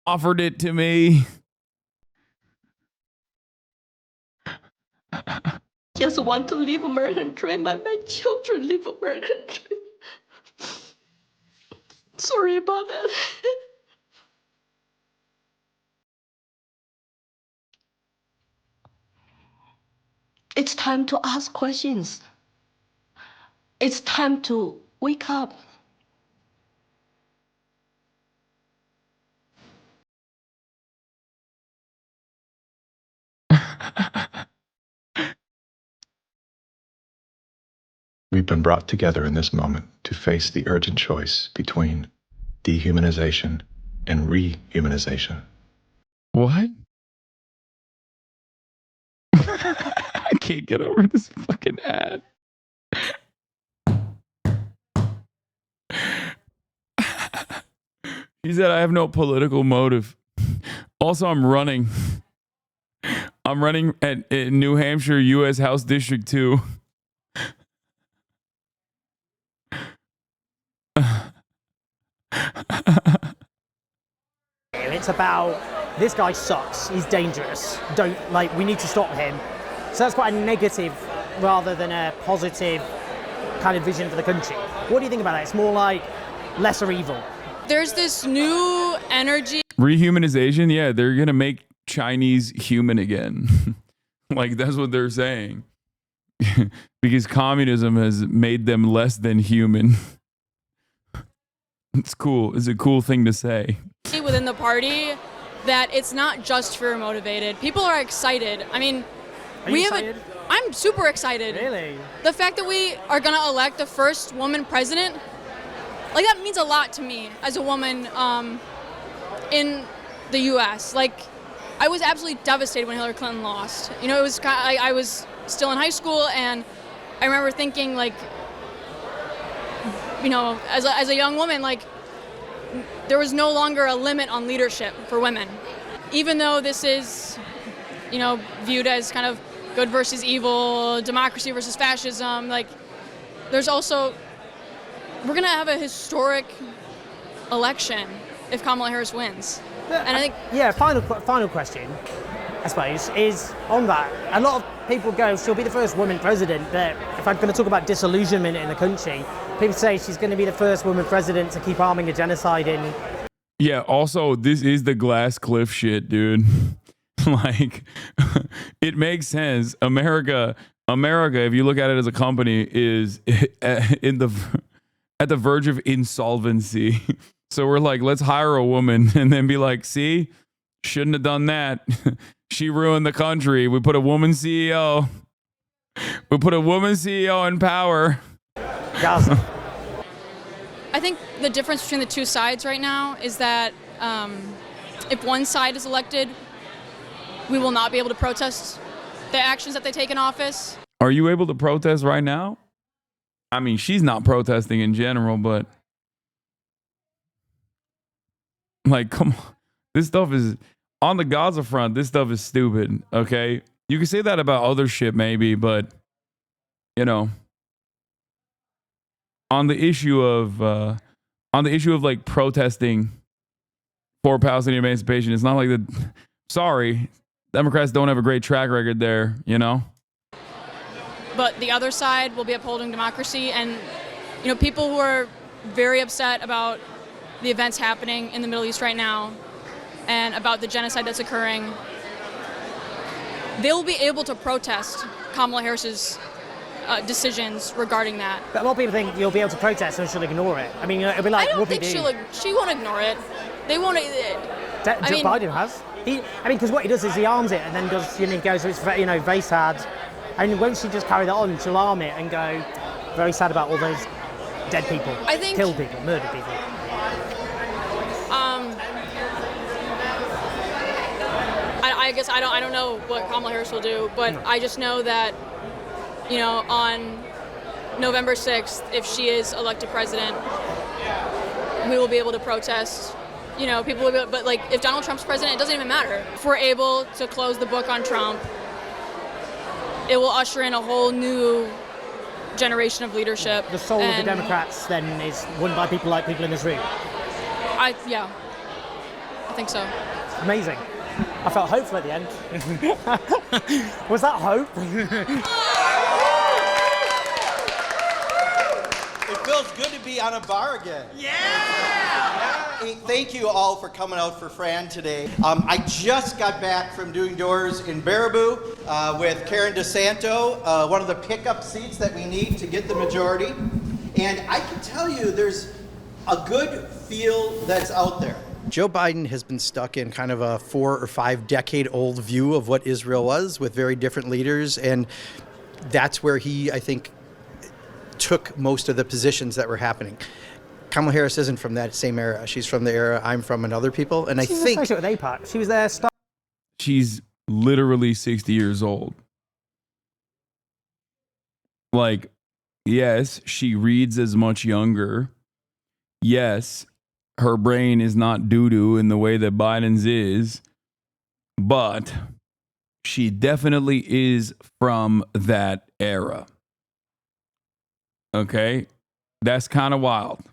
S1: offered it to me.
S4: Just want to live American dream, but my children live American dream. Sorry about that. It's time to ask questions. It's time to wake up.
S5: We've been brought together in this moment to face the urgent choice between dehumanization and rehumanization.
S1: What? I can't get over this fucking ad. He said, I have no political motive. Also, I'm running. I'm running at New Hampshire, U.S. House District 2.
S9: It's about this guy sucks, he's dangerous, we need to stop him. So that's quite a negative rather than a positive kind of vision for the country. What do you think about that? It's more like lesser evil.
S16: There's this new energy.
S1: Rehumanization? Yeah, they're going to make Chinese human again. Like, that's what they're saying. Because communism has made them less than human. It's cool. It's a cool thing to say.
S16: Within the party that it's not just fear motivated. People are excited. I mean, I'm super excited.
S9: Really?
S16: The fact that we are going to elect the first woman president, like, that means a lot to me as a woman in the U.S. Like, I was absolutely devastated when Hillary Clinton lost. You know, it was I was still in high school, and I remember thinking, like, you know, as a young woman, like, there was no longer a limit on leadership for women. Even though this is, you know, viewed as kind of good versus evil, democracy versus fascism, like, there's also, we're gonna have a historic election if Kamala Harris wins. And I think...
S9: Yeah, final question, I suppose, is on that. A lot of people go, she'll be the first woman president, but if I'm going to talk about disillusionment in the country, people say she's going to be the first woman president to keep arming a genocide in...
S1: Yeah, also, this is the glass cliff shit, dude. Like, it makes sense. America, if you look at it as a company, is at the verge of insolvency. So we're like, let's hire a woman and then be like, see, shouldn't have done that. She ruined the country. We put a woman CEO. We put a woman CEO in power.
S9: Gaza.
S16: I think the difference between the two sides right now is that if one side is elected, we will not be able to protest the actions that they take in office.
S1: Are you able to protest right now? I mean, she's not protesting in general, but like, come on. This stuff is, on the Gaza front, this stuff is stupid, okay? You can say that about other shit maybe, but, you know, on the issue of like protesting for Palestinian emancipation, it's not like the, sorry, Democrats don't have a great track record there, you know?
S16: But the other side will be upholding democracy, and, you know, people who are very upset about the events happening in the Middle East right now and about the genocide that's occurring, they'll be able to protest Kamala Harris's decisions regarding that.
S9: But a lot of people think you'll be able to protest and she'll ignore it. I mean, it'll be like,
S16: I don't think she won't ignore it. They won't.
S9: Joe Biden has. Because what he does is he arms it and then does, he goes, it's very, very sad. And won't she just carry that on? She'll arm it and go, very sad about all those dead people, killed people, murdered people.
S16: I guess I don't know what Kamala Harris will do, but I just know that, you know, on November 6th, if she is elected president, we will be able to protest. You know, people will be, but like, if Donald Trump's president, it doesn't even matter. If we're able to close the book on Trump, it will usher in a whole new generation of leadership.
S9: The soul of the Democrats then is won by people like people in this room.
S16: Yeah. I think so.
S9: Amazing. I felt hopeful at the end. Was that hope?
S22: It feels good to be on a bar again. Yeah! Hey, thank you all for coming out for Fran today. I just got back from doing doors in Baraboo with Karen DeSanto, one of the pickup seats that we need to get the majority. And I can tell you there's a good feel that's out there. Joe Biden has been stuck in kind of a 4 or 5 decade old view of what Israel was with very different leaders. And that's where he, I think, took most of the positions that were happening. Kamala Harris isn't from that same era. She's from the era I'm from and other people. And I think
S9: She's with AIPAC. She was there.
S1: She's literally 60 years old. Like, yes, she reads as much younger. Yes, her brain is not doo-doo in the way that Biden's is, but she definitely is from that era. Okay? That's kind of wild.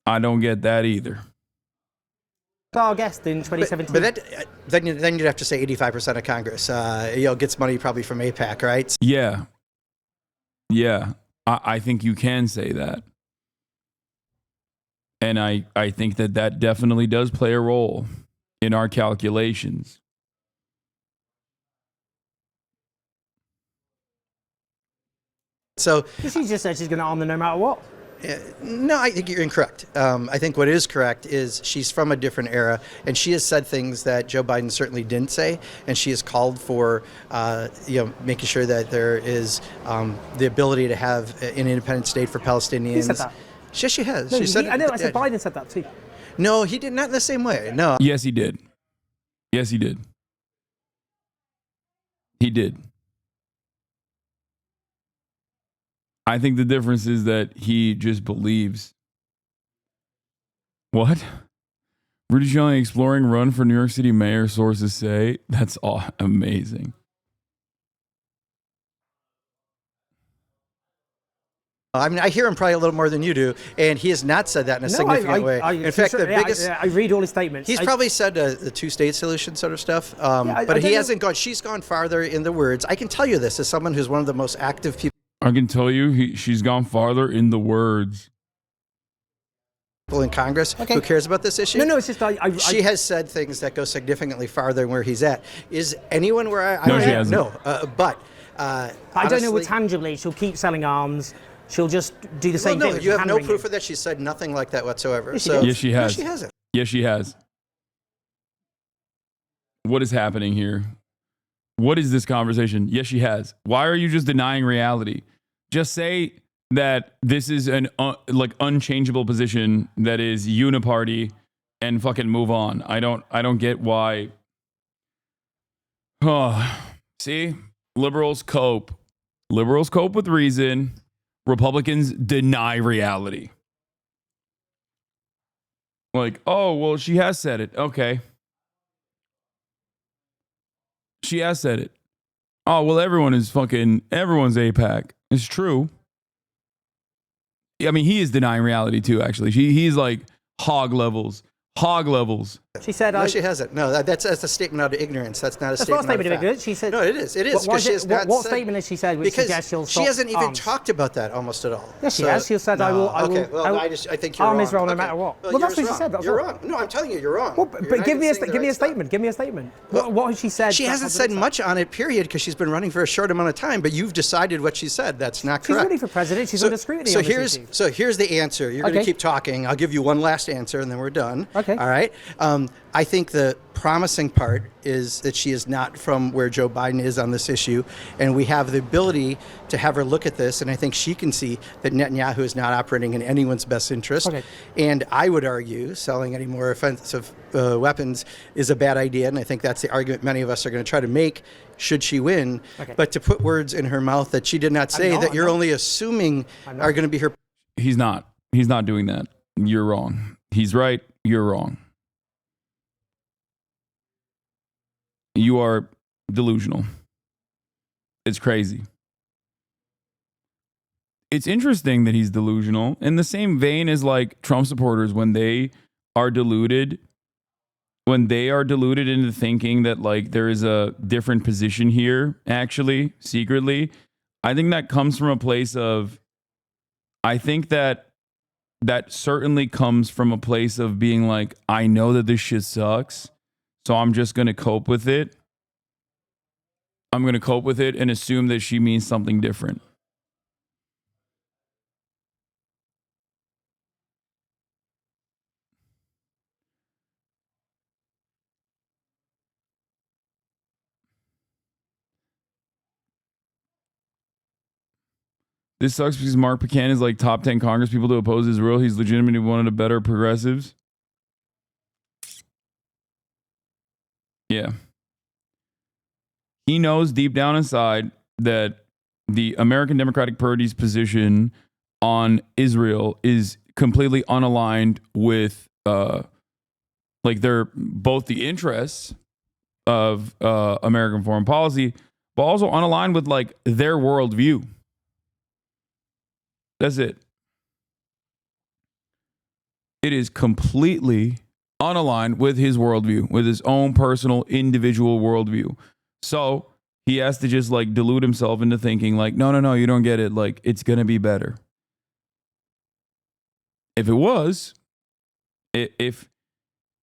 S1: I don't get that either.
S9: Our guest in 2017.
S22: But then you'd have to say 85% of Congress gets money probably from AIPAC, right?
S1: Yeah. Yeah. I think you can say that. And I think that definitely does play a role in our calculations.
S22: So
S9: she just said she's going to arm them no matter what.
S22: No, I think you're incorrect. I think what is correct is she's from a different era, and she has said things that Joe Biden certainly didn't say, and she has called for, making sure that there is the ability to have an independent state for Palestinians.
S9: He said that.
S22: Yes, she has.
S9: No,
S22: she said.
S9: I said Biden said that too.
S22: No, he did not in the same way. No.
S1: Yes, he did. Yes, he did. He did. I think the difference is that he just believes. What? Rudy Giuliani exploring run for New York City mayor, sources say. That's amazing.
S22: I mean, I hear him probably a little more than you do, and he has not said that in a significant way. In fact, the biggest...
S9: I read all his statements.
S22: He's probably said the two-state solution sort of stuff, but he hasn't gone... She's gone farther in the words. I can tell you this as someone who's one of the most active people
S1: I can tell you she's gone farther in the words.
S22: In Congress who cares about this issue.
S9: No, it's just
S22: she has said things that go significantly farther than where he's at. Is anyone where I
S1: no, she hasn't.
S22: No, but
S9: I don't know what tangibly. She'll keep selling arms. She'll just do the same thing.
S22: You have no proof of that. She said nothing like that whatsoever.
S1: Yes, she has.
S22: No, she hasn't.
S1: Yes, she has. What is happening here? What is this conversation? Yes, she has. Why are you just denying reality? Just say that this is an unchangeable position that is uniparty and fucking move on. I don't get why. Oh, see, liberals cope with reason. Republicans deny reality. Like, oh, well, she has said it. Okay. She has said it. Oh, well, everyone's AIPAC. It's true. I mean, he is denying reality too, actually. He's like hog levels.
S9: She said,
S22: no, she hasn't. No, that's a statement out of ignorance. That's not a statement
S9: of ignorance. She said,
S22: no, it is. It is.
S9: What statement has she said? Which suggests she'll stop
S22: she hasn't even
S9: arms?
S22: Talked about that almost at all.
S9: Yes, she has. She said,
S22: no,
S9: I will.
S22: I think you're
S9: arm
S22: wrong.
S9: Israel no matter what. Well, that's what she said.
S22: You're wrong. No, I'm telling you, you're wrong.
S9: Well, but give me a statement. Give me a statement. What has she said?
S22: She hasn't said much on it, period, because she's been running for a short amount of time. But you've decided what she said. That's not correct.
S9: She's running for president. She's under scrutiny.
S22: So here's the answer. You're going to keep talking. I'll give you one last answer, and then we're done.
S9: Okay.
S22: All right. I think the promising part is that she is not from where Joe Biden is on this issue, and we have the ability to have her look at this, and I think she can see that Netanyahu is not operating in anyone's best interest.
S9: Okay.
S22: And I would argue selling any more offensive weapons is a bad idea, and I think that's the argument many of us are going to try to make should she win.
S9: Okay.
S22: But to put words in her mouth that she did not say, that you're only assuming are going to be her...
S1: He's not doing that. You're wrong. He's right. You're wrong. You are delusional. It's crazy. it's interesting that he's delusional in the same vein as like Trump supporters when they are deluded into thinking that like there is a different position here, actually, secretly. I think that comes from a place of, I think that certainly comes from a place of being like, I know that this shit sucks, so I'm just going to cope with it. I'm going to cope with it and assume that she means something different. This sucks because Mark Buchanan is like top 10 Congress people to oppose Israel. He's legitimately one of the better progressives. Yeah. He knows deep down inside that the American Democratic Party's position on Israel is completely unaligned with like they're both the interests of American foreign policy, but also unaligned with like their worldview. That's it. It is completely unaligned with his worldview, with his own personal individual worldview. So he has to just like delude himself into thinking like, no, you don't get it. Like it's going to be better. If it was, if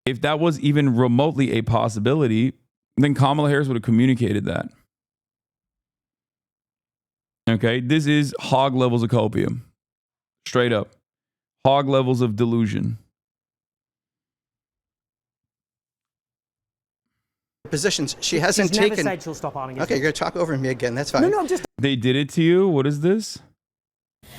S1: that was even remotely a possibility, then Kamala Harris would have communicated that. Okay. This is hog levels of copium. Straight up. Hog levels of delusion.
S6: Positions. She hasn't
S9: She's
S6: taken.
S9: Never said she'll stop arming
S6: Okay, you're gonna talk over me again. That's fine.
S9: No, I'm just.
S1: They did it to you? What is this?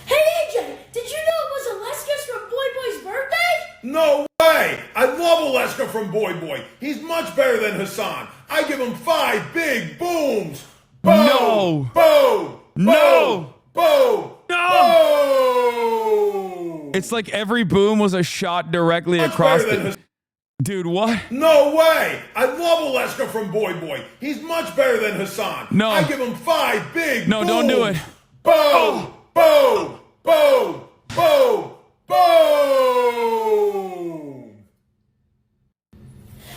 S7: Hey AJ, did you know it was Alaska's from Boy Boy's birthday?
S10: No way! I love Alaska from Boy Boy. He's much better than Hasan. I give him 5 big booms. Boom!
S1: No!
S10: Boom!
S1: No!
S10: Boom!
S1: No! It's like every boom was a shot directly across the... Dude, what?
S10: No way! I love Alaska from Boy Boy. He's much better than Hasan.
S1: No.
S10: I give him 5 big
S1: No,
S10: booms.
S1: don't do it.
S10: Boom! Boom! Boom! Boom! Boom!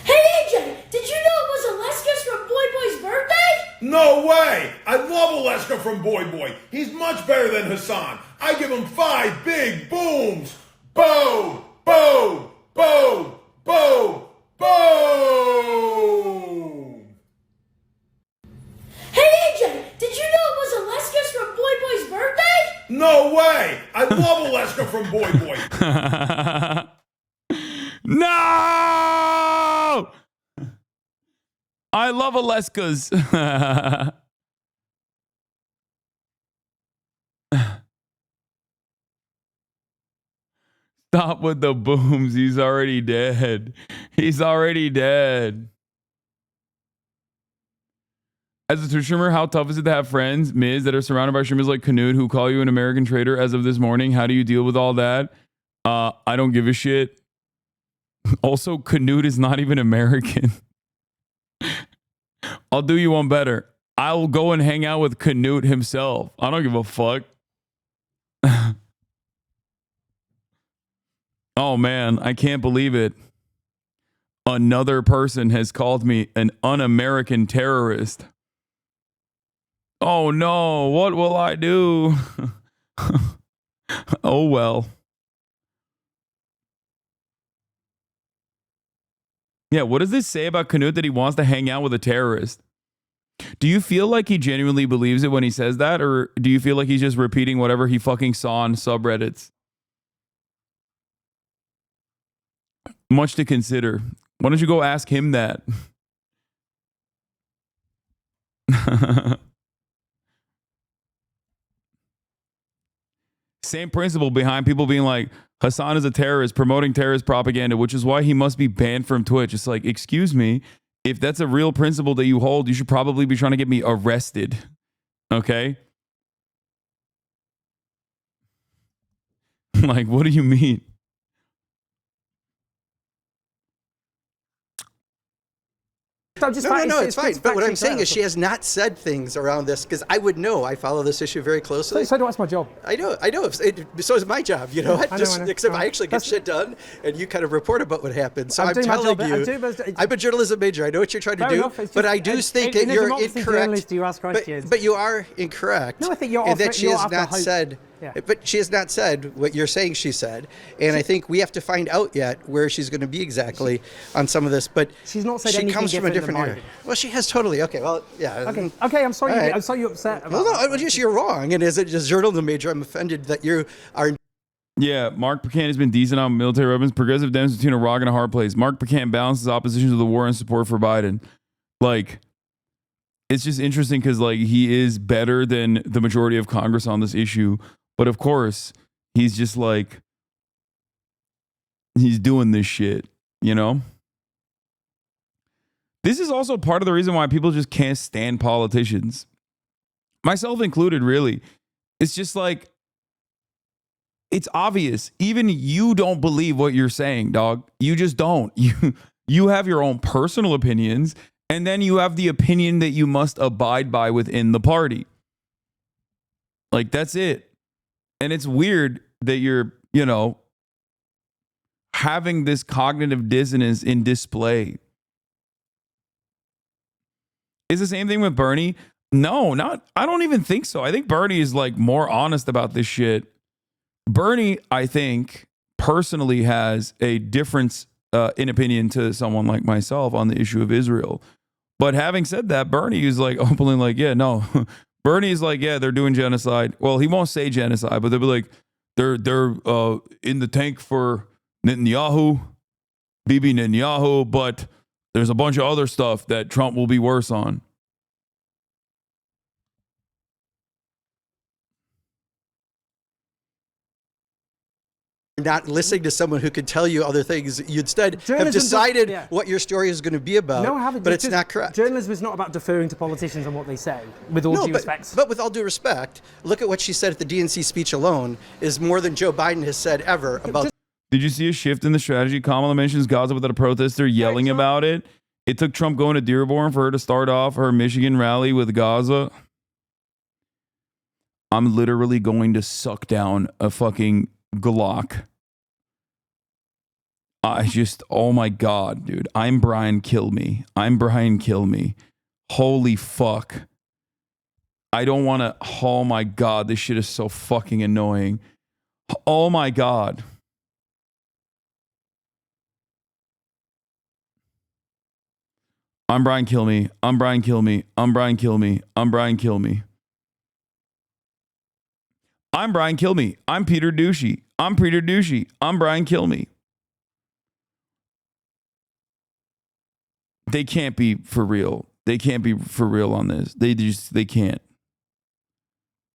S7: Hey AJ, did you know it was Alaska's from Boy Boy's birthday?
S10: No way! I love Alaska from Boy Boy. He's much better than Hasan. I give him 5 big booms. Boom! Boom! Boom! Boom! Boom!
S7: Hey AJ, did you know it was Alaska's from Boy Boy's birthday?
S10: No way! I love Alaska from Boy Boy.
S1: No! I love Alaska's. Stop with the booms. He's already dead. He's already dead. As a streamer, how tough is it to have friends, Miz, that are surrounded by streamers like Canute who call you an American traitor as of this morning? How do you deal with all that? I don't give a shit. Also, Canute is not even American. I'll do you one better. I'll go and hang out with Canute himself. I don't give a fuck. Oh man, I can't believe it. Another person has called me an un-American terrorist. Oh no, what will I do? Oh well. Yeah, what does this say about Canute that he wants to hang out with a terrorist? Do you feel like he genuinely believes it when he says that? Or do you feel like he's just repeating whatever he fucking saw on subreddits? Much to consider. Why don't you go ask him that? Same principle behind people being like, Hasan is a terrorist, promoting terrorist propaganda, which is why he must be banned from Twitch. It's like, excuse me, if that's a real principle that you hold, you should probably be trying to get me arrested. Okay? Like, what do you mean?
S6: No, it's fine. But what I'm saying is she has not said things around this because I would know. I follow this issue very closely.
S9: So that's my job.
S6: I know. So is my job, you know. Except I actually get shit done and you kind of report about what happened. So I'm telling you, I'm a journalism major. I know what you're trying to do. But I do think that you're incorrect.
S9: You ask questions.
S6: But you are incorrect.
S9: No, I think you're
S6: and that she has not said. Yeah. But she has not said what you're saying she said. And I think we have to find out yet where she's going to be exactly on some of this. But
S9: she's not said
S6: she
S9: anything
S6: comes from a different area. Well, she has totally. Okay, well, yeah.
S9: Okay, I'm sorry.
S6: Right.
S9: I'm sorry you're upset about
S6: well, no, you're wrong. And as a journalism major, I'm offended that you are.
S1: Yeah, Mark Buchanan has been decent on military weapons. Progressive Dems between a rock and a hard place. Mark Buchanan balances opposition to the war and support for Biden. Like, it's just interesting because, like, he is better than the majority of Congress on this issue. But of course, he's just like, he's doing this shit, you know? This is also part of the reason why people just can't stand politicians. Myself included, really. It's just like, it's obvious. Even you don't believe what you're saying, dog. You just don't. You have your own personal opinions, and then you have the opinion that you must abide by within the party. Like, that's it. And it's weird that you're, you know, having this cognitive dissonance in display. Is the same thing with Bernie? No, I don't even think so. I think Bernie is like more honest about this shit. Bernie, I think, personally has a difference in opinion to someone like myself on the issue of Israel. But having said that, Bernie is like openly like, yeah, no. Bernie is like, yeah, they're doing genocide. Well, he won't say genocide, but they'll be like, they're in the tank for Netanyahu, Bibi Netanyahu, but there's a bunch of other stuff that Trump will be worse on.
S6: Not listening to someone who could tell you other things. You instead have decided what your story is going to be about.
S9: No, I haven't.
S6: But it's not correct.
S9: Journalism is not about deferring to politicians and what they say, with all due respect.
S6: But with all due respect, look at what she said at the DNC speech alone is more than Joe Biden has said ever about.
S1: Did you see a shift in the strategy? Kamala mentions Gaza without a protester yelling about it. It took Trump going to Dearborn for her to start off her Michigan rally with Gaza. I'm literally going to suck down a fucking Glock. Oh my God, dude. I'm Brian Kill Me. Holy fuck. I don't want to. Oh my God, this shit is so fucking annoying. Oh my God. I'm Brian Kill Me. I'm Brian Kill Me. I'm Brian Kill Me. I'm Brian Kill Me. I'm Brian Kill Me. I'm Peter Douchey. I'm Peter Douchey. I'm Brian Kill Me. They can't be for real. They can't be for real on this. They can't.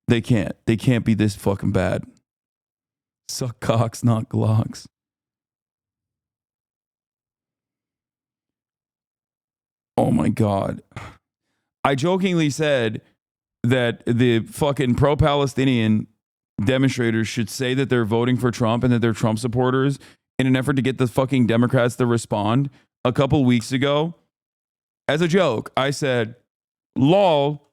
S1: They can't. They can't be this fucking bad. Suck cocks, not Glocks. Oh my God. I jokingly said that the fucking pro-Palestinian demonstrators should say that they're voting for Trump and that they're Trump supporters in an effort to get the fucking Democrats to respond. A couple weeks ago, as a joke, I said, lol.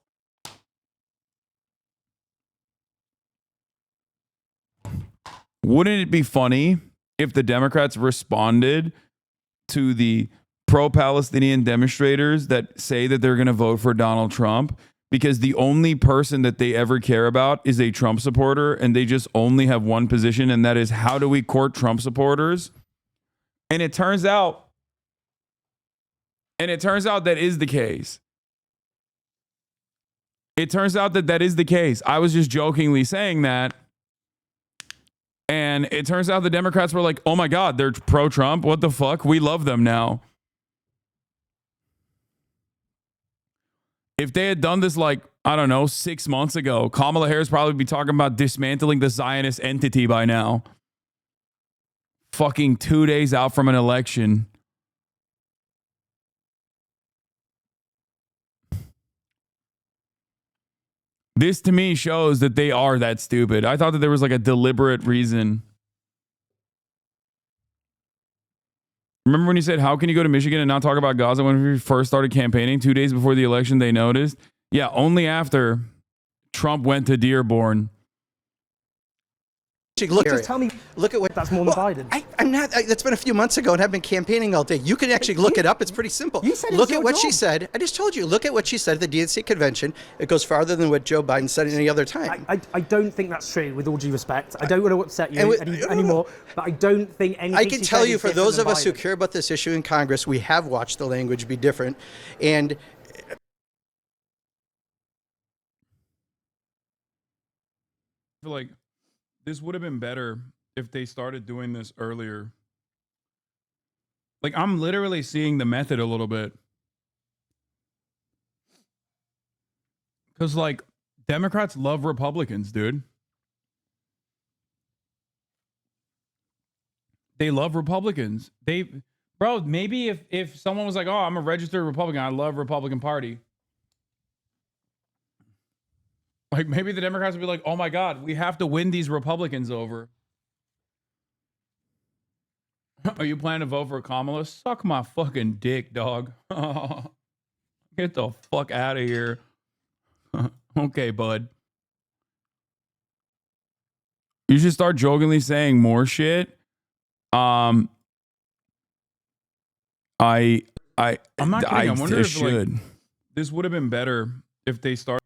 S1: Wouldn't it be funny if the Democrats responded to the pro-Palestinian demonstrators that say that they're going to vote for Donald Trump because the only person that they ever care about is a Trump supporter and they just only have one position, and that is how do we court Trump supporters? And it turns out that is the case. It turns out that is the case. I was just jokingly saying that. And it turns out the Democrats were like, oh my God, they're pro-Trump. What the fuck? We love them now. If they had done this like, I don't know, 6 months ago, Kamala Harris probably be talking about dismantling the Zionist entity by now. Fucking 2 days out from an election. This to me shows that they are that stupid. I thought that there was like a deliberate reason. Remember when you said, how can you go to Michigan and not talk about Gaza when we first started campaigning? 2 days before the election, they noticed. Yeah, only after Trump went to Dearborn.
S6: Just tell me. Look at what
S9: that's more than Biden.
S6: I'm not. That's been a few months ago, and I've been campaigning all day. You can actually look it up. It's pretty simple.
S9: You said
S6: look at what she said. I just told you. Look at what she said at the DNC convention. It goes farther than what Joe Biden said any other time.
S9: I don't think that's true. With all due respect, I don't want to upset you anymore, but I don't think anything.
S6: I can tell you, for those of us who care about this issue in Congress, we have watched the language be different, and.
S1: I feel like this would have been better if they started doing this earlier. Like, I'm literally seeing the method a little bit. Because, like, Democrats love Republicans, dude. They love Republicans. Bro, maybe if someone was like, oh, I'm a registered Republican, I love Republican Party. Like, maybe the Democrats would be like, oh my God, we have to win these Republicans over. Are you planning to vote for Kamala? Suck my fucking dick, dog. Get the fuck out of here. Okay, bud. You should start jokingly saying more shit. I'm not kidding. I wonder if like, this would have been better if they started.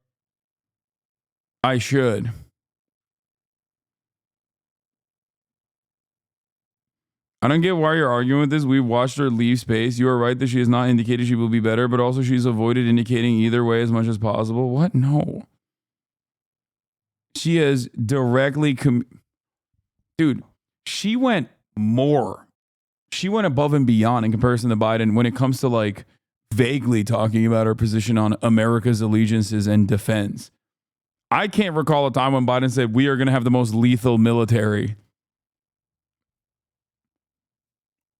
S1: I should. I don't get why you're arguing with this. We've watched her leave space. You are right that she has not indicated she will be better, but also she's avoided indicating either way as much as possible. What? No. She has directly... Dude, she went more. She went above and beyond in comparison to Biden when it comes to, like, vaguely talking about her position on America's allegiances and defense. I can't recall a time when Biden said, we are going to have the most lethal military.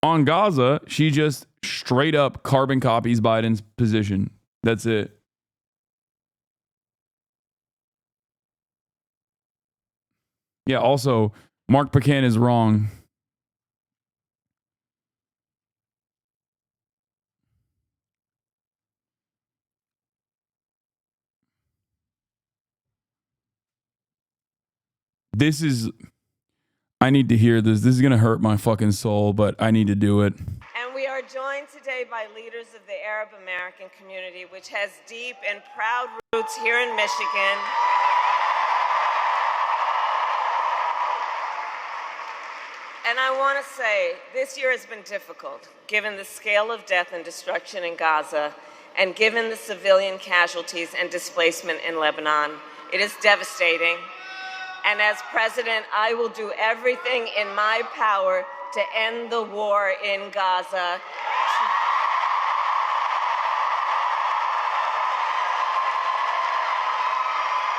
S1: On Gaza, she just straight up carbon copies Biden's position. That's it. Yeah, also, Mark Pecan is wrong. This is... I need to hear this. This is going to hurt my fucking soul, but I need to do it.
S3: And we are joined today by leaders of the Arab American community, which has deep and proud roots here in Michigan. And I want to say, this year has been difficult, given the scale of death and destruction in Gaza, and given the civilian casualties and displacement in Lebanon. It is devastating. And as president, I will do everything in my power to end the war in Gaza.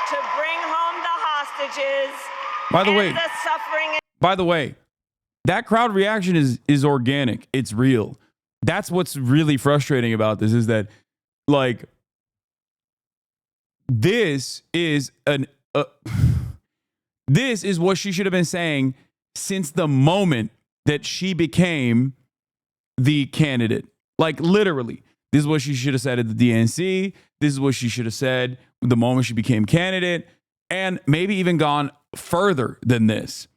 S3: To bring home the hostages.
S1: By the way,
S3: the suffering.
S1: By the way, that crowd reaction is organic. It's real. That's what's really frustrating about this is that, like, this is this is what she should have been saying since the moment that she became the candidate. Like, literally, this is what she should have said at the DNC. This is what she should have said the moment she became candidate, and maybe even gone further than this.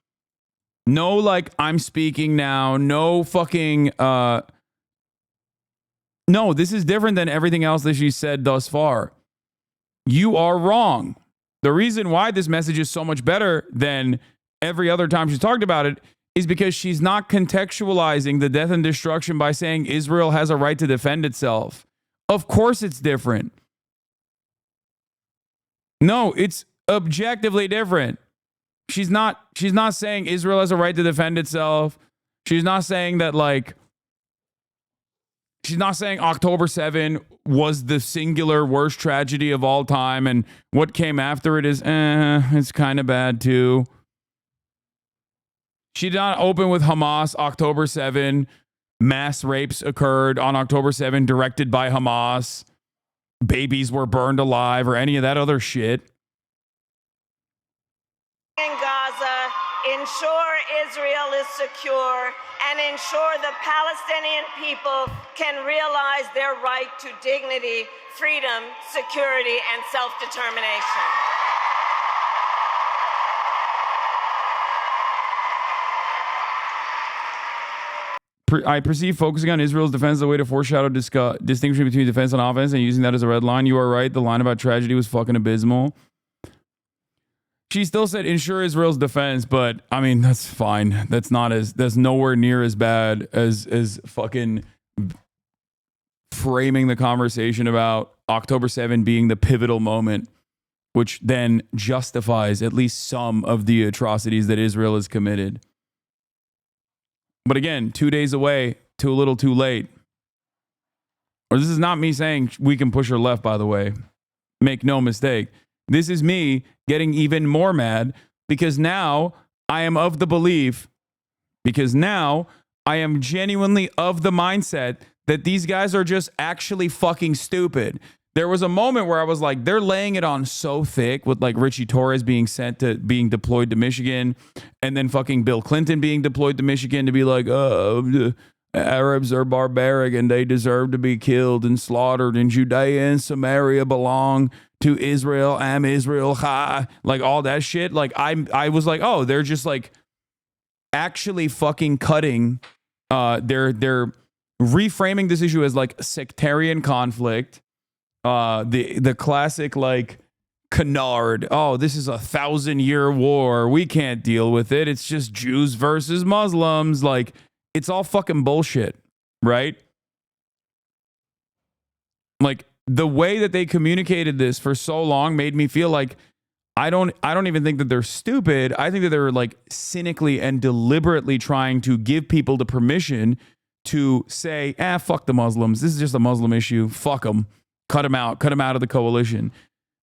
S1: No, like, I'm speaking now. No fucking, no, this is different than everything else that she said thus far. You are wrong. The reason why this message is so much better than every other time she's talked about it is because she's not contextualizing the death and destruction by saying Israel has a right to defend itself. Of course it's different. No, it's objectively different. She's not saying Israel has a right to defend itself. She's not saying that, like, she's not saying October 7 was the singular worst tragedy of all time and what came after it is, it's kind of bad too. She did not open with Hamas, October 7. Mass rapes occurred on October 7 directed by Hamas. Babies were burned alive or any of that other shit.
S3: In Gaza
S12: ensure Israel is secure, and ensure the Palestinian people can realize their right to dignity, freedom, security, and self-determination.
S1: I perceive focusing on Israel's defense as a way to foreshadow distinction between defense and offense and using that as a red line. You are right. The line about tragedy was fucking abysmal. She still said ensure Israel's defense, but I mean, that's fine. That's nowhere near as bad as fucking framing the conversation about October 7 being the pivotal moment, which then justifies at least some of the atrocities that Israel has committed. But again, 2 days away, too little, too late. Or this is not me saying we can push her left, by the way. Make no mistake. This is me getting even more mad because now I am of the belief, because now I am genuinely of the mindset that these guys are just actually fucking stupid. There was a moment where I was like, they're laying it on so thick with like Richie Torres being deployed to Michigan, and then fucking Bill Clinton being deployed to Michigan to be like, the Arabs are barbaric and they deserve to be killed and slaughtered, and Judea and Samaria belong to Israel. Am Israel ha, like all that shit. Like I was like, oh, they're just like actually fucking cutting. They're reframing this issue as like sectarian conflict. The classic like canard. Oh, this is a 1,000-year war. We can't deal with it. It's just Jews versus Muslims. Like it's all fucking bullshit, right? Like the way that they communicated this for so long made me feel like I don't even think that they're stupid. I think that they're like cynically and deliberately trying to give people the permission to say, fuck the Muslims. This is just a Muslim issue. Fuck them. Cut him out of the coalition.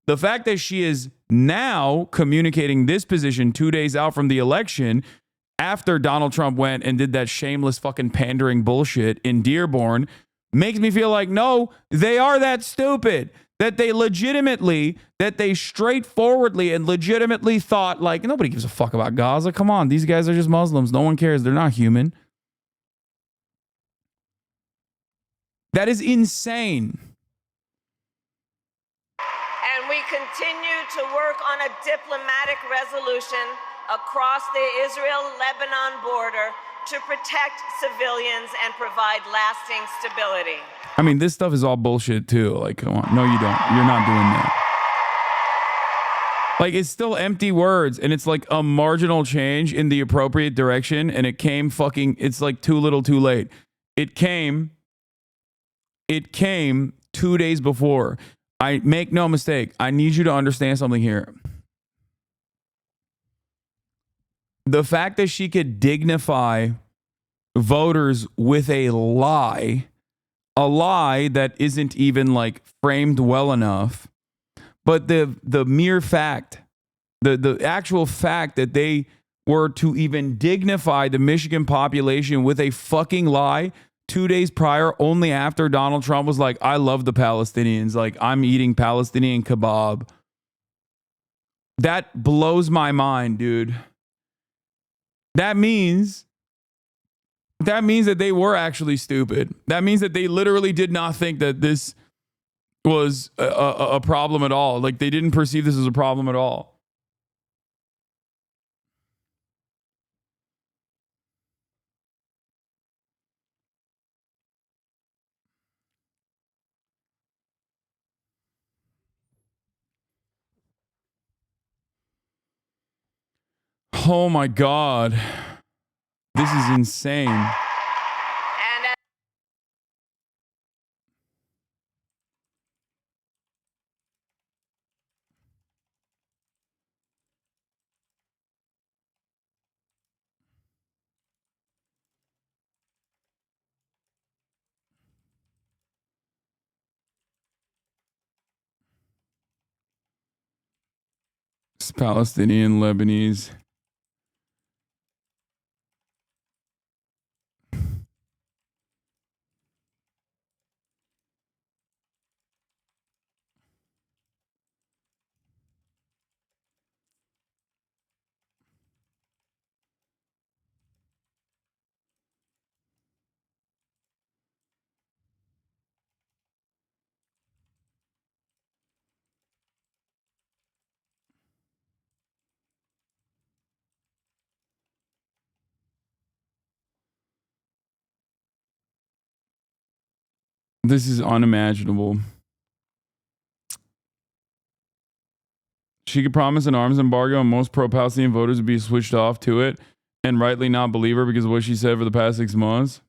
S1: The fact that she is now communicating this position 2 days out from the election, after Donald Trump went and did that shameless fucking pandering bullshit in Dearborn, makes me feel like, no, they are that stupid. That they straightforwardly and legitimately thought, like, nobody gives a fuck about Gaza. Come on, these guys are just Muslims. No one cares. They're not human. That is insane.
S12: And we continue to work on a diplomatic resolution across the Israel-Lebanon border to protect civilians and provide lasting stability.
S1: I mean, this stuff is all bullshit too. Like, come on. No, you don't. You're not doing that. Like, it's still empty words, and it's like a marginal change in the appropriate direction, and it came fucking, it's like too little too late. It came 2 days before. I make no mistake. I need you to understand something here. The fact that she could dignify voters with a lie that isn't even like framed well enough, but the mere fact, the actual fact that they were to even dignify the Michigan population with a fucking lie 2 days prior, only after Donald Trump was like, I love the Palestinians. Like, I'm eating Palestinian kebab. That blows my mind, dude. That means that they were actually stupid. That means that they literally did not think that this was a problem at all. Like, they didn't perceive this as a problem at all. Oh my God. This is insane. It's Palestinian, Lebanese. This is unimaginable. She could promise an arms embargo and most pro-Palestinian voters would be switched off to it and rightly not believe her because of what she said for the past 6 months.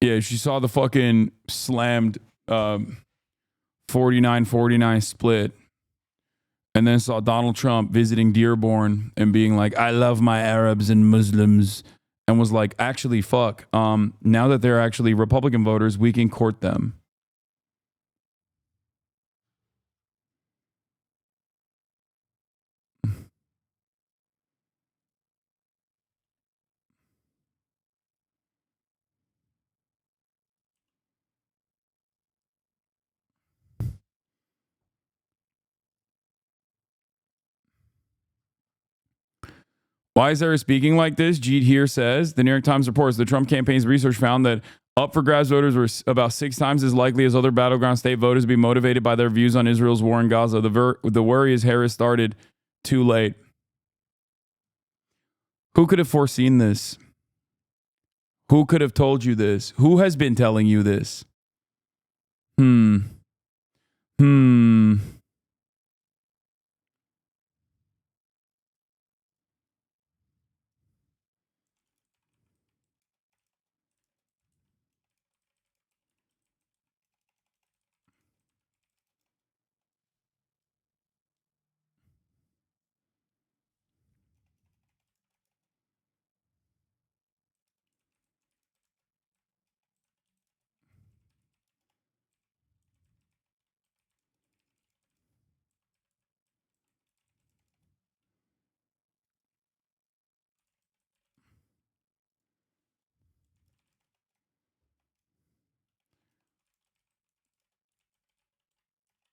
S1: Yeah, she saw the fucking slammed 49-49 split and then saw Donald Trump visiting Dearborn and being like, I love my Arabs and Muslims, and was like, actually, fuck. Now that they're actually Republican voters, we can court them. Why is Sarah speaking like this? Jeet here says, the New York Times reports the Trump campaign's research found that up for grabs voters were about 6 times as likely as other battleground state voters to be motivated by their views on Israel's war in Gaza. The worry is Harris started too late. Who could have foreseen this? Who could have told you this? Who has been telling you this?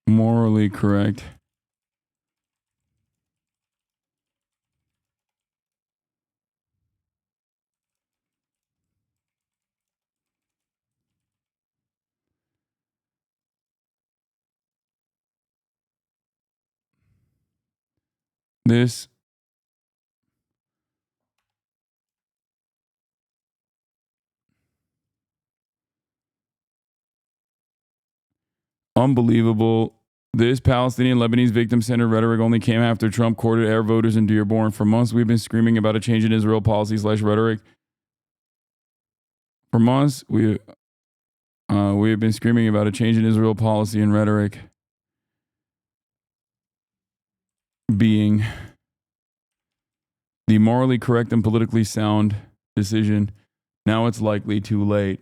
S1: Morally correct. This unbelievable. This Palestinian Lebanese victim-centered rhetoric only came after Trump courted Arab voters in Dearborn. For months, we've been screaming about a change in Israel policy / rhetoric. For months, we have been screaming about a change in Israel policy and rhetoric being the morally correct and politically sound decision. Now it's likely too late.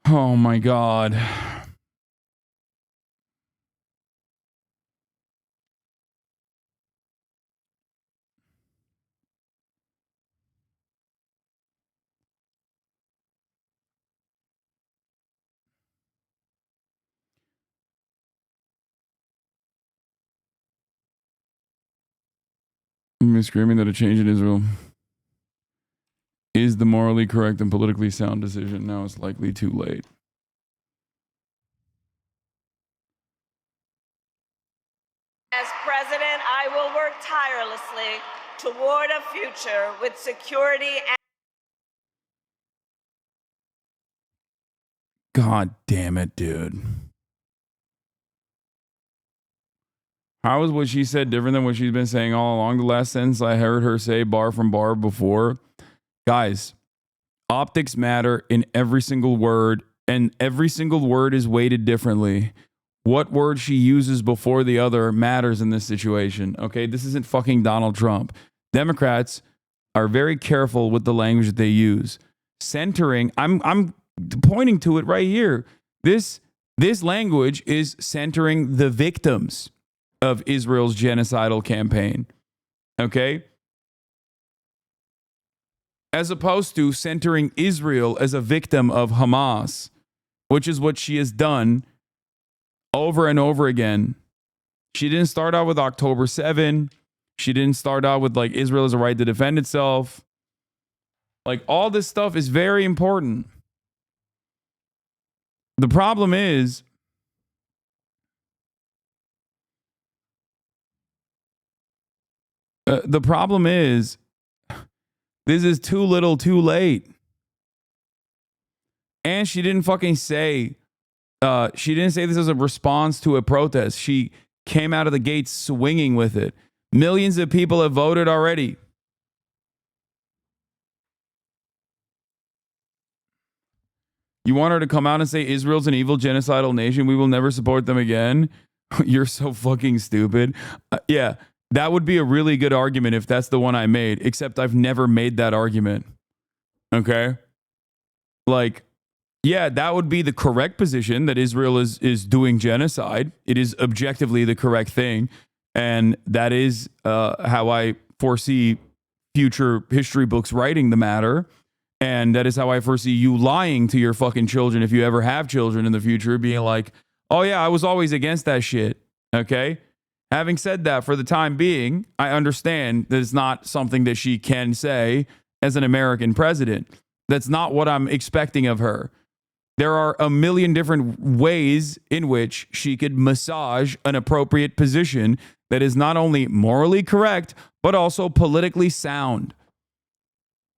S1: Oh my God. I've been screaming that a change in Israel is the morally correct and politically sound decision. Now it's likely too late.
S12: As president, I will work tirelessly toward a future with security and
S1: God damn it, dude. How is what she said different than what she's been saying all along? The last sentence I heard her say bar from bar before. Guys, optics matter in every single word, and every single word is weighted differently. What word she uses before the other matters in this situation. Okay, this isn't fucking Donald Trump. Democrats are very careful with the language that they use. Centering, I'm pointing to it right here. This language is centering the victims of Israel's genocidal campaign. Okay? As opposed to centering Israel as a victim of Hamas, which is what she has done over and over again. She didn't start out with October 7. She didn't start out with like Israel has a right to defend itself. Like all this stuff is very important. The problem is this is too little too late. And she didn't fucking say, she didn't say this as a response to a protest. She came out of the gates swinging with it. Millions of people have voted already. You want her to come out and say Israel's an evil genocidal nation, we will never support them again? You're so fucking stupid. Yeah, that would be a really good argument if that's the one I made, except I've never made that argument. Okay? Like, yeah, that would be the correct position, that Israel is doing genocide. It is objectively the correct thing. And that is how I foresee future history books writing the matter. And that is how I foresee you lying to your fucking children, if you ever have children in the future, being like, oh yeah, I was always against that shit. Okay? Having said that, for the time being, I understand that it's not something that she can say as an American president. That's not what I'm expecting of her. There are a million different ways in which she could massage an appropriate position that is not only morally correct, but also politically sound.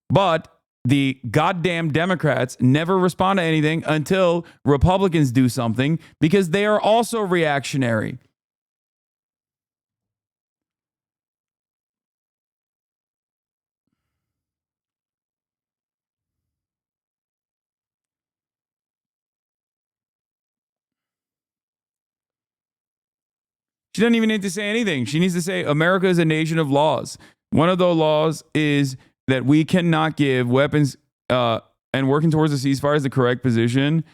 S1: But the goddamn Democrats never respond to anything until Republicans do something, because they are also reactionary. She doesn't even need to say anything. She needs to say America is a nation of laws. One of those laws is that we cannot give weapons, and working towards a ceasefire is the correct position.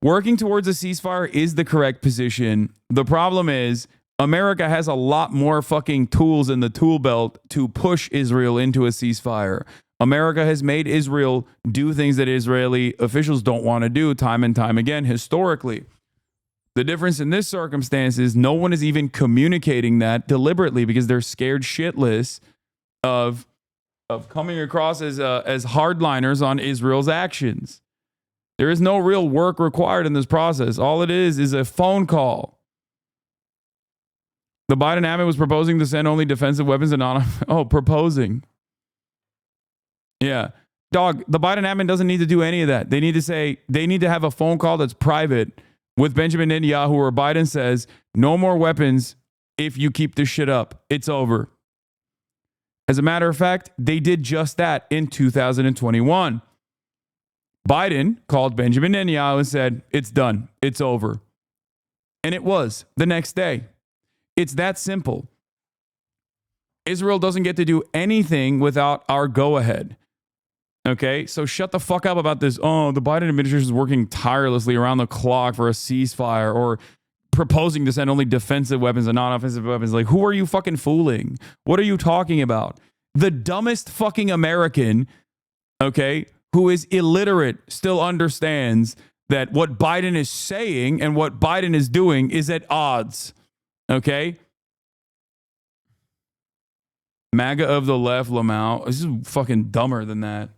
S1: Working towards a ceasefire is the correct position. The problem is America has a lot more fucking tools in the tool belt to push Israel into a ceasefire. America has made Israel do things that Israeli officials don't want to do time and time again historically. The difference in this circumstance is no one is even communicating that deliberately because they're scared shitless of coming across as hardliners on Israel's actions. There is no real work required in this process. All it is a phone call. The Biden admin was proposing to send only defensive weapons and proposing. Yeah. Dog, the Biden admin doesn't need to do any of that. They need to have a phone call that's private with Benjamin Netanyahu, where Biden says, no more weapons if you keep this shit up. It's over. As a matter of fact, they did just that in 2021. Biden called Benjamin Netanyahu and said, it's done. It's over. And it was the next day. It's that simple. Israel doesn't get to do anything without our go-ahead. Okay, so shut the fuck up about this. Oh, the Biden administration is working tirelessly around the clock for a ceasefire, or proposing to send only defensive weapons and non-offensive weapons. Like, who are you fucking fooling? What are you talking about? The dumbest fucking American, okay, who is illiterate, still understands that what Biden is saying and what Biden is doing is at odds. Okay? MAGA of the left, Lamau. This is fucking dumber than that.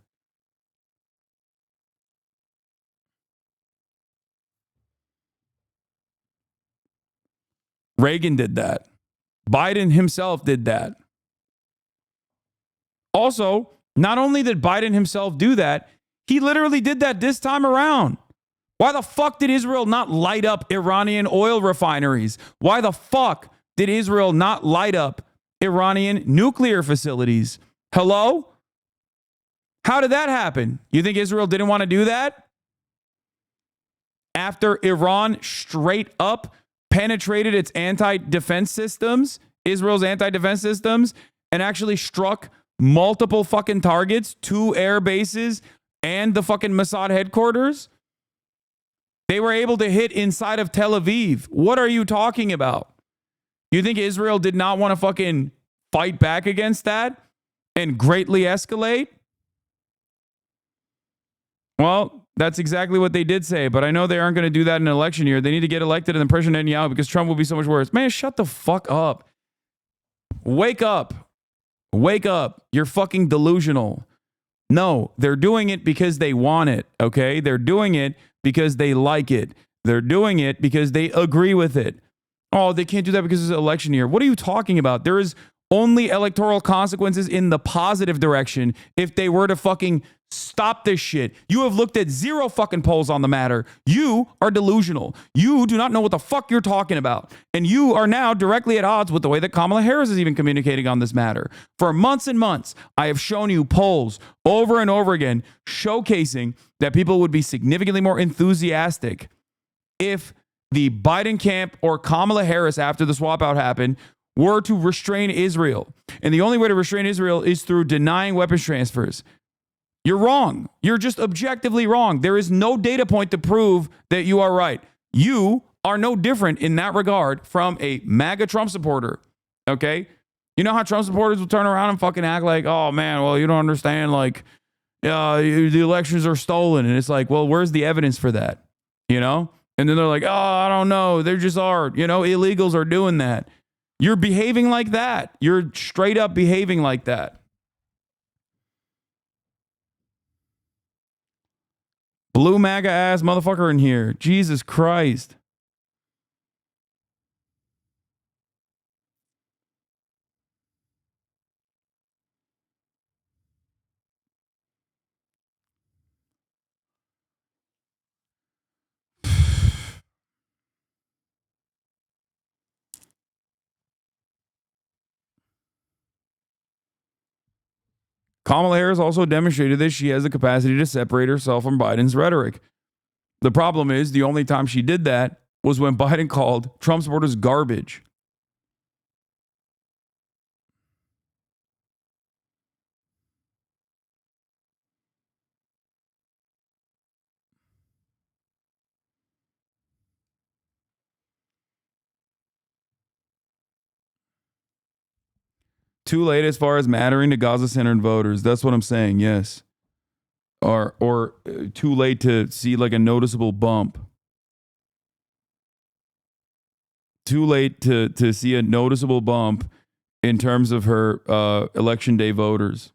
S1: Reagan did that. Biden himself did that. Also, not only did Biden himself do that, he literally did that this time around. Why the fuck did Israel not light up Iranian oil refineries? Why the fuck did Israel not light up Iranian nuclear facilities? Hello? How did that happen? You think Israel didn't want to do that? After Iran straight up penetrated its anti-defense systems, Israel's anti-defense systems, and actually struck multiple fucking targets, 2 air bases, and the fucking Mossad headquarters. They were able to hit inside of Tel Aviv. What are you talking about? You think Israel did not want to fucking fight back against that and greatly escalate? Well, That's exactly what they did say, but I know they aren't going to do that in an election year. They need to get elected and then President Netanyahu because Trump will be so much worse. Man, shut the fuck up. Wake up. Wake up. You're fucking delusional. No, they're doing it because they want it, okay? They're doing it because they like it. They're doing it because they agree with it. Oh, they can't do that because it's an election year. What are you talking about? There is only electoral consequences in the positive direction if they were to fucking stop this shit. You have looked at 0 fucking polls on the matter. You are delusional. You do not know what the fuck you're talking about. And you are now directly at odds with the way that Kamala Harris is even communicating on this matter. For months and months, I have shown you polls over and over again showcasing that people would be significantly more enthusiastic if the Biden camp or Kamala Harris after the swap out happened were to restrain Israel. And the only way to restrain Israel is through denying weapons transfers. You're wrong. You're just objectively wrong. There is no data point to prove that you are right. You are no different in that regard from a MAGA Trump supporter. Okay? You know how Trump supporters will turn around and fucking act like, oh man, well, you don't understand, like, the elections are stolen. And it's like, well, where's the evidence for that? You know? And then they're like, oh, I don't know. They just are. You know, illegals are doing that. You're behaving like that. You're straight up behaving like that. Blue MAGA ass motherfucker in here. Jesus Christ. Kamala Harris also demonstrated that she has the capacity to separate herself from Biden's rhetoric. The problem is the only time she did that was when Biden called Trump supporters garbage. Too late as far as mattering to Gaza-centered voters. That's what I'm saying, yes. Or too late to see like a noticeable bump. Too late to see a noticeable bump in terms of her election day voters.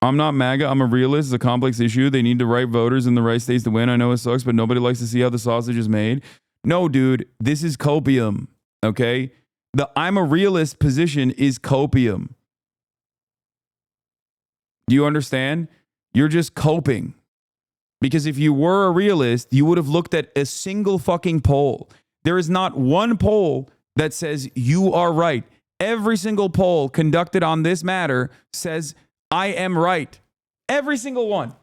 S1: I'm not MAGA. I'm a realist. It's a complex issue. They need the right voters in the right states to win. I know it sucks, but nobody likes to see how the sausage is made. No, dude, this is copium, okay? The I'm a realist position is copium. Do you understand? You're just coping. Because if you were a realist, you would have looked at a single fucking poll. There is not one poll that says you are right. Every single poll conducted on this matter says I am right. Every single one.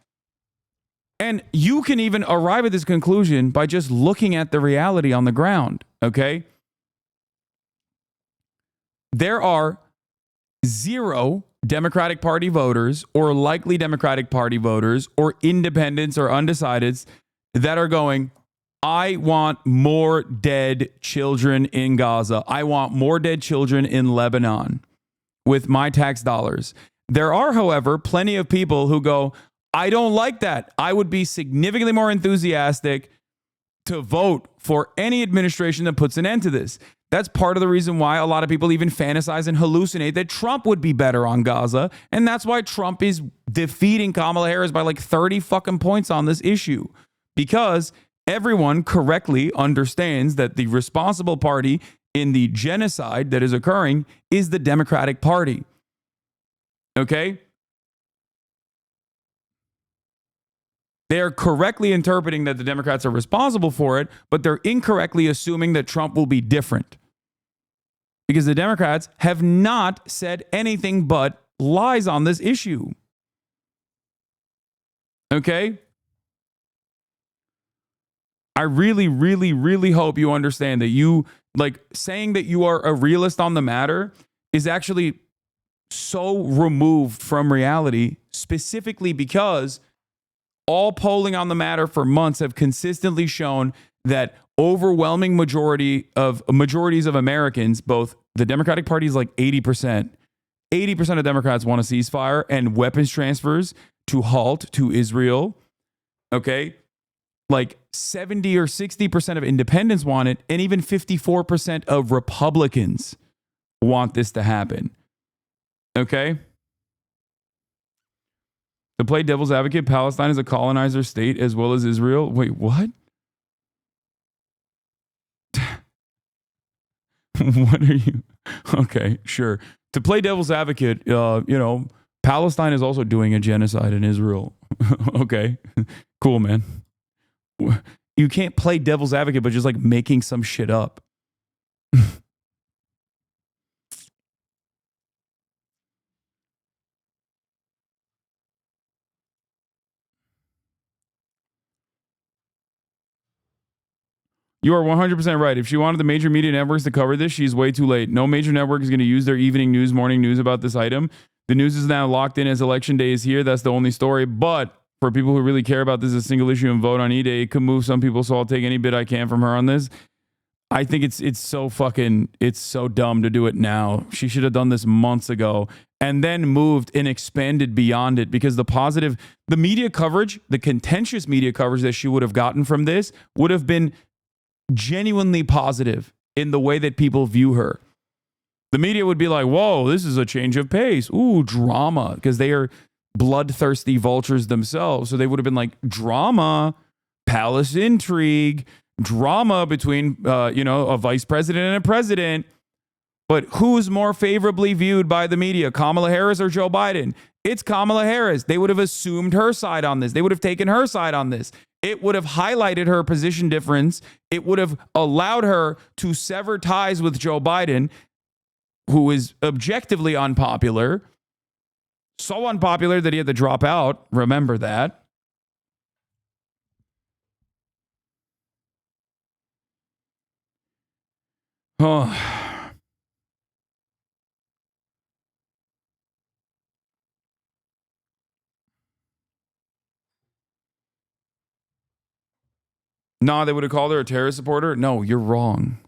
S1: And you can even arrive at this conclusion by just looking at the reality on the ground, okay? There are 0 Democratic Party voters or likely Democratic Party voters or independents or undecideds that are going, I want more dead children in Gaza. I want more dead children in Lebanon with my tax dollars. There are, however, plenty of people who go, I don't like that. I would be significantly more enthusiastic to vote for any administration that puts an end to this. That's part of the reason why a lot of people even fantasize and hallucinate that Trump would be better on Gaza. And that's why Trump is defeating Kamala Harris by like 30 fucking points on this issue. Because everyone correctly understands that the responsible party in the genocide that is occurring is the Democratic Party. Okay? They are correctly interpreting that the Democrats are responsible for it, but they're incorrectly assuming that Trump will be different. Because the Democrats have not said anything but lies on this issue. Okay? I really, really, really hope you understand that you, like, saying that you are a realist on the matter is actually so removed from reality, specifically because all polling on the matter for months have consistently shown that overwhelming majorities of Americans, both the Democratic Party is like 80%. 80% of Democrats want a ceasefire and weapons transfers to halt to Israel Okay? Like 70 or 60% of independents want it, and even 54% of Republicans want this to happen. Okay? To play devil's advocate, Palestine is a colonizer state as well as Israel. Wait, what? What are you? Okay, sure. To play devil's advocate, Palestine is also doing a genocide in Israel. Okay, cool, man. You can't play devil's advocate, but just like making some shit up. You are 100% right. If she wanted the major media networks to cover this, she's way too late. No major network is going to use their evening news, morning news about this item. The news is now locked in as election day is here. That's the only story. But for people who really care about this as a single issue and vote on E-Day, it could move some people, so I'll take any bit I can from her on this. I think it's so dumb to do it now. She should have done this months ago and then moved and expanded beyond it, because the media coverage, the contentious media coverage that she would have gotten from this would have been genuinely positive in the way that people view her. The media would be like, whoa, this is a change of pace. Ooh, drama, because they are bloodthirsty vultures themselves. So they would have been like, drama, palace intrigue, drama between, a vice president and a president. But who's more favorably viewed by the media, Kamala Harris or Joe Biden? It's Kamala Harris. They would have assumed her side on this. They would have taken her side on this. It would have highlighted her position difference. It would have allowed her to sever ties with Joe Biden, who is objectively unpopular. So unpopular that he had to drop out. Remember that. Oh. No, they would have called her a terrorist supporter. No, you're wrong.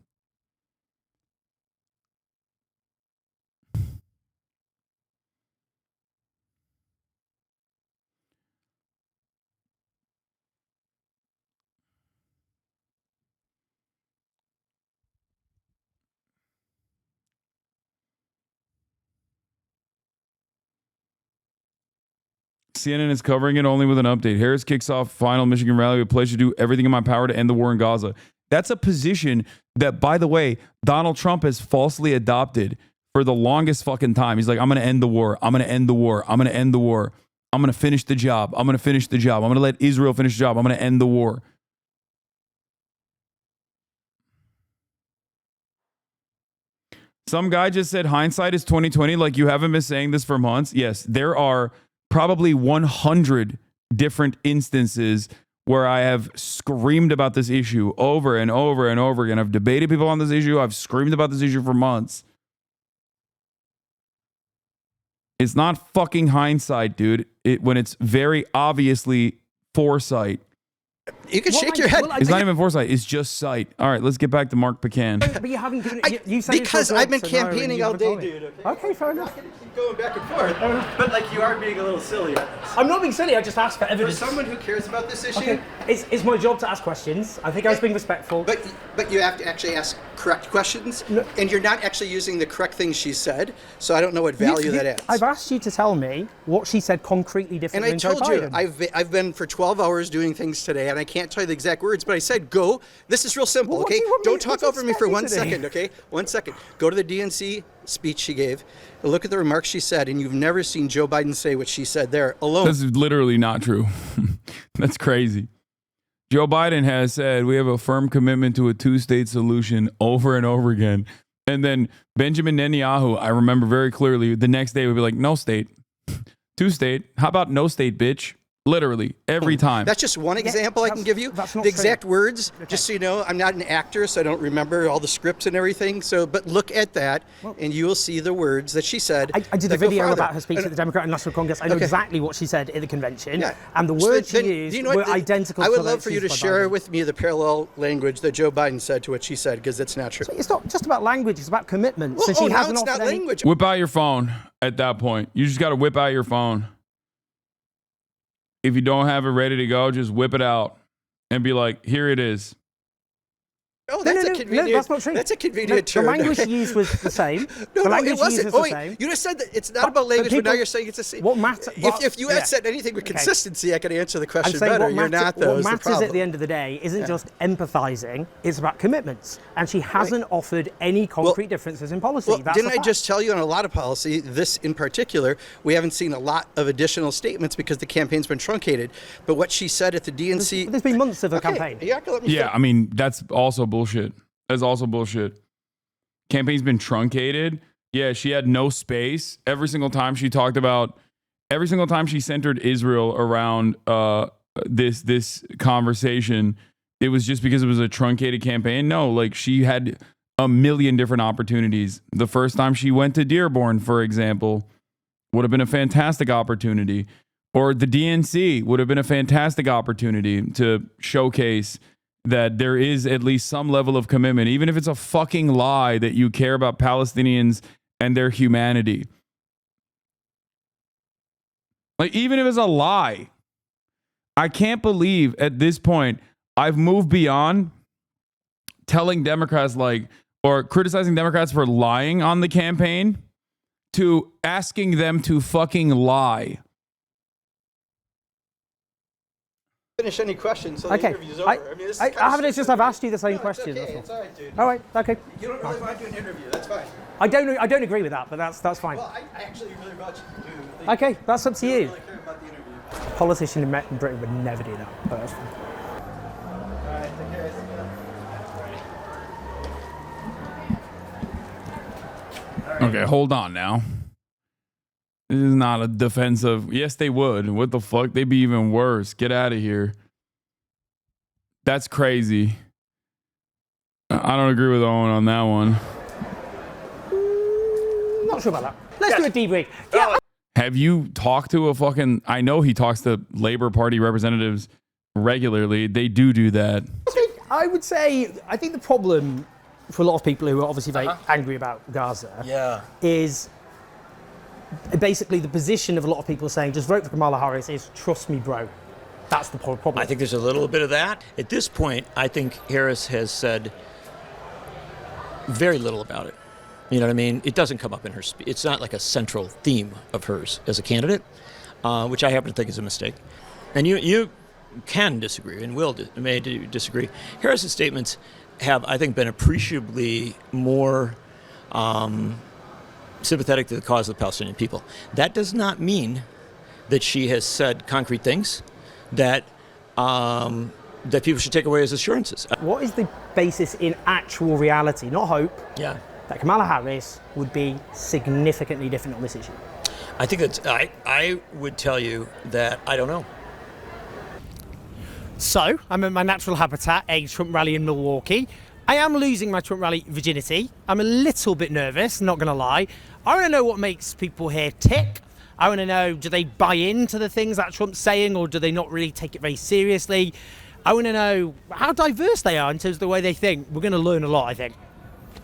S1: CNN is covering it only with an update. Harris kicks off final Michigan rally with pledge to do everything in my power to end the war in Gaza. That's a position that, by the way, Donald Trump has falsely adopted for the longest fucking time. He's like, I'm going to end the war. I'm going to end the war. I'm going to end the war. I'm going to finish the job. I'm going to finish the job. I'm going to let Israel finish the job. I'm going to end the war. Some guy just said hindsight is 2020. Like, you haven't been saying this for months. Yes, there are probably 100 different instances where I have screamed about this issue over and over and over again. I've debated people on this issue. I've screamed about this issue for months. It's not fucking hindsight, dude. When it's very obviously foresight.
S6: You can shake your head.
S1: It's not even foresight. It's just sight. All right, let's get back to Mark Pecan.
S9: But you haven't given you said
S6: because I've been campaigning all day, dude.
S9: Okay, fair enough.
S6: Keep going back and forth. But like, you are being a little silly.
S9: I'm not being silly. I just asked for evidence.
S6: For someone who cares about this issue,
S9: okay. It's my job to ask questions. I think I was being respectful.
S6: But you have to actually ask correct questions, and you're not actually using the correct things she said. So I don't know what value that adds.
S9: I've asked you to tell me what she said concretely differently.
S6: And I told you, I've been for 12 hours doing things today, and I can't tell you the exact words, but I said, go. This is real simple,
S9: well,
S6: okay? Don't talk over me for 1 second, okay? 1 second. Go to the DNC speech she gave, and look at the remarks she said, and you've never seen Joe Biden say what she said there alone.
S1: This is literally not true. That's crazy. Joe Biden has said we have a firm commitment to a two-state solution over and over again. And then Benjamin Netanyahu, I remember very clearly, the next day would be like, no state, two-state. How about no state, bitch? Literally, every time.
S6: That's just one example I can give you. The exact words, just so you know, I'm not an actor, so I don't remember all the scripts and everything. So, but look at that, and you will see the words that she said.
S9: I did a video about her speech at the Democratic National Congress. I know exactly what she said at the convention, and the words she used were identical.
S6: I would love for you to share with me the parallel language that Joe Biden said to what she said, because it's not true.
S9: So it's not just about language; it's about commitment.
S6: Well, so now it's not language.
S1: Whip out your phone at that point. You just got to whip out your phone. if you don't have it ready to go, just whip it out and be like, here it is.
S6: Oh, that's a convenient.
S9: No, that's not true.
S6: That's a convenient term.
S9: The language used was the same.
S6: No,
S9: the
S6: it wasn't.
S9: Oh, wait,
S6: you just said that it's not about language, but now you're saying it's the same.
S9: What matters?
S6: If you had said anything with consistency, I could answer the question better.
S9: You're
S6: not, though.
S9: What matters at the end of the day isn't just empathizing, it's about commitments. And she hasn't offered any concrete differences in policy.
S6: Well, didn't I just tell you on a lot of policy, this in particular, we haven't seen a lot of additional statements because the campaign's been truncated. But what she said at the DNC...
S9: There's been months of a campaign.
S1: Yeah, I mean, that's also bullshit. That's also bullshit. Campaign's been truncated. Yeah, she had no space. Every single time she centered Israel around this conversation, it was just because it was a truncated campaign. No, like she had a million different opportunities. The first time she went to Dearborn, for example, would have been a fantastic opportunity. Or the DNC would have been a fantastic opportunity to showcase that there is at least some level of commitment, even if it's a fucking lie that you care about Palestinians and their humanity. Like, even if it's a lie, I can't believe at this point I've moved beyond telling Democrats or criticizing Democrats for lying on the campaign to asking them to fucking lie.
S6: Finish any questions so the interview's over.
S9: I've asked you the same question.
S6: Okay. It's all right, dude.
S9: All right, okay.
S6: You don't really want to do an interview. That's fine.
S9: I don't agree with that, but that's fine.
S6: Well, I actually really want you to do.
S9: Okay, that's up to you.
S6: I don't really care about the interview.
S9: A politician in Britain would never do that, but that's fine.
S6: All right, take care.
S1: Okay, hold on now. This is not a defensive. Yes, they would. What the fuck? They'd be even worse. Get out of here. That's crazy. I don't agree with Owen on that one.
S9: Not sure about that. Let's do a debrief. Yeah.
S1: Have you talked to I know he talks to Labor Party representatives regularly. They do that.
S9: I would say, I think the problem for a lot of people who are obviously very angry about Gaza is basically the position of a lot of people saying just vote for Kamala Harris is trust me, bro. That's the problem.
S27: I think there's a little bit of that. At this point, I think Harris has said very little about it. You know what I mean? It doesn't come up in her speech. It's not like a central theme of hers as a candidate, which I happen to think is a mistake. And you can disagree and may disagree. Harris's statements have, I think, been appreciably more sympathetic to the cause of the Palestinian people. That does not mean that she has said concrete things that that people should take away as assurances.
S9: What is the basis in actual reality, not hope, that Kamala Harris would be significantly different on this issue?
S27: I think that's, I would tell you that I don't know.
S9: So, I'm in my natural habitat, a Trump rally in Milwaukee. I am losing my Trump rally virginity. I'm a little bit nervous, not gonna lie. I wanna know what makes people here tick. I wanna know, do they buy into the things that Trump's saying or do they not really take it very seriously? I wanna know how diverse they are in terms of the way they think. We're gonna learn a lot, I think.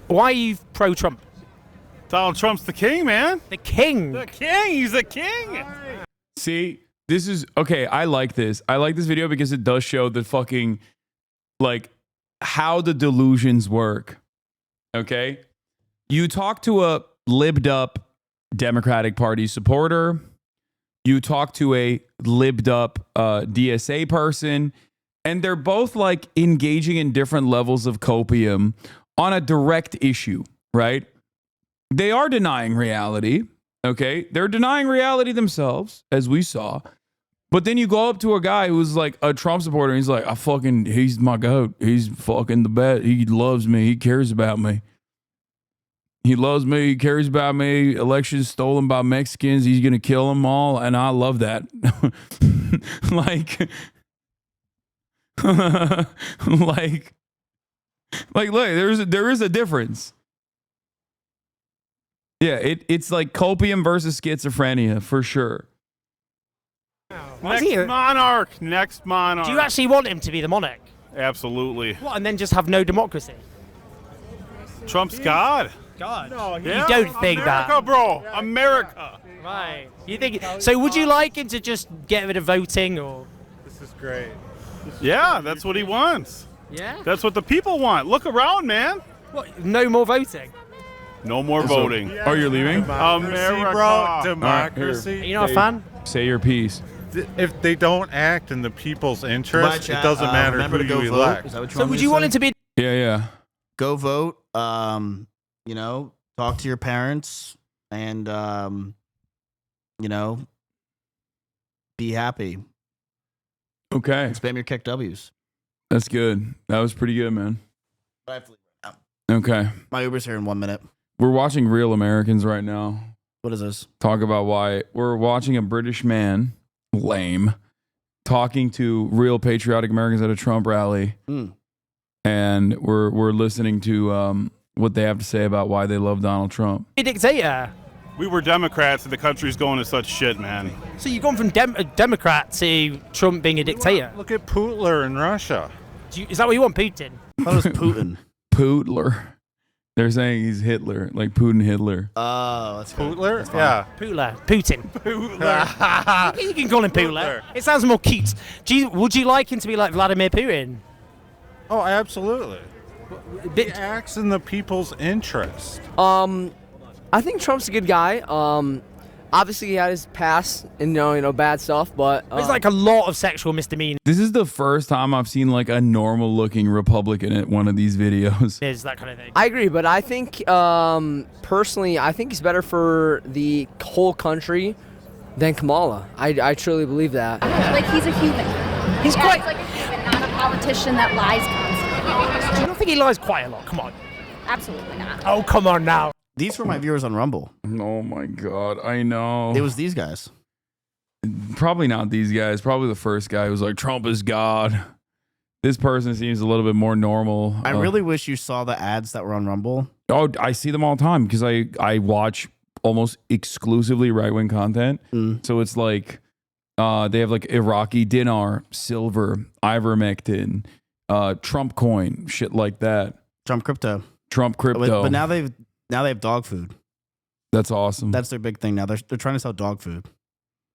S9: Why are you pro-Trump?
S13: Donald Trump's the king, man.
S9: The king?
S13: The king, he's the king.
S1: See, this is, okay, I like this. I like this video because it does show the fucking, how the delusions work. Okay? You talk to a libbed up Democratic Party supporter. You talk to a libbed up DSA person. And they're both engaging in different levels of copium on a direct issue, right? They are denying reality. Okay? They're denying reality themselves, as we saw. But then you go up to a guy who's a Trump supporter, and he's like, he's my goat. He's fucking the best. He loves me. He cares about me. He loves me. He cares about me. Elections stolen by Mexicans. He's going to kill them all. And I love that. Look, there is a difference. Yeah, it's like copium versus schizophrenia, for sure.
S13: Next monarch.
S9: Do you actually want him to be the monarch?
S13: Absolutely.
S9: What, and then just have no democracy?
S13: Trump's God.
S9: God?
S13: No,
S9: you don't think that.
S13: America, bro. America.
S9: Right. You think so? Would you like him to just get rid of voting, or?
S23: This is great.
S13: Yeah, that's what he wants.
S9: Yeah.
S13: That's what the people want. Look around, man.
S9: What? No more voting.
S13: No more voting.
S1: Oh, you're leaving?
S13: America.
S23: Bro, democracy.
S9: Are you not a fan?
S1: Say your piece.
S23: If they don't act in the people's interest, it doesn't matter who you elect.
S9: So would you want him to be?
S1: Yeah.
S8: Go vote. Talk to your parents and be happy.
S1: Okay.
S8: And spam your kick W's.
S1: That's good. That was pretty good, man. Okay.
S8: My Uber's here in 1 minute.
S1: We're watching Real Americans right now.
S8: What is this?
S1: Talk about why we're watching a British man, lame, talking to real patriotic Americans at a Trump rally. And we're listening to what they have to say about why they love Donald Trump.
S9: A dictator.
S13: We were Democrats and the country's going to such shit, man.
S9: So you've gone from Democrat to Trump being a dictator.
S23: Look at Putler in Russia.
S9: Is that what you want, Putin?
S8: That was Putin.
S1: Putler. They're saying he's Hitler, like Putin Hitler.
S8: Oh, that's
S23: Putler? Yeah.
S9: Putler. Putin.
S23: Putler.
S9: You can call him Putler. It sounds more cute. Would you like him to be like Vladimir Putin?
S23: Oh, absolutely. He acts in the people's interest.
S14: I think Trump's a good guy. Obviously, he had his past and bad stuff, but
S9: there's like a lot of sexual misdemeanors.
S1: This is the first time I've seen like a normal-looking Republican at one of these videos.
S9: There's that kind of thing.
S14: I agree, but I think personally, I think he's better for the whole country than Kamala. I truly believe that.
S17: Like he's a human.
S14: He's quite
S17: like a human, not a politician that lies constantly.
S9: I don't think he lies quite a lot. Come on.
S17: Absolutely not.
S9: Oh, come on now.
S8: These were my viewers on Rumble.
S1: Oh my God, I know.
S8: It was these guys.
S1: Probably not these guys. Probably the first guy who was like, Trump is God. This person seems a little bit more normal.
S8: I really wish you saw the ads that were on Rumble.
S1: Oh, I see them all the time because I watch almost exclusively right-wing content. So it's like they have like Iraqi dinar, silver, ivermectin, Trump coin, shit like that.
S8: Trump crypto.
S1: But
S8: now they have dog food.
S1: That's awesome.
S8: That's their big thing now. They're trying to sell dog food.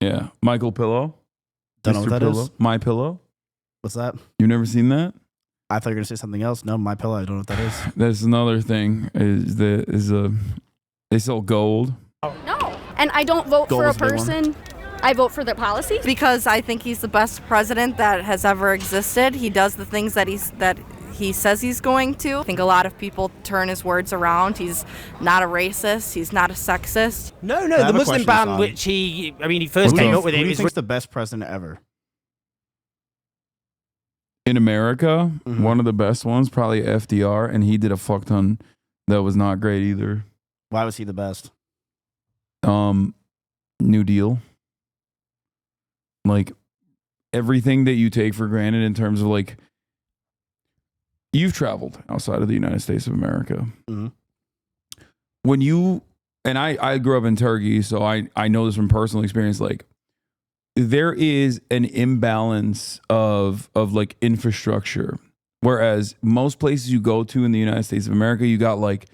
S1: Yeah. Michael Pillow.
S8: Don't know what that
S1: Pillow.
S8: is.
S1: My Pillow.
S8: What's that?
S1: You've never seen that?
S8: I thought you were gonna say something else. No, My Pillow. I don't know what that is.
S1: That's another thing. They sell gold.
S17: No, and I don't vote for a person. I vote for their policies
S19: because I think he's the best president that has ever existed. He does the things that he says he's going to. I think a lot of people turn his words around. He's not a racist. He's not a sexist.
S9: No, the Muslim ban, which he first came up with
S8: Who
S9: it.
S8: do you think is the best president ever?
S1: In America, one of the best ones, probably FDR, and he did a fuck ton that was not great either.
S8: Why was he the best?
S1: New Deal. Like everything that you take for granted in terms of like, you've traveled outside of the United States of America. When you, and I grew up in Turkey, so I know this from personal experience, like there is an imbalance of like infrastructure. Whereas most places you go to in the United States of America, you got like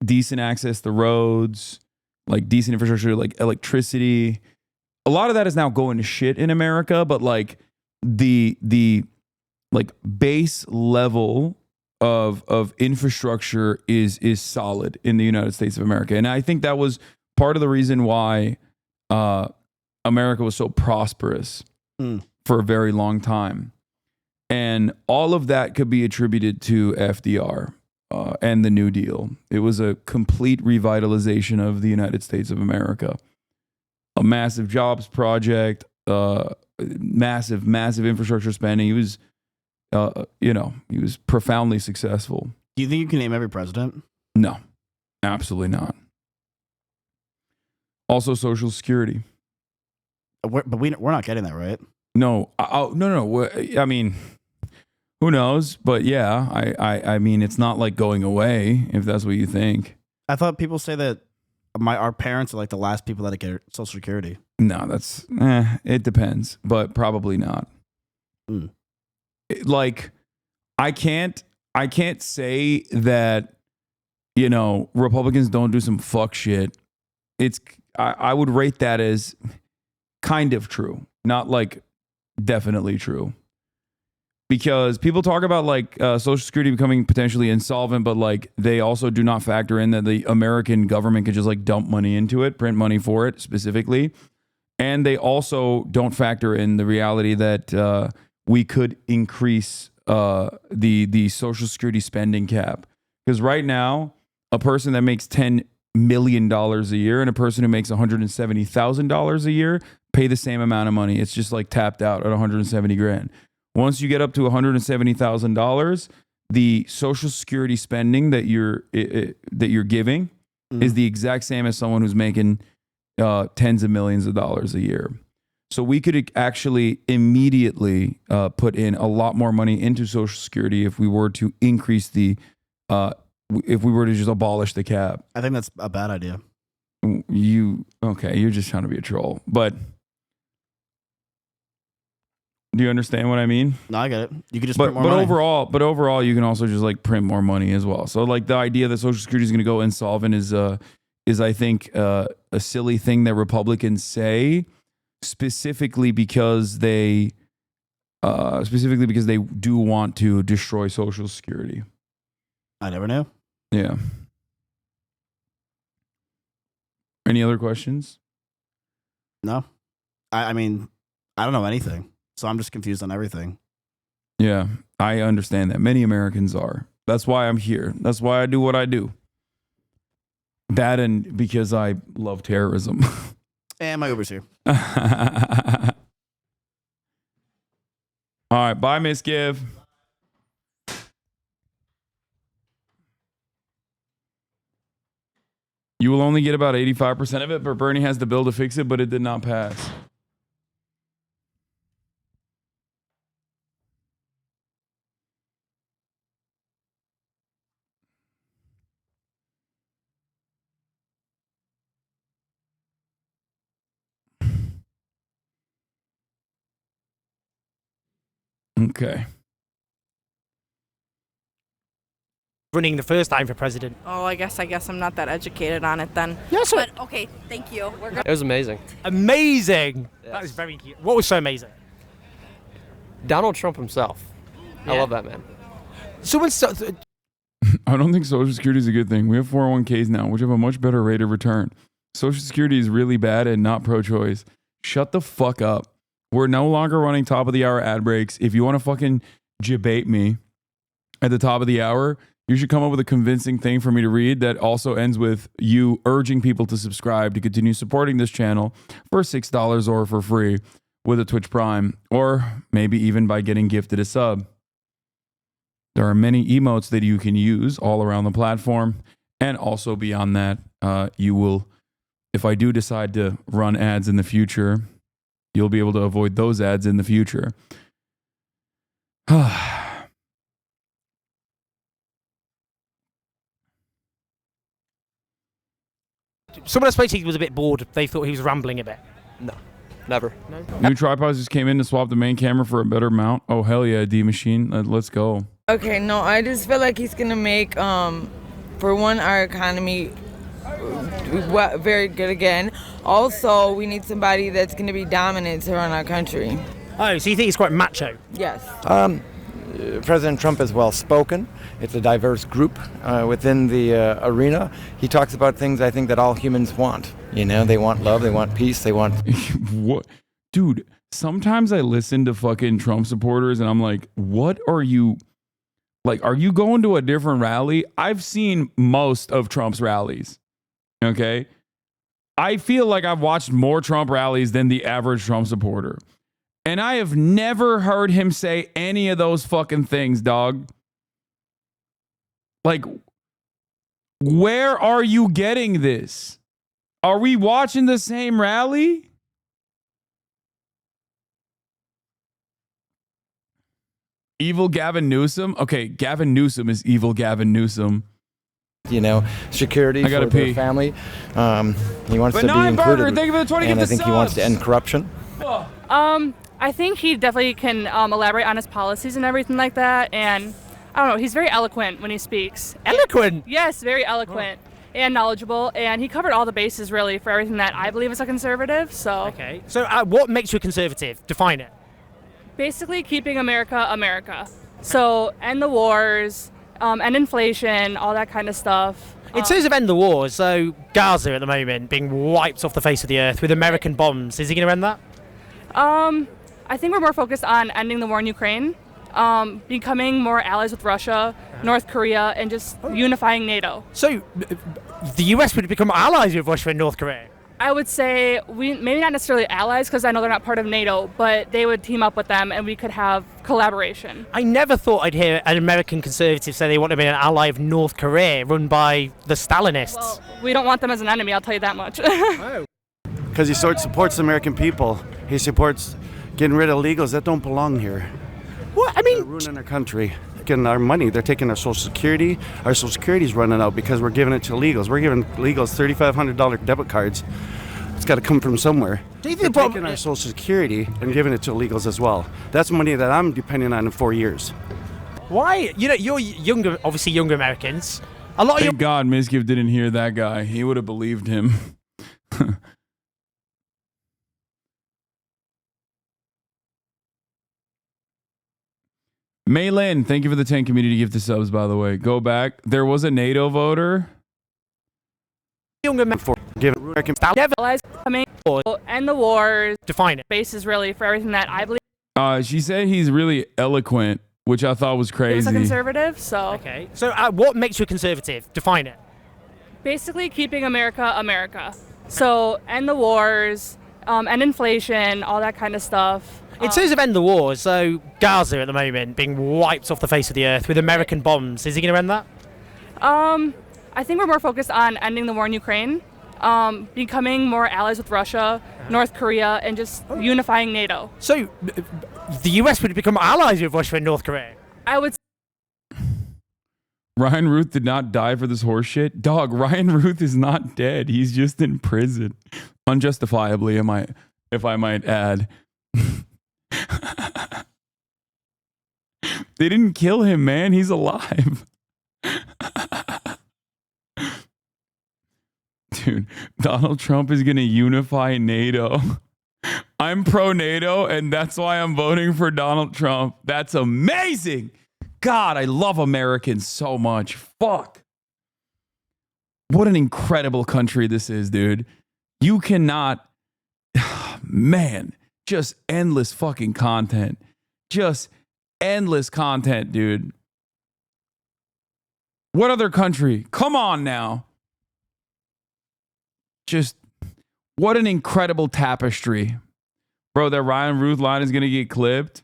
S1: decent access to roads, like decent infrastructure, like electricity. A lot of that is now going to shit in America, but like the like base level of infrastructure is solid in the United States of America. And I think that was part of the reason why America was so prosperous for a very long time. And all of that could be attributed to FDR and the New Deal. It was a complete revitalization of the United States of America. A massive jobs project, massive infrastructure spending. He was, he was profoundly successful.
S8: Do you think you can name every president?
S1: No, absolutely not. Also, Social Security.
S8: But we're not getting that, right?
S1: No, no. I mean, who knows? But yeah, I mean, it's not like going away if that's what you think.
S8: I thought people say that our parents are like the last people that get Social Security.
S1: No, that's it depends, but probably not. Like, I can't say that Republicans don't do some fuck shit. I would rate that as kind of true, not like definitely true. Because people talk about like Social Security becoming potentially insolvent, but like they also do not factor in that the American government could just like dump money into it, print money for it specifically. And they also don't factor in the reality that we could increase the Social Security spending cap. Because right now, a person that makes $10 million a year and a person who makes $170,000 a year pay the same amount of money. It's just like tapped out at 170 grand. Once you get up to $170,000, the Social Security spending that you're giving is the exact same as someone who's making tens of millions of dollars a year. So we could actually immediately put in a lot more money into Social Security if we were to increase if we were to just abolish the cap.
S8: I think that's a bad idea.
S1: You're just trying to be a troll, but. Do you understand what I mean?
S8: No, I get it. You could just print more money.
S1: Overall, you can also just like print more money as well. So like the idea that Social Security is going to go insolvent is I think a silly thing that Republicans say, specifically because they do want to destroy Social Security.
S8: I never knew.
S1: Yeah. Any other questions?
S8: No. I mean, I don't know anything. So I'm just confused on everything.
S1: Yeah, I understand that. Many Americans are. That's why I'm here. That's why I do what I do. That and because I love terrorism.
S8: And my Uber's here.
S1: All right, bye, Miss Give. You will only get about 85% of it, but Bernie has the bill to fix it, but it did not pass. Okay.
S9: Running the first time for president.
S19: Oh, I guess I'm not that educated on it then.
S9: Yes,
S19: but okay, thank you. We're good.
S18: It was amazing.
S9: Amazing.
S18: Yes.
S9: That is very cute. What was so amazing?
S18: Donald Trump himself. I love that man.
S1: I don't think Social Security is a good thing. We have 401ks now, which have a much better rate of return. Social Security is really bad and not pro-choice. Shut the fuck up. We're no longer running top of the hour ad breaks. If you want to fucking debate me at the top of the hour, you should come up with a convincing thing for me to read that also ends with you urging people to subscribe to continue supporting this channel for $6 or for free with a Twitch Prime, or maybe even by getting gifted a sub. There are many emotes that you can use all around the platform. And also beyond that, you will, if I do decide to run ads in the future, you'll be able to avoid those ads in the future.
S9: Someone I spoke to was a bit bored. They thought he was rambling a bit.
S18: No, never.
S9: No?
S1: New tripods just came in to swap the main camera for a better mount. Oh, hell yeah, D-Machine. Let's go.
S11: Okay, no, I just feel like he's going to make, for one, our economy very good again. Also, we need somebody that's going to be dominant to run our country.
S9: Oh, so you think he's quite macho?
S11: Yes.
S15: President Trump is well spoken. It's a diverse group within the arena. He talks about things I think that all humans want. You know, they want love, they want peace, they want.
S1: What, dude? Sometimes I listen to fucking Trump supporters and I'm like, what are you? Like, are you going to a different rally? I've seen most of Trump's rallies. Okay, I feel like I've watched more Trump rallies than the average Trump supporter. And I have never heard him say any of those fucking things, dog. Like, where are you getting this? Are we watching the same rally? Evil Gavin Newsom? Okay, Gavin Newsom is evil Gavin Newsom.
S15: You know, security for their family. He wants to be included.
S1: Thank you for the 20
S15: and I think he wants to end corruption.
S20: I think he definitely can elaborate on his policies and everything like that. And I don't know, he's very eloquent when he speaks.
S9: Eloquent?
S20: Yes, very eloquent. and knowledgeable, and he covered all the bases really for everything that I believe is a conservative. So
S9: okay. So what makes you a conservative? Define it.
S20: Basically, keeping America America. So end the wars, end inflation, all that kind of stuff.
S9: In terms of end the wars, so Gaza at the moment being wiped off the face of the earth with American bombs, is he going to end that?
S20: I think we're more focused on ending the war in Ukraine, becoming more allies with Russia, North Korea, and just unifying NATO.
S9: So the US would become allies with Russia and North Korea?
S20: I would say maybe not necessarily allies, because I know they're not part of NATO, but they would team up with them and we could have collaboration.
S9: I never thought I'd hear an American conservative say they want to be an ally of North Korea run by the Stalinists.
S20: Well, we don't want them as an enemy, I'll tell you that much.
S2: Because he sort of supports the American people. He supports getting rid of illegals that don't belong here.
S9: What? I mean,
S2: they're ruining our country, getting our money. They're taking our Social Security. Our Social Security's running out because we're giving it to illegals. We're giving illegals $3,500 debit cards. It's got to come from somewhere.
S9: Do you think
S2: they're taking our Social Security and giving it to illegals as well? That's money that I'm depending on in 4 years.
S9: Why? You know, you're younger, obviously younger Americans. A lot
S1: Thank God Mizkiv didn't hear that guy. He would have believed him. Maylin, thank you for the 10 community gift to subs, by the way. Go back. There was a NATO voter.
S9: Younger men for giving American
S20: allies coming, end the wars.
S9: Define it.
S20: Bases really for everything that I believe.
S1: She said he's really eloquent, which I thought was crazy.
S20: He's a conservative, so.
S9: Okay. So what makes you a conservative? Define it.
S20: Basically, keeping America America. So end the wars, end inflation, all that kind of stuff.
S9: In terms of end the wars, so Gaza at the moment being wiped off the face of the earth with American bombs, is he going to end that?
S20: I think we're more focused on ending the war in Ukraine, becoming more allies with Russia, North Korea, and just unifying NATO.
S9: So the US would become allies with Russia and North Korea?
S20: I would.
S1: Ryan Ruth did not die for this horse shit. Dog, Ryan Ruth is not dead. He's just in prison. Unjustifiably, if I might add. They didn't kill him, man. He's alive. Dude, Donald Trump is going to unify NATO. I'm pro NATO, and that's why I'm voting for Donald Trump. That's amazing. God, I love Americans so much. Fuck. What an incredible country this is, dude. You cannot, man, just endless fucking content. Just endless content, dude. What other country? Come on now. Just what an incredible tapestry. Bro, that Ryan Ruth line is going to get clipped.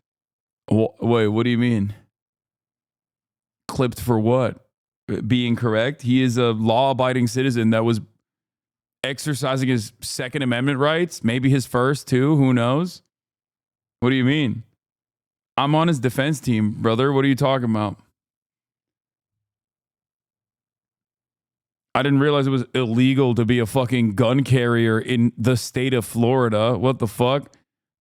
S1: Wait, what do you mean? Clipped for what? Being correct? He is a law-abiding citizen that was exercising his Second Amendment rights. Maybe his first, too. Who knows? What do you mean? I'm on his defense team, brother. What are you talking about? I didn't realize it was illegal to be a fucking gun carrier in the state of Florida. What the fuck?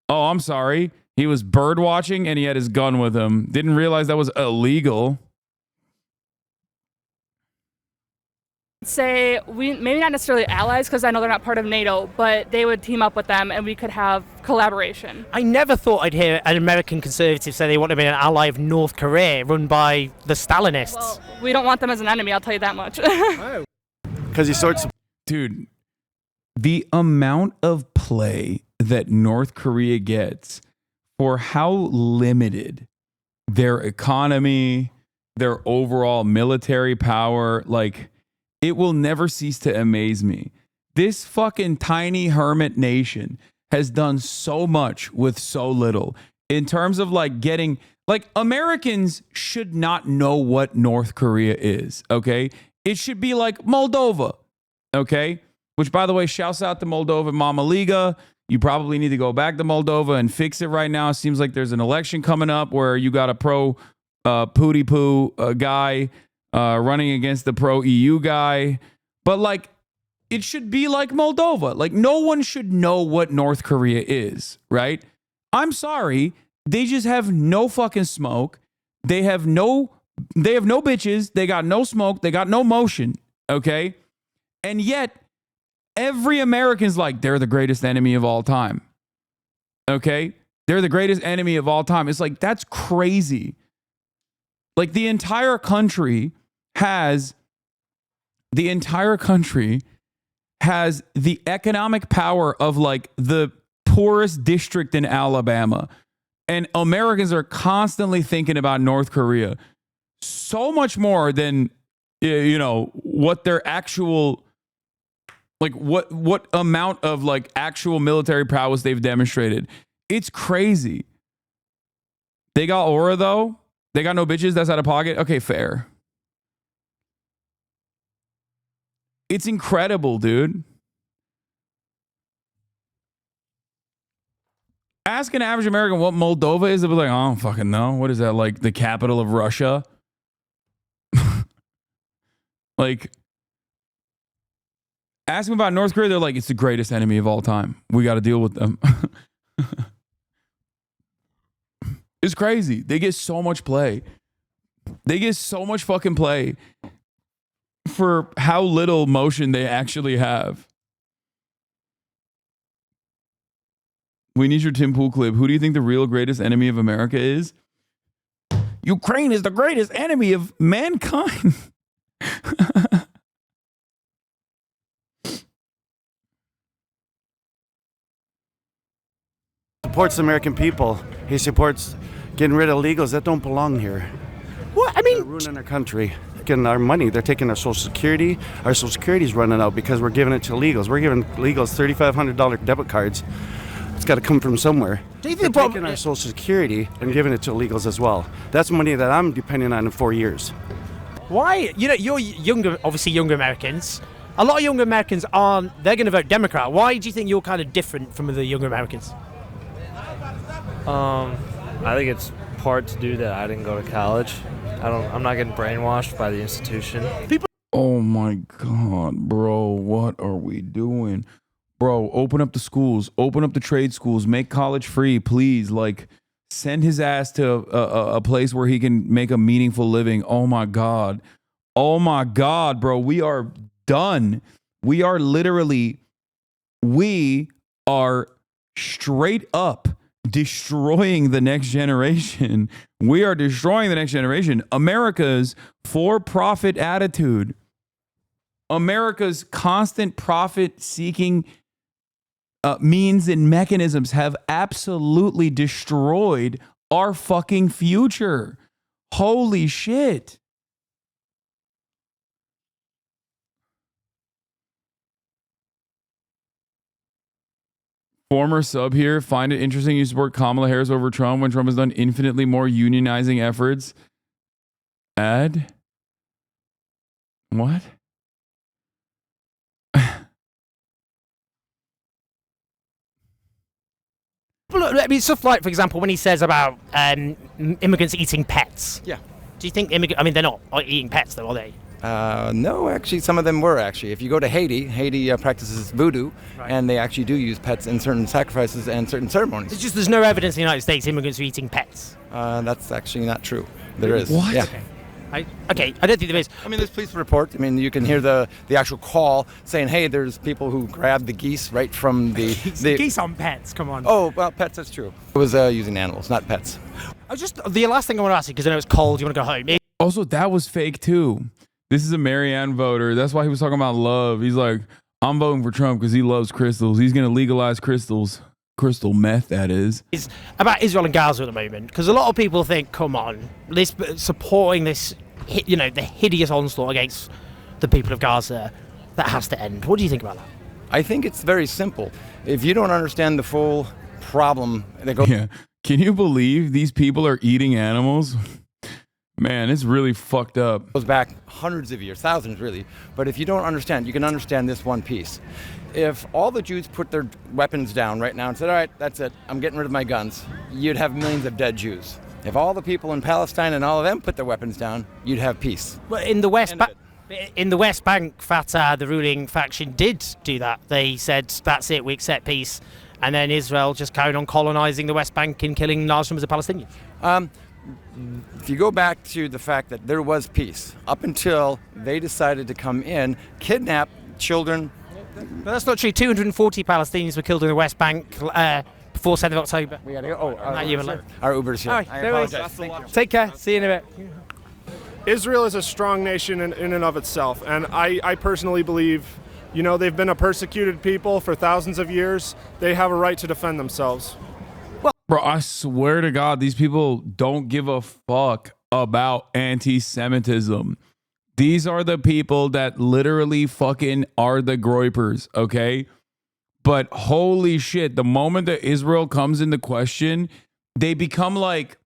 S1: Oh, I'm sorry. He was bird watching and he had his gun with him. Didn't realize that was illegal.
S20: Say maybe not necessarily allies, because I know they're not part of NATO, but they would team up with them and we could have collaboration.
S9: I never thought I'd hear an American conservative say they want to be an ally of North Korea run by the Stalinists.
S20: Well, we don't want them as an enemy, I'll tell you that much.
S2: Because he sorts.
S1: Dude, the amount of play that North Korea gets for how limited their economy, their overall military power, like, it will never cease to amaze me. This fucking tiny hermit nation has done so much with so little in terms of like getting, like, Americans should not know what North Korea is, okay? It should be like Moldova, okay? Which, by the way, shouts out to Moldova, Mama Liga. You probably need to go back to Moldova and fix it right now. It seems like there's an election coming up where you got a pro Pooty Poo guy running against the pro EU guy. But like, it should be like Moldova. Like, no one should know what North Korea is, right? I'm sorry. They just have no fucking smoke. They have no bitches. They got no smoke. They got no motion. Okay. And yet, every American's like, they're the greatest enemy of all time. Okay? They're the greatest enemy of all time. It's like, that's crazy. Like, the entire country has the economic power of like the poorest district in Alabama. And Americans are constantly thinking about North Korea so much more than, you know, what their actual, like what amount of like actual military prowess they've demonstrated. It's crazy. They got aura though. They got no bitches. That's out of pocket. Okay, fair. It's incredible, dude. Ask an average American what Moldova is. They'll be like, I don't fucking know. What is that, like the capital of Russia? Like, ask them about North Korea. They're like, it's the greatest enemy of all time. We got to deal with them. It's crazy. They get so much play. They get so much fucking play for how little motion they actually have. We need your Tim Pool clip. Who do you think the real greatest enemy of America is? Ukraine is the greatest enemy of mankind.
S2: Supports the American people. He supports getting rid of illegals that don't belong here.
S9: What? I mean,
S2: they're ruining our country. Getting our money. They're taking our Social Security. Our Social Security's running out because we're giving it to illegals. We're giving illegals $3,500 debit cards. It's got to come from somewhere.
S9: They're
S2: taking our Social Security and giving it to illegals as well. That's money that I'm depending on in 4 years.
S9: Why? You know, you're younger, obviously younger Americans. A lot of younger Americans they're going to vote Democrat. Why do you think you're kind of different from the younger Americans?
S4: I think it's part to do that I didn't go to college. I'm not getting brainwashed by the institution.
S1: Oh my God, bro. What are we doing? Bro, open up the schools, open up the trade schools, make college free, please. Like, send his ass to a place where he can make a meaningful living. Oh my God. Oh my God, bro. We are done. We are straight up destroying the next generation. We are destroying the next generation. America's for-profit attitude, America's constant profit-seeking means and mechanisms have absolutely destroyed our fucking future. Holy shit. Former sub here, find it interesting you support Kamala Harris over Trump when Trump has done infinitely more unionizing efforts. Ad? What?
S9: I mean, stuff like, for example, when he says about immigrants eating pets.
S15: Yeah.
S9: Do you think they're not eating pets, though, are they?
S15: No, actually, some of them were, actually. If you go to Haiti practices voodoo, and they actually do use pets in certain sacrifices and certain ceremonies.
S9: It's just there's no evidence in the United States immigrants are eating pets.
S15: That's actually not true. There is.
S9: What?
S15: Yeah.
S9: I don't think there is.
S15: I mean, there's police report. I mean, you can hear the actual call saying, hey, there's people who grabbed the geese right from the
S9: geese on pets, come on.
S15: Oh, well, pets, that's true. It was using animals, not pets.
S9: The last thing I want to ask you, because I know it's cold, you want to go home.
S1: Also, that was fake too. This is a Marianne voter. That's why he was talking about love. He's like, I'm voting for Trump because he loves crystals. He's going to legalize crystals. Crystal meth, that is.
S9: It's about Israel and Gaza at the moment, because a lot of people think, come on, supporting this, the hideous onslaught against the people of Gaza, that has to end. What do you think about that?
S15: I think it's very simple. If you don't understand the full problem,
S1: yeah. Can you believe these people are eating animals? Man, it's really fucked up.
S15: It goes back hundreds of years, thousands really. But if you don't understand, you can understand this one piece. If all the Jews put their weapons down right now and said, all right, that's it, I'm getting rid of my guns, you'd have millions of dead Jews. If all the people in Palestine and all of them put their weapons down, you'd have peace.
S9: Well, in the West Bank, Fatah, the ruling faction, did do that. They said, that's it, we accept peace. And then Israel just carried on colonizing the West Bank and killing large numbers of Palestinians.
S15: If you go back to the fact that there was peace, up until they decided to come in, kidnap children.
S9: But that's not true. 240 Palestinians were killed in the West Bank before 7th of October.
S15: We gotta go. Oh,
S9: Our
S15: Uber's here.
S9: All right,
S15: I
S9: no worries.
S15: apologize.
S9: Take care. See you in a bit.
S5: Israel is a strong nation in and of itself, and I personally believe, you know, they've been a persecuted people for thousands of years. They have a right to defend themselves.
S1: Bro, I swear to God, these people don't give a fuck about anti-Semitism. These are the people that literally fucking are the groypers, okay? But holy shit, the moment that Israel comes into question, they become like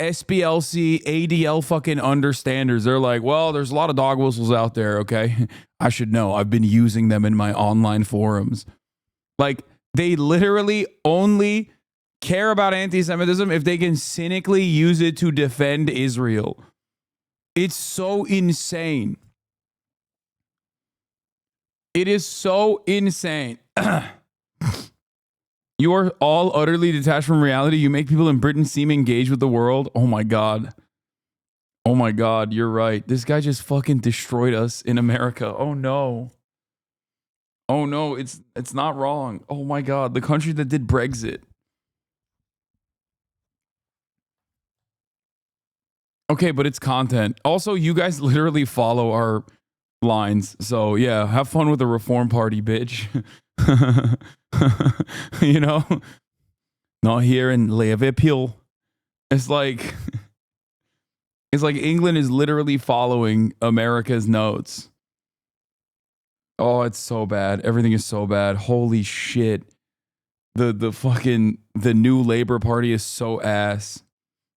S1: SPLC, ADL fucking understanders. They're like, well, there's a lot of dog whistles out there, okay? I should know. I've been using them in my online forums. Like, they literally only care about anti-Semitism if they can cynically use it to defend Israel. It's so insane. It is so insane. You are all utterly detached from reality. You make people in Britain seem engaged with the world. Oh my God. Oh my God, you're right. This guy just fucking destroyed us in America. Oh no. Oh no, it's not wrong. Oh my God, the country that did Brexit. Okay, but it's content. Also, you guys literally follow our lines. So yeah, have fun with the Reform Party, bitch. You know? Not here in Liverpool. It's like England is literally following America's notes. Oh, it's so bad. Everything is so bad. Holy shit. The new Labour Party is so ass.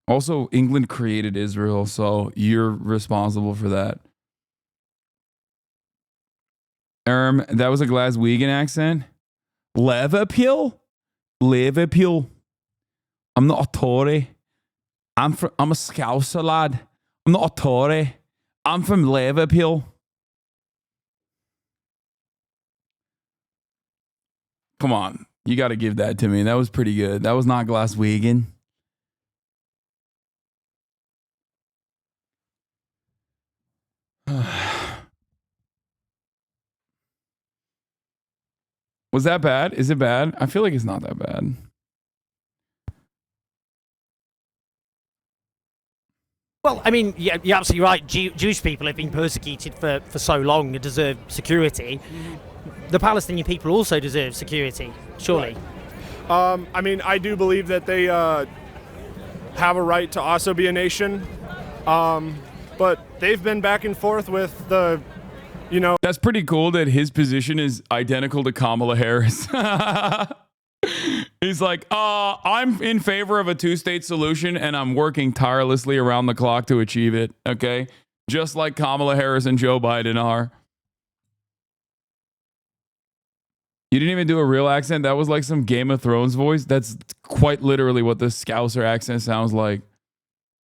S1: Also, England created Israel, so you're responsible for that. That was a Glaswegian accent. Liverpool? Liverpool. I'm not a Tory. I'm a Scouser lad. I'm not a Tory. I'm from Liverpool. Come on. You got to give that to me. That was pretty good. That was not Glaswegian. Was that bad? Is it bad? I feel like it's not that bad.
S9: Well, I mean, yeah, you're absolutely right. Jewish people have been persecuted for so long and deserve security. The Palestinian people also deserve security, surely.
S5: I mean, I do believe that they have a right to also be a nation. But they've been back and forth with the, you know.
S1: That's pretty cool that his position is identical to Kamala Harris. He's like, I'm in favor of a two-state solution and I'm working tirelessly around the clock to achieve it. Okay. Just like Kamala Harris and Joe Biden are. You didn't even do a real accent. That was like some Game of Thrones voice. That's quite literally what the Scouser accent sounds like.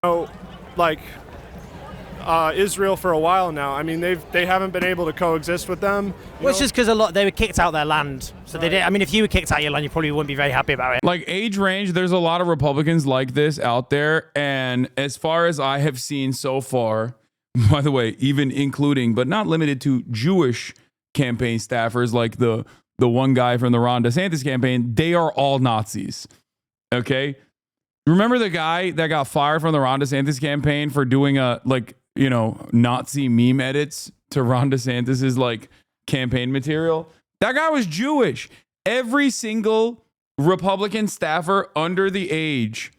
S5: Oh, like Israel for a while now. I mean, they haven't been able to coexist with them.
S9: Well, it's just because they were kicked out their land. So they did. I mean, if you were kicked out of your land, you probably wouldn't be very happy about it.
S1: Like age range, there's a lot of Republicans like this out there. And as far as I have seen so far, by the way, even including, but not limited to Jewish campaign staffers, like the one guy from the Ron DeSantis campaign, they are all Nazis. Okay. Remember the guy that got fired from the Ron DeSantis campaign for doing Nazi meme edits to Ron DeSantis's like campaign material? That guy was Jewish. Every single Republican staffer under the age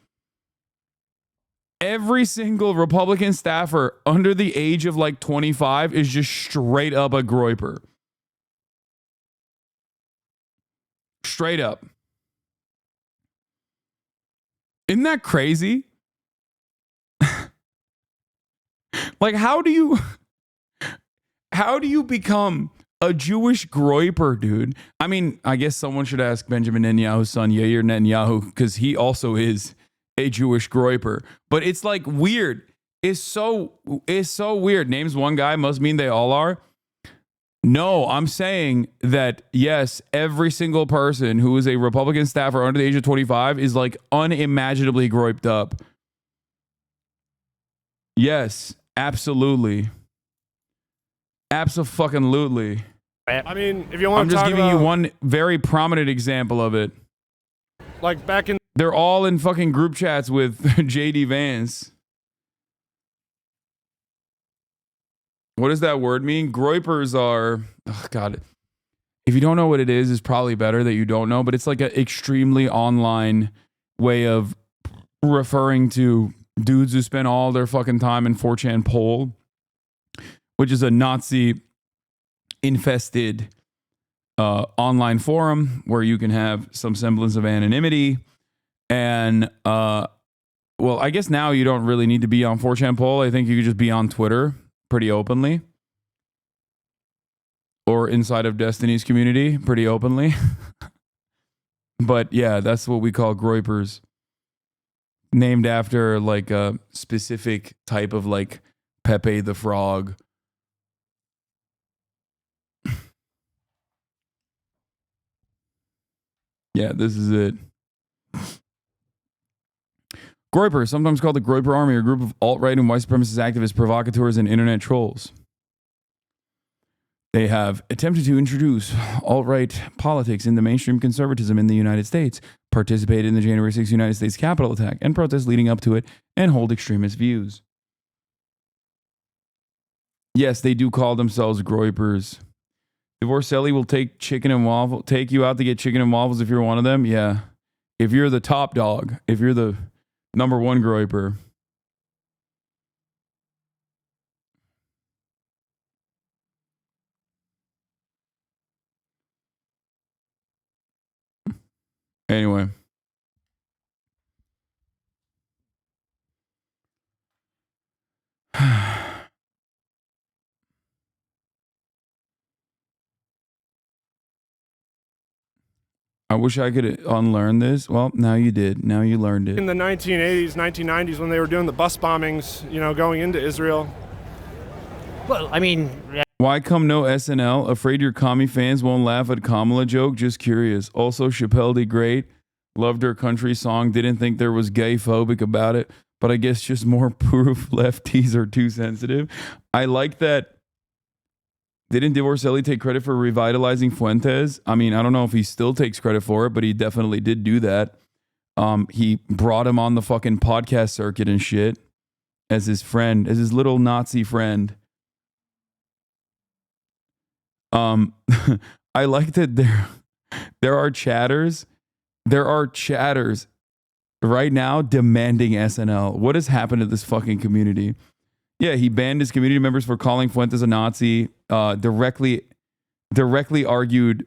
S1: of like 25 is just straight up a groyper. Straight up. Isn't that crazy? Like, how do you become a Jewish groyper, dude? I mean, I guess someone should ask Benjamin Netanyahu's son, Yair Netanyahu, because he also is a Jewish groyper. But it's like weird. It's so weird. Names one guy must mean they all are. No, I'm saying that, yes, every single person who is a Republican staffer under the age of 25 is like unimaginably groyped up. Yes, absolutely. Abso-fucking-lutely.
S5: I mean, if you want
S1: I'm
S5: to
S1: just
S5: talk
S1: giving
S5: about,
S1: you one very prominent example of it.
S5: like back in
S1: They're all in fucking group chats with JD Vance. What does that word mean? Groypers are, oh God. If you don't know what it is, it's probably better that you don't know, but it's like an extremely online way of referring to dudes who spend all their fucking time in 4chan poll, which is a Nazi infested online forum where you can have some semblance of anonymity. And well, I guess now you don't really need to be on 4chan poll. I think you could just be on Twitter pretty openly, or inside of Destiny's community pretty openly. But yeah, that's what we call groypers, named after like a specific type of like Pepe the Frog. Yeah, this is it. Groyper, sometimes called the Groyper Army, a group of alt-right and white supremacist activists, provocateurs, and internet trolls. They have attempted to introduce alt-right politics into mainstream conservatism in the United States, participated in the January 6th United States Capitol attack and protests leading up to it, and hold extremist views. Yes, they do call themselves Groypers. Divorcelli will take you out to get chicken and waffles if you're one of them. Yeah. If you're the top dog, if you're the number one Groyper. Anyway. I wish I could unlearn this. Well, now you did. Now you learned it.
S5: in the 1980s, 1990s, when they were doing the bus bombings, going into Israel.
S9: Well, I mean,
S1: Why come no SNL? Afraid your commie fans won't laugh at Kamala joke? Just curious. Also, Chappelle did great. Loved her country song. Didn't think there was gay phobic about it. But I guess just more proof lefties are too sensitive. I like that. Didn't Divorcelli take credit for revitalizing Fuentes? I mean, I don't know if he still takes credit for it, but he definitely did do that. He brought him on the fucking podcast circuit and shit as his friend, as his little Nazi friend. I like that there are chatters right now demanding SNL. What has happened to this fucking community? Yeah, he banned his community members for calling Fuentes a Nazi. Directly argued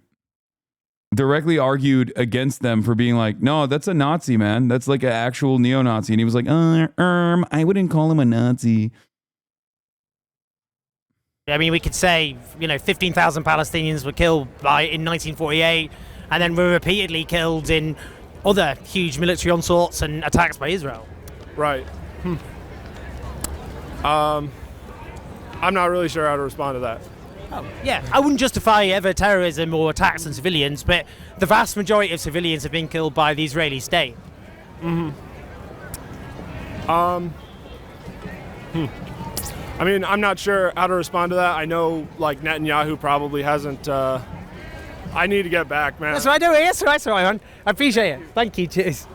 S1: against them for being like, no, that's a Nazi, man. That's like an actual neo-Nazi. And he was like, I wouldn't call him a Nazi.
S9: I mean, we could say, 15,000 Palestinians were killed in 1948, and then were repeatedly killed in other huge military onslaughts and attacks by Israel.
S5: Right. I'm not really sure how to respond to that.
S9: Oh, yeah, I wouldn't justify ever terrorism or attacks on civilians, but the vast majority of civilians have been killed by the Israeli state.
S5: I mean, I'm not sure how to respond to that. I know, Netanyahu probably hasn't. I need to get back, man.
S9: That's what I do. That's right, man. I appreciate it. Thank you. Cheers.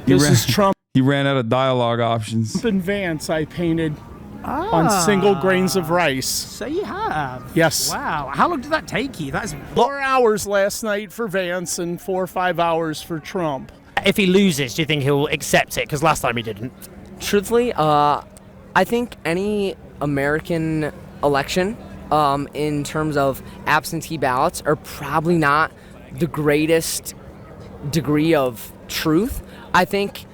S7: This is Trump.
S1: He ran out of dialogue options.
S7: Trump and Vance I painted on single grains of rice.
S9: So you have?
S7: Yes.
S9: Wow. How long did that take you? That's
S7: 4 hours last night for Vance and 4 or 5 hours for Trump.
S9: If he loses, do you think he'll accept it? Because last time he didn't.
S14: Truthfully, I think any American election, in terms of absentee ballots, are probably not the greatest degree of truth. I think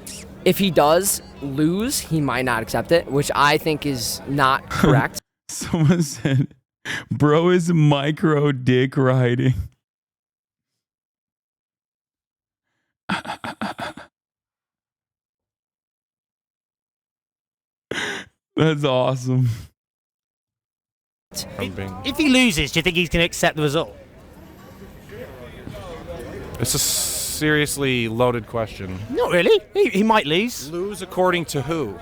S14: if he does lose, he might not accept it, which I think is not correct.
S1: Someone said, bro is micro dick riding. That's awesome.
S9: If he loses, do you think he's going to accept the result?
S23: It's a seriously loaded question.
S9: Not really. He might lose.
S23: Lose according to who?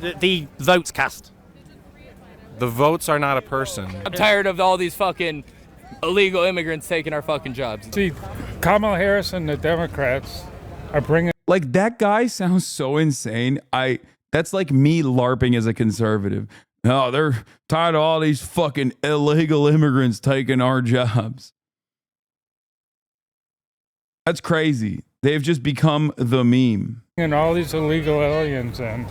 S9: The votes cast.
S23: The votes are not a person.
S18: I'm tired of all these fucking illegal immigrants taking our fucking jobs.
S10: See, Kamala Harris and the Democrats are bringing...
S1: Like, that guy sounds so insane. That's like me LARPing as a conservative. Oh, they're tired of all these fucking illegal immigrants taking our jobs. That's crazy. They've just become the meme.
S10: And all these illegal aliens in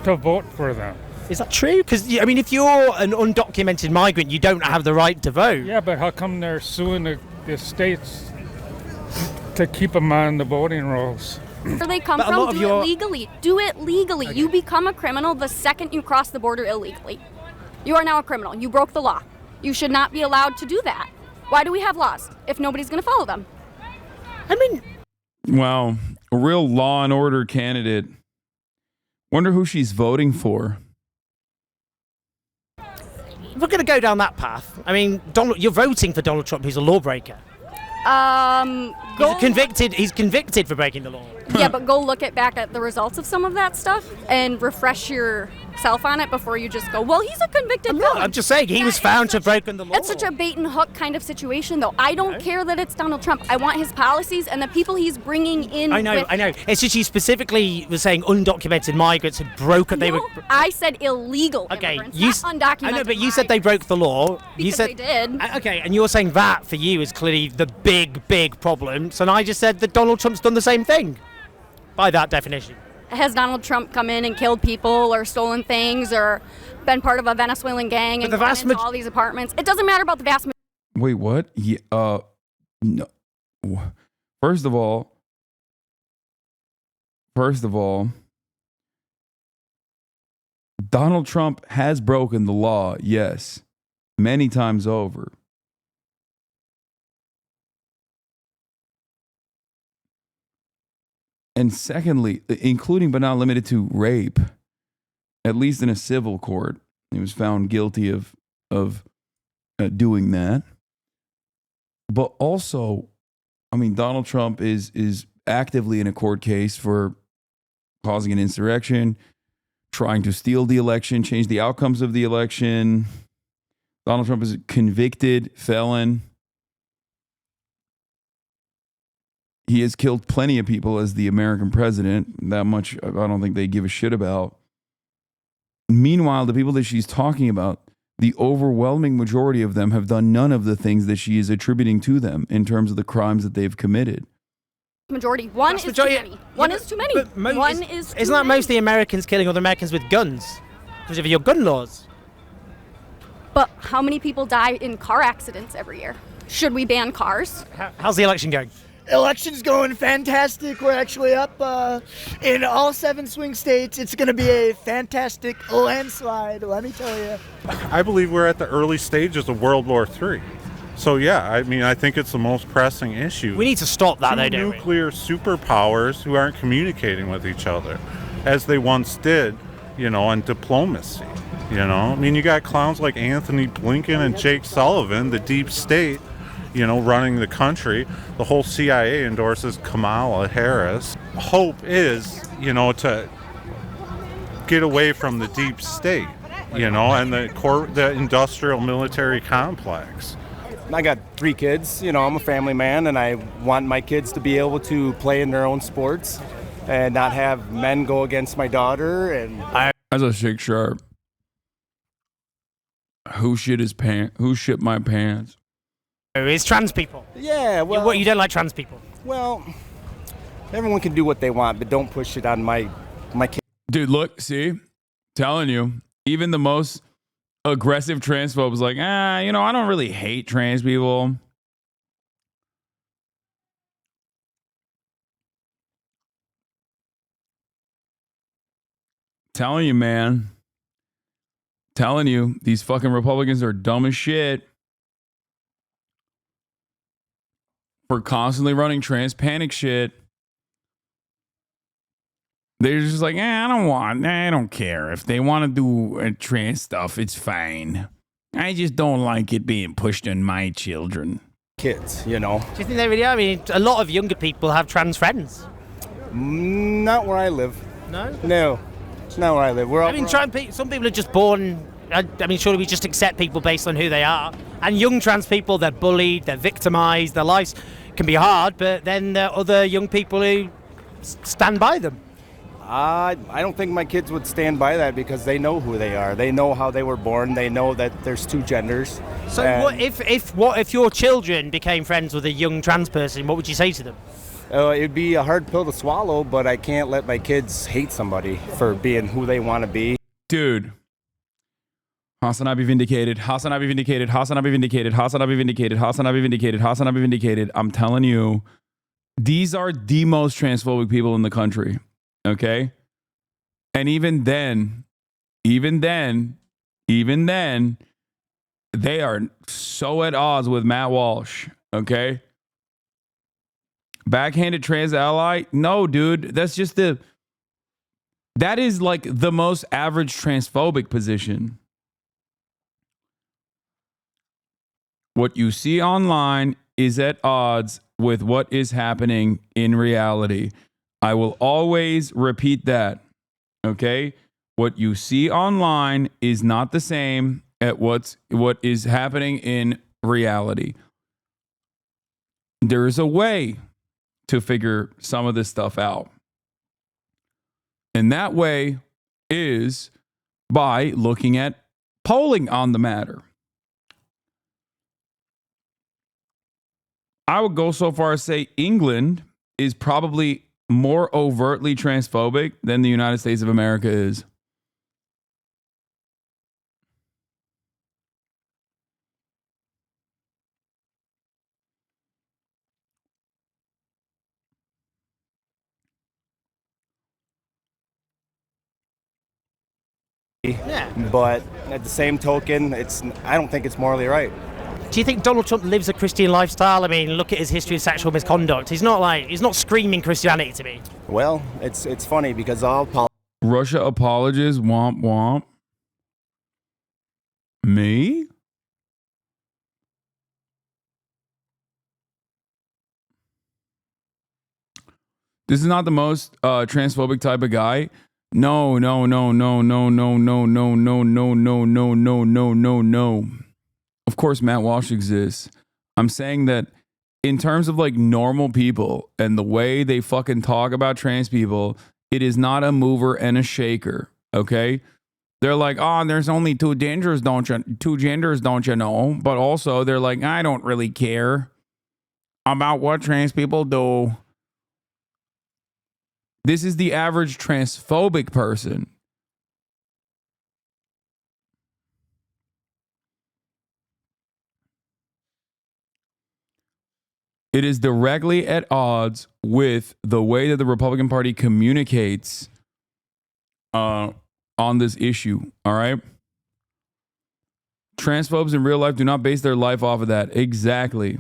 S10: to vote for them.
S9: Is that true? Because, I mean, if you're an undocumented migrant, you don't have the right to vote.
S10: Yeah, but how come they're suing the states to keep them on the voting rolls?
S17: Where they come from, do it legally. Do it legally. Okay. You become a criminal the second you cross the border illegally. You are now a criminal. You broke the law. You should not be allowed to do that. Why do we have laws if nobody's going to follow them?
S9: I mean...
S1: Wow, a real law and order candidate. Wonder who she's voting for.
S9: If we're going to go down that path, I mean, you're voting for Donald Trump, who's a lawbreaker. He's convicted for breaking the law.
S17: Yeah, but go look back at the results of some of that stuff and refresh yourself on it before you just go, well, he's a convicted felon.
S9: I'm just saying, he was found to have broken the law.
S17: It's such a bait and hook kind of situation, though. I don't care that it's Donald Trump. I want his policies and the people he's bringing in.
S9: I know. It's just you specifically was saying undocumented migrants had broken.
S17: I said illegal immigrants, not undocumented.
S9: I know, but you said they broke the law.
S17: Because they did.
S9: Okay, and you're saying that for you is clearly the big problem. So I just said that Donald Trump's done the same thing. By that definition.
S17: Has Donald Trump come in and killed people or stolen things or been part of a Venezuelan gang and gone into all these apartments? It doesn't matter about the vast majority.
S1: Wait, what? Yeah, no. First of all, Donald Trump has broken the law, yes, many times over. And secondly, including but not limited to rape, at least in a civil court, he was found guilty of doing that. But also, I mean, Donald Trump is actively in a court case for causing an insurrection, trying to steal the election, change the outcomes of the election. Donald Trump is a convicted felon. He has killed plenty of people as the American president. That much I don't think they give a shit about. Meanwhile, the people that she's talking about, the overwhelming majority of them have done none of the things that she is attributing to them in terms of the crimes that they've committed.
S17: Majority. One is too many. One is too many. One is too
S9: Isn't that
S17: many.
S9: mostly Americans killing other Americans with guns? Because of your gun laws.
S17: But how many people die in car accidents every year? Should we ban cars?
S9: How's the election going?
S16: Election's going fantastic. We're actually up in all 7 swing states. It's going to be a fantastic landslide, let me tell you.
S13: I believe we're at the early stages of World War III. So yeah, I mean, I think it's the most pressing issue.
S9: We need to stop that, though, don't we?
S13: Nuclear superpowers who aren't communicating with each other, as they once did, in diplomacy. I mean, you got clowns like Anthony Blinken and Jake Sullivan, the deep state, running the country. The whole CIA endorses Kamala Harris. Hope is, to get away from the deep state, and the industrial military complex.
S21: I got 3 kids. I'm a family man, and I want my kids to be able to play in their own sports and not have men go against my daughter. And
S1: As a Shake Sharp, who shit his pants? Who shit my pants?
S9: It's trans people.
S21: Yeah, well...
S9: What, you don't like trans people?
S21: Well, everyone can do what they want, but don't push it on my kid.
S1: Dude, look, see? Telling you, even the most aggressive transphobe was like, I don't really hate trans people. Telling you, man. Telling you, these fucking Republicans are dumb as shit. For constantly running trans panic shit. They're just like, I don't care. If they want to do trans stuff, it's fine. I just don't like it being pushed on my children.
S21: Kids,
S9: Do you think they really are? I mean, a lot of younger people have trans friends.
S21: Not where I live.
S9: No?
S21: No, not where I live.
S9: Some people are just born I mean, surely we just accept people based on who they are. And young trans people, they're bullied, they're victimised, their lives can be hard, but then there are other young people who stand by them.
S21: I don't think my kids would stand by that because they know who they are. They know how they were born. They know that there's two genders.
S9: So what if your children became friends with a young trans person? What would you say to them?
S21: It'd be a hard pill to swallow, but I can't let my kids hate somebody for being who they want to be.
S1: Dude. HasnAbi vindicated. HasnAbi vindicated. HasnAbi vindicated. HasnAbi vindicated. HasnAbi vindicated. HasnAbi vindicated. I'm telling you, these are the most transphobic people in the country. Okay? And even then, they are so at odds with Matt Walsh. Okay? Backhanded trans ally? No, dude. That is like the most average transphobic position. What you see online is at odds with what is happening in reality. I will always repeat that. Okay? What you see online is not the same at what is happening in reality. There is a way to figure some of this stuff out. And that way is by looking at polling on the matter. I would go so far as say England is probably more overtly transphobic than the United States of America is.
S21: Yeah. But at the same token, I don't think it's morally right.
S9: Do you think Donald Trump lives a Christian lifestyle? I mean, look at his history of sexual misconduct. He's not screaming Christianity to me.
S21: Well, it's funny because
S1: Russia apologist, womp womp. Me? This is not the most transphobic type of guy. No. Of course, Matt Walsh exists. I'm saying that in terms of like normal people and the way they fucking talk about trans people, it is not a mover and a shaker. Okay? They're like, oh, there's only two genders, don't you know? But also they're like, I don't really care about what trans people do. This is the average transphobic person. It is directly at odds with the way that the Republican Party communicates on this issue. All right. Transphobes in real life do not base their life off of that. Exactly.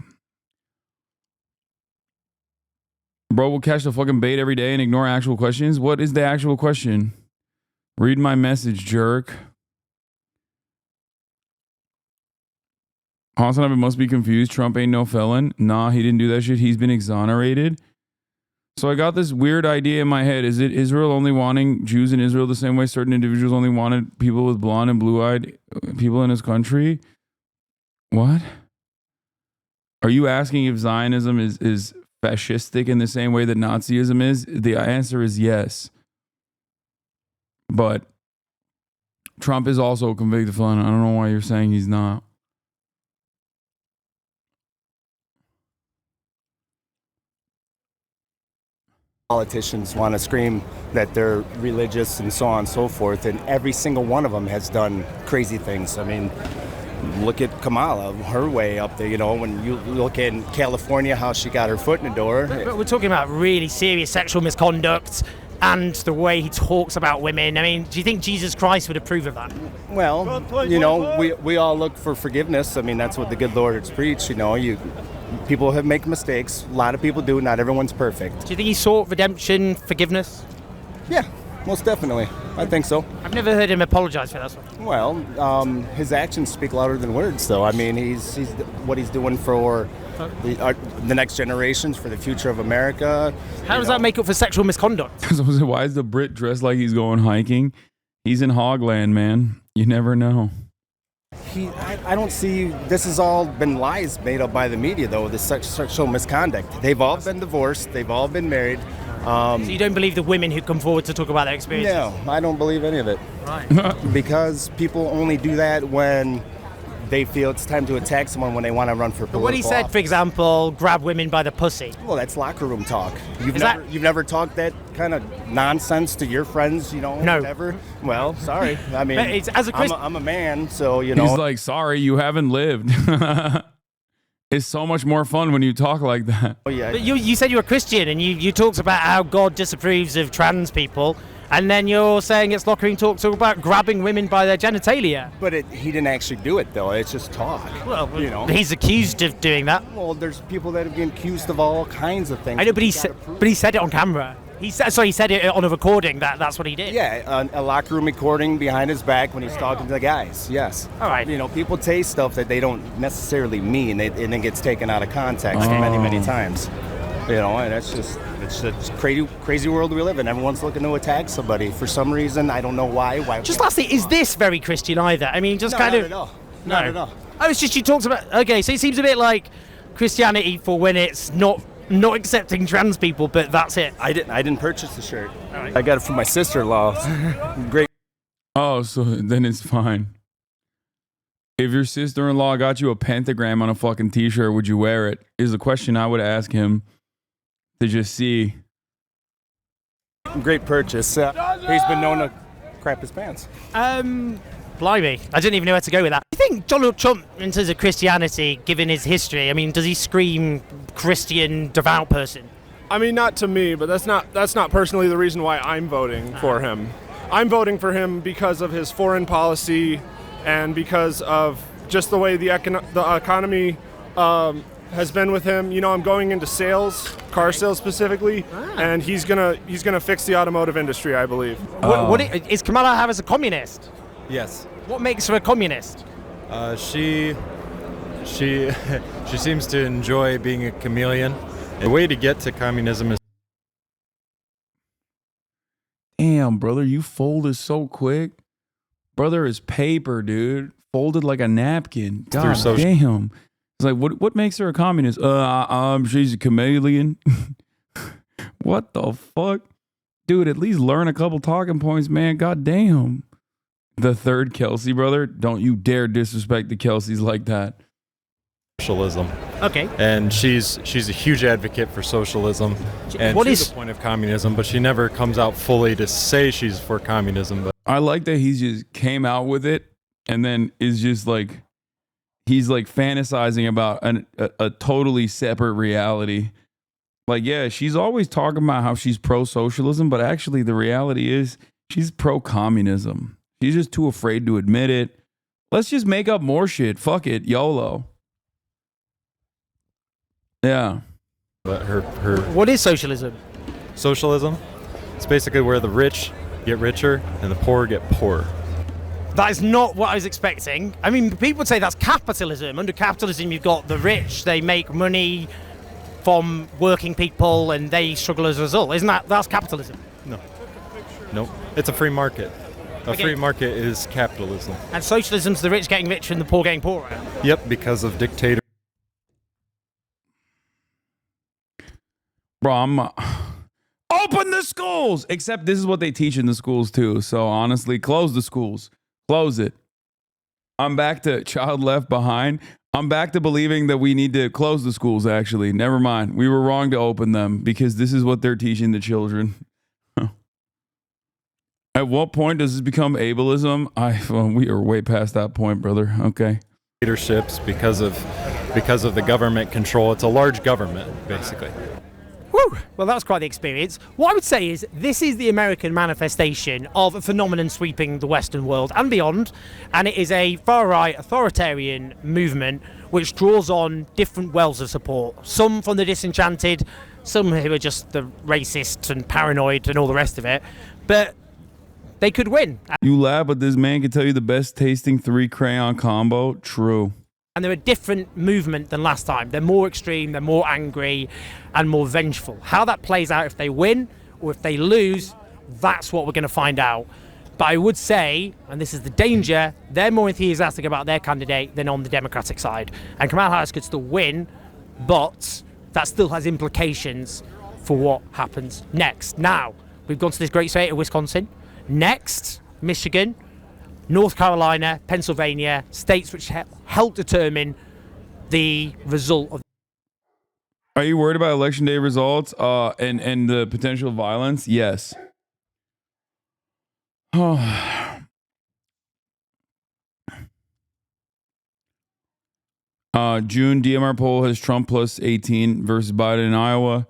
S1: Bro will catch the fucking bait every day and ignore actual questions. What is the actual question? Read my message, jerk. HasanAbi must be confused. Trump ain't no felon. Nah, he didn't do that shit. He's been exonerated. So I got this weird idea in my head. Is it Israel only wanting Jews in Israel the same way certain individuals only wanted people with blonde and blue-eyed people in his country? What? Are you asking if Zionism is fascistic in the same way that Nazism is? The answer is yes. But Trump is also a convicted felon. I don't know why you're saying he's not.
S21: Politicians want to scream that they're religious and so on and so forth, and every single one of them has done crazy things. I mean, look at Kamala, her way up there, you know, when you look in California, how she got her foot in the door.
S9: But we're talking about really serious sexual misconduct and the way he talks about women. I mean, do you think Jesus Christ would approve of that?
S21: Well, you know, we all look for forgiveness. I mean, that's what the good Lord has preached, you know. People have make mistakes. A lot of people do. Not everyone's perfect.
S9: Do you think he sought redemption, forgiveness?
S21: Yeah, most definitely. I think so.
S9: I've never heard him apologize for that.
S21: Well, his actions speak louder than words, though. I mean, he's what he's doing for the next generations, for the future of America.
S9: How does that make up for sexual misconduct?
S1: Why is the Brit dressed like he's going hiking? He's in Hogland, man. You never know.
S21: I don't see, this has all been lies made up by the media, though, this sexual misconduct. They've all been divorced. They've all been married.
S9: So you don't believe the women who come forward to talk about their experiences?
S21: No, I don't believe any of it.
S9: Right.
S21: Because people only do that when they feel it's time to attack someone when they want to run for political
S9: But what he said,
S21: office.
S9: for example, grab women by the pussy.
S21: Well, that's locker room talk. You've never talked that kind of nonsense to your friends,
S9: No.
S21: whatever? Well, sorry. I mean,
S9: But it's, as a
S21: I'm a man, so, you know.
S1: He's like, sorry, you haven't lived. It's so much more fun when you talk like that.
S21: Oh, yeah.
S9: But you said you were Christian, and you talked about how God disapproves of trans people, and then you're saying it's locker room talk about grabbing women by their genitalia.
S21: But he didn't actually do it, though. It's just talk.
S9: Well,
S21: you know.
S9: he's accused of doing that.
S21: Well, there's people that have been accused of all kinds of things.
S9: I know, but he said it on camera. He said it on a recording. That's what he did.
S21: Yeah, a locker room recording behind his back when he's talking to the guys. Yes.
S9: All right.
S21: You know, people say stuff that they don't necessarily mean, and it gets taken out of context many times. You know, and it's crazy world we live in. Everyone's looking to attack somebody for some reason. I don't know why.
S9: Just lastly, is this very Christian either? I mean, just kind of.
S21: No, not at all.
S9: Oh, it's just you talked about. Okay, so it seems a bit like Christianity for when it's not accepting trans people, but that's it.
S21: I didn't purchase the shirt. Right. I got it from my sister-in-law. Great.
S1: Oh, so then it's fine. If your sister-in-law got you a pentagram on a fucking t-shirt, would you wear it? Is the question I would ask him to just see.
S21: Great purchase. He's been known to crap his pants.
S9: Blimey, I didn't even know where to go with that. I think Donald Trump, in terms of Christianity, given his history, I mean, does he scream Christian, devout person?
S5: I mean, not to me, but that's not personally the reason why I'm voting for him. I'm voting for him because of his foreign policy and because of just the way the economy has been with him. You know, I'm going into sales, car sales specifically, and he's gonna fix the automotive industry, I believe.
S9: Is Kamala Harris a communist?
S23: Yes.
S9: What makes her a communist?
S23: She seems to enjoy being a chameleon. The way to get to communism is.
S1: Damn, brother, you folded so quick. Brother is paper, dude. Folded like a napkin. God damn. It's like, what makes her a communist? She's a chameleon. What the fuck? Dude, at least learn a couple talking points, man. God damn. The third Kelsey, brother. Don't you dare disrespect the Kelseys like that.
S23: Socialism.
S9: Okay.
S23: And she's a huge advocate for socialism and to the point of communism, but she never comes out fully to say she's for communism. But
S1: I like that he just came out with it and then is just like, he's like fantasizing about a totally separate reality. Like, yeah, she's always talking about how she's pro-socialism, but actually the reality is she's pro-communism. She's just too afraid to admit it. Let's just make up more shit. Fuck it. YOLO. Yeah.
S23: But her
S9: What is socialism?
S23: Socialism? It's basically where the rich get richer and the poor get poorer.
S9: That is not what I was expecting. I mean, people would say that's capitalism. Under capitalism, you've got the rich. They make money from working people and they struggle as a result. That's capitalism?
S23: No. Nope. It's a free market. A free market is capitalism.
S9: And socialism's the rich getting richer and the poor getting poorer.
S23: Yep, because of dictator.
S1: Bro, I'm open the schools. Except this is what they teach in the schools too. So honestly, close the schools. Close it. I'm back to child left behind. I'm back to believing that we need to close the schools, actually. Never mind. We were wrong to open them because this is what they're teaching the children. At what point does this become ableism? We are way past that point, brother. Okay.
S23: Leaderships because of the government control. It's a large government, basically.
S9: Whew. Well, that was quite the experience. What I would say is this is the American manifestation of a phenomenon sweeping the Western world and beyond, and it is a far-right authoritarian movement which draws on different wells of support. Some from the disenchanted, some who are just the racist and paranoid and all the rest of it. But they could win.
S1: You laugh, but this man can tell you the best tasting 3 crayon combo. True.
S9: And they're a different movement than last time. They're more extreme, they're more angry, and more vengeful. How that plays out if they win or if they lose, that's what we're going to find out. But I would say, and this is the danger, they're more enthusiastic about their candidate than on the Democratic side. And Kamala Harris could still win, but that still has implications for what happens next. Now, we've gone to this great state of Wisconsin. Next, Michigan, North Carolina, Pennsylvania, states which help determine the result of.
S1: Are you worried about election day results and the potential violence? Yes. June DMR poll has Trump plus 18 versus Biden in Iowa.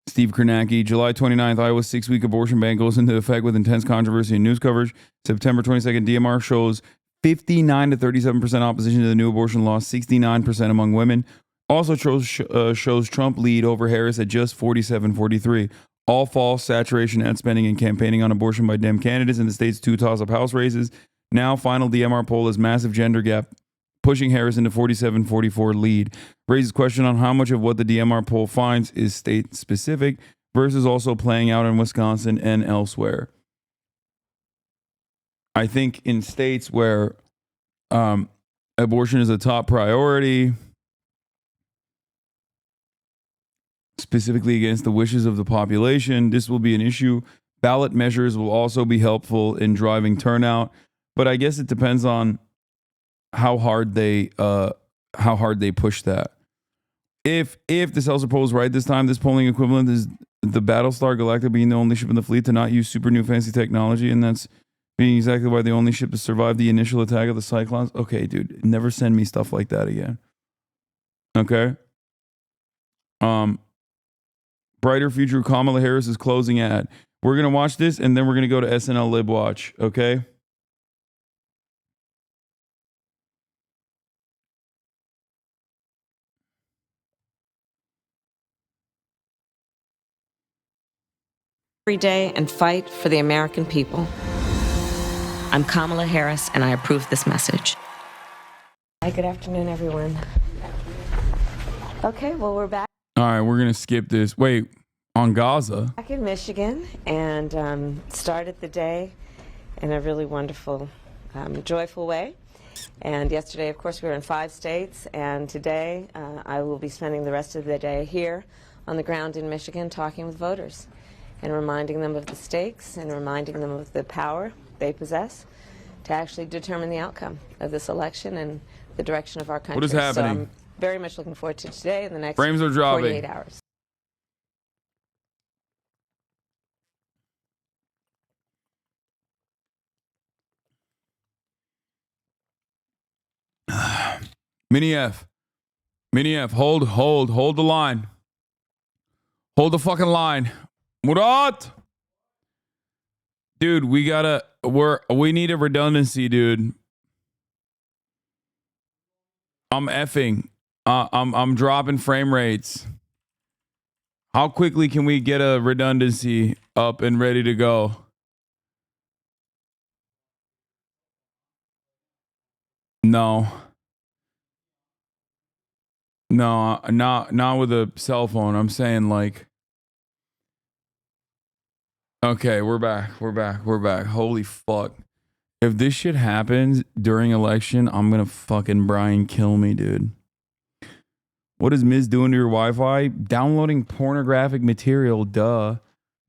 S1: Steve Kornacki. July 29th, Iowa's 6-week abortion ban goes into effect with intense controversy and news coverage. September 22nd, DMR shows 59 to 37% opposition to the new abortion law, 69% among women. Also shows Trump lead over Harris at just 47-43. All false saturation ad spending and campaigning on abortion by Dem candidates in the state's 2 toss-up House races. Now, final DMR poll is massive gender gap, pushing Harris into 47-44 lead. Raises question on how much of what the DMR poll finds is state-specific versus also playing out in Wisconsin and elsewhere. I think in states where abortion is a top priority, specifically against the wishes of the population, this will be an issue. Ballot measures will also be helpful in driving turnout, but I guess it depends on how hard they push that. If the Cells are polls right this time, this polling equivalent is the Battlestar Galactica being the only ship in the fleet to not use super new fancy technology, and that's being exactly why the only ship to survive the initial attack of the Cyclones. Okay, dude, never send me stuff like that again. Okay. Brighter future Kamala Harris is closing ad. We're gonna watch this and then we're gonna go to SNL Lib Watch. Okay.
S3: Every day and fight for the American people. I'm Kamala Harris, and I approve this message. Hi, good afternoon, everyone. Okay, well, we're back.
S1: All right, we're gonna skip this. Wait, on Gaza?
S3: Back in Michigan, and started the day in a really wonderful, joyful way. And yesterday, of course, we were in 5 states, and today I will be spending the rest of the day here on the ground in Michigan talking with voters and reminding them of the stakes and reminding them of the power they possess to actually determine the outcome of this election and the direction of our country.
S1: What is happening?
S3: So I'm very much looking forward to today and the next
S1: Frames are dropping.
S3: 48 hours.
S1: Mini F, hold the line. Hold the fucking line. Murat! Dude, we need a redundancy, dude. I'm effing. I'm dropping frame rates. How quickly can we get a redundancy up and ready to go? No, not with a cell phone. I'm saying like, okay, we're back. Holy fuck. If this shit happens during election, I'm gonna fucking Brian kill me, dude. What is Miz doing to your Wi-Fi? Downloading pornographic material, duh.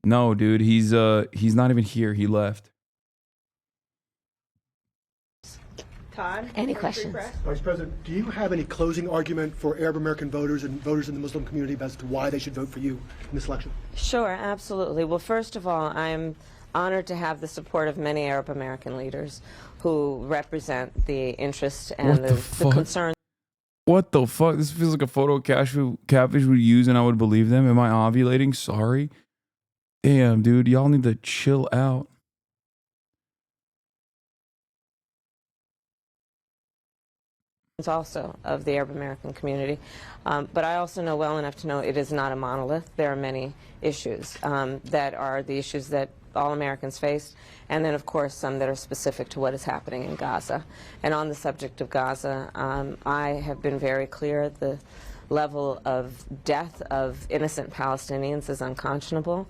S1: No, dude, he's not even here. He left.
S3: Todd, any questions?
S6: Vice President, do you have any closing argument for Arab American voters and voters in the Muslim community as to why they should vote for you in this election?
S3: Sure, absolutely. Well, first of all, I'm honored to have the support of many Arab American leaders who represent the interests and the concerns.
S1: What the fuck? This feels like a photo catfish would use and I would believe them. Am I ovulating? Sorry. Damn, dude. Y'all need to chill out.
S3: Also of the Arab American community. But I also know well enough to know it is not a monolith. There are many issues that are the issues that all Americans face, and then of course some that are specific to what is happening in Gaza. And on the subject of Gaza, I have been very clear the level of death of innocent Palestinians is unconscionable.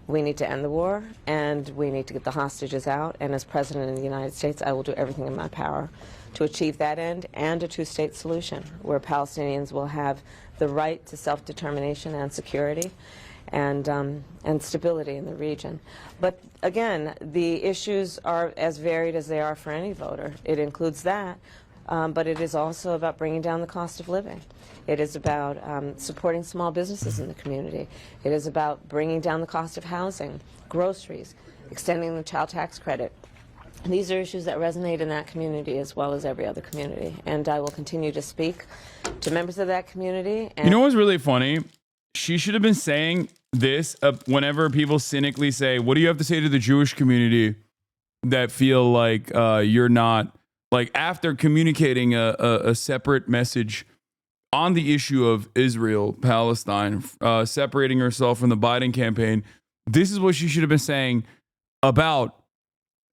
S3: We need to end the war, and we need to get the hostages out. And as President of the United States, I will do everything in my power to achieve that end and a two-state solution where Palestinians will have the right to self-determination and security and stability in the region. But again, the issues are as varied as they are for any voter. It includes that, but it is also about bringing down the cost of living. It is about supporting small businesses in the community. It is about bringing down the cost of housing, groceries, extending the child tax credit. These are issues that resonate in that community as well as every other community. And I will continue to speak to members of that community. And
S1: you know what's really funny? She should have been saying this whenever people cynically say, what do you have to say to the Jewish community that feel like you're not, like after communicating a separate message on the issue of Israel, Palestine, separating herself from the Biden campaign, this is what she should have been saying about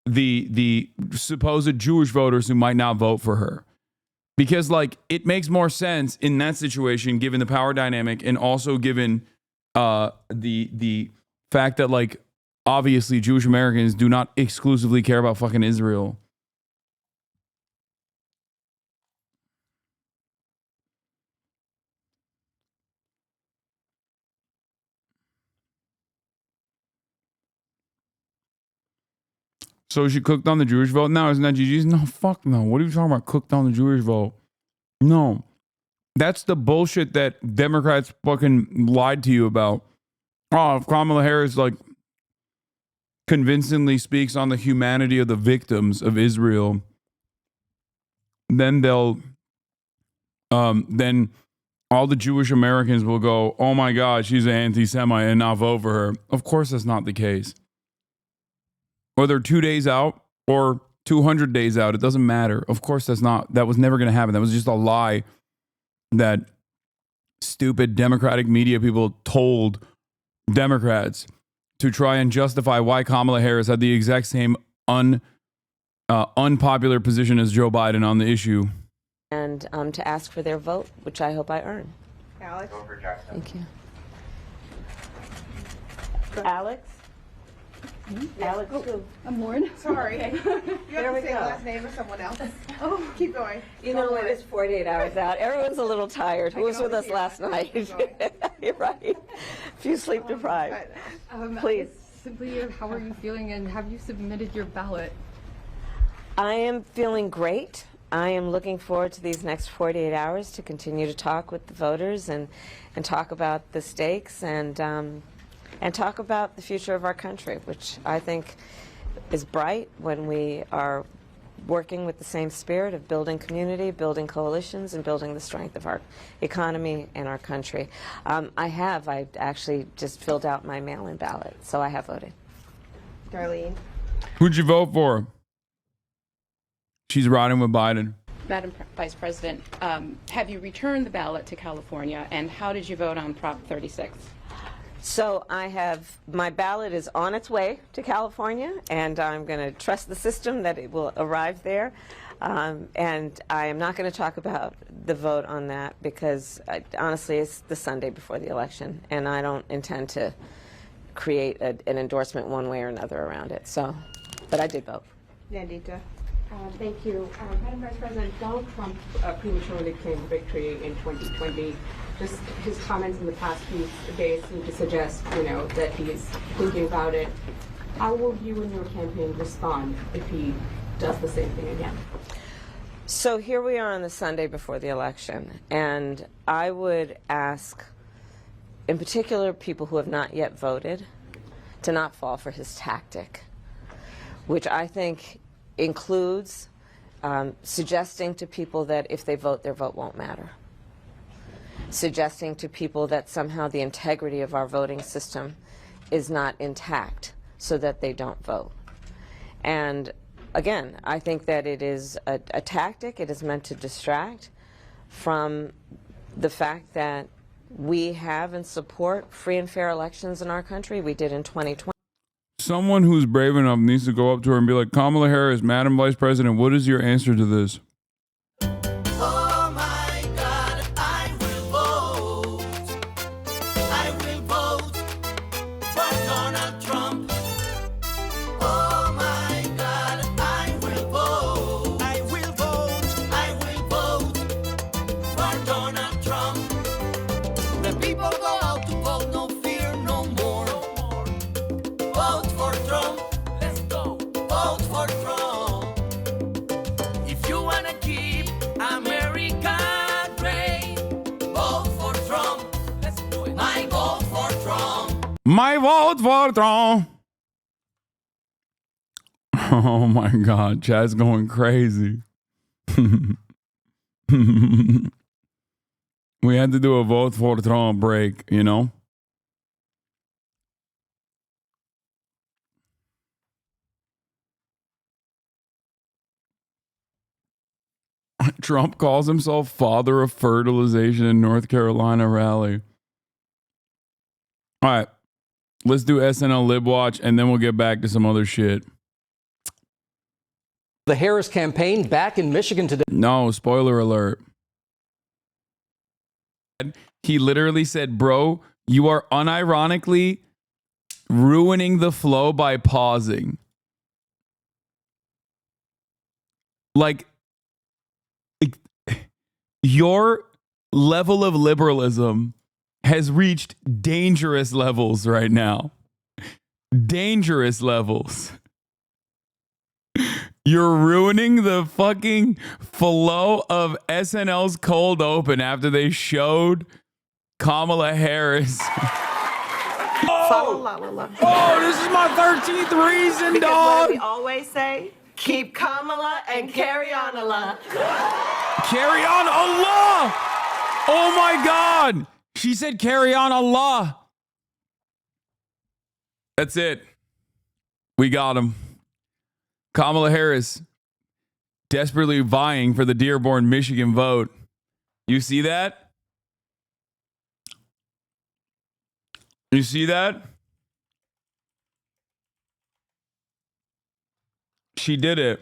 S1: the supposed Jewish voters who might not vote for her. Because like it makes more sense in that situation, given the power dynamic and also given the fact that like obviously Jewish Americans do not exclusively care about fucking Israel. So she cooked on the Jewish vote? No, isn't that GG's? No, fuck no. What are you talking about? Cooked on the Jewish vote? No. That's the bullshit that Democrats fucking lied to you about. Oh, if Kamala Harris like convincingly speaks on the humanity of the victims of Israel, then they'll then all the Jewish Americans will go, oh my God, she's an anti-Semite and not vote for her. Of course that's not the case. Whether 2 days out or 200 days out, it doesn't matter. Of course that was never going to happen. That was just a lie that stupid Democratic media people told Democrats to try and justify why Kamala Harris had the exact same unpopular position as Joe Biden on the issue.
S3: And to ask for their vote, which I hope I earn.
S8: Alex?
S3: Thank you. Alex? Alex, too.
S8: I'm Lauren. Sorry. You
S3: There
S8: have
S3: we
S8: to say
S3: go.
S8: the last name of someone else. Oh, keep going.
S3: You know what? It's 48 hours out. Everyone's a little tired. Who was with us last night? You're right. Few sleep deprived. Please.
S8: Simply, how are you feeling, and have you submitted your ballot?
S3: I am feeling great. I am looking forward to these next 48 hours to continue to talk with the voters and talk about the stakes and talk about the future of our country, which I think is bright when we are working with the same spirit of building community, building coalitions, and building the strength of our economy and our country. I actually just filled out my mail-in ballot, so I have voted.
S8: Darlene.
S1: Who'd you vote for? She's riding with Biden.
S12: Madam Vice President, have you returned the ballot to California, and how did you vote on Prop 36?
S3: So my ballot is on its way to California, and I'm going to trust the system that it will arrive there. And I am not going to talk about the vote on that because, honestly, it's the Sunday before the election, and I don't intend to create an endorsement one way or another around it. So, but I did vote.
S8: Nandita.
S12: Thank you. Madam Vice President, Donald Trump prematurely claimed victory in 2020. Just his comments in the past few days seem to suggest, that he's thinking about it. How will you and your campaign respond if he does the same thing again?
S3: So here we are on the Sunday before the election, and I would ask, in particular, people who have not yet voted, to not fall for his tactic, which I think includes suggesting to people that if they vote, their vote won't matter. Suggesting to people that somehow the integrity of our voting system is not intact so that they don't vote. And again, I think that it is a tactic. It is meant to distract from the fact that we have and support free and fair elections in our country. We did in 2020.
S1: Someone who's brave enough needs to go up to her and be like, Kamala Harris, Madam Vice President, what is your answer to this?
S22: Oh my God, I will vote. I will vote for Donald Trump. People go out to vote, no fear, no more. Vote for Trump. Let's go. Vote for Trump. If you wanna keep America great, vote for Trump. Let's do it. My vote for Trump.
S1: My vote for Trump. Oh my God, Chad's going crazy. We had to do a vote for Trump break, you know? Trump calls himself father of fertilization in North Carolina rally. All right, let's do SNL Lib Watch, and then we'll get back to some other shit.
S11: The Harris campaign back in Michigan today.
S1: No, spoiler alert. He literally said, bro, you are unironically ruining the flow by pausing. Like, your level of liberalism has reached dangerous levels right now. Dangerous levels. You're ruining the fucking flow of SNL's cold open after they showed Kamala Harris. Oh, this is my 13th reason,
S19: because
S1: dog.
S19: What do we always say? Keep Kamala and carry on Allah.
S1: Carry on Allah. Oh my God. She said carry on Allah. That's it. We got him. Kamala Harris desperately vying for the Dearborn, Michigan vote. You see that? You see that? She did it.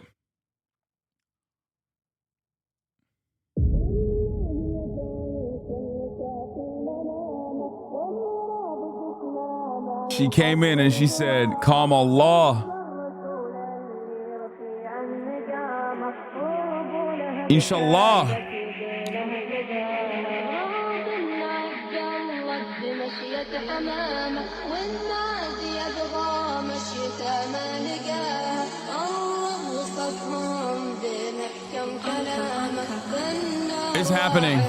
S1: She came in and she said, Kamala. Inshallah. It's happening.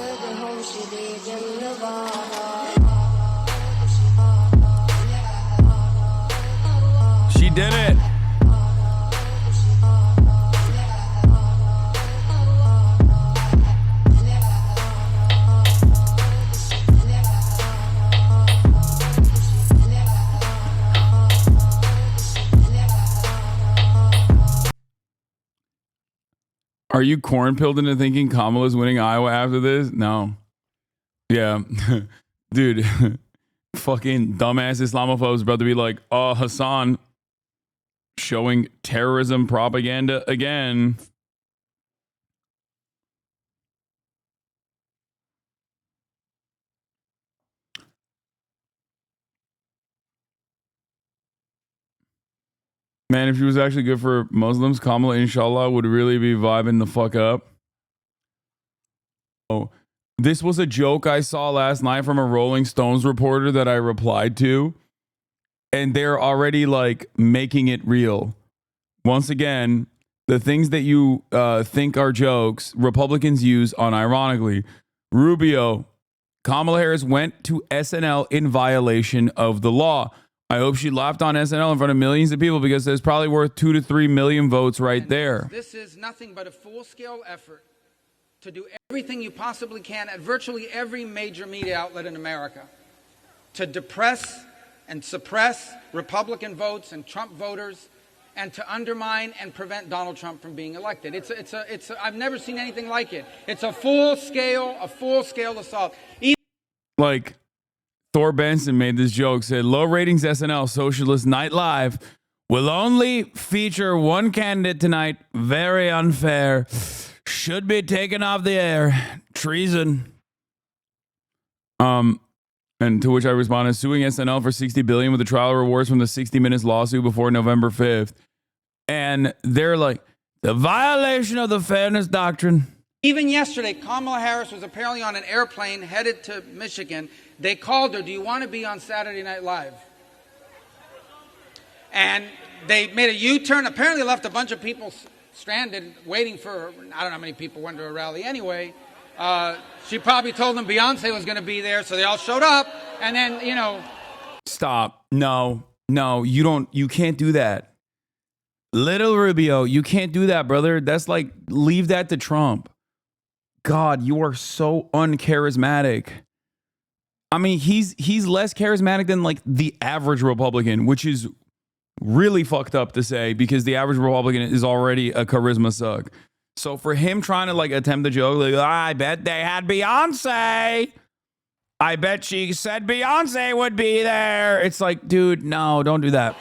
S1: She did it. Are you corn-pilled into thinking Kamala's winning Iowa after this? No. Yeah. Dude, fucking dumbass Islamophobes about to be like, oh, Hasan showing terrorism propaganda again. Man, if she was actually good for Muslims, Kamala, inshallah, would really be vibing the fuck up. Oh, this was a joke I saw last night from a Rolling Stones reporter that I replied to. And they're already like making it real. Once again, the things that you think are jokes, Republicans use unironically. Rubio, Kamala Harris went to SNL in violation of the law. I hope she laughed on SNL in front of millions of people because there's probably worth 2 to 3 million votes right there.
S20: This is nothing but a full-scale effort to do everything you possibly can at virtually every major media outlet in America to depress and suppress Republican votes and Trump voters and to undermine and prevent Donald Trump from being elected. I've never seen anything like it. It's a full-scale assault.
S1: Like, Thor Benson made this joke, said, low ratings SNL Socialist Night Live will only feature one candidate tonight. Very unfair. Should be taken off the air. Treason. And to which I responded, suing SNL for $60 billion with the trial rewards from the 60 Minutes lawsuit before November 5th. And they're like, the violation of the fairness doctrine.
S20: Even yesterday, Kamala Harris was apparently on an airplane headed to Michigan, They called her, do you want to be on Saturday Night Live? And they made a U-turn, apparently left a bunch of people stranded waiting for her. I don't know how many people went to a rally anyway. She probably told them Beyonce was going to be there, so they all showed up, and then, you know.
S1: Stop. No, you can't do that. Little Rubio, you can't do that, brother. That's like, leave that to Trump. God, you are so uncharismatic. I mean, he's less charismatic than like the average Republican, which is really fucked up to say because the average Republican is already a charisma suck. So for him trying to like attempt the joke, like, I bet they had Beyonce. I bet she said Beyonce would be there. It's like, dude, no, don't do that.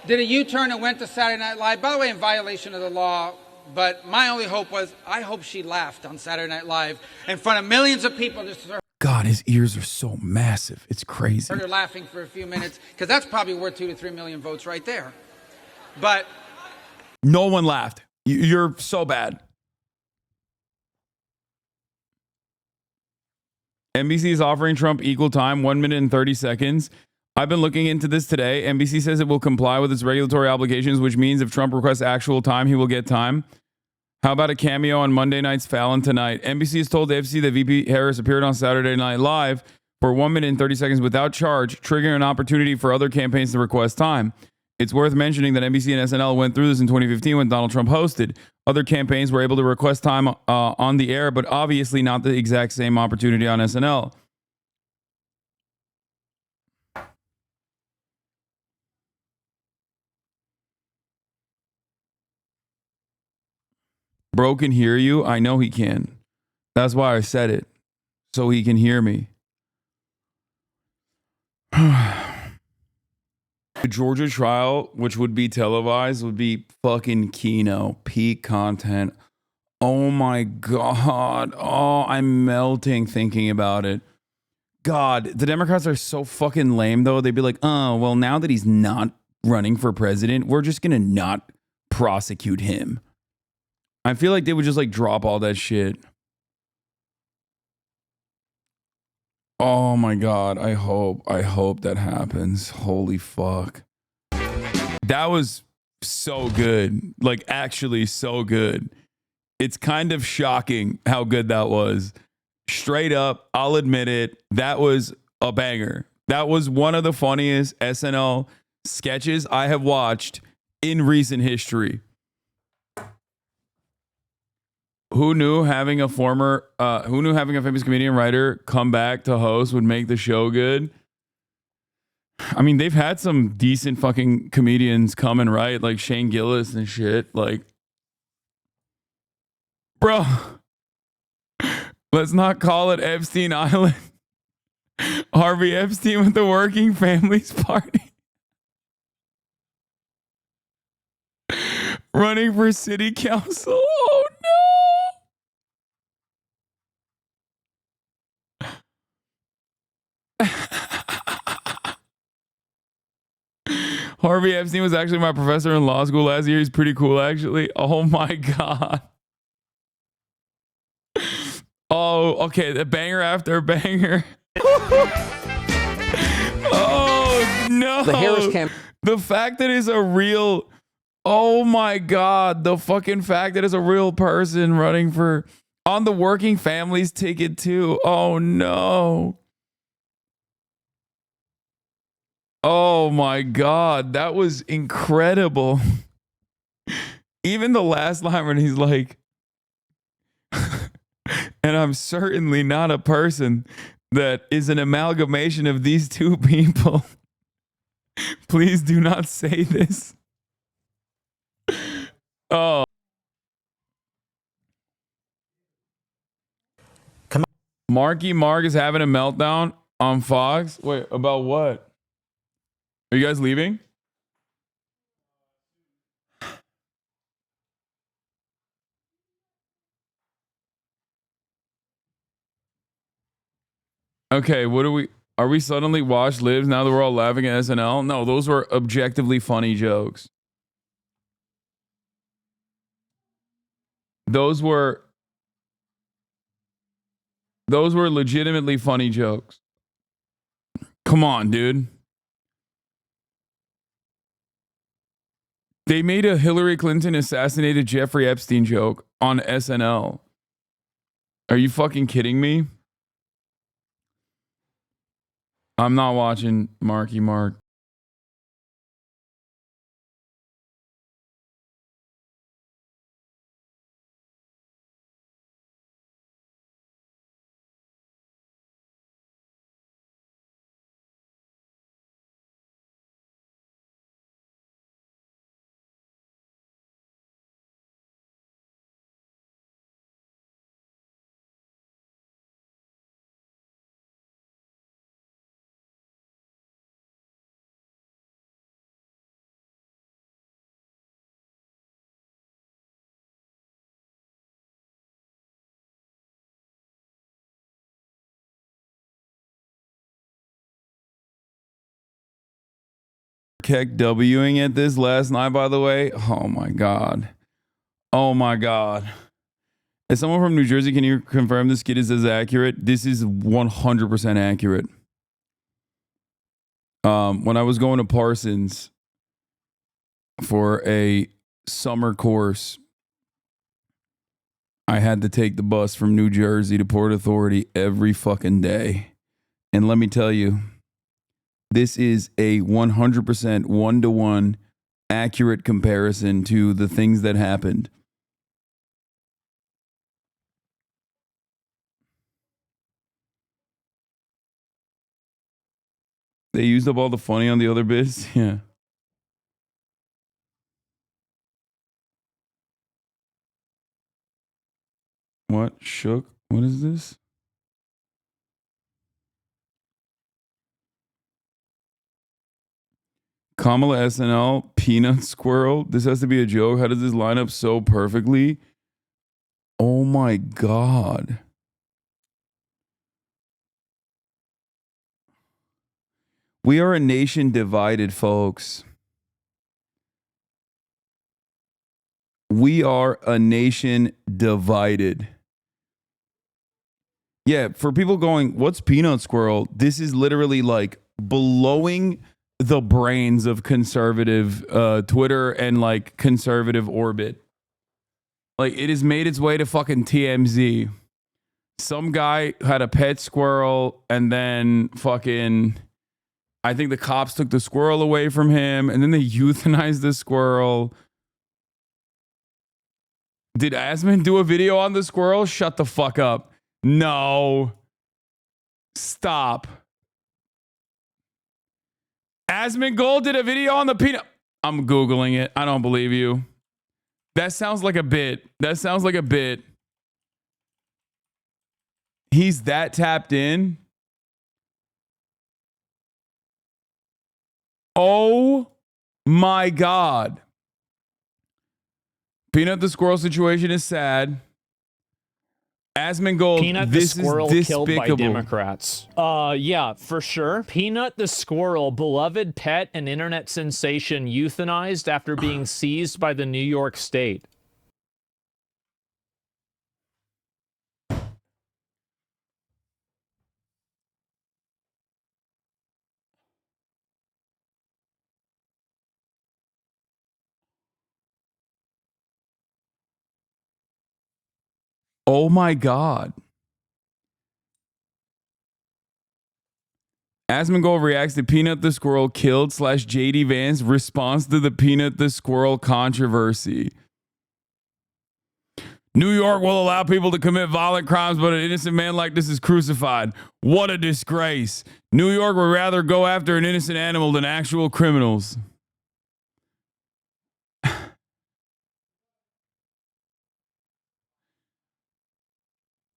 S20: Did a U-turn and went to Saturday Night Live, by the way, in violation of the law. But my only hope was, I hope she laughed on Saturday Night Live in front of millions of people. Just
S1: God, his ears are so massive. It's crazy.
S20: heard her laughing for a few minutes, because that's probably worth 2 to 3 million votes right there. But
S1: no one laughed. You're so bad. NBC is offering Trump equal time, 1 minute and 30 seconds. I've been looking into this today. NBC says it will comply with its regulatory obligations, which means if Trump requests actual time, he will get time. How about a cameo on Monday night's Fallon tonight? NBC has told the FCC that VP Harris appeared on Saturday Night Live for 1 minute and 30 seconds without charge, triggering an opportunity for other campaigns to request time. It's worth mentioning that NBC and SNL went through this in 2015 when Donald Trump hosted. Other campaigns were able to request time on the air, but obviously not the exact same opportunity on SNL. Bro can hear you. I know he can. That's why I said it. So he can hear me. The Georgia trial, which would be televised, would be fucking Keno. Peak content. Oh my God. Oh, I'm melting thinking about it. God, the Democrats are so fucking lame, though. They'd be like, oh, well, now that he's not running for president, we're just going to not prosecute him. I feel like they would just like drop all that shit. Oh my God. I hope that happens. Holy fuck. That was so good. Like actually so good. It's kind of shocking how good that was. Straight up, I'll admit it. That was a banger. That was one of the funniest SNL sketches I have watched in recent history. Who knew having a famous comedian writer come back to host would make the show good? I mean, they've had some decent fucking comedians come and write, like Shane Gillis and shit. Like, bro, let's not call it Epstein Island. Harvey Epstein with the Working Families Party. Running for city council. Oh no. Harvey Epstein was actually my professor in law school last year. He's pretty cool, actually. Oh my God. Oh, okay. The banger after banger. Oh no.
S11: The Harris camp.
S1: The fact that it's a real. Oh my God. The fucking fact that it's a real person running for on the Working Families ticket too. Oh no. Oh my God, that was incredible. Even the last line when he's like, and I'm certainly not a person that is an amalgamation of these two people. Please do not say this. Oh.
S11: Come on.
S1: Marky Mark is having a meltdown on Fox. Wait, about what? Are you guys leaving? Okay, are we suddenly watch lives now that we're all laughing at SNL? No, those were objectively funny jokes. Those were legitimately funny jokes. Come on, dude. They made a Hillary Clinton assassinated Jeffrey Epstein joke on SNL. Are you fucking kidding me? I'm not watching Marky Mark. Keck Wing at this last night, by the way. Oh my God. Oh my God. As someone from New Jersey, can you confirm this kid is as accurate? This is 100% accurate. When I was going to Parsons for a summer course, I had to take the bus from New Jersey to Port Authority every fucking day. And let me tell you, this is a 100% one-to-one accurate comparison to the things that happened. They used up all the funny on the other bits. Yeah. What? Shook? What is this? Kamala SNL, Peanut Squirrel. This has to be a joke. How does this line up so perfectly? Oh my God. We are a nation divided, folks. We are a nation divided. Yeah, for people going, what's Peanut Squirrel? This is literally like blowing the brains of conservative Twitter and like conservative orbit. Like it has made its way to fucking TMZ. Some guy had a pet squirrel and then fucking, I think the cops took the squirrel away from him and then they euthanized the squirrel. Did Asman do a video on the squirrel? Shut the fuck up. No. Stop. Asmongold did a video on the peanut. I'm Googling it. I don't believe you. That sounds like a bit. That sounds like a bit. He's that tapped in. Oh my God. Peanut the squirrel situation is sad. Asmongold,
S2: Peanut
S1: this
S2: the squirrel
S1: is
S2: killed by
S1: despicable.
S2: Democrats. Yeah, for sure. Peanut the squirrel, beloved pet and internet sensation, euthanized after being seized by the New York State.
S1: Oh my God. Asmongold reacts to Peanut the squirrel killed / JD Vance response to the Peanut the squirrel controversy. New York will allow people to commit violent crimes, but an innocent man like this is crucified. What a disgrace. New York would rather go after an innocent animal than actual criminals.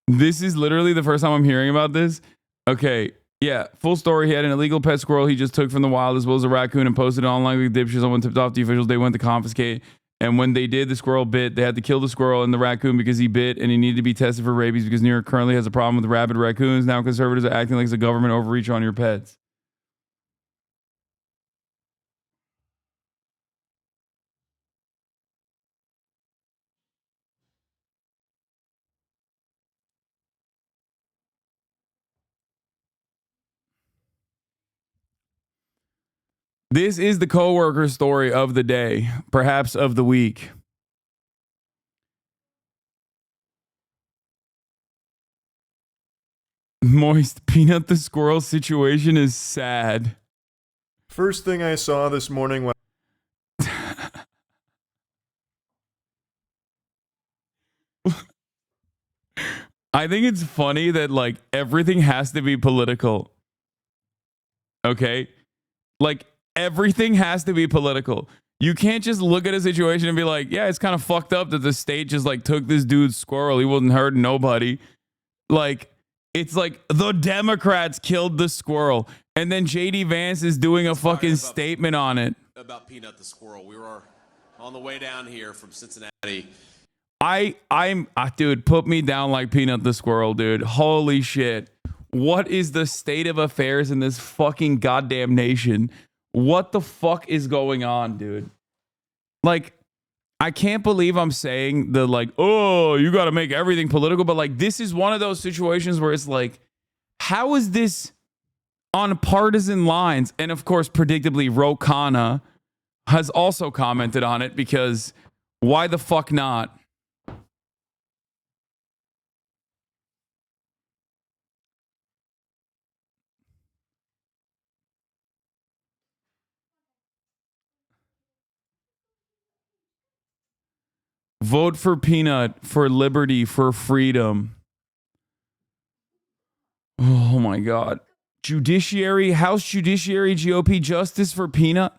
S1: This is literally the first time I'm hearing about this. Okay. Yeah, full story. He had an illegal pet squirrel he just took from the wild, as well as a raccoon, and posted it online like dipshits. Someone tipped off the officials. They went to confiscate. And when they did, the squirrel bit. They had to kill the squirrel and the raccoon because he bit, and he needed to be tested for rabies because New York currently has a problem with rabid raccoons. Now conservatives are acting like it's a government overreach on your pets. This is the coworker story of the day, perhaps of the week. Moist, Peanut the squirrel situation is sad.
S4: First thing I saw this morning when
S1: I think it's funny that like everything has to be political. Okay? Like everything has to be political. You can't just look at a situation and be like, yeah, it's kind of fucked up that the state just like took this dude's squirrel. He wasn't hurting nobody. Like, it's like the Democrats killed the squirrel. And then JD Vance is doing a fucking statement on it.
S7: About Peanut the squirrel. We were on the way down here from Cincinnati.
S1: Dude, put me down like Peanut the squirrel, dude. Holy shit. What is the state of affairs in this fucking goddamn nation? What the fuck is going on, dude? Like, I can't believe I'm saying the like, oh, you got to make everything political. But like, this is one of those situations where it's like, how is this on partisan lines? And of course, predictably, Ro Khanna has also commented on it because why the fuck not? Vote for Peanut, for liberty, for freedom. Oh my God. Judiciary, House Judiciary, GOP justice for Peanut.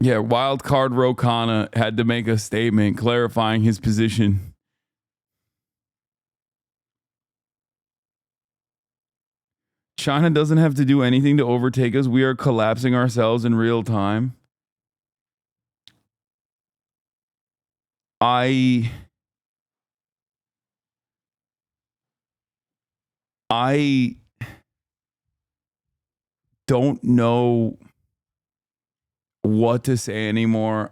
S1: Yeah, wild card Ro Khanna had to make a statement clarifying his position. China doesn't have to do anything to overtake us. We are collapsing ourselves in real time. I don't know what to say anymore.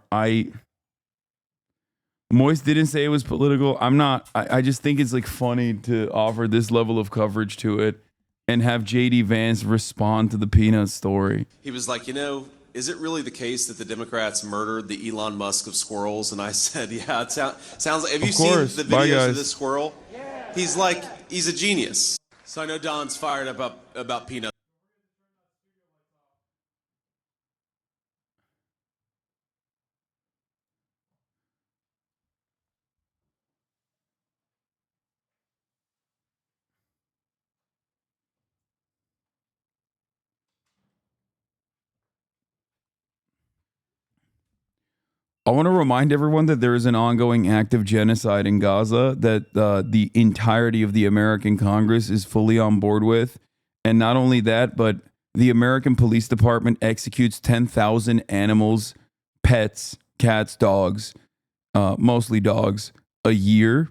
S1: Moist didn't say it was political. I just think it's like funny to offer this level of coverage to it and have JD Vance respond to the Peanut story.
S7: He was like, is it really the case that the Democrats murdered the Elon Musk of squirrels? And I said, yeah, it sounds like, have you seen the videos of this squirrel? Yeah. He's a genius. So I know Don's fired up about Peanut.
S1: I want to remind everyone that there is an ongoing act of genocide in Gaza that the entirety of the American Congress is fully on board with. And not only that, but the American Police Department executes 10,000 animals, pets, cats, dogs, mostly dogs, a year.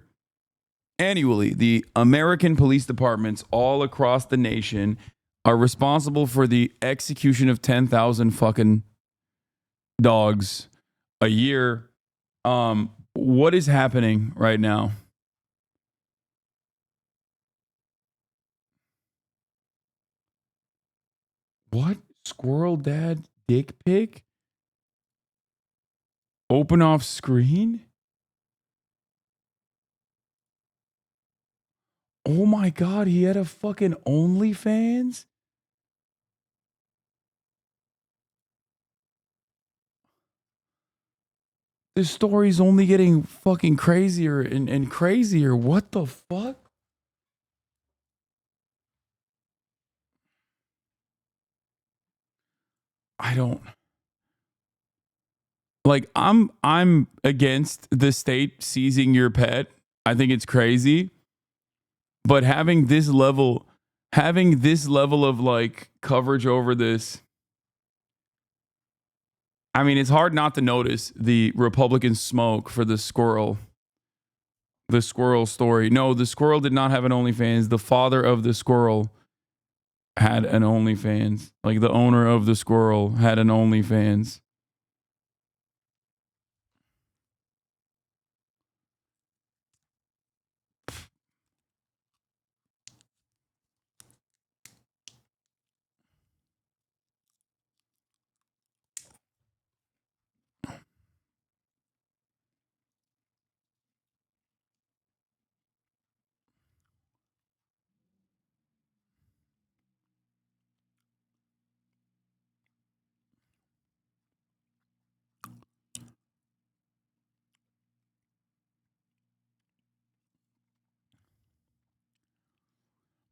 S1: Annually, the American police departments all across the nation are responsible for the execution of 10,000 fucking dogs a year. What is happening right now? What? Squirrel dad dick pic? Open off screen? Oh my God, he had a fucking OnlyFans? This story's only getting fucking crazier and crazier. What the fuck? I don't like I'm against the state seizing your pet. I think it's crazy. But having this level of like coverage over this, I mean, it's hard not to notice the Republican smoke for the squirrel story. No, the squirrel did not have an OnlyFans. The father of the squirrel had an OnlyFans. Like the owner of the squirrel had an OnlyFans.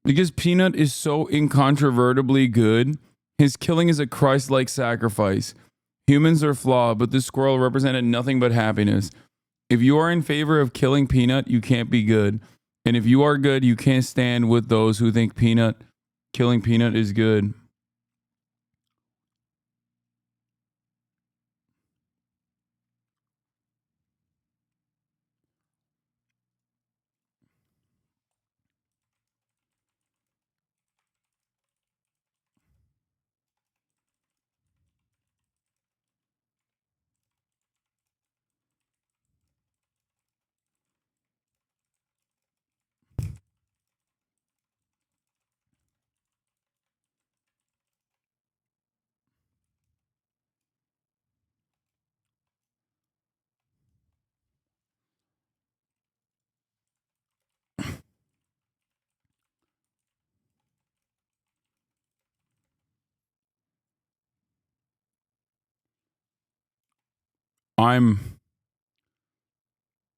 S1: Because Peanut is so incontrovertibly good, his killing is a Christ-like sacrifice. Humans are flawed, but this squirrel represented nothing but happiness. If you are in favor of killing Peanut, you can't be good. And if you are good, you can't stand with those who think killing Peanut is good.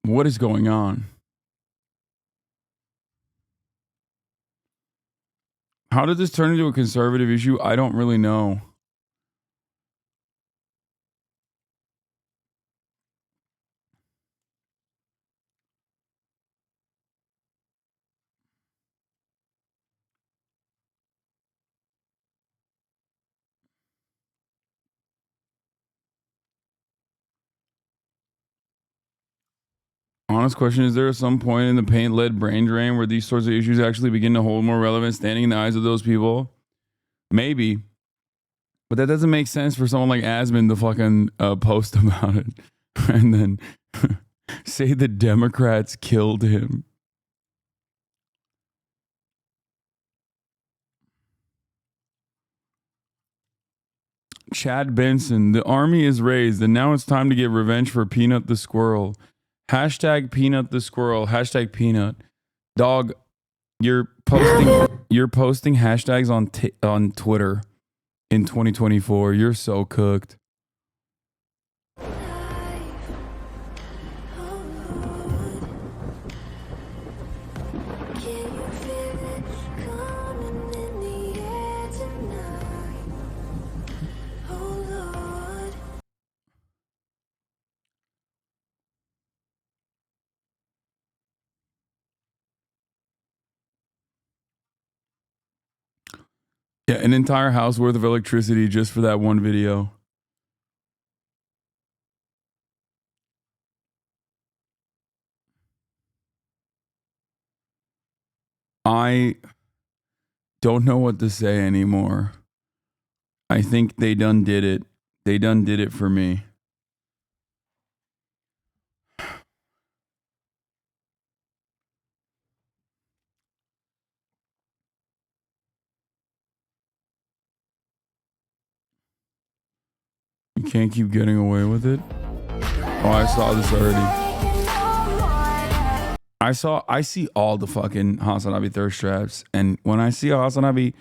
S1: What is going on? How did this turn into a conservative issue? I don't really know. Honest question, is there some point in the paint-led brain drain where these sorts of issues actually begin to hold more relevance standing in the eyes of those people? Maybe. But that doesn't make sense for someone like Asman to fucking post about it and then say the Democrats killed him. Chad Benson, the army is raised and now it's time to get revenge for Peanut the Squirrel. Hashtag Peanut the Squirrel. Hashtag Peanut. Dog, you're posting hashtags on Twitter in 2024. You're so cooked. Yeah, an entire house worth of electricity just for that one video. I don't know what to say anymore. I think they done did it. They done did it for me. You can't keep getting away with it. Oh, I saw this already. I see all the fucking HasnAbi thirst traps, and when I see a HasnAbi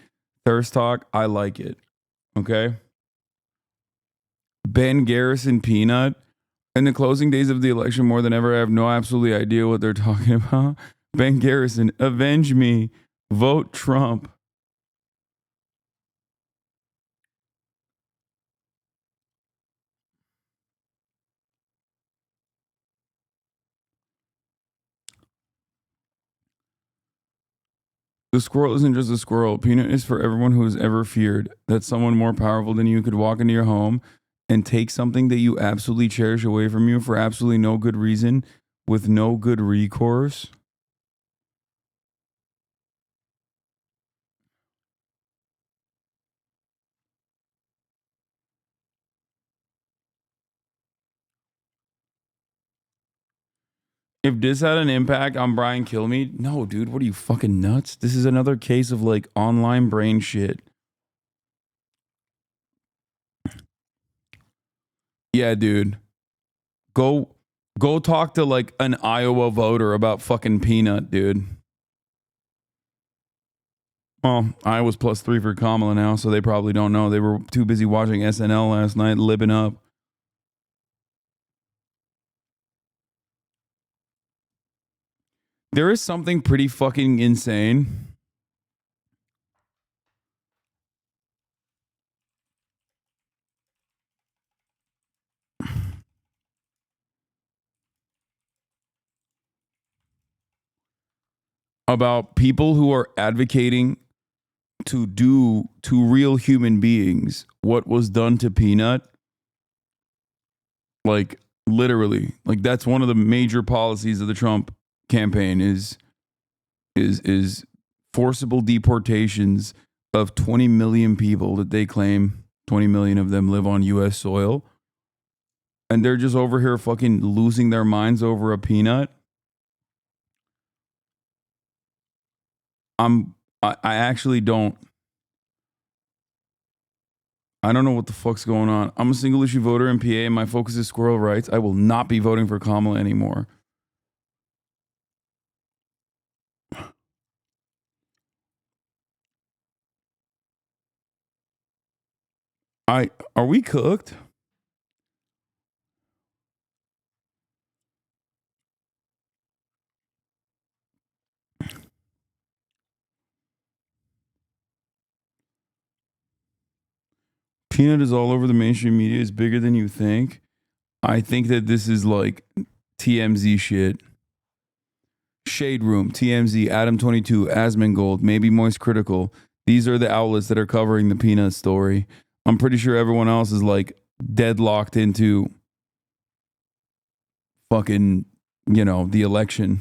S1: thirst talk, I like it. Okay? Ben Garrison Peanut. In the closing days of the election, more than ever, I have no absolutely idea what they're talking about. Ben Garrison, avenge me. Vote Trump. The squirrel isn't just a squirrel. Peanut is for everyone who has ever feared that someone more powerful than you could walk into your home and take something that you absolutely cherish away from you for absolutely no good reason with no good recourse. If this had an impact on Brian Kilmeade, no, dude, what are you fucking nuts? This is another case of like online brain shit. Yeah, dude. Go talk to like an Iowa voter about fucking Peanut, dude. Well, Iowa's +3 for Kamala now, so they probably don't know. They were too busy watching SNL last night, libbing up. There is something pretty fucking insane about people who are advocating to do to real human beings what was done to Peanut. Like literally, like that's one of the major policies of the Trump campaign is forcible deportations of 20 million people that they claim 20 million of them live on US soil. And they're just over here fucking losing their minds over a peanut. I actually don't. I don't know what the fuck's going on. I'm a single issue voter in PA and my focus is squirrel rights. I will not be voting for Kamala anymore. Are we cooked? Peanut is all over the mainstream media. It's bigger than you think. I think that this is like TMZ shit. Shade Room, TMZ, Adam22, Asmongold, maybe Moist Critical. These are the outlets that are covering the Peanut story. I'm pretty sure everyone else is like deadlocked into fucking, you know, the election.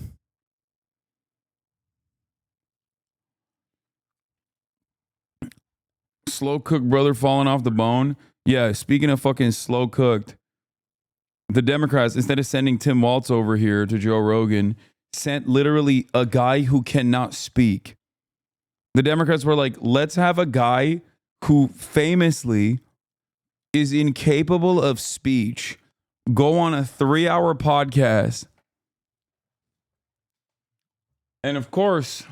S1: Slow cooked brother falling off the bone. Yeah, speaking of fucking slow cooked, the Democrats, instead of sending Tim Waltz over here to Joe Rogan, sent literally a guy who cannot speak. The Democrats were like, let's have a guy who famously is incapable of speech go on a 3-hour podcast. And of course,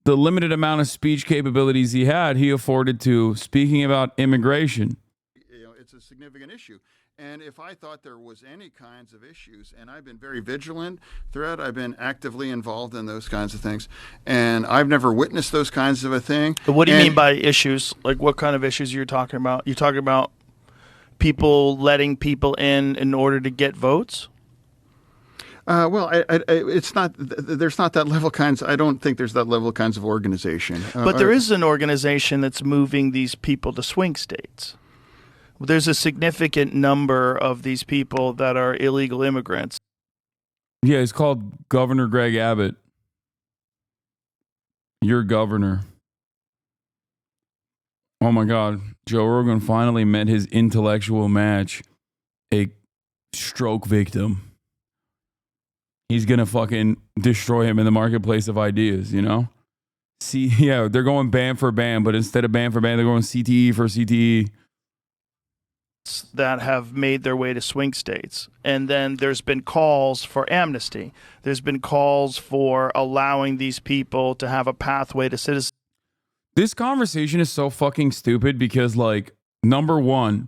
S1: the limited amount of speech capabilities he had, he afforded to speaking about immigration.
S14: You know, it's a significant issue. And if I thought there was any kinds of issues, and I've been very vigilant throughout, I've been actively involved in those kinds of things, and I've never witnessed those kinds of a thing.
S15: But what do you mean by issues? Like what kind of issues you're talking about? You're talking about people letting people in order to get votes?
S14: Well, it's not. There's not that level kinds. I don't think there's that level kinds of organization.
S15: But there is an organization that's moving these people to swing states. There's a significant number of these people that are illegal immigrants.
S1: Yeah, it's called Governor Greg Abbott. Your governor. Oh my God. Joe Rogan finally met his intellectual match, a stroke victim. He's going to fucking destroy him in the marketplace of ideas, you know? See, yeah, they're going ban for ban, but instead of ban for ban, they're going CTE for CTE.
S15: That have made their way to swing states. And then there's been calls for amnesty. There's been calls for allowing these people to have a pathway to citizenship.
S1: This conversation is so fucking stupid because, like, number one,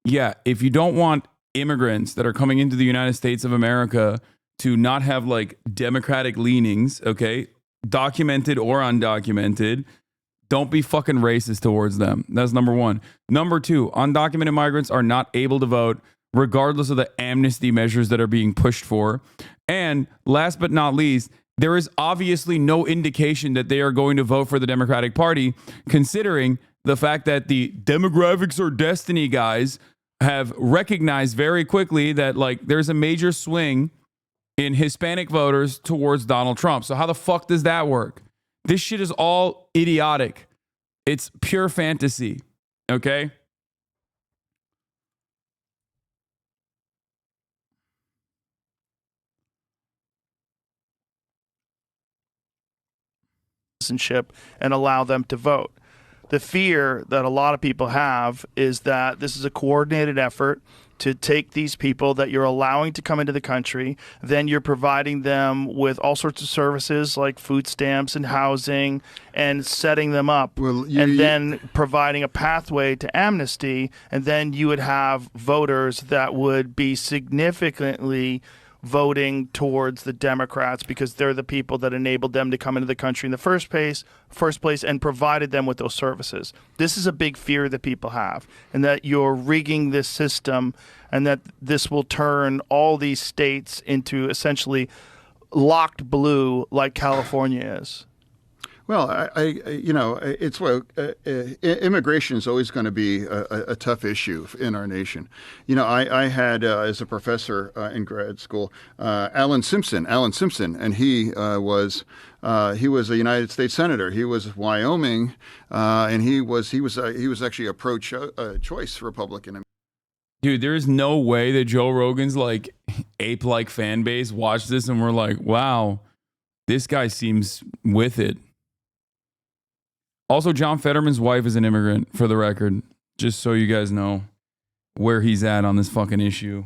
S1: yeah, if you don't want immigrants that are coming into the United States of America to not have like democratic leanings, okay, documented or undocumented, don't be fucking racist towards them. That's number one. Number two, undocumented migrants are not able to vote regardless of the amnesty measures that are being pushed for. And last but not least, there is obviously no indication that they are going to vote for the Democratic Party, considering the fact that the demographics or destiny guys have recognized very quickly that like there's a major swing in Hispanic voters towards Donald Trump. So how the fuck does that work? This shit is all idiotic. It's pure fantasy. Okay?
S15: citizenship and allow them to vote. The fear that a lot of people have is that this is a coordinated effort to take these people that you're allowing to come into the country, then you're providing them with all sorts of services like food stamps and housing and setting them up, and then providing a pathway to amnesty, and then you would have voters that would be significantly voting towards the Democrats because they're the people that enabled them to come into the country in the first place and provided them with those services. This is a big fear that people have, and that you're rigging this system and that this will turn all these states into essentially locked blue like California is.
S14: Well, it's immigration is always going to be a tough issue in our nation. I had as a professor in grad school, Alan Simpson, and he was a United States senator. He was Wyoming, and he was actually a pro-choice Republican.
S1: Dude, there's no way that Joe Rogan's like ape-like fan base watched this and we're like, wow, this guy seems with it. Also, John Fetterman's wife is an immigrant, for the record, just so you guys know where he's at on this fucking issue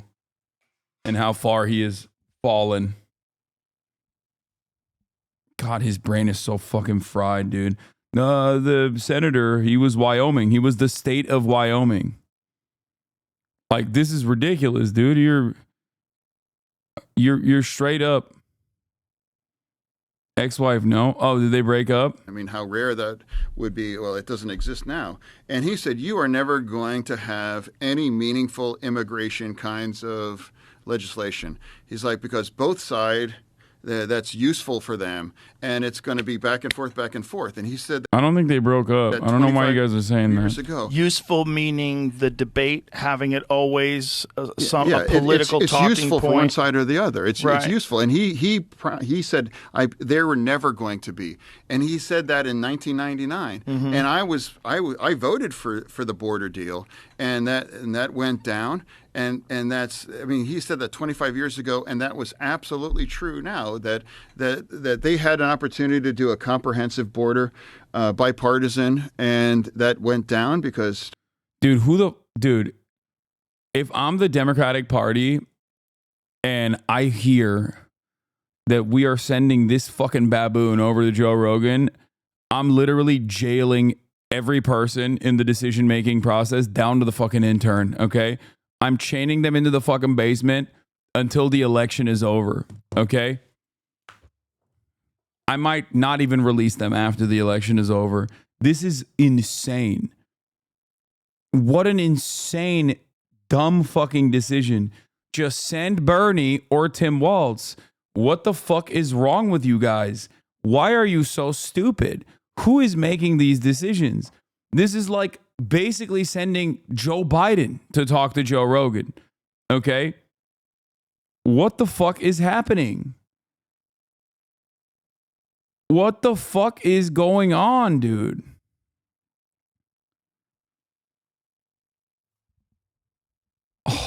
S1: and how far he has fallen. God, his brain is so fucking fried, dude. The senator, he was Wyoming. He was the state of Wyoming. Like, this is ridiculous, dude. You're straight up. Ex-wife, no. Oh, did they break up?
S14: I mean, how rare that would be. Well, it doesn't exist now. And he said, you are never going to have any meaningful immigration kinds of legislation. He's like, because both sides, that's useful for them, and it's going to be back and forth. And he said
S1: I don't think they broke up. I don't know why you guys are saying
S14: years
S1: that.
S14: Ago.
S15: Useful meaning the debate, having it always a political
S14: it's
S15: talking
S14: useful
S15: point.
S14: for one side or the other. It's
S15: Right.
S14: useful, and he said they were never going to be, and he said that in 1999.
S15: Mhm.
S14: And I voted for the border deal, and that went down. And that's, I mean, he said that 25 years ago, and that was absolutely true now, that they had an opportunity to do a comprehensive border, bipartisan, and that went down because...
S1: Dude, if I'm the Democratic Party and I hear that we are sending this fucking baboon over to Joe Rogan, I'm literally jailing every person in the decision-making process down to the fucking intern, okay? I'm chaining them into the fucking basement until the election is over, okay? I might not even release them after the election is over. This is insane. What an insane, dumb fucking decision. Just send Bernie or Tim Walz. What the fuck is wrong with you guys? Why are you so stupid? Who is making these decisions? This is like basically sending Joe Biden to talk to Joe Rogan. Okay? What the fuck is happening? What the fuck is going on, dude?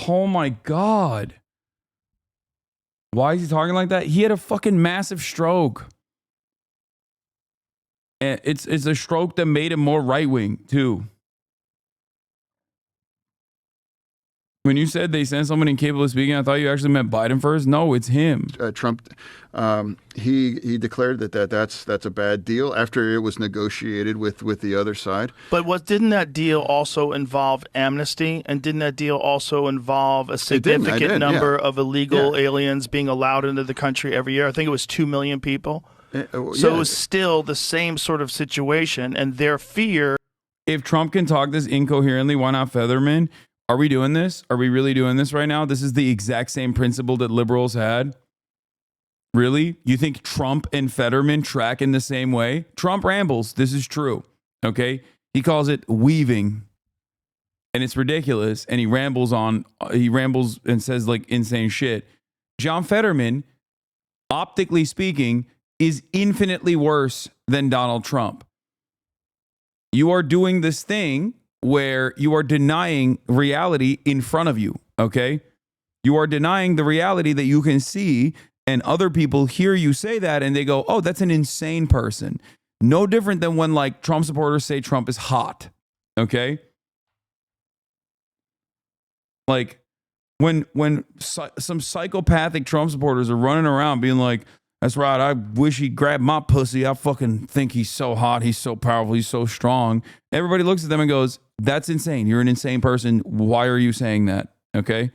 S1: Oh my God. Why is he talking like that? He had a fucking massive stroke. And it's a stroke that made him more right-wing, too. When you said they sent someone incapable of speaking, I thought you actually meant Biden first. No, it's him.
S14: Trump, he declared that's a bad deal after it was negotiated with the other side.
S15: But didn't that deal also involve amnesty? And didn't that deal also involve a significant number of illegal aliens being allowed into the country every year? I think it was 2 million people. So it was still the same sort of situation, and their fear.
S1: If Trump can talk this incoherently, why not Featherman? Are we doing this? Are we really doing this right now? This is the exact same principle that liberals had. Really? You think Trump and Fetterman track in the same way? Trump rambles. This is true. Okay? He calls it weaving. And it's ridiculous. And he rambles and says like insane shit. John Fetterman, optically speaking, is infinitely worse than Donald Trump. You are doing this thing where you are denying reality in front of you, okay? You are denying the reality that you can see, and other people hear you say that and they go, oh, that's an insane person. No different than when like Trump supporters say Trump is hot. Okay? Like when some psychopathic Trump supporters are running around being like, that's right, I wish he grabbed my pussy. I fucking think he's so hot, he's so powerful, he's so strong. Everybody looks at them and goes, that's insane. You're an insane person. Why are you saying that? Okay?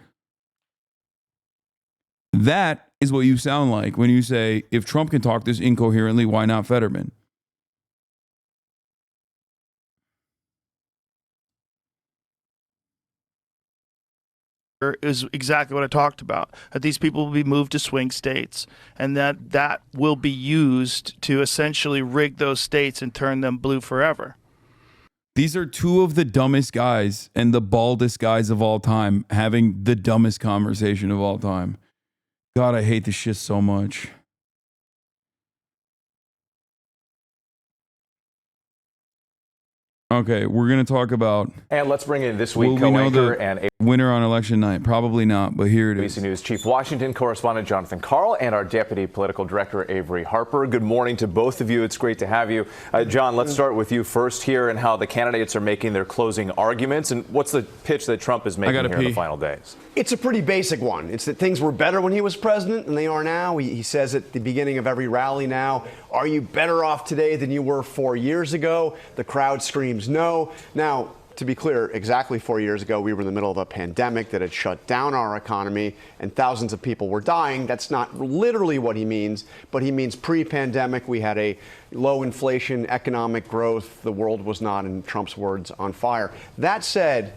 S1: That is what you sound like when you say, if Trump can talk this incoherently, why not Fetterman?
S15: Is exactly what I talked about, that these people will be moved to swing states, and that will be used to essentially rig those states and turn them blue forever.
S1: These are two of the dumbest guys and the baldest guys of all time having the dumbest conversation of all time. God, I hate this shit so much. Okay, we're going to talk about...
S10: And let's bring in this week
S1: will we know
S10: co-anchor
S1: the
S10: and
S1: winner on election night? Probably not, but here it is.
S10: ABC News Chief Washington correspondent Jonathan Karl and our Deputy Political Director Avery Harper. Good morning to both of you. It's great to have you. John, let's start with you first here and how the candidates are making their closing arguments. And what's the pitch that Trump is making here in the final days?
S17: It's a pretty basic one. It's that things were better when he was president than they are now. He says at the beginning of every rally now, are you better off today than you were 4 years ago? The crowd screams no. Now, to be clear, exactly 4 years ago, we were in the middle of a pandemic that had shut down our economy and thousands of people were dying. That's not literally what he means, but he means pre-pandemic. We had a low inflation, economic growth. The world was not, in Trump's words, on fire. That said,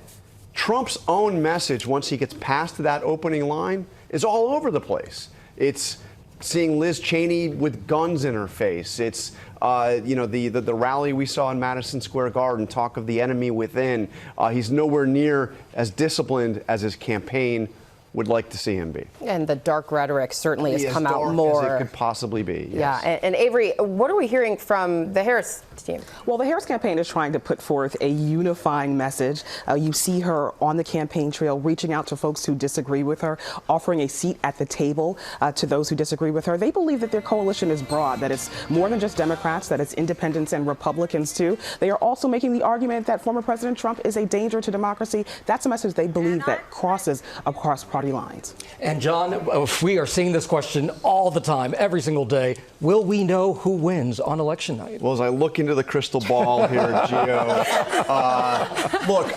S17: Trump's own message, once he gets past that opening line, is all over the place. It's seeing Liz Cheney with guns in her face. It's the rally we saw in Madison Square Garden, talk of the enemy within. He's nowhere near as disciplined as his campaign would like to see him be.
S18: And the dark rhetoric certainly has come out
S17: as
S18: more.
S17: It could possibly be. Yes.
S18: Yeah, and Avery, what are we hearing from the Harris team?
S24: Well, the Harris campaign is trying to put forth a unifying message. You see her on the campaign trail reaching out to folks who disagree with her, offering a seat at the table to those who disagree with her. They believe that their coalition is broad, that it's more than just Democrats, that it's independents and Republicans too. They are also making the argument that former President Trump is a danger to democracy. That's a message they believe that crosses across party lines.
S11: And John, we are seeing this question all the time, every single day. Will we know who wins on election night?
S17: Well, as I look into the crystal ball here, Gio, look,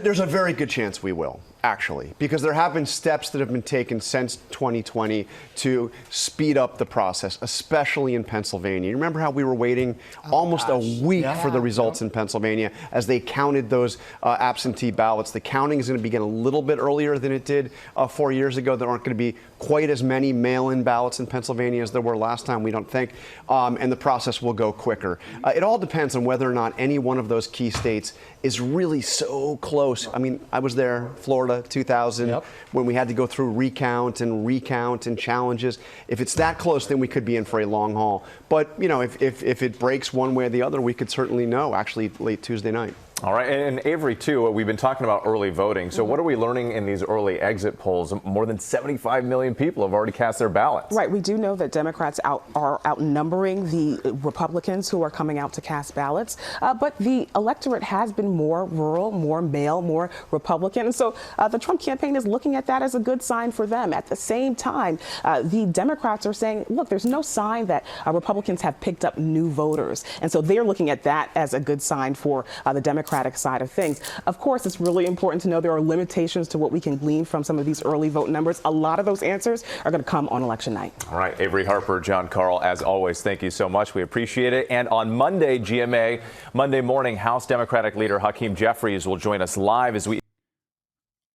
S17: there's a very good chance we will, actually, because there have been steps that have been taken since 2020 to speed up the process, especially in Pennsylvania. You remember how we were waiting almost a week for the results in Pennsylvania as they counted those absentee ballots. The counting is going to begin a little bit earlier than it did 4 years ago. There aren't going to be quite as many mail-in ballots in Pennsylvania as there were last time, we don't think, and the process will go quicker. It all depends on whether or not any one of those key states is really so close. I mean, I was there, Florida, 2000, when we had to go through recount and challenges. If it's that close, then we could be in for a long haul. But, you know, if it breaks one way or the other, we could certainly know, actually, late Tuesday night.
S10: All right, and Avery, too, we've been talking about early voting. So what are we learning in these early exit polls? More than 75 million people have already cast their ballots.
S24: Right, we do know that Democrats are outnumbering the Republicans who are coming out to cast ballots, but the electorate has been more rural, more male, more Republican, and so the Trump campaign is looking at that as a good sign for them. At the same time, the Democrats are saying, look, there's no sign that Republicans have picked up new voters, and so they're looking at that as a good sign for the Democratic side of things. Of course, it's really important to know there are limitations to what we can glean from some of these early vote numbers. A lot of those answers are going to come on election night.
S10: All right, Avery Harper, John Karl, as always, thank you so much. We appreciate it. And on Monday, GMA, Monday morning, House Democratic leader Hakeem Jeffries will join us live as we...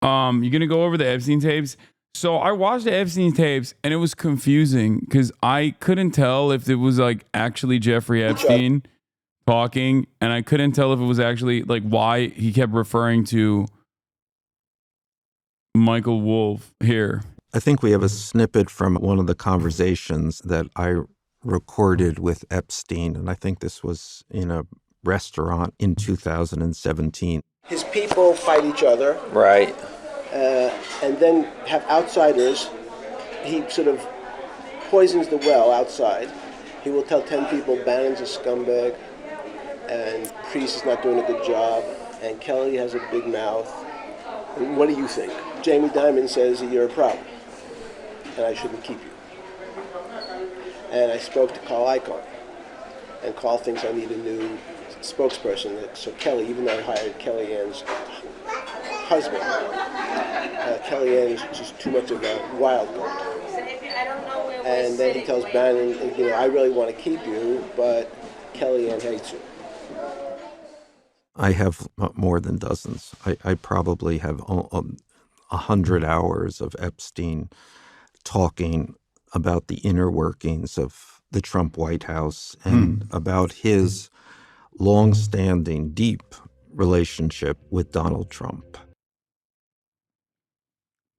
S1: You're going to go over the Epstein tapes? So I watched the Epstein tapes and it was confusing because I couldn't tell if it was like actually Jeffrey Epstein talking, and I couldn't tell if it was actually like why he kept referring to Michael Wolff here.
S25: I think we have a snippet from one of the conversations that I recorded with Epstein, and I think this was in a restaurant in 2017.
S26: His people fight each other.
S25: Right.
S26: And then have outsiders. He sort of poisons the well outside. He will tell 10 people Bannon's a scumbag, and Priest is not doing a good job, and Kelly has a big mouth. And what do you think? Jamie Dimon says that you're a problem, and I shouldn't keep you. And I spoke to Carl Icahn, and Carl thinks I need a new spokesperson. So Kelly, even though I hired Kellyanne's husband, Kellyanne is just too much of a wild card. And then he tells Bannon, you know, I really want to keep you, but Kellyanne hates you.
S25: I have more than dozens. I probably have 100 hours of Epstein talking about the inner workings of the Trump White House and about his long-standing, deep relationship with Donald Trump.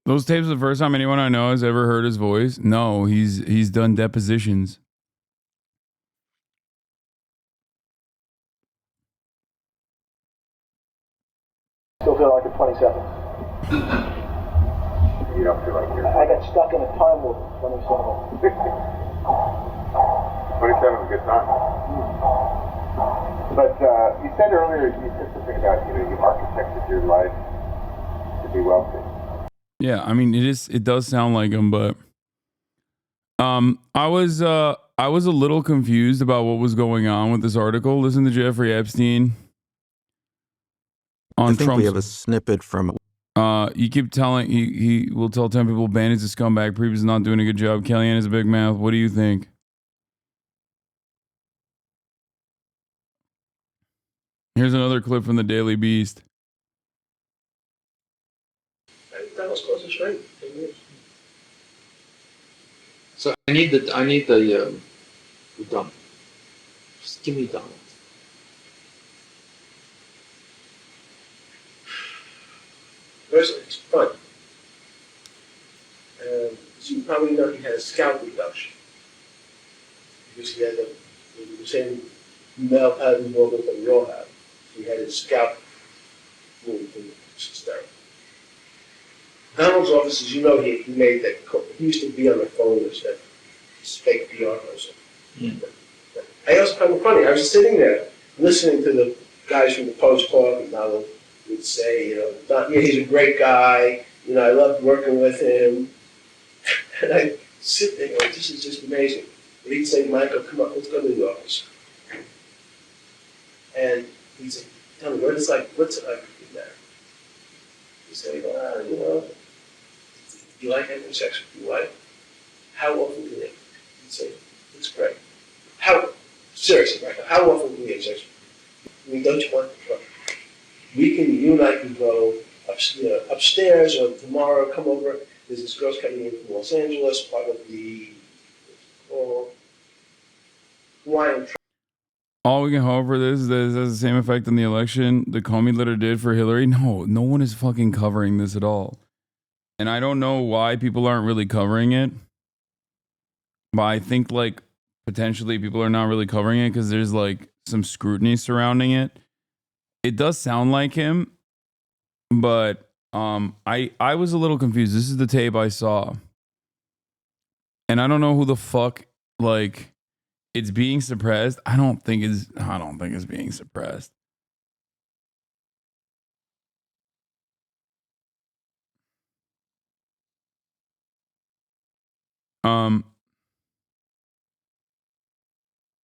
S1: Those tapes, the first time anyone I know has ever heard his voice? No, he's done depositions.
S26: Still feel like a 27.
S5: You don't feel like you're...
S26: I got stuck in a time loop, 27.
S5: 27 is a good time. But you said earlier, you said something about, you know, you architected your life to be wealthy.
S1: Yeah, I mean, it does sound like him, but I was a little confused about what was going on with this article. Listen to Jeffrey Epstein on
S25: I think
S1: Trump's,
S25: we have a snippet from.
S1: You keep telling he will tell 10 people Bannon's a scumbag, Preep is not doing a good job, Kellyanne has a big mouth. What do you think? Here's another clip from the Daily Beast.
S26: That was close to straight.
S9: So I need the Donald. Just give me Donald.
S26: First, it's fun. So you probably know he had a scalp reduction. Because he had the same male pattern movement that we all have. He had his scalp moved and sterile. Donald's office, as you know, he made that call. He used to be on the phone as that fake PR person. I also found it funny. I was sitting there listening to the guys from the Post talk, and Donald would say, you know, yeah, he's a great guy. You know, I loved working with him. And I sit there going, this is just amazing. And he'd say, Michael, come on, let's go to the office. And he'd say, tell me, what's it like in there? He'd say, well, you know, you like having sex with your wife? How often do you? He'd say, it's great. Seriously, Michael, how often do you have sex? I mean, don't you want the trouble? You and I can go upstairs, or tomorrow come over. There's this girl's coming in from Los Angeles, part of the Hawaiian.
S1: All we can hope for this is that it has the same effect on the election the Comey letter did for Hillary. No one is fucking covering this at all. And I don't know why people aren't really covering it. But I think like potentially people are not really covering it because there's like some scrutiny surrounding it. It does sound like him, but I was a little confused. This is the tape I saw. And I don't know who the fuck like it's being suppressed. I don't think it's being suppressed.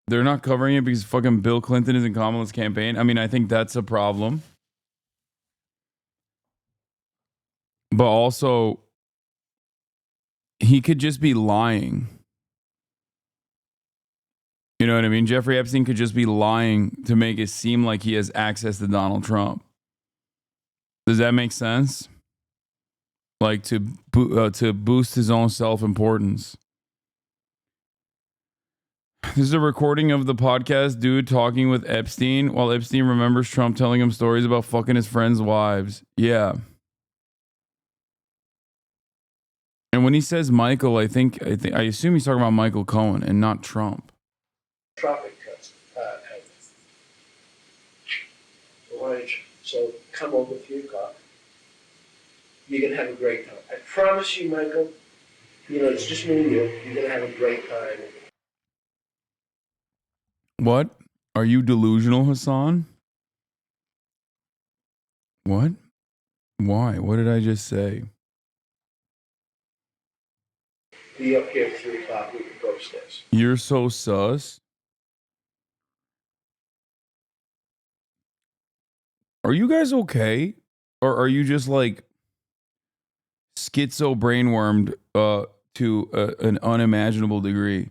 S1: They're not covering it because fucking Bill Clinton is in Kamala's campaign. I mean, I think that's a problem. But also, he could just be lying. You know what I mean? Jeffrey Epstein could just be lying to make it seem like he has access to Donald Trump. Does that make sense? Like to boost his own self-importance. This is a recording of the podcast dude talking with Epstein while Epstein remembers Trump telling him stories about fucking his friends' wives. Yeah. And when he says Michael, I assume he's talking about Michael Cohen and not Trump.
S26: Traffic cuts. So come over with your car. You're going to have a great time. I promise you, Michael, you know, it's just me and you. You're going to have a great time.
S1: What? Are you delusional, Hasan? What? Why? What did I just say?
S26: Be up here at 3 o'clock. We can go upstairs.
S1: You're so sus. Are you guys okay? Or are you just like schizo brainwormed to an unimaginable degree?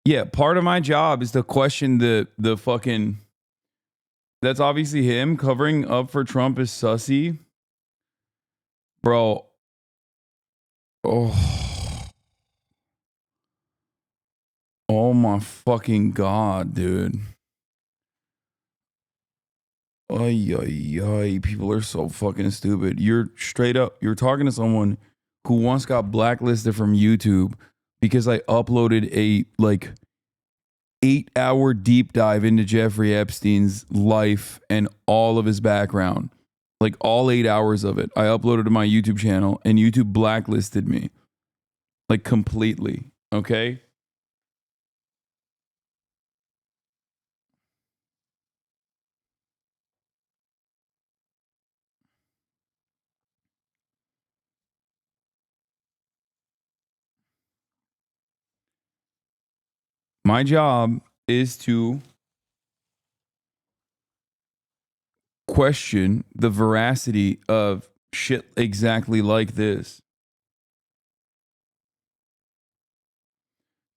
S1: Yeah, part of my job is to question the fucking. That's obviously him covering up for Trump is sussy. Bro. Oh. Oh my fucking God, dude. Ay, ay, ay. People are so fucking stupid. You're straight up, you're talking to someone who once got blacklisted from YouTube because I uploaded a like 8-hour deep dive into Jeffrey Epstein's life and all of his background. Like all 8 hours of it. I uploaded to my YouTube channel and YouTube blacklisted me. Like completely. Okay? My job is to question the veracity of shit exactly like this.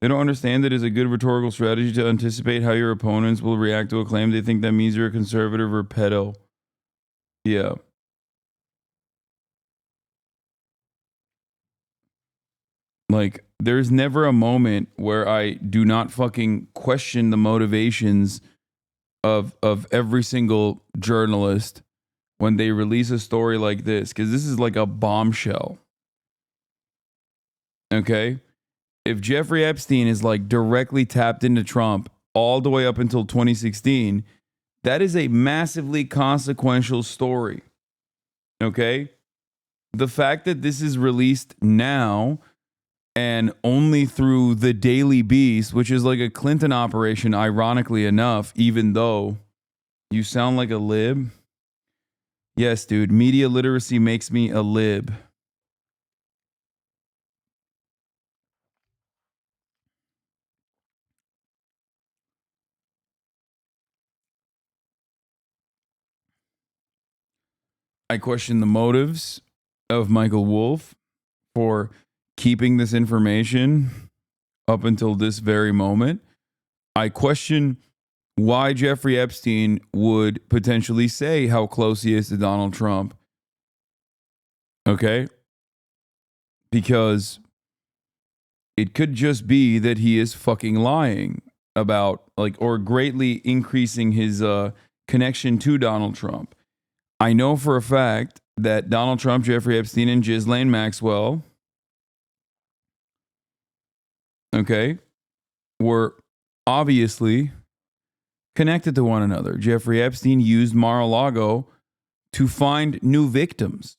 S1: They don't understand that it's a good rhetorical strategy to anticipate how your opponents will react to a claim. They think that means you're a conservative or pedo. Yeah. Like, there's never a moment where I do not fucking question the motivations of every single journalist when they release a story like this, because this is like a bombshell. Okay? If Jeffrey Epstein is like directly tapped into Trump all the way up until 2016, that is a massively consequential story. Okay? The fact that this is released now and only through the Daily Beast, which is like a Clinton operation, ironically enough, even though you sound like a lib. Yes, dude, media literacy makes me a lib. I question the motives of Michael Wolff for keeping this information up until this very moment. I question why Jeffrey Epstein would potentially say how close he is to Donald Trump. Okay? Because it could just be that he is fucking lying about, like, or greatly increasing his connection to Donald Trump. I know for a fact that Donald Trump, Jeffrey Epstein, and Ghislaine Maxwell, okay, were obviously connected to one another. Jeffrey Epstein used Mar-a-Lago to find new victims.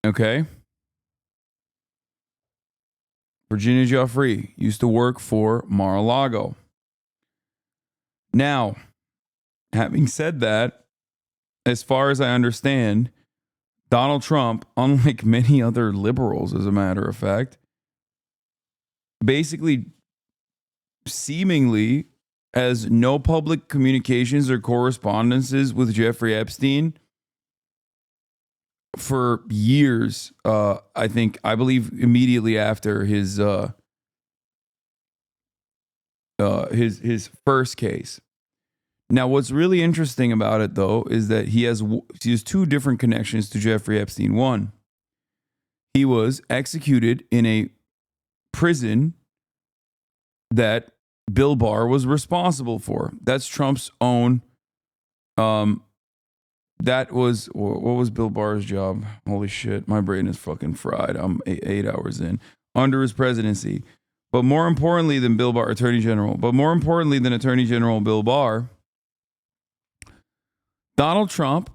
S1: Okay? Virginia Giuffre used to work for Mar-a-Lago. Now, having said that, as far as I understand, Donald Trump, unlike many other liberals, as a matter of fact, basically seemingly has no public communications or correspondences with Jeffrey Epstein for years. I believe immediately after his first case. Now, what's really interesting about it, though, is that he has two different connections to Jeffrey Epstein. One, he was executed in a prison that Bill Barr was responsible for. That's Trump's own. That was, what was Bill Barr's job? Holy shit, my brain is fucking fried. I'm 8 hours in. Under his presidency. But more importantly than Bill Barr, Attorney General, but more importantly than Attorney General Bill Barr, Donald Trump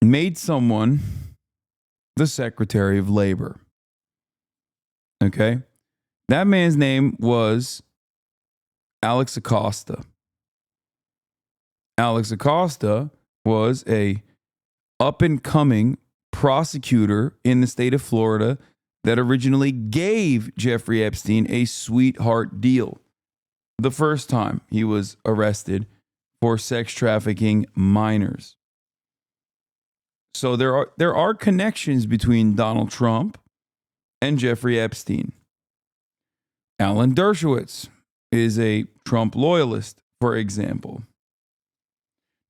S1: made someone the Secretary of Labor. Okay? That man's name was Alex Acosta. Alex Acosta was a up-and-coming prosecutor in the state of Florida that originally gave Jeffrey Epstein a sweetheart deal the first time he was arrested for sex trafficking minors. So there are connections between Donald Trump and Jeffrey Epstein. Alan Dershowitz is a Trump loyalist, for example.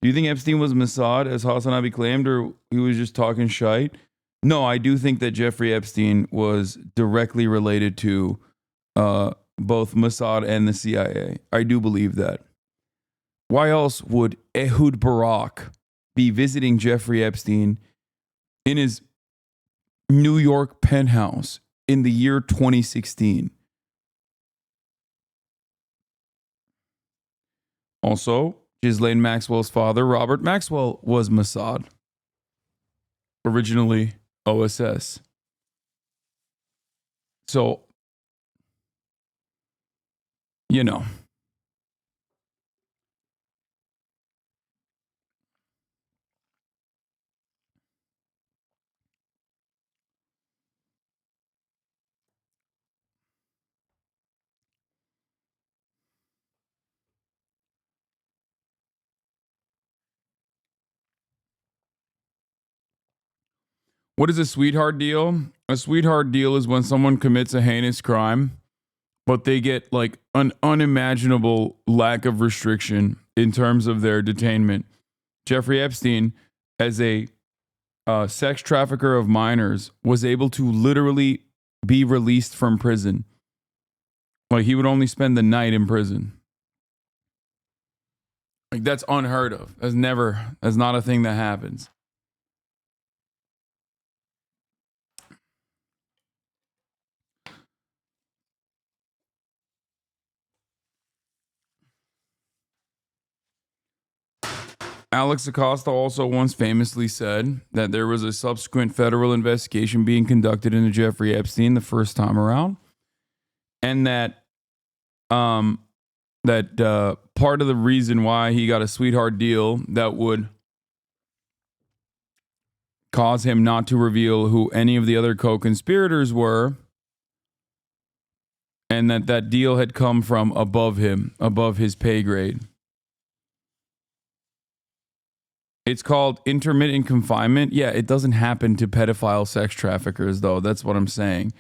S1: Do you think Epstein was Mossad, as HasnAbi claimed, or he was just talking shite? No, I do think that Jeffrey Epstein was directly related to both Mossad and the CIA. I do believe that. Why else would Ehud Barak be visiting Jeffrey Epstein in his New York penthouse in the year 2016? Also, Ghislaine Maxwell's father, Robert Maxwell, was Mossad. Originally OSS. So, you know. What is a sweetheart deal? A sweetheart deal is when someone commits a heinous crime, but they get like an unimaginable lack of restriction in terms of their detainment. Jeffrey Epstein, as a sex trafficker of minors, was able to literally be released from prison. Like, he would only spend the night in prison. Like, that's unheard of. That's not a thing that happens. Alex Acosta also once famously said that there was a subsequent federal investigation being conducted into Jeffrey Epstein the first time around, and that part of the reason why he got a sweetheart deal that would cause him not to reveal who any of the other co-conspirators were, and that deal had come from above him, above his pay grade. It's called intermittent confinement. Yeah, it doesn't happen to pedophile sex traffickers, though. That's what I'm saying.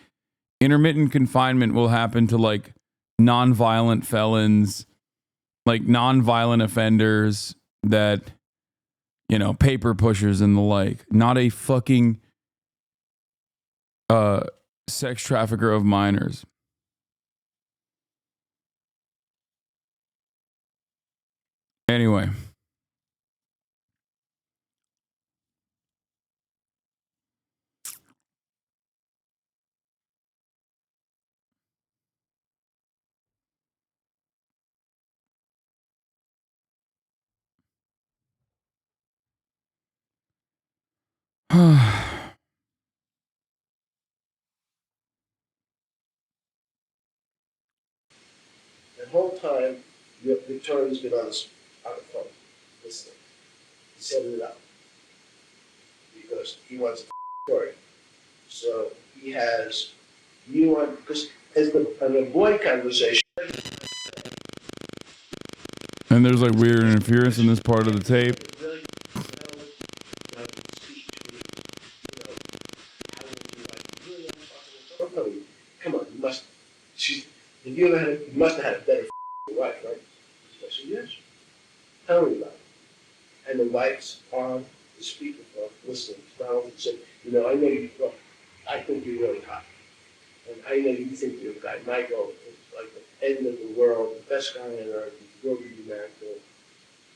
S1: Intermittent confinement will happen to like non-violent felons, like non-violent offenders that, you know, paper pushers and the like. Not a fucking sex trafficker of minors. Anyway.
S26: The whole time, Victoria's been on the phone, listening, setting it up, because he wants Victoria. So he has you on, because as the boy conversation.
S1: And there's like weird interference in this part of the tape.
S26: Come on, you must. You must have had a better wife, right? I said, yes. Tell me about it. And the wife's on the speakerphone listening to Donald and said, you know, I know you. Well, I think you're really hot, and I know you think you're the guy. Michael is like the end of the world, the best guy on earth. You'll be married to him.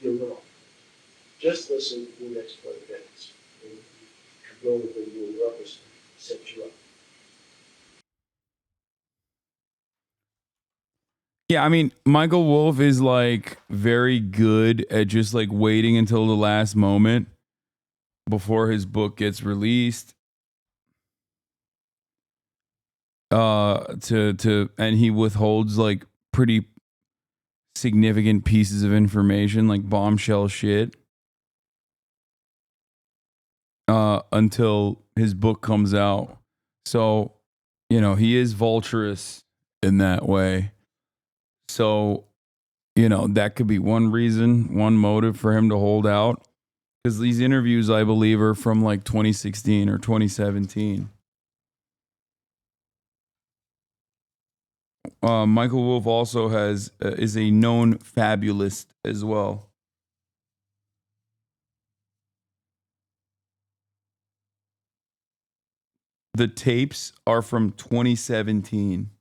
S26: You're wrong. Just listen to the next 20 minutes. And you go with the new rubbers, set you up.
S1: Yeah, I mean, Michael Wolff is like very good at just like waiting until the last moment before his book gets released. and he withholds like pretty significant pieces of information, like bombshell shit, until his book comes out. So, you know, he is vulturous in that way. So, you know, that could be one reason, one motive for him to hold out. Because these interviews, I believe, are from like 2016 or 2017. Michael Wolff also is a known fabulist as well. The tapes are from 2017.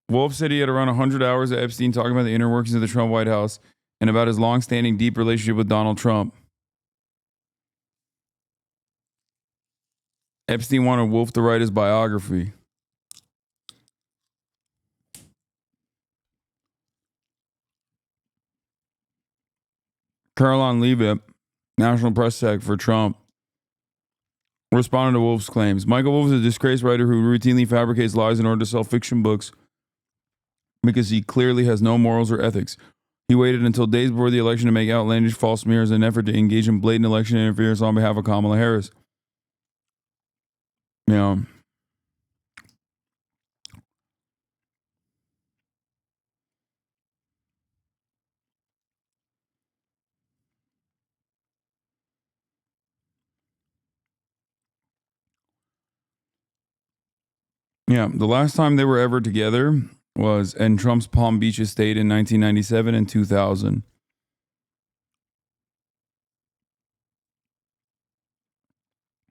S1: Wolff said he had around 100 hours of Epstein talking about the inner workings of the Trump White House and about his long-standing deep relationship with Donald Trump. Epstein wanted Wolff to write his biography. Caroline Leavitt, National Press Sec for Trump, responded to Wolff's claims. Michael Wolff is a disgraced writer who routinely fabricates lies in order to sell fiction books because he clearly has no morals or ethics. He waited until days before the election to make outlandish false smears in an effort to engage in blatant election interference on behalf of Kamala Harris. Yeah. Yeah, the last time they were ever together was in Trump's Palm Beach estate in 1997 and 2000.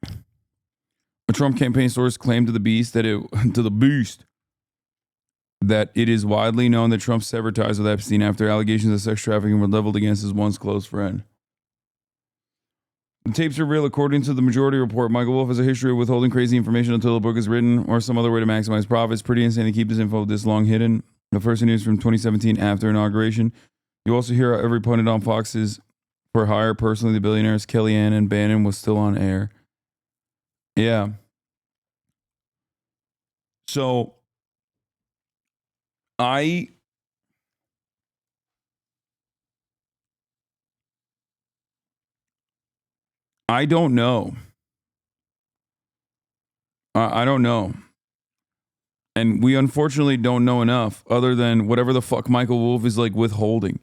S1: A Trump campaign source claimed to the Beast that it is widely known that Trump severed ties with Epstein after allegations of sex trafficking were leveled against his once close friend. The tapes reveal, according to the Majority Report, Michael Wolff has a history of withholding crazy information until the book is written or some other way to maximize profits. Pretty insane to keep this info this long hidden. The first news from 2017 after inauguration. You also hear how every pundit on Fox is for hire. Personally, the billionaires Kellyanne and Bannon was still on air. Yeah. So I don't know. I don't know. And we unfortunately don't know enough other than whatever the fuck Michael Wolff is like withholding.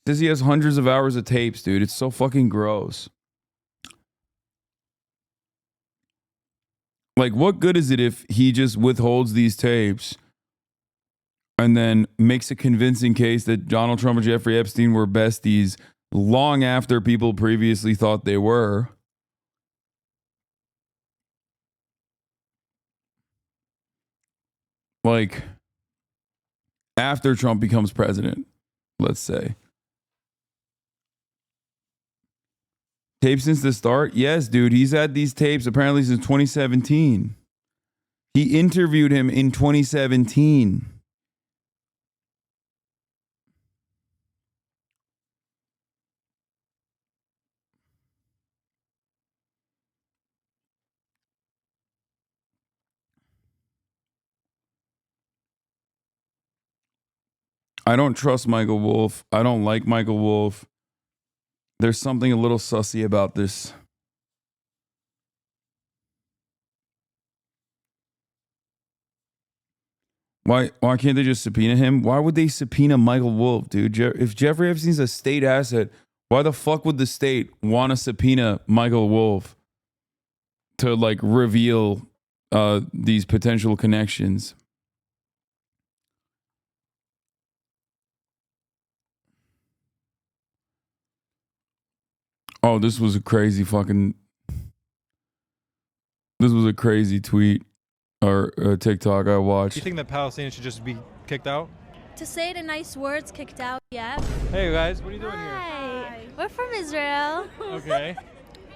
S1: Says he has hundreds of hours of tapes, dude. It's so fucking gross. Like, what good is it if he just withholds these tapes and then makes a convincing case that Donald Trump and Jeffrey Epstein were besties long after people previously thought they were? Like, after Trump becomes president, let's say. Tapes since the start? Yes, dude. He's had these tapes apparently since 2017. He interviewed him in 2017. I don't trust Michael Wolff. I don't like Michael Wolff. There's something a little sussy about this. Why can't they just subpoena him? Why would they subpoena Michael Wolff, dude? If Jeffrey Epstein's a state asset, why the fuck would the state want to subpoena Michael Wolff to like reveal these potential connections? Oh, this was a crazy tweet or TikTok I watched.
S6: Do you think that Palestinians should just be kicked out?
S8: To say it in nice words, kicked out, yeah.
S6: Hey guys, what are you doing here?
S8: Hi. We're from Israel.
S6: Okay.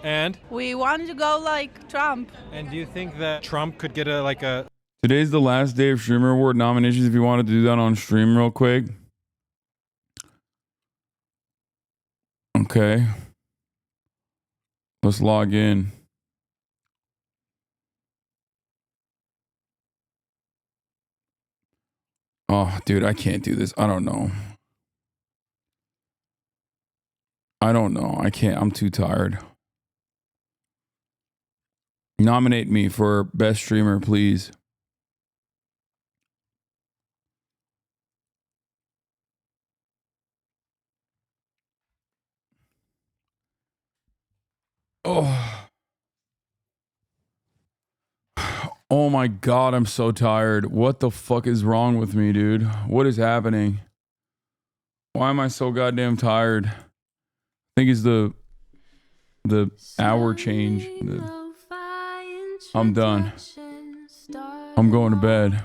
S6: And?
S13: We want to go like Trump.
S6: And do you think that Trump could get a...
S1: Today's the last day of Streamer Award nominations if you wanted to do that on stream real quick. Okay. Let's log in. Oh, dude, I can't do this. I don't know. I can't. I'm too tired. Nominate me for best streamer, please. Oh. Oh my God, I'm so tired. What the fuck is wrong with me, dude? What is happening? Why am I so goddamn tired? I think it's the hour change. I'm done. I'm going to bed.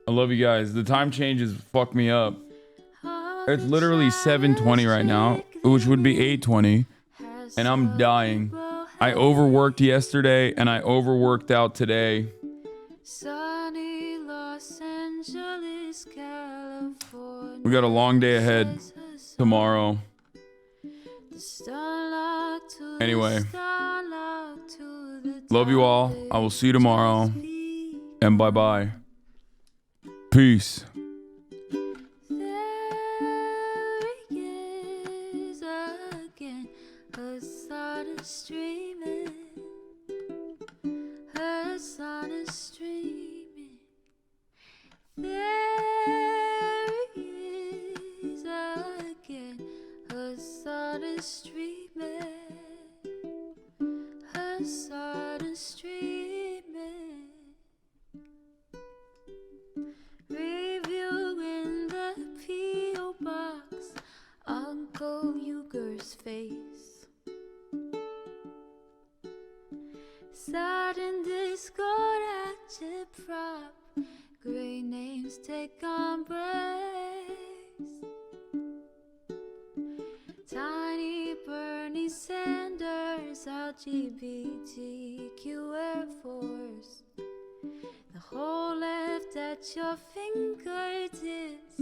S1: I love you guys. The time changes fucked me up. It's literally 7:20 right now, which would be 8:20, and I'm dying. I overworked yesterday and I overworked out today. We got a long day ahead tomorrow. Anyway, love you all. I will see you tomorrow. And bye-bye. Peace.
S3: Hasan is streaming. There he is again. Hasan is streaming. Hasan is streaming. Review in the P.O. box. Uncle Uger's face. Sat in Discord at your prop. Great names take embrace. Tiny Bernie Sanders, LGBTQ Air Force. The whole left at your fingertips.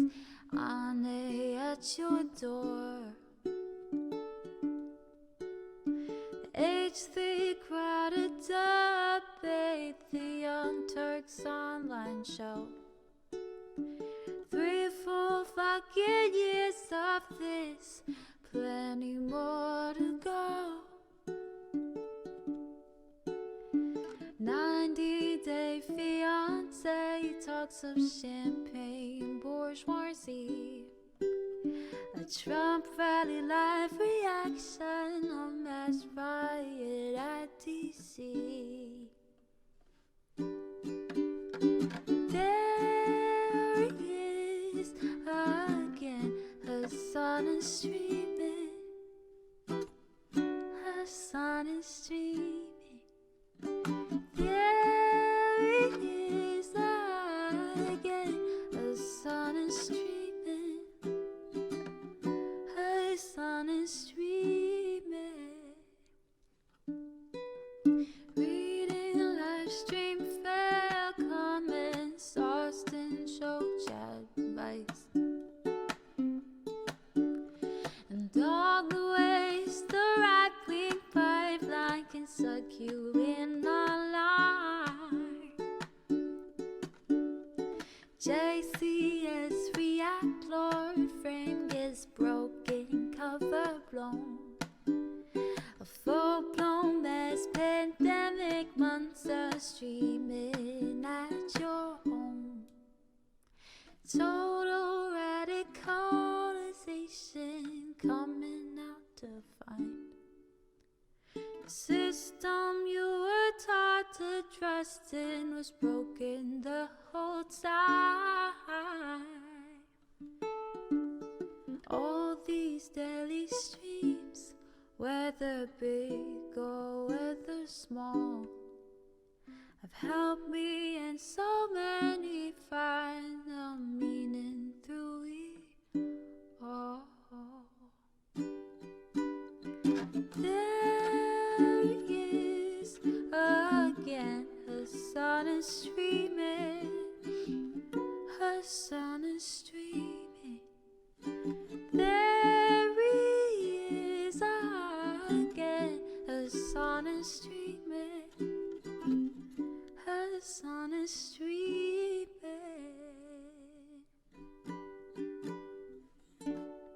S3: Ane at your door. H3 crowded debate, the Young Turks online show. 3 full fucking years of this, plenty more to go. 90-day fiance talks of champagne bourgeoisie. A Trump rally live reaction, a mass riot at DC. There he is again, Hasan is streaming. Hasan is streaming. There he is again, Hasan is streaming. Hasan is streaming. Reading a live stream, fair comments, Austin show chat advice, and all the ways the right-wing pipeline can suck you in online. JCS react, Lord frame gets broken, cover blown. A full-blown mass pandemic monster streaming at your home. Total radicalization coming out to find. The system you were taught to trust in was broken the whole time. All these daily streams, whether big or whether small, have helped me and so many find the meaning through it all. There he is again, Hasan is streaming. Hasan is streaming. There he Hasan is streaming. Hasan is streaming.